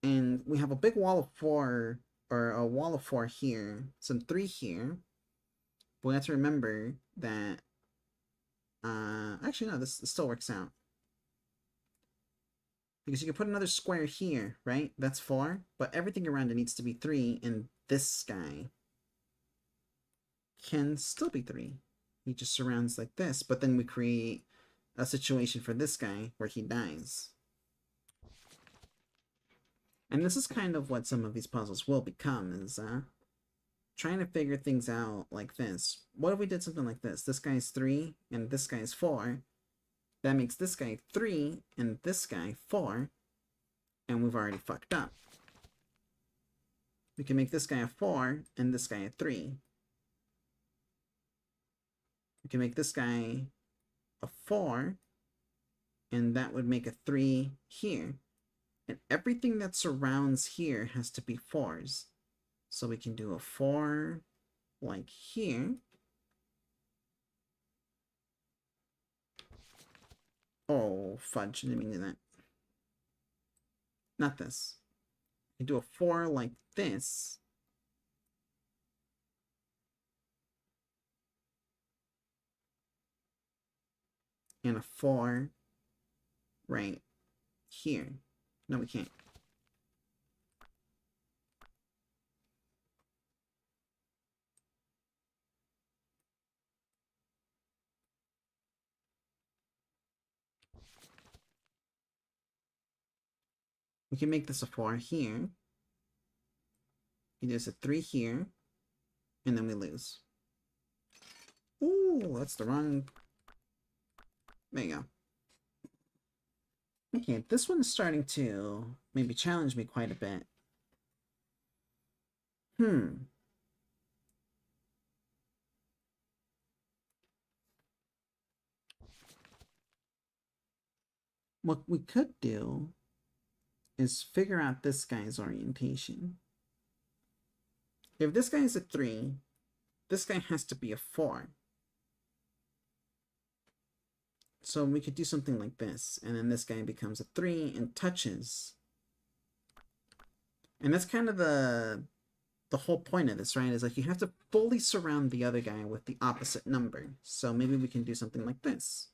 And we have a big wall of 4, or a wall of 4 here, some 3 here. But we have to remember that, actually no, this still works out. Because you can put another square here, right? That's 4, but everything around it needs to be 3, and this guy can still be 3. He just surrounds like this, but then we create a situation for this guy where he dies. And this is kind of what some of these puzzles will become, is trying to figure things out like this. What if we did something like this? This guy's 3, and this guy's 4. That makes this guy 3, and this guy 4, and we've already fucked up. We can make this guy a 4, and this guy a 3. We can make this guy a 4, and that would make a 3 here. And everything that surrounds here has to be 4s. So we can do a 4 like here. Oh, fudge, didn't mean to do that. Not this. I do a 4 like this. And a 4 right here. No, we can't. We can make this a 4 here. We do this a 3 here. And then we lose. Ooh, that's the wrong... There you go. Okay, this one's starting to maybe challenge me quite a bit. What we could do is figure out this guy's orientation. If this guy is a 3, this guy has to be a 4. So we could do something like this, and then this guy becomes a 3 and touches. And that's kind of the whole point of this, right? Is like you have to fully surround the other guy with the opposite number. So maybe we can do something like this.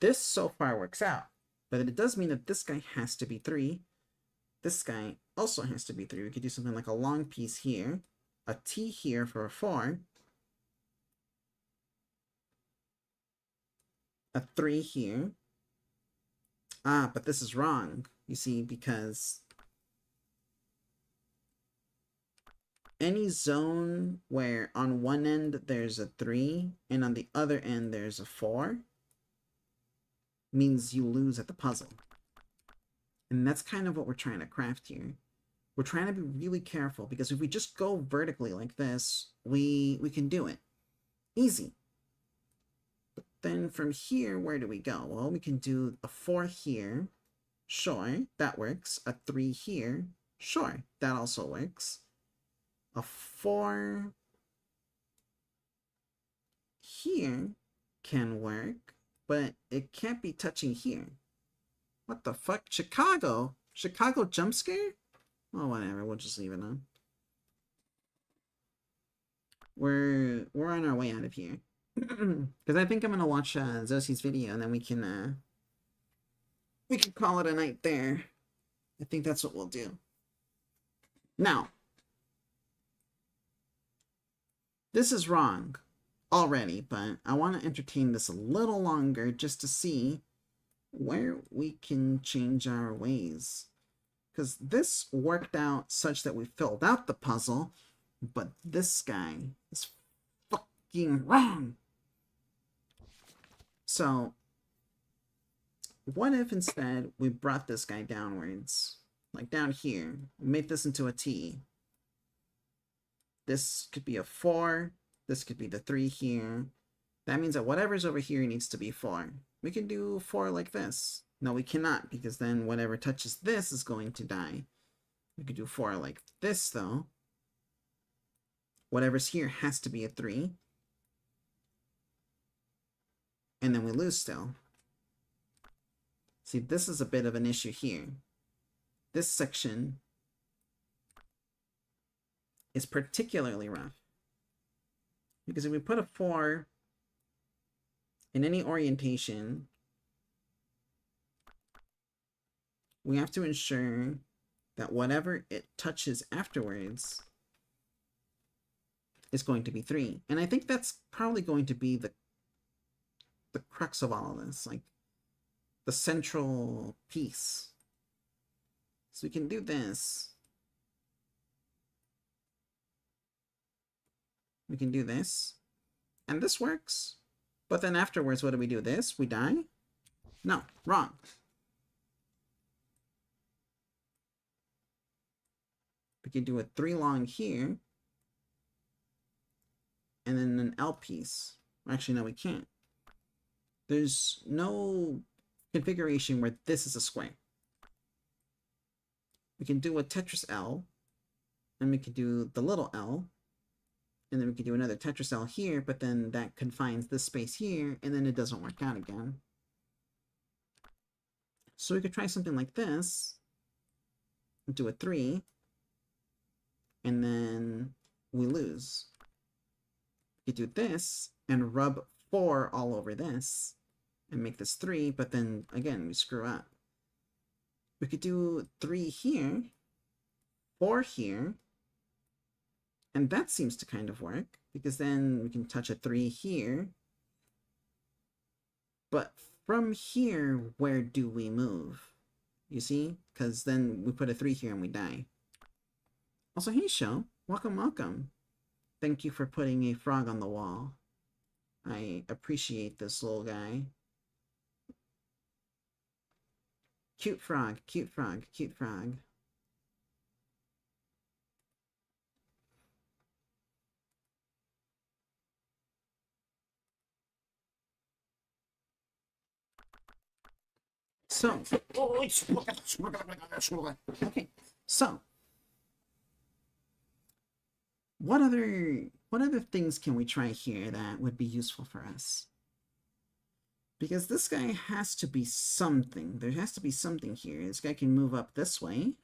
This so far works out, but it does mean that this guy has to be 3. This guy also has to be 3. We could do something like a long piece here, a T here for a 4, a 3 here. Ah, but this is wrong, you see, because any zone where on one end there's a 3 and on the other end there's a 4 means you lose at the puzzle. And that's kind of what we're trying to craft here. We're trying to be really careful, because if we just go vertically like this, we can do it. Easy. But then from here, where do we go? Well, we can do a 4 here. Sure, that works. A 3 here. Sure, that also works. A 4 here can work, but it can't be touching here. What the fuck? Chicago? Chicago jump scare? Oh, whatever. We'll just leave it on. We're on our way out of here. Because I think I'm gonna watch Zosie's video, and then we can call it a night there. I think that's what we'll do. Now, this is wrong already, but I want to entertain this a little longer just to see where we can change our ways. Because this worked out such that we filled out the puzzle, but this guy is fucking wrong. So, what if instead we brought this guy downwards? Like down here. We made this into a T. This could be a 4. This could be the 3 here. That means that whatever's over here needs to be 4. We can do 4 like this. No, we cannot, because then whatever touches this is going to die. We could do 4 like this, though. Whatever's here has to be a 3. And then we lose still. See, this is a bit of an issue here. This section is particularly rough. Because if we put a 4 in any orientation, we have to ensure that whatever it touches afterwards is going to be 3. And I think that's probably going to be the crux of all of this, like the central piece. So we can do this. We can do this. And this works. But then afterwards, what do we do? This? We die? No, wrong. We can do a 3 long here. And then an L piece. Actually, no, we can't. There's no configuration where this is a square. We can do a Tetris L. And we can do the little L. And then we can do another Tetris L here, but then that confines this space here, and then it doesn't work out again. So we could try something like this. Do a 3. And then we lose. We could do this, and rub 4 all over this, and make this 3, but then, again, we screw up. We could do 3 here, 4 here, and that seems to kind of work, because then we can touch a 3 here. But from here, where do we move? You see? Because then we put a 3 here and we die. Also, hey, Show. Welcome, welcome. Thank you for putting a frog on the wall. I appreciate this little guy. Cute frog, cute frog, cute frog. So, okay, so what other things can we try here that would be useful for us? Because this guy has to be something. There has to be something here. This guy can move up this way,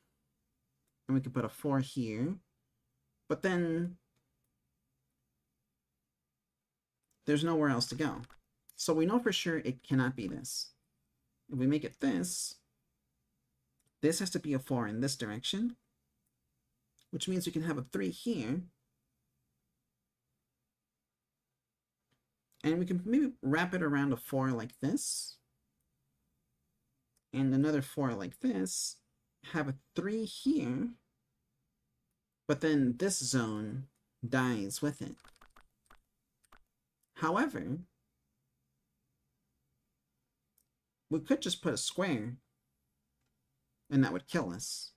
and we could put a 4 here, but then there's nowhere else to go. So we know for sure it cannot be this. If we make it this has to be a 4 in this direction, which means we can have a 3 here, and we can maybe wrap it around a 4 like this, and another 4 like this, have a 3 here, but then this zone dies with it. However, we could just put a square, and that would kill us.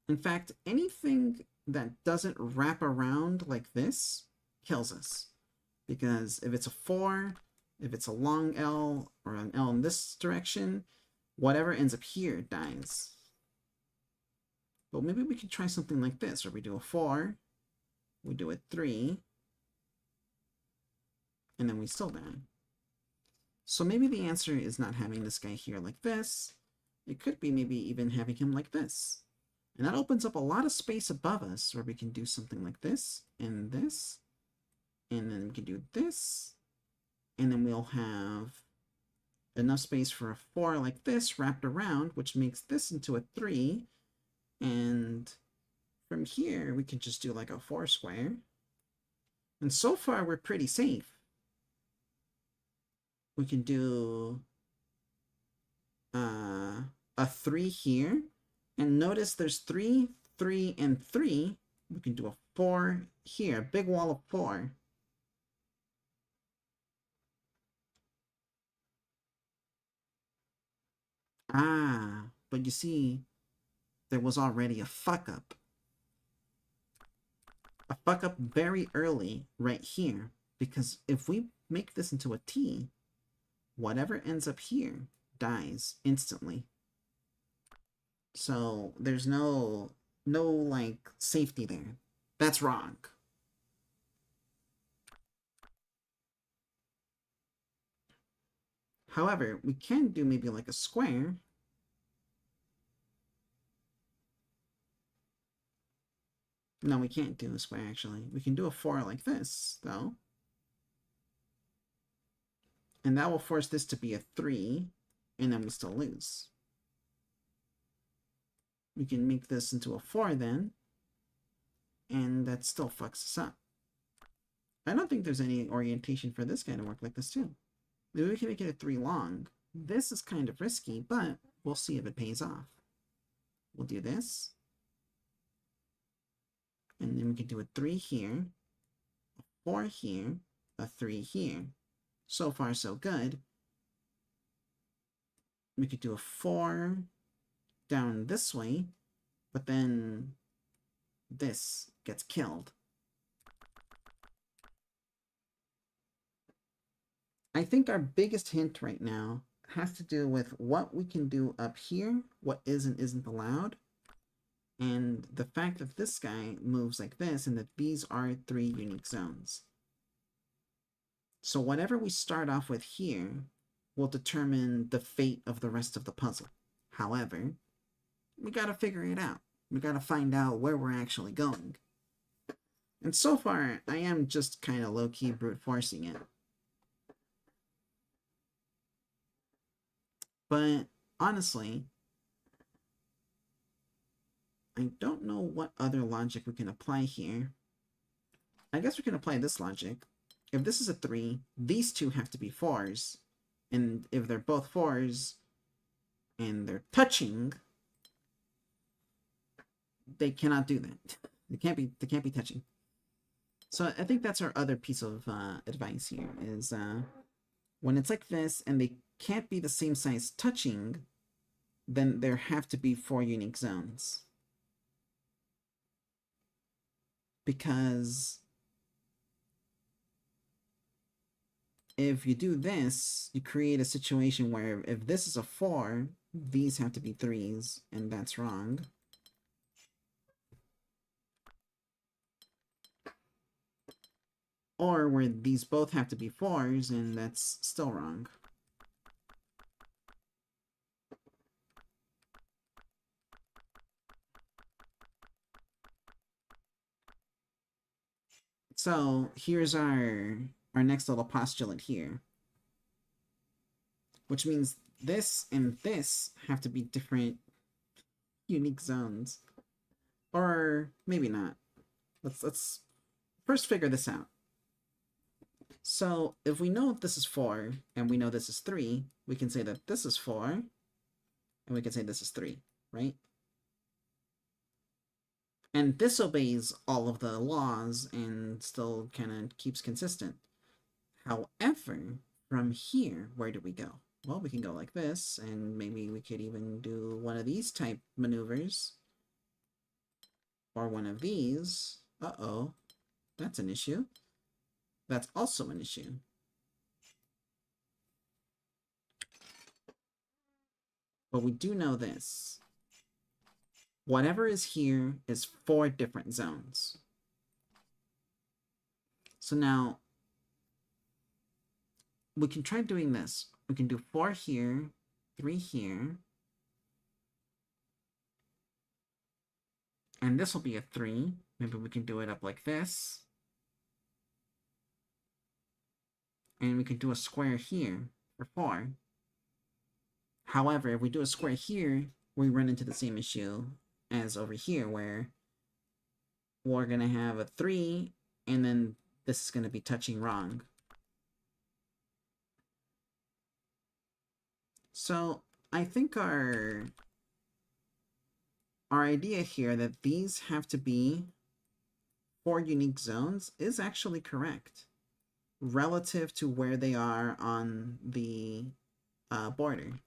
In fact, anything that doesn't wrap around like this kills us. Because if it's a 4, if it's a long L, or an L in this direction, whatever ends up here dies. But maybe we could try something like this, where we do a 4, we do a 3, and then we still die. So maybe the answer is not having this guy here like this. It could be maybe even having him like this. And that opens up a lot of space above us where we can do something like this, and this, and then we can do this, and then we'll have enough space for a 4 like this wrapped around, which makes this into a 3, and from here we can just do like a 4 square. And so far we're pretty safe. We can do a 3 here, and notice there's 3, 3, and 3. We can do a 4 here, a big wall of 4. Ah, but you see, there was already a fuck up. A fuck up very early right here, because if we make this into a T, whatever ends up here dies instantly. So there's no like safety there. That's wrong. However, we can do maybe like a square. No, we can't do a square actually. We can do a 4 like this though. And that will force this to be a 3, and then we still lose. We can make this into a 4 then, and that still fucks us up. I don't think there's any orientation for this guy to work like this too. Maybe we can make it a 3 long. This is kind of risky, but we'll see if it pays off. We'll do this. And then we can do a 3 here, a 4 here, a 3 here. So far, so good. We could do a 4 down this way, but then this gets killed. I think our biggest hint right now has to do with what we can do up here, what is and isn't allowed, and the fact that this guy moves like this and that these are 3 unique zones. So whatever we start off with here will determine the fate of the rest of the puzzle. However, we gotta figure it out. We gotta find out where we're actually going. And so far, I am just kind of low-key brute forcing it. But honestly, I don't know what other logic we can apply here. I guess we can apply this logic. If this is a 3, these two have to be 4s. And if they're both 4s and they're touching, they cannot do that. They can't be touching. So I think that's our other piece of advice here is when it's like this and they can't be the same size touching, then there have to be 4 unique zones. Because if you do this, you create a situation where if this is a 4, these have to be 3s, and that's wrong. Or where these both have to be 4s, and that's still wrong. So here's our next little postulate here. Which means this and this have to be different unique zones. Or maybe not. Let's first figure this out. So if we know this is 4 and we know this is 3, we can say that this is 4 and we can say this is 3, right? And this obeys all of the laws and still kind of keeps consistent. However, from here, where do we go? Well, we can go like this, and maybe we could even do one of these type maneuvers. Or one of these. Uh-oh. That's an issue. That's also an issue. But we do know this. Whatever is here is 4 different zones. So now, we can try doing this. We can do 4 here, 3 here. And this will be a 3. Maybe we can do it up like this. And we can do a square here for 4. However, if we do a square here, we run into the same issue as over here, where we're going to have a 3, and then this is going to be touching wrong. So I think our idea here that these have to be 4 unique zones is actually correct relative to where they are on the border.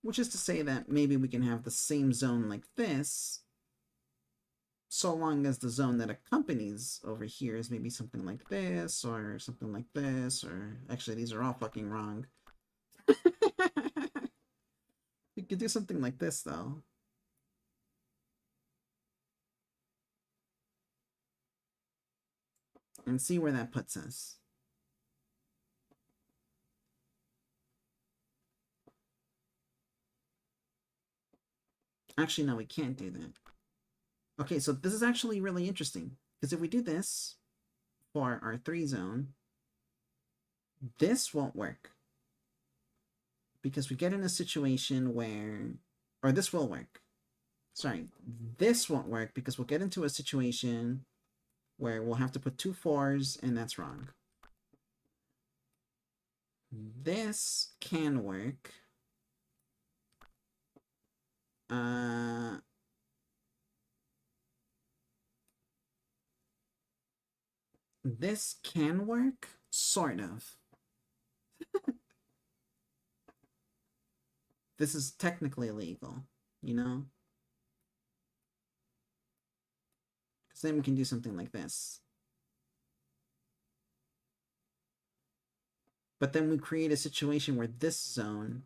Which is to say that maybe we can have the same zone like this, so long as the zone that accompanies over here is maybe something like this, or something like this, or actually these are all fucking wrong. You could do something like this though. And see where that puts us. Actually, no, we can't do that. Okay, so this is actually really interesting. Because if we do this for our 3 zone, this won't work. Because we get in a situation where... Or this will work. Sorry, this won't work because we'll get into a situation where we'll have to put 2 4s, and that's wrong. This can work. This can work, sort of. This is technically illegal, you know? Because then we can do something like this. But then we create a situation where this zone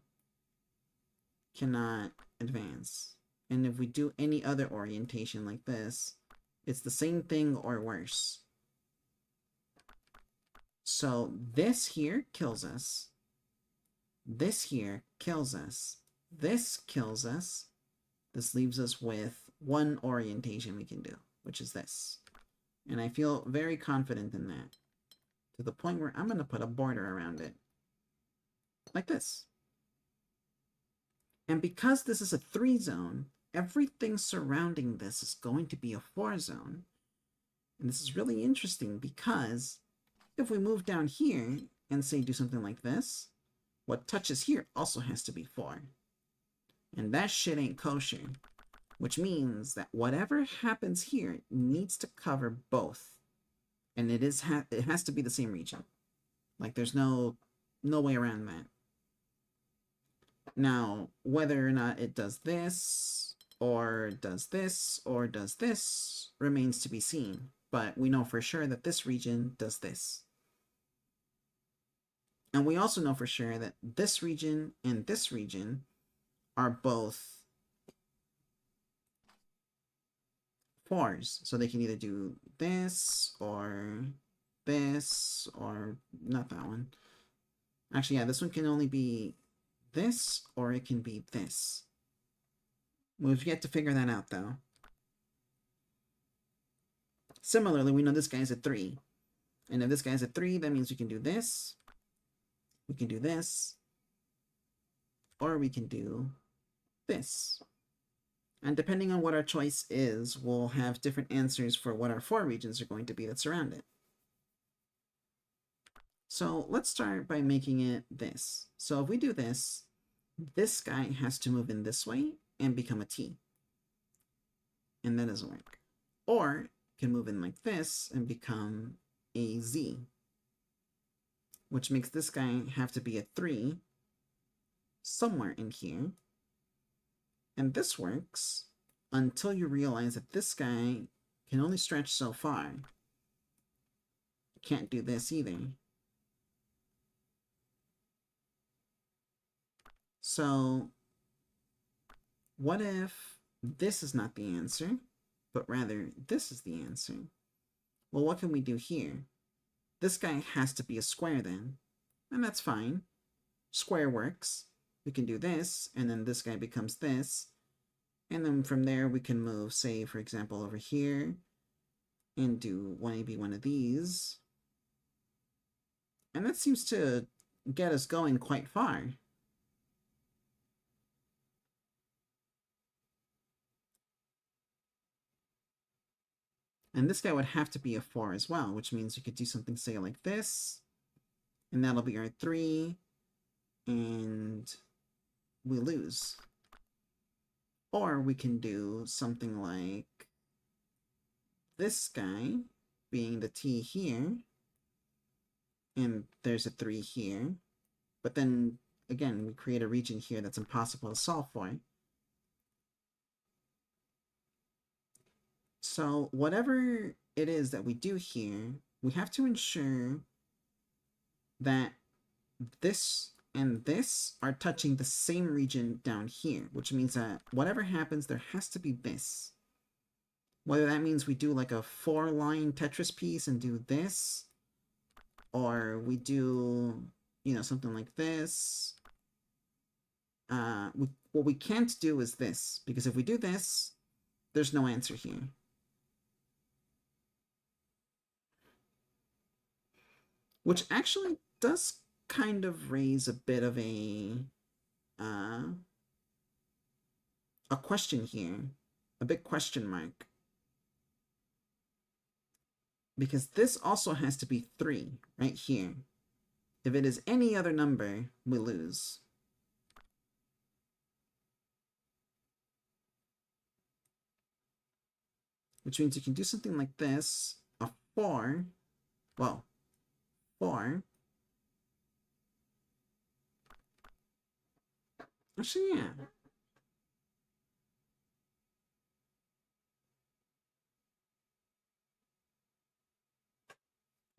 cannot advance. And if we do any other orientation like this, it's the same thing or worse. So this here kills us. This here kills us. This kills us. This leaves us with one orientation we can do, which is this. And I feel very confident in that. To the point where I'm going to put a border around it. Like this. And because this is a 3 zone, everything surrounding this is going to be a 4 zone. And this is really interesting because if we move down here and say do something like this, what touches here also has to be 4. And that shit ain't kosher. Which means that whatever happens here needs to cover both. And it has to be the same region. Like there's no way around that. Now, whether or not it does this, or does this, or does this, remains to be seen. But we know for sure that this region does this. And we also know for sure that this region and this region are both 4s. So they can either do this, or not that one. Actually, yeah, this one can only be this, or it can be this. We've yet to figure that out, though. Similarly, we know this guy's a 3. And if this guy's a 3, that means we can do this. We can do this. Or we can do this. And depending on what our choice is, we'll have different answers for what our 4 regions are going to be that surround it. So let's start by making it this. So if we do this guy has to move in this way and become a T. And that doesn't work. Or it can move in like this and become a Z. Which makes this guy have to be a 3 somewhere in here. And this works until you realize that this guy can only stretch so far. Can't do this either. So, what if this is not the answer, but rather this is the answer? Well, what can we do here? This guy has to be a square then, and that's fine. Square works. We can do this, and then this guy becomes this. And then from there we can move, say, for example, over here, and do maybe one of these. And that seems to get us going quite far. And this guy would have to be a 4 as well, which means we could do something, say, like this. And that'll be our 3. And we lose. Or we can do something like this guy being the T here. And there's a 3 here. But then, again, we create a region here that's impossible to solve for. So whatever it is that we do here, we have to ensure that this and this are touching the same region down here, which means that whatever happens, there has to be this. Whether that means we do like a 4-line Tetris piece and do this, or we do, you know, something like this. What we can't do is this, because if we do this, there's no answer here. Which actually does kind of raise a bit of a question here. a big question mark. Because this also has to be 3 right here. If it is any other number, we lose. Which means you can do something like this. A 4. Well, 4. Actually, yeah.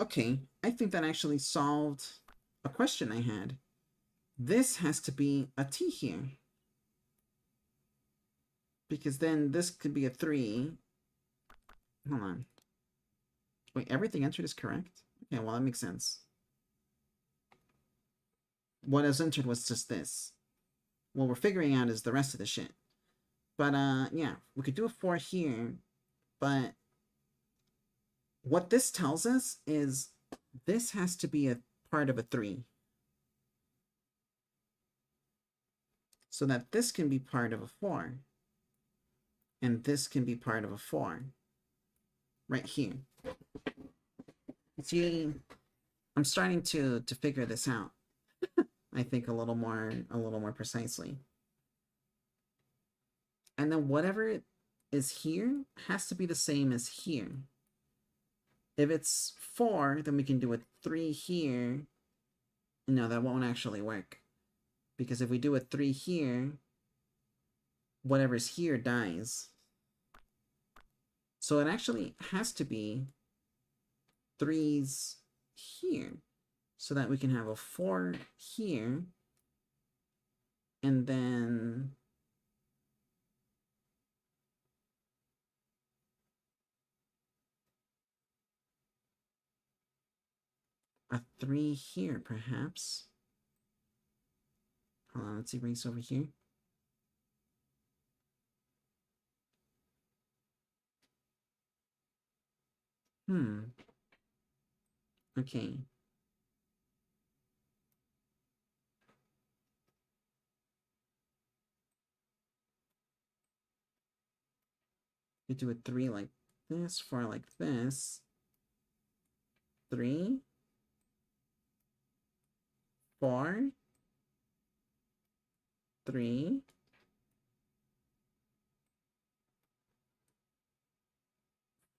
Okay, I think that actually solved a question I had. This has to be a T here. Because then this could be a 3. Hold on. Wait, everything entered is correct? Okay, well, that makes sense. What is entered was just this. What we're figuring out is the rest of the shit. But, yeah, we could do a 4 here, but what this tells us is this has to be a part of a 3. So that this can be part of a 4. And this can be part of a 4. Right here. See, I'm starting to figure this out. I think a little more precisely. And then whatever is here has to be the same as here. If it's 4, then we can do a 3 here. No, that won't actually work. Because if we do a 3 here, whatever's here dies. So it actually has to be 3's here. So that we can have a 4 here. And then a 3 here, perhaps. Hold on, let's see race over here. Okay. You do a 3 like this, 4 like this. 3. 4. 3.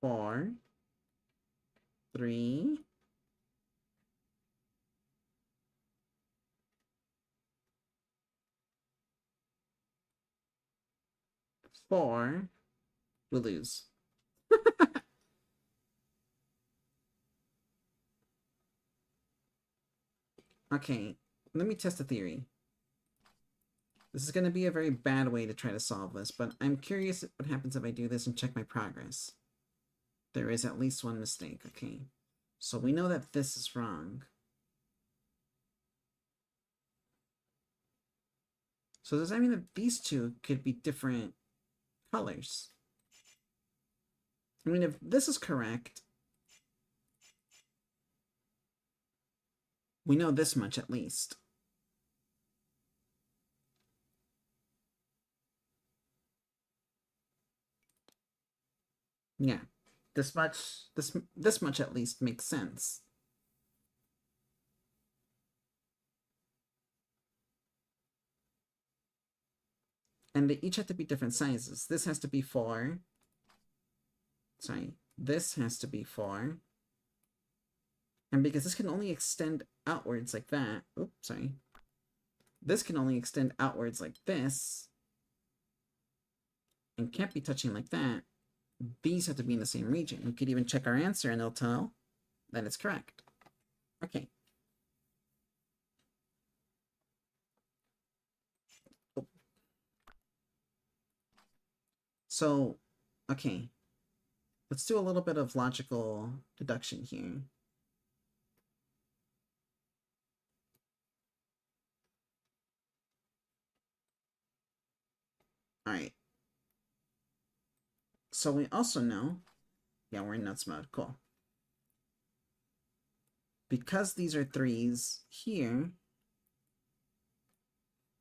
4. 3. 4. We lose. Okay, let me test a theory. This is going to be a very bad way to try to solve this, but I'm curious what happens if I do this and check my progress. There is at least one mistake, okay. So we know that this is wrong. So does that mean that these two could be different colors? I mean, if this is correct, we know this much at least. Yeah, this much at least makes sense. And they each have to be different sizes. This has to be 4. Sorry, this has to be 4. And because this can only extend outwards like that. Oops, sorry. This can only extend outwards like this. And can't be touching like that. These have to be in the same region. We could even check our answer and it'll tell that it's correct. Okay. Oh. So, okay. Let's do a little bit of logical deduction here. All right. So we also know, yeah, we're in nuts mode. Cool. Because these are 3's here,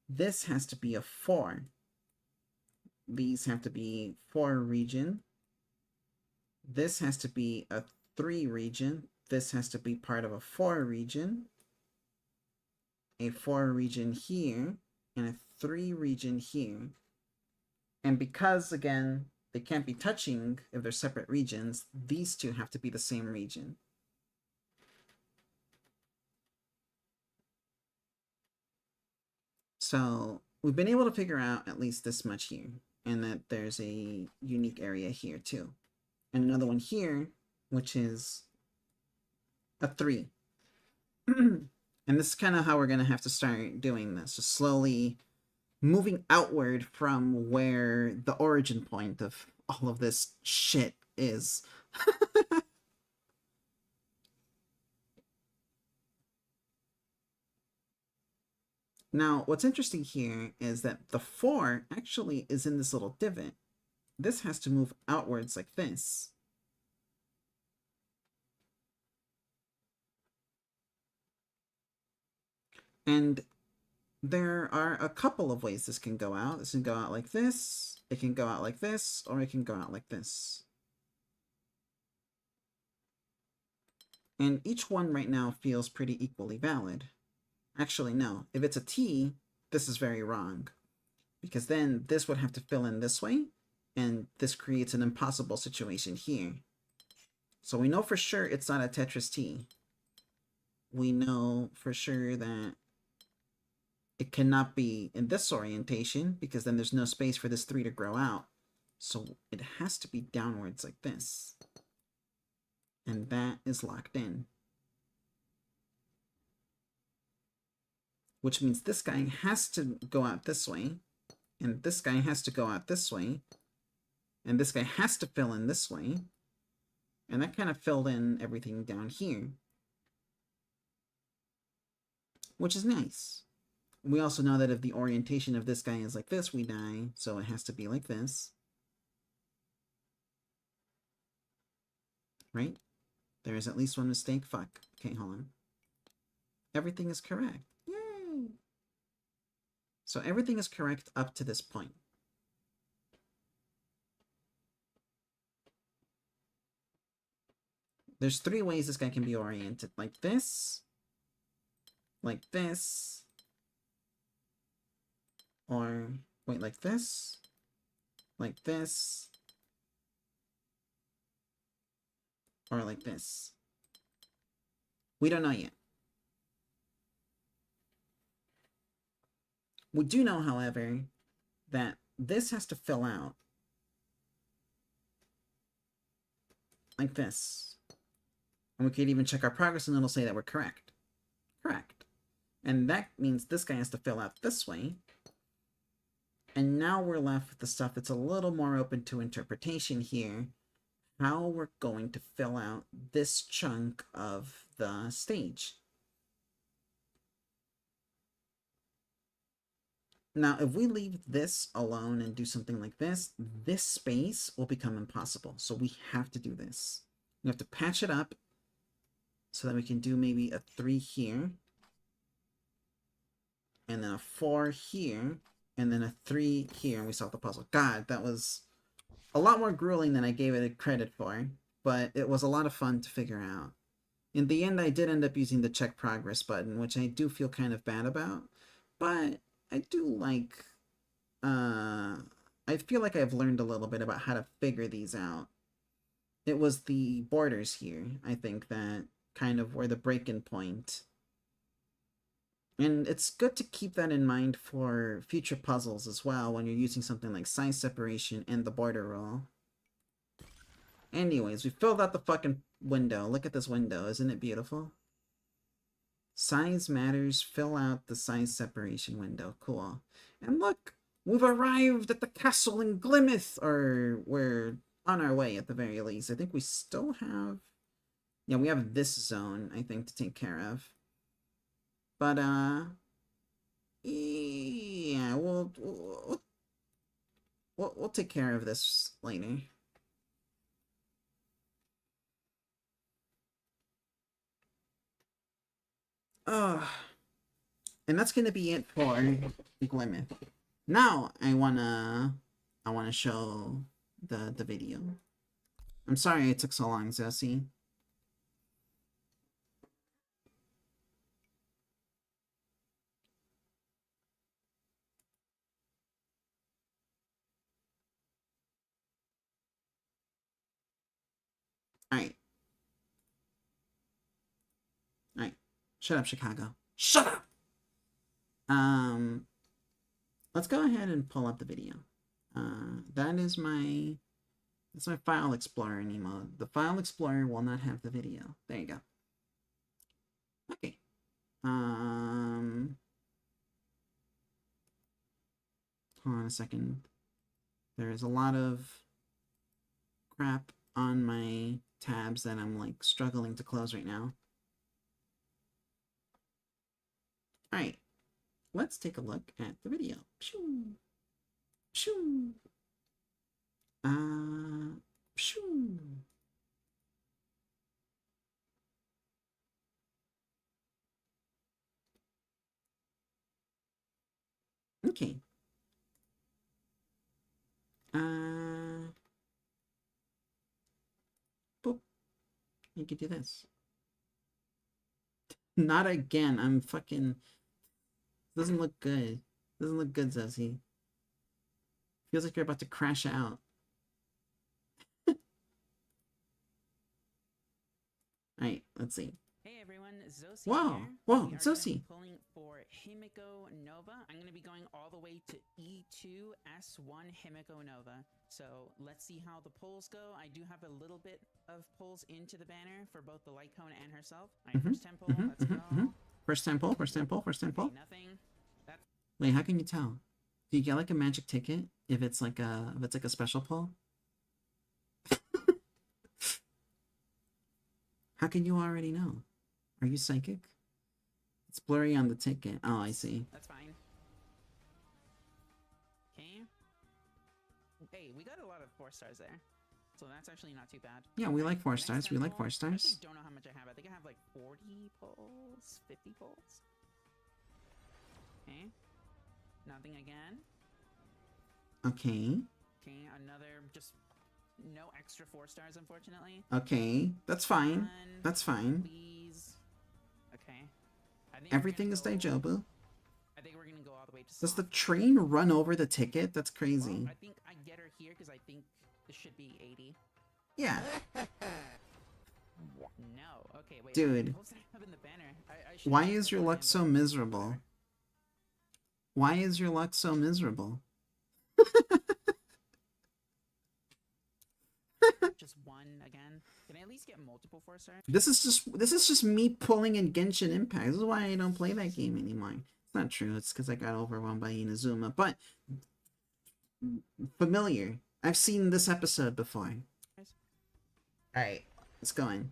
this has to be a 4. these have to be 4 region. This has to be a 3 region. This has to be part of a 4 region. A 4 region here, and a 3 region here. And because, again, they can't be touching if they're separate regions, these two have to be the same region. So we've been able to figure out at least this much here, and that there's a unique area here too. And another one here, which is a 3. And this is kind of how we're going to have to start doing this, just slowly moving outward from where the origin point of all of this shit is. Now, what's interesting here is that the 4 actually is in this little divot. This has to move outwards like this. And there are a couple of ways this can go out. This can go out like this, it can go out like this, or it can go out like this. And each one right now feels pretty equally valid. Actually, no. If it's a T, this is very wrong. Because then this would have to fill in this way, and this creates an impossible situation here. So we know for sure it's not a Tetris T. We know for sure that it cannot be in this orientation, because then there's no space for this 3 to grow out. So it has to be downwards like this. And that is locked in. Which means this guy has to go out this way, and this guy has to go out this way, and this guy has to fill in this way, and that kind of filled in everything down here. Which is nice. We also know that if the orientation of this guy is like this, we die, so it has to be like this. Right? There is at least one mistake. Fuck. Okay, hold on. Everything is correct. Yay! So everything is correct up to this point. There's 3 ways this guy can be oriented. Like this, or wait, like this, or like this. We don't know yet. We do know, however, that this has to fill out like this. And we could even check our progress and it'll say that we're correct. Correct. And that means this guy has to fill out this way. And now we're left with the stuff that's a little more open to interpretation here. How we're going to fill out this chunk of the stage. Now, if we leave this alone and do something like this space will become impossible. So we have to do this. We have to patch it up so that we can do maybe a 3 here. And then a 4 here. And then a 3 here, and we solve the puzzle. God, that was a lot more grueling than I gave it credit for. But it was a lot of fun to figure out. In the end, I did end up using the check progress button, which I do feel kind of bad about. But I do like, I feel like I've learned a little bit about how to figure these out. It was the borders here, I think, that kind of were the break-in point. And it's good to keep that in mind for future puzzles as well when you're using something like size separation and the border rule. Anyways, we filled out the fucking window. Look at this window. Isn't it beautiful? Size matters. Fill out the size separation window. Cool. And look, we've arrived at the castle in Glimeth. Or we're on our way at the very least. I think we still have... Yeah, we have this zone, I think, to take care of. But, yeah, we'll take care of this later. And that's gonna be it for Glimeth. Now, I wanna I want to show the video. I'm sorry it took so long, Zosie. Alright. Alright. Shut up, Chicago. Shut up! Let's go ahead and pull up the video. That's my File Explorer in mode. The File Explorer will not have the video. There you go. Okay. Hold on a second. There is a lot of crap on my tabs that I'm like struggling to close right now. Alright. Let's take a look at the video. Shoo. Shoo. Shoo. Okay. Boop. You could do this. Not again. I'm fucking... Doesn't look good. Doesn't look good, Zosie. Feels like you're about to crash out. Alright, let's see. Hey everyone, Zosie Wow. here. Whoa, We are Zosie. pulling for Himiko Nova. I'm going to be going all the way to E2 S1 Himiko Nova. So let's see how the polls go. I do have a little bit of polls into the banner for both the light cone and herself. Alright, first 10 poll, let's go. First time poll, first time poll, first time poll. Okay, nothing. That's Wait, how can you tell? Do you get like a magic ticket if it's like a special poll? How can you already know? Are you psychic? It's blurry on the ticket. Oh, I see. that's fine. Okay. Hey, we got a lot of 4 stars there. So that's actually not too bad. Yeah, we like 4 Next stars. We 10 like poll, 4 I stars. actually don't know how much I have. I think I have like 40 polls, 50 polls. Okay. Nothing again. Okay. Okay, another just no extra 4 stars, unfortunately. Okay. That's fine. One, That's fine. please. Okay. I think we're Everything gonna is go- Daijobu. I think we're gonna go all the way to. Does the soft. train run over the ticket? That's Well, crazy. I think I get her here because I think this should be 80. Yeah. No. Okay, wait. Dude. what did I have in the banner? I should Why have is put your that luck in so the- miserable? Why is your luck so miserable? Just one again. Can I at least get multiple 4 stars? This is just me pulling in Genshin Impact. This is why I don't play that game anymore. It's not true. It's because I got overwhelmed by Inazuma. But familiar. I've seen this episode before. Alright, let's go in.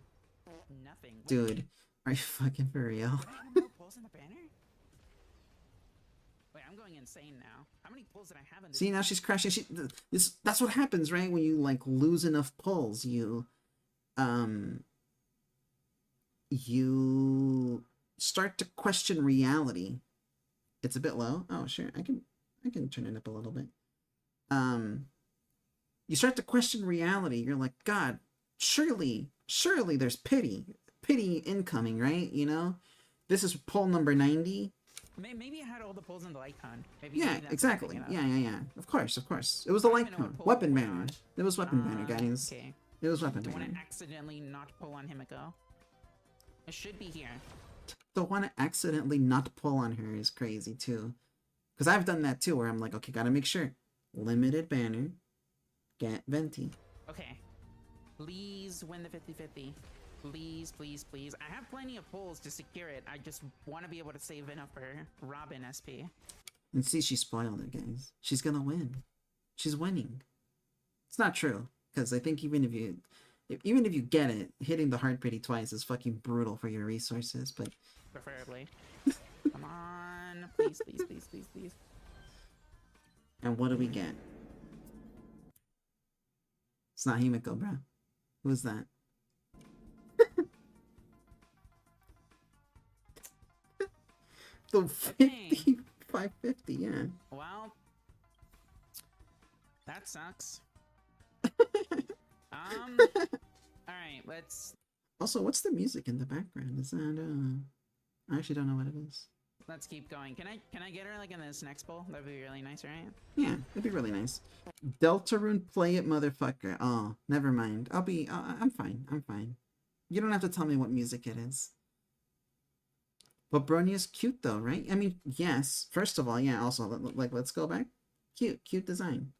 Nothing. Wait, Dude, are you fucking for real? did I have more polls in the banner? Wait, I'm going insane now. How many polls did I have in this? See, now she's crashing. That's what happens, right? When you like lose enough pulls, you start to question reality. It's a bit low. Oh, sure. I can turn it up a little bit. You start to question reality. You're like, God, surely there's pity incoming, right? You know, this is poll number 90. Maybe I had all the polls in the light con. Maybe Yeah, that's exactly. not picking up. Yeah. Of course. It was the I don't light even know what cone. poll Weapon we're banner. on. It was weapon banner, guys. Okay. It was weapon Don't want banner. to accidentally not pull on Himiko. It should be here. Don't want to accidentally not pull on her is crazy too. Because I've done that too, where I'm like, okay, gotta make sure. Limited banner. Get Venti. Okay. Please win the 50-50. Please, please, please. I have plenty of pulls to secure it. I just want to be able to save enough for Robin SP. And see, she spoiled it, guys. She's gonna win. She's winning. It's not true. Because I think even if you get it, hitting the heart pretty twice is fucking brutal for your resources, but Preferably. Come on. Please, please, please, please, please. and what do we get? It's not Himiko, bro. Who's that? The 50, 550, yeah. Well, That sucks. Alright, let's Also, what's the music in the background? Is that I actually don't know what it is. keep going. Can I get her like in this next poll? That'd be really nice, right? Yeah, it'd be really nice. Deltarune, play it, motherfucker. Oh, never mind. I'm fine. I'm fine. You don't have to tell me what music it is. But Bronia's cute though, right? I mean, yes. First of all, yeah. Also, let's go back. Cute design.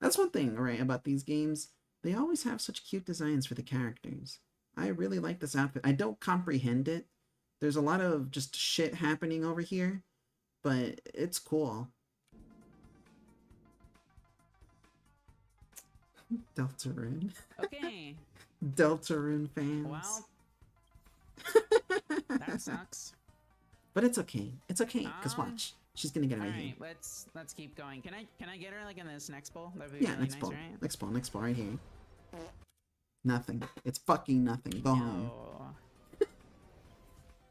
That's one thing, right, about these games. They always have such cute designs for the characters. I really like this outfit. I don't comprehend it. There's a lot of just shit happening over here, but it's cool. Deltarune. Okay. Deltarune fans. Well, that sucks. But it's okay. It's okay. Cause watch, she's gonna get right here. Alright, let's keep going. Can I get her like in this next bowl? That'd be Yeah, really next nice, ball. right? Next ball right here. Nothing. It's fucking nothing. Go home.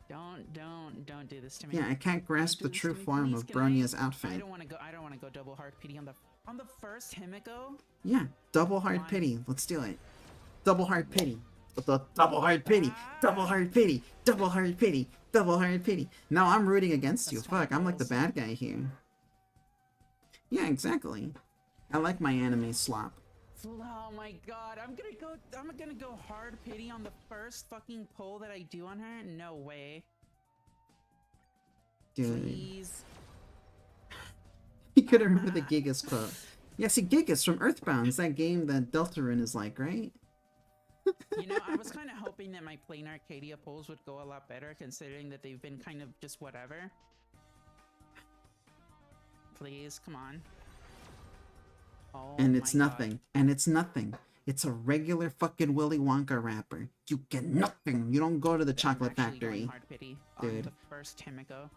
Don't do this to me. Yeah, I can't grasp the Don't do this true to me, form please. of Can Bronia's I outfit. don't want to go double hard pity on the first Himiko. Yeah, double hard Why? pity. Let's do it. Double hard pity. Double hard pity. Double hard pity. Double hard pity. Double hard pity. Now I'm rooting against you. That's fine, Fuck, I'm like the girls. bad guy here. Yeah, exactly. I like my anime slop. Oh my god, I'm gonna go hard pity on the first fucking pull that I do on her? No way. Dude. Please. You could remember the Gigas quote. Yeah, see, Gigas from Earthbound is that game that Deltarune is like, right? You know, I was kind of hoping that my plain Arcadia pulls would go a lot better, considering that they've been kind of just whatever. Please, come on. Oh And my it's God. nothing. And it's nothing. It's a regular fucking Willy Wonka wrapper. You get nothing. You don't go to the I'm chocolate actually going factory. hard pity on Dude. the first Himiko.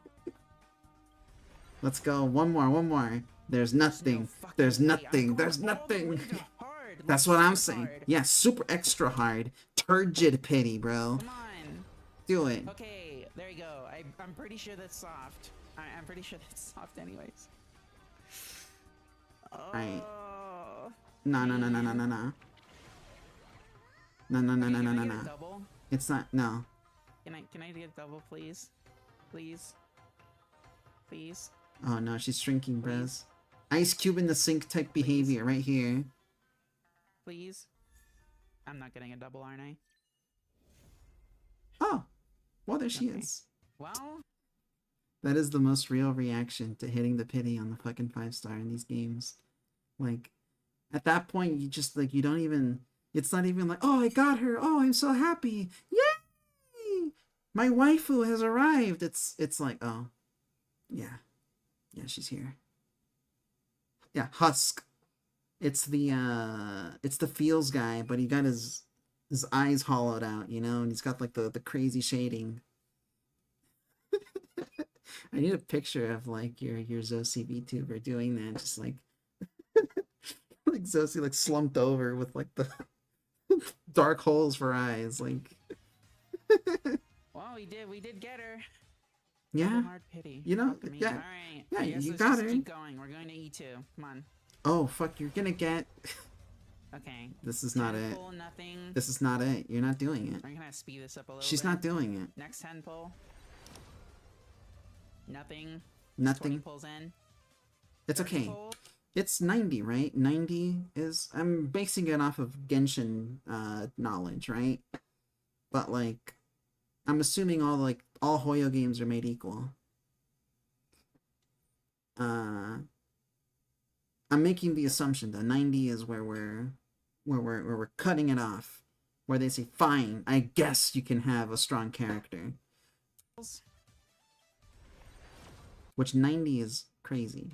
Let's go. One more. There's nothing. fucking There's way. I'm nothing. going There's all the way nothing. to hard. That's Like, what I'm super saying. hard. Yeah, super extra hard. Turgid pity, bro. Come on. Do it. Okay, there you go. I'm pretty sure that's soft. I'm pretty sure that's soft anyways. Oh. Alright. No. No. Can I get a double? It's not. No. Can I get a double, please? Please? Please? Oh no, she's shrinking, bros. Ice cube in the sink type behavior right here. Please? I'm not getting a double, aren't I? Oh. Well, there she Okay. is. Well, That is the most real reaction to hitting the pity on the fucking 5-star in these games. Like, at that point, you just, like, you don't even, it's not even like, oh, I got her. Oh, I'm so happy. Yay! My waifu has arrived. It's like, oh, yeah. Yeah, she's here. Yeah, Husk. It's the feels guy, but he got his eyes hollowed out, you know, and he's got like the crazy shading. I need a picture of like your Zosie VTuber doing that, just like like Zosie like slumped over with like the dark holes for eyes, like well, we did get her. yeah. Double hard pity. You know, Fuck me. yeah. Alright. Yeah, I guess you let's got just her. Keep going. We're going to E2. Come on. Oh fuck, you're gonna get. Okay. This is not it. Pull, nothing. This is not it. You're not doing it. I'm gonna speed this up a little She's bit. not doing it. Next 10 pull. Nothing. 20 Nothing. pulls in. It's 30 okay. pull. It's 90, right? 90 is... I'm basing it off of Genshin knowledge, right? But, like, I'm assuming all Hoyo games are made equal. I'm making the assumption that 90 is where we're cutting it off. Where they say, fine, I guess you can have a strong character. Which 90 is crazy.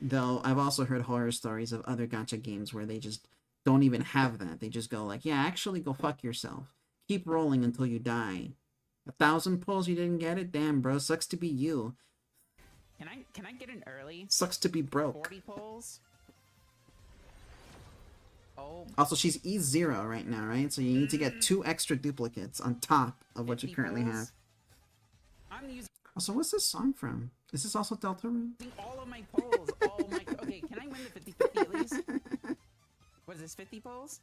Though I've also heard horror stories of other gacha games where they just don't even have that. They just go like, yeah, actually go fuck yourself. Keep rolling until you die. 1,000 pulls you didn't get it? Damn, bro. Sucks to be you. Can I get an early? Sucks to be broke. 40 pulls? Oh, Also, she's E0 right now, right? So you need to get 2 extra duplicates on top of what you 50 currently pulls? have. I'm using Also, what's this song from? Is this also Deltarune? all of my pulls. Oh my Is this 50 pulls?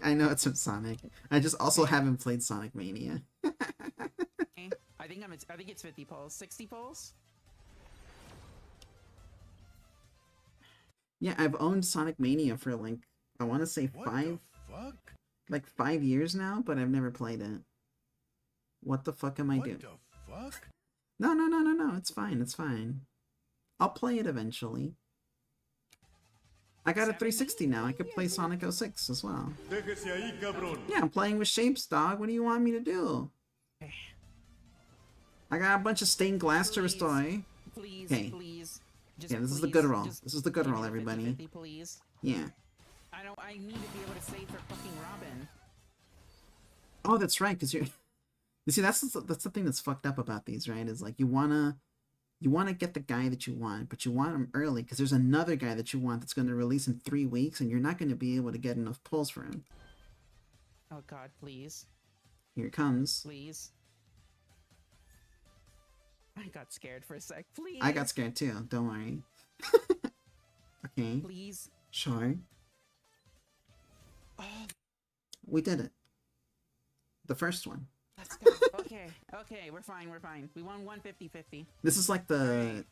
I know it's from Sonic. I just also haven't played Sonic Mania. Okay. I think it's 50 pulls. 60 pulls? Yeah, I've owned Sonic Mania for like, I want to say What five, the fuck? like 5 years now, but I've never played it. What the fuck am I What doing? the fuck? No, it's fine, it's fine. I'll play it eventually. I got a 360 now, I could play Sonic 06 as well. Déjese ahí, cabrón. Yeah, I'm playing with shapes, dog. What do you want me to do? I got a bunch of stained glass to Please. restore. Please, Okay. please. Just Yeah, this is the please, good roll. just This is the good make roll, it a 50, everybody. 50, please. Yeah. I need to be able to save for fucking Robin. Oh, that's right, because you're... You see, that's the thing that's fucked up about these, right? Is like, you wanna get the guy that you want, but you want him early, because there's another guy that you want that's going to release in 3 weeks, and you're not going to be able to get enough pulls for him. Oh god, please. Here it comes. Please. I got scared for a sec. Please. I got scared too, don't worry. Okay, Please. sure. Oh, We did it. The first one. let's go. Okay, we're fine. We won 150-50. This is like the Alright.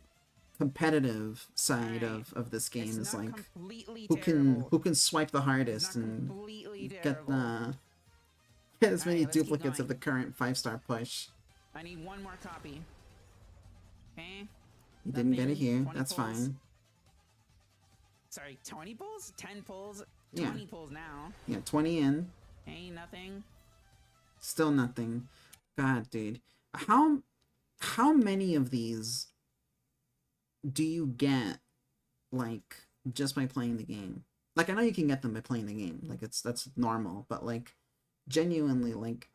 competitive side Alright. of this game. It's Is not like completely who terrible. can swipe the It's hardest not and completely get terrible. get as many Alright, let's keep duplicates of the going. current 5-star push. I need one more copy. Okay. You didn't get it Nothing, here. 20 That's pulls. fine. Sorry, 20 pulls? 10 pulls? Yeah. 20 pulls now. Yeah, 20 in. Ain't nothing. Still nothing. God, dude. How many of these do you get, like, just by playing the game? Like, I know you can get them by playing the game. Like, that's normal. But, like, genuinely, like,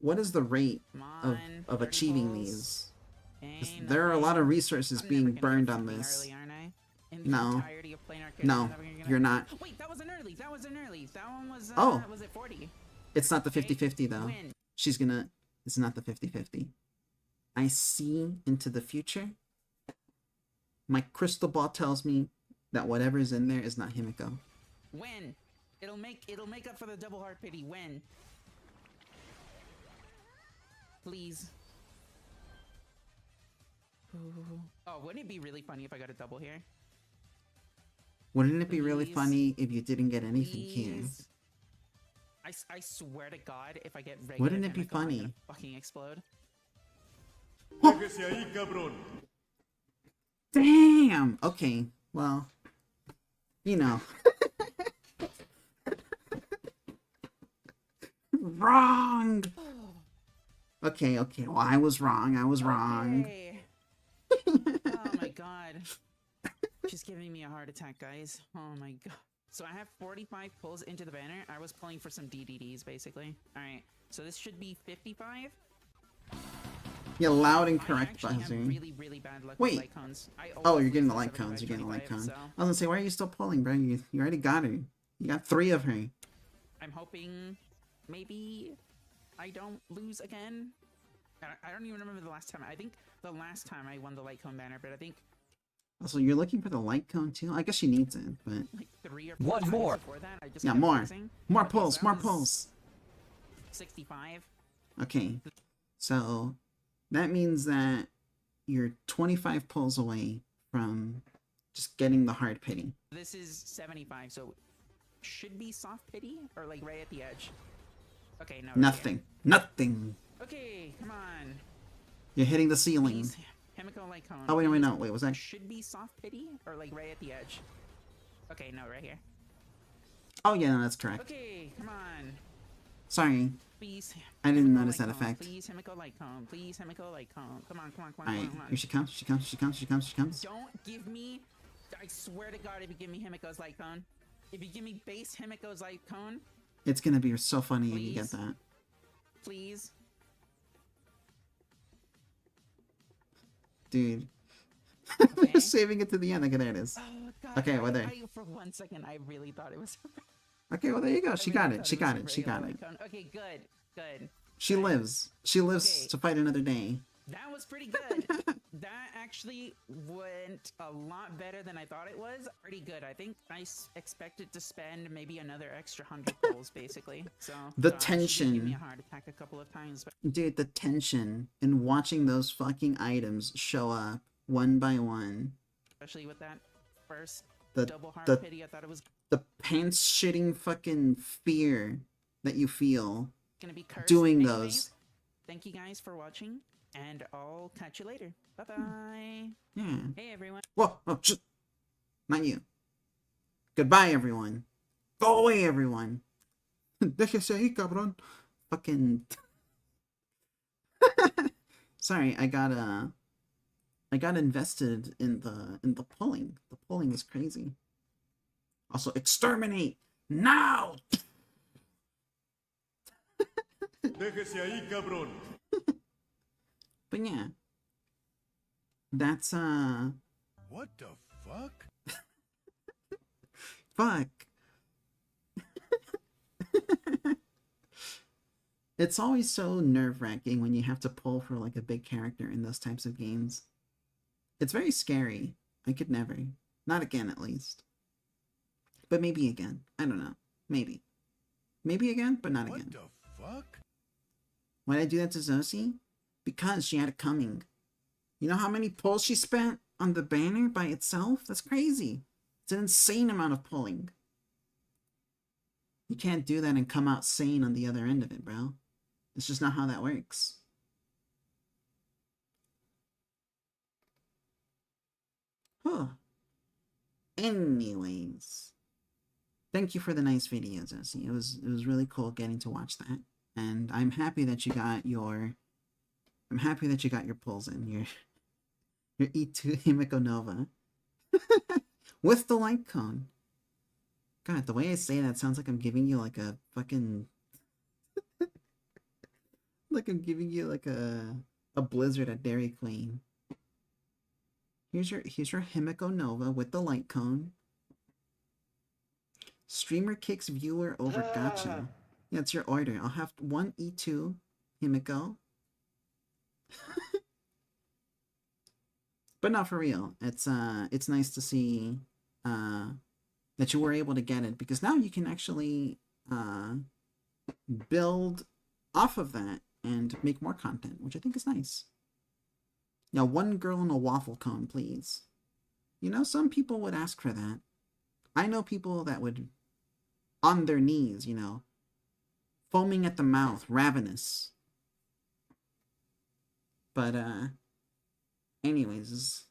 what is the rate Come of, on. of 30 achieving pulls. these? 'Cause Ain't there are a lot nothing. of resources I'm being never gonna burned get on fucking this. Early, aren't I? In the No. entirety of Plain Arcade, No, I'm never gonna- you're not. Wait, that was an early. That one was, Oh. was it 40? It's not the Okay, 50-50, though. Win. She's gonna... It's not the 50-50. I see into the future. My crystal ball tells me that whatever's in there is not Himiko. Win. It'll make up for the double heart pity. Win. Please. Ooh. Oh, wouldn't it be really funny if I got a double here? Wouldn't it be really Please. funny if you didn't get anything here? Please. I swear to God, if I get regular Wouldn't it be Himiko, I'm gonna funny? fucking explode. Déjese ahí, cabrón. Damn! Okay, well... You know. Wrong! Okay, well, I was wrong. Okay. Oh my god. She's giving me a heart attack, guys. Oh my god. So I have 45 pulls into the banner. I was pulling for some DDDs, basically. Alright, so this should be 55. Yeah, loud and I correct actually have buzzer. really, really bad luck Wait. with light cones. I Oh, always you're getting the lose light to cones. You're getting the light 75, cone. so I was gonna say, why are you still pulling, bro? You already got her. You got 3 of her. I'm hoping maybe I don't lose again. I don't even remember the last time. I think the last time I won the light cone banner, but I think Also, you're looking for the light cone too? I guess she needs it, but... like 3 or 4 One times more. before that. I just Yeah, kept more. losing. More Okay, pulls, that more was pulls. 65. Okay, so that means that you're 25 pulls away from just getting the hard pity. This is 75, so should be soft pity or like right at the edge. Okay, no. right Nothing. Nothing. here. Okay, come on. You're hitting the ceiling. Please, Himiko light cone. Oh, wait, please. no. Wait, was that... Should be soft pity or like right at the edge. Okay, no, right here. Oh, yeah, no, that's correct. Okay, come on. Sorry. Please. I didn't Himiko notice light that cone. effect. Please, Himiko light cone. Please, Himiko light cone. Come on, come on, come on, Alright, come on. here she comes, she comes, she comes, she comes, she comes, she comes. Don't give me... I swear to God, if you give me Himiko's light cone. If you give me base Himiko's light cone, It's gonna be so funny if you get Please. that. please. Dude. Okay. Saving it to the end. Okay, there it is. Oh, God. Okay, well, there. For 1 second, I really thought it was... Okay, well, there you go. She I got really it. thought She was got a it. She got regular it. light cone. Okay, good, good. She lives. She lives Okay. to fight another day. That was pretty good. That actually went a lot better than I thought it was. Pretty good. I think I expected to spend maybe another extra 100 pulls, basically. So The she did give me tension. a heart attack a couple of times, but Dude, the tension in watching those fucking items show up one by one. especially with that first The double heart the pity, I thought it was the pants shitting fucking fear that you feel gonna be cursed. doing Anyways, those. thank you guys for watching, and I'll catch you later. Bye bye. Yeah. Hey everyone. Whoa, oh, shit. Not you. Goodbye, everyone. Go away, everyone. Déjese ahí, cabrón. Fucking. Sorry, I got invested in the pulling. The pulling is crazy. Also, exterminate now. Déjese ahí, cabrón. But yeah, that's What the fuck? fuck. It's always so nerve-wracking when you have to pull for like a big character in those types of games. It's very scary. I could never. Not again, at least. But maybe again. I don't know. Maybe. Maybe again, but not What again. the fuck? Why did I do that to Zosie? Because she had it coming. You know how many pulls she spent on the banner by itself? That's crazy. It's an insane amount of pulling. You can't do that and come out sane on the other end of it, bro. It's just not how that works. Huh. Anyways. Thank you for the nice video, Zosie. It was really cool getting to watch that. And I'm happy that you got your pulls in, your E2 Himiko Nova. With the light cone. God, the way I say that sounds like I'm giving you like a fucking like I'm giving you like a blizzard at Dairy Queen. Here's your Himiko Nova with the light cone. Streamer kicks viewer over gacha. Yeah, it's your order. I'll have one E2 Himiko. But not for real. It's nice to see that you were able to get it, because now you can actually build off of that and make more content, which I think is nice. Now, one girl in a waffle cone, please. You know, some people would ask for that. I know people that would, on their knees, you know, foaming at the mouth, ravenous. But, anyways,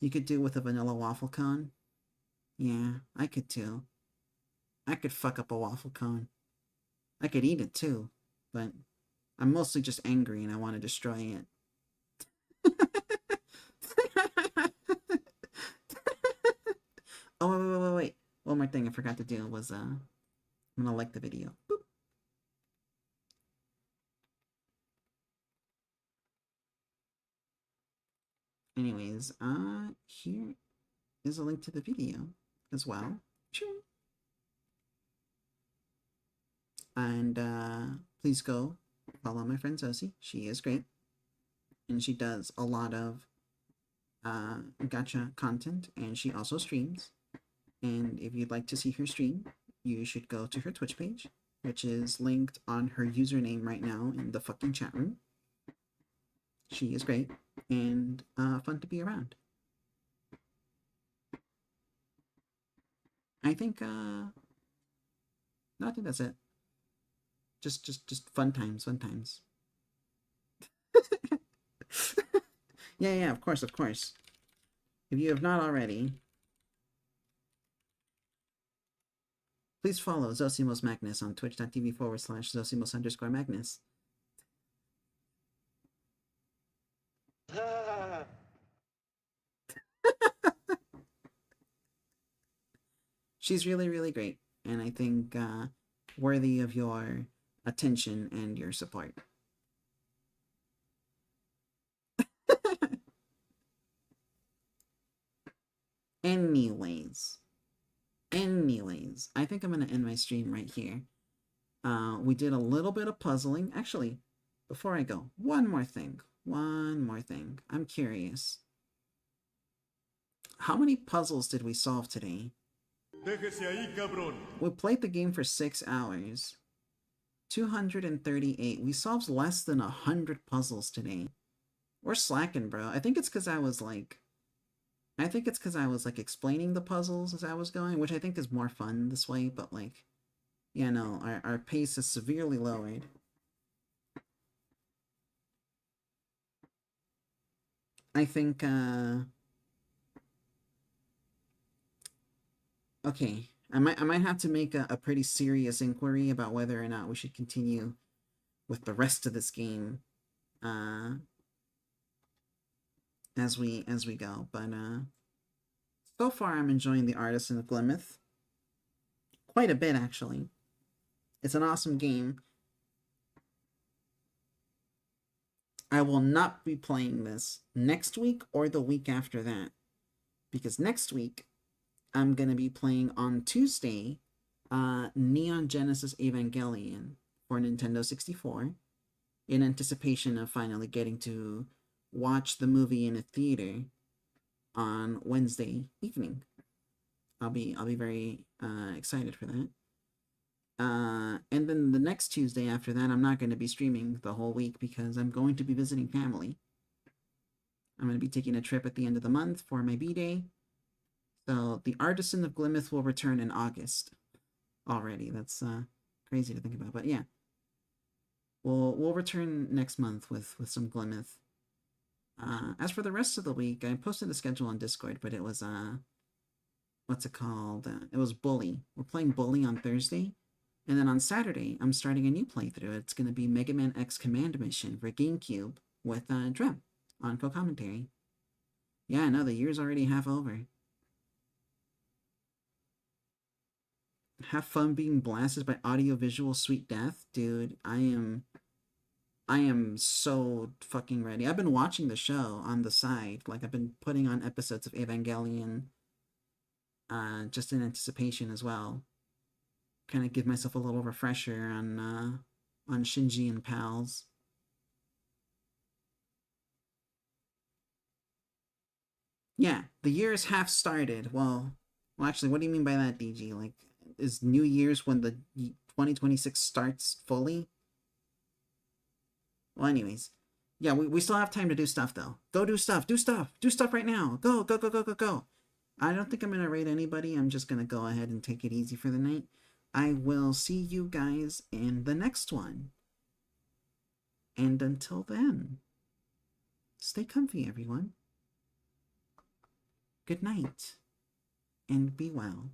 you could do with a vanilla waffle cone. Yeah, I could too. I could fuck up a waffle cone. I could eat it too, but I'm mostly just angry and I want to destroy it. Oh, wait. One more thing I forgot to do was, I'm gonna like the video. Boop. Anyways, here is a link to the video as well. And, please go follow my friend Zosie. She is great. And she does a lot of, gacha content, and she also streams. And if you'd like to see her stream, you should go to her Twitch page, which is linked on her username right now in the fucking chat room. She is great and fun to be around. I think no, I think that's it. Just fun times. Yeah, of course. If you have not already, please follow Zosimos Magnus on twitch.tv/Zosimos_Magnus. She's really, really great, and I think worthy of your attention and your support. Anyways, I think I'm gonna end my stream right here. We did a little bit of puzzling. Actually, before I go, one more thing. One more thing. I'm curious. How many puzzles did we solve today? Déjese ahí, cabrón. We played the game for 6 hours. 238. We solved less than 100 puzzles today. We're slacking, bro. I think it's because I was like explaining the puzzles as I was going, which I think is more fun this way, but like, yeah, no, our pace is severely lowered. I think, okay, I might have to make a pretty serious inquiry about whether or not we should continue with the rest of this game, as we go. But so far I'm enjoying the Artisan of Glimmerth quite a bit, actually. It's an awesome game. I will not be playing this next week or the week after that, because next week I'm gonna be playing on Tuesday Neon Genesis Evangelion for Nintendo 64 in anticipation of finally getting to watch the movie in a theater on Wednesday evening. I'll be very excited for that. And then the next Tuesday after that, I'm not going to be streaming the whole week because I'm going to be visiting family. I'm going to be taking a trip at the end of the month for my B-Day. So the Artisan of Glimmerth will return in August already. That's crazy to think about, but yeah. We'll return next month with some Glimmerth. As for the rest of the week, I posted a schedule on Discord, but it was what's it called? It was Bully. We're playing Bully on Thursday. And then on Saturday, I'm starting a new playthrough. It's going to be Mega Man X Command Mission for GameCube with Drem on co-commentary. Yeah, I know, the year's already half over. Have fun being blasted by audiovisual sweet death? Dude, I am so fucking ready. I've been watching the show on the side. Like, I've been putting on episodes of Evangelion just in anticipation as well. Kind of give myself a little refresher on Shinji and pals. Yeah, the year is half started. Well, actually, what do you mean by that, DG? Like, is New Year's when the 2026 starts fully? Well, anyways. Yeah, we still have time to do stuff, though. Go do stuff. Do stuff. Do stuff right now. Go, go, go, go, go, go. I don't think I'm going to raid anybody. I'm just going to go ahead and take it easy for the night. I will see you guys in the next one. And until then, stay comfy, everyone. Good night, and be well.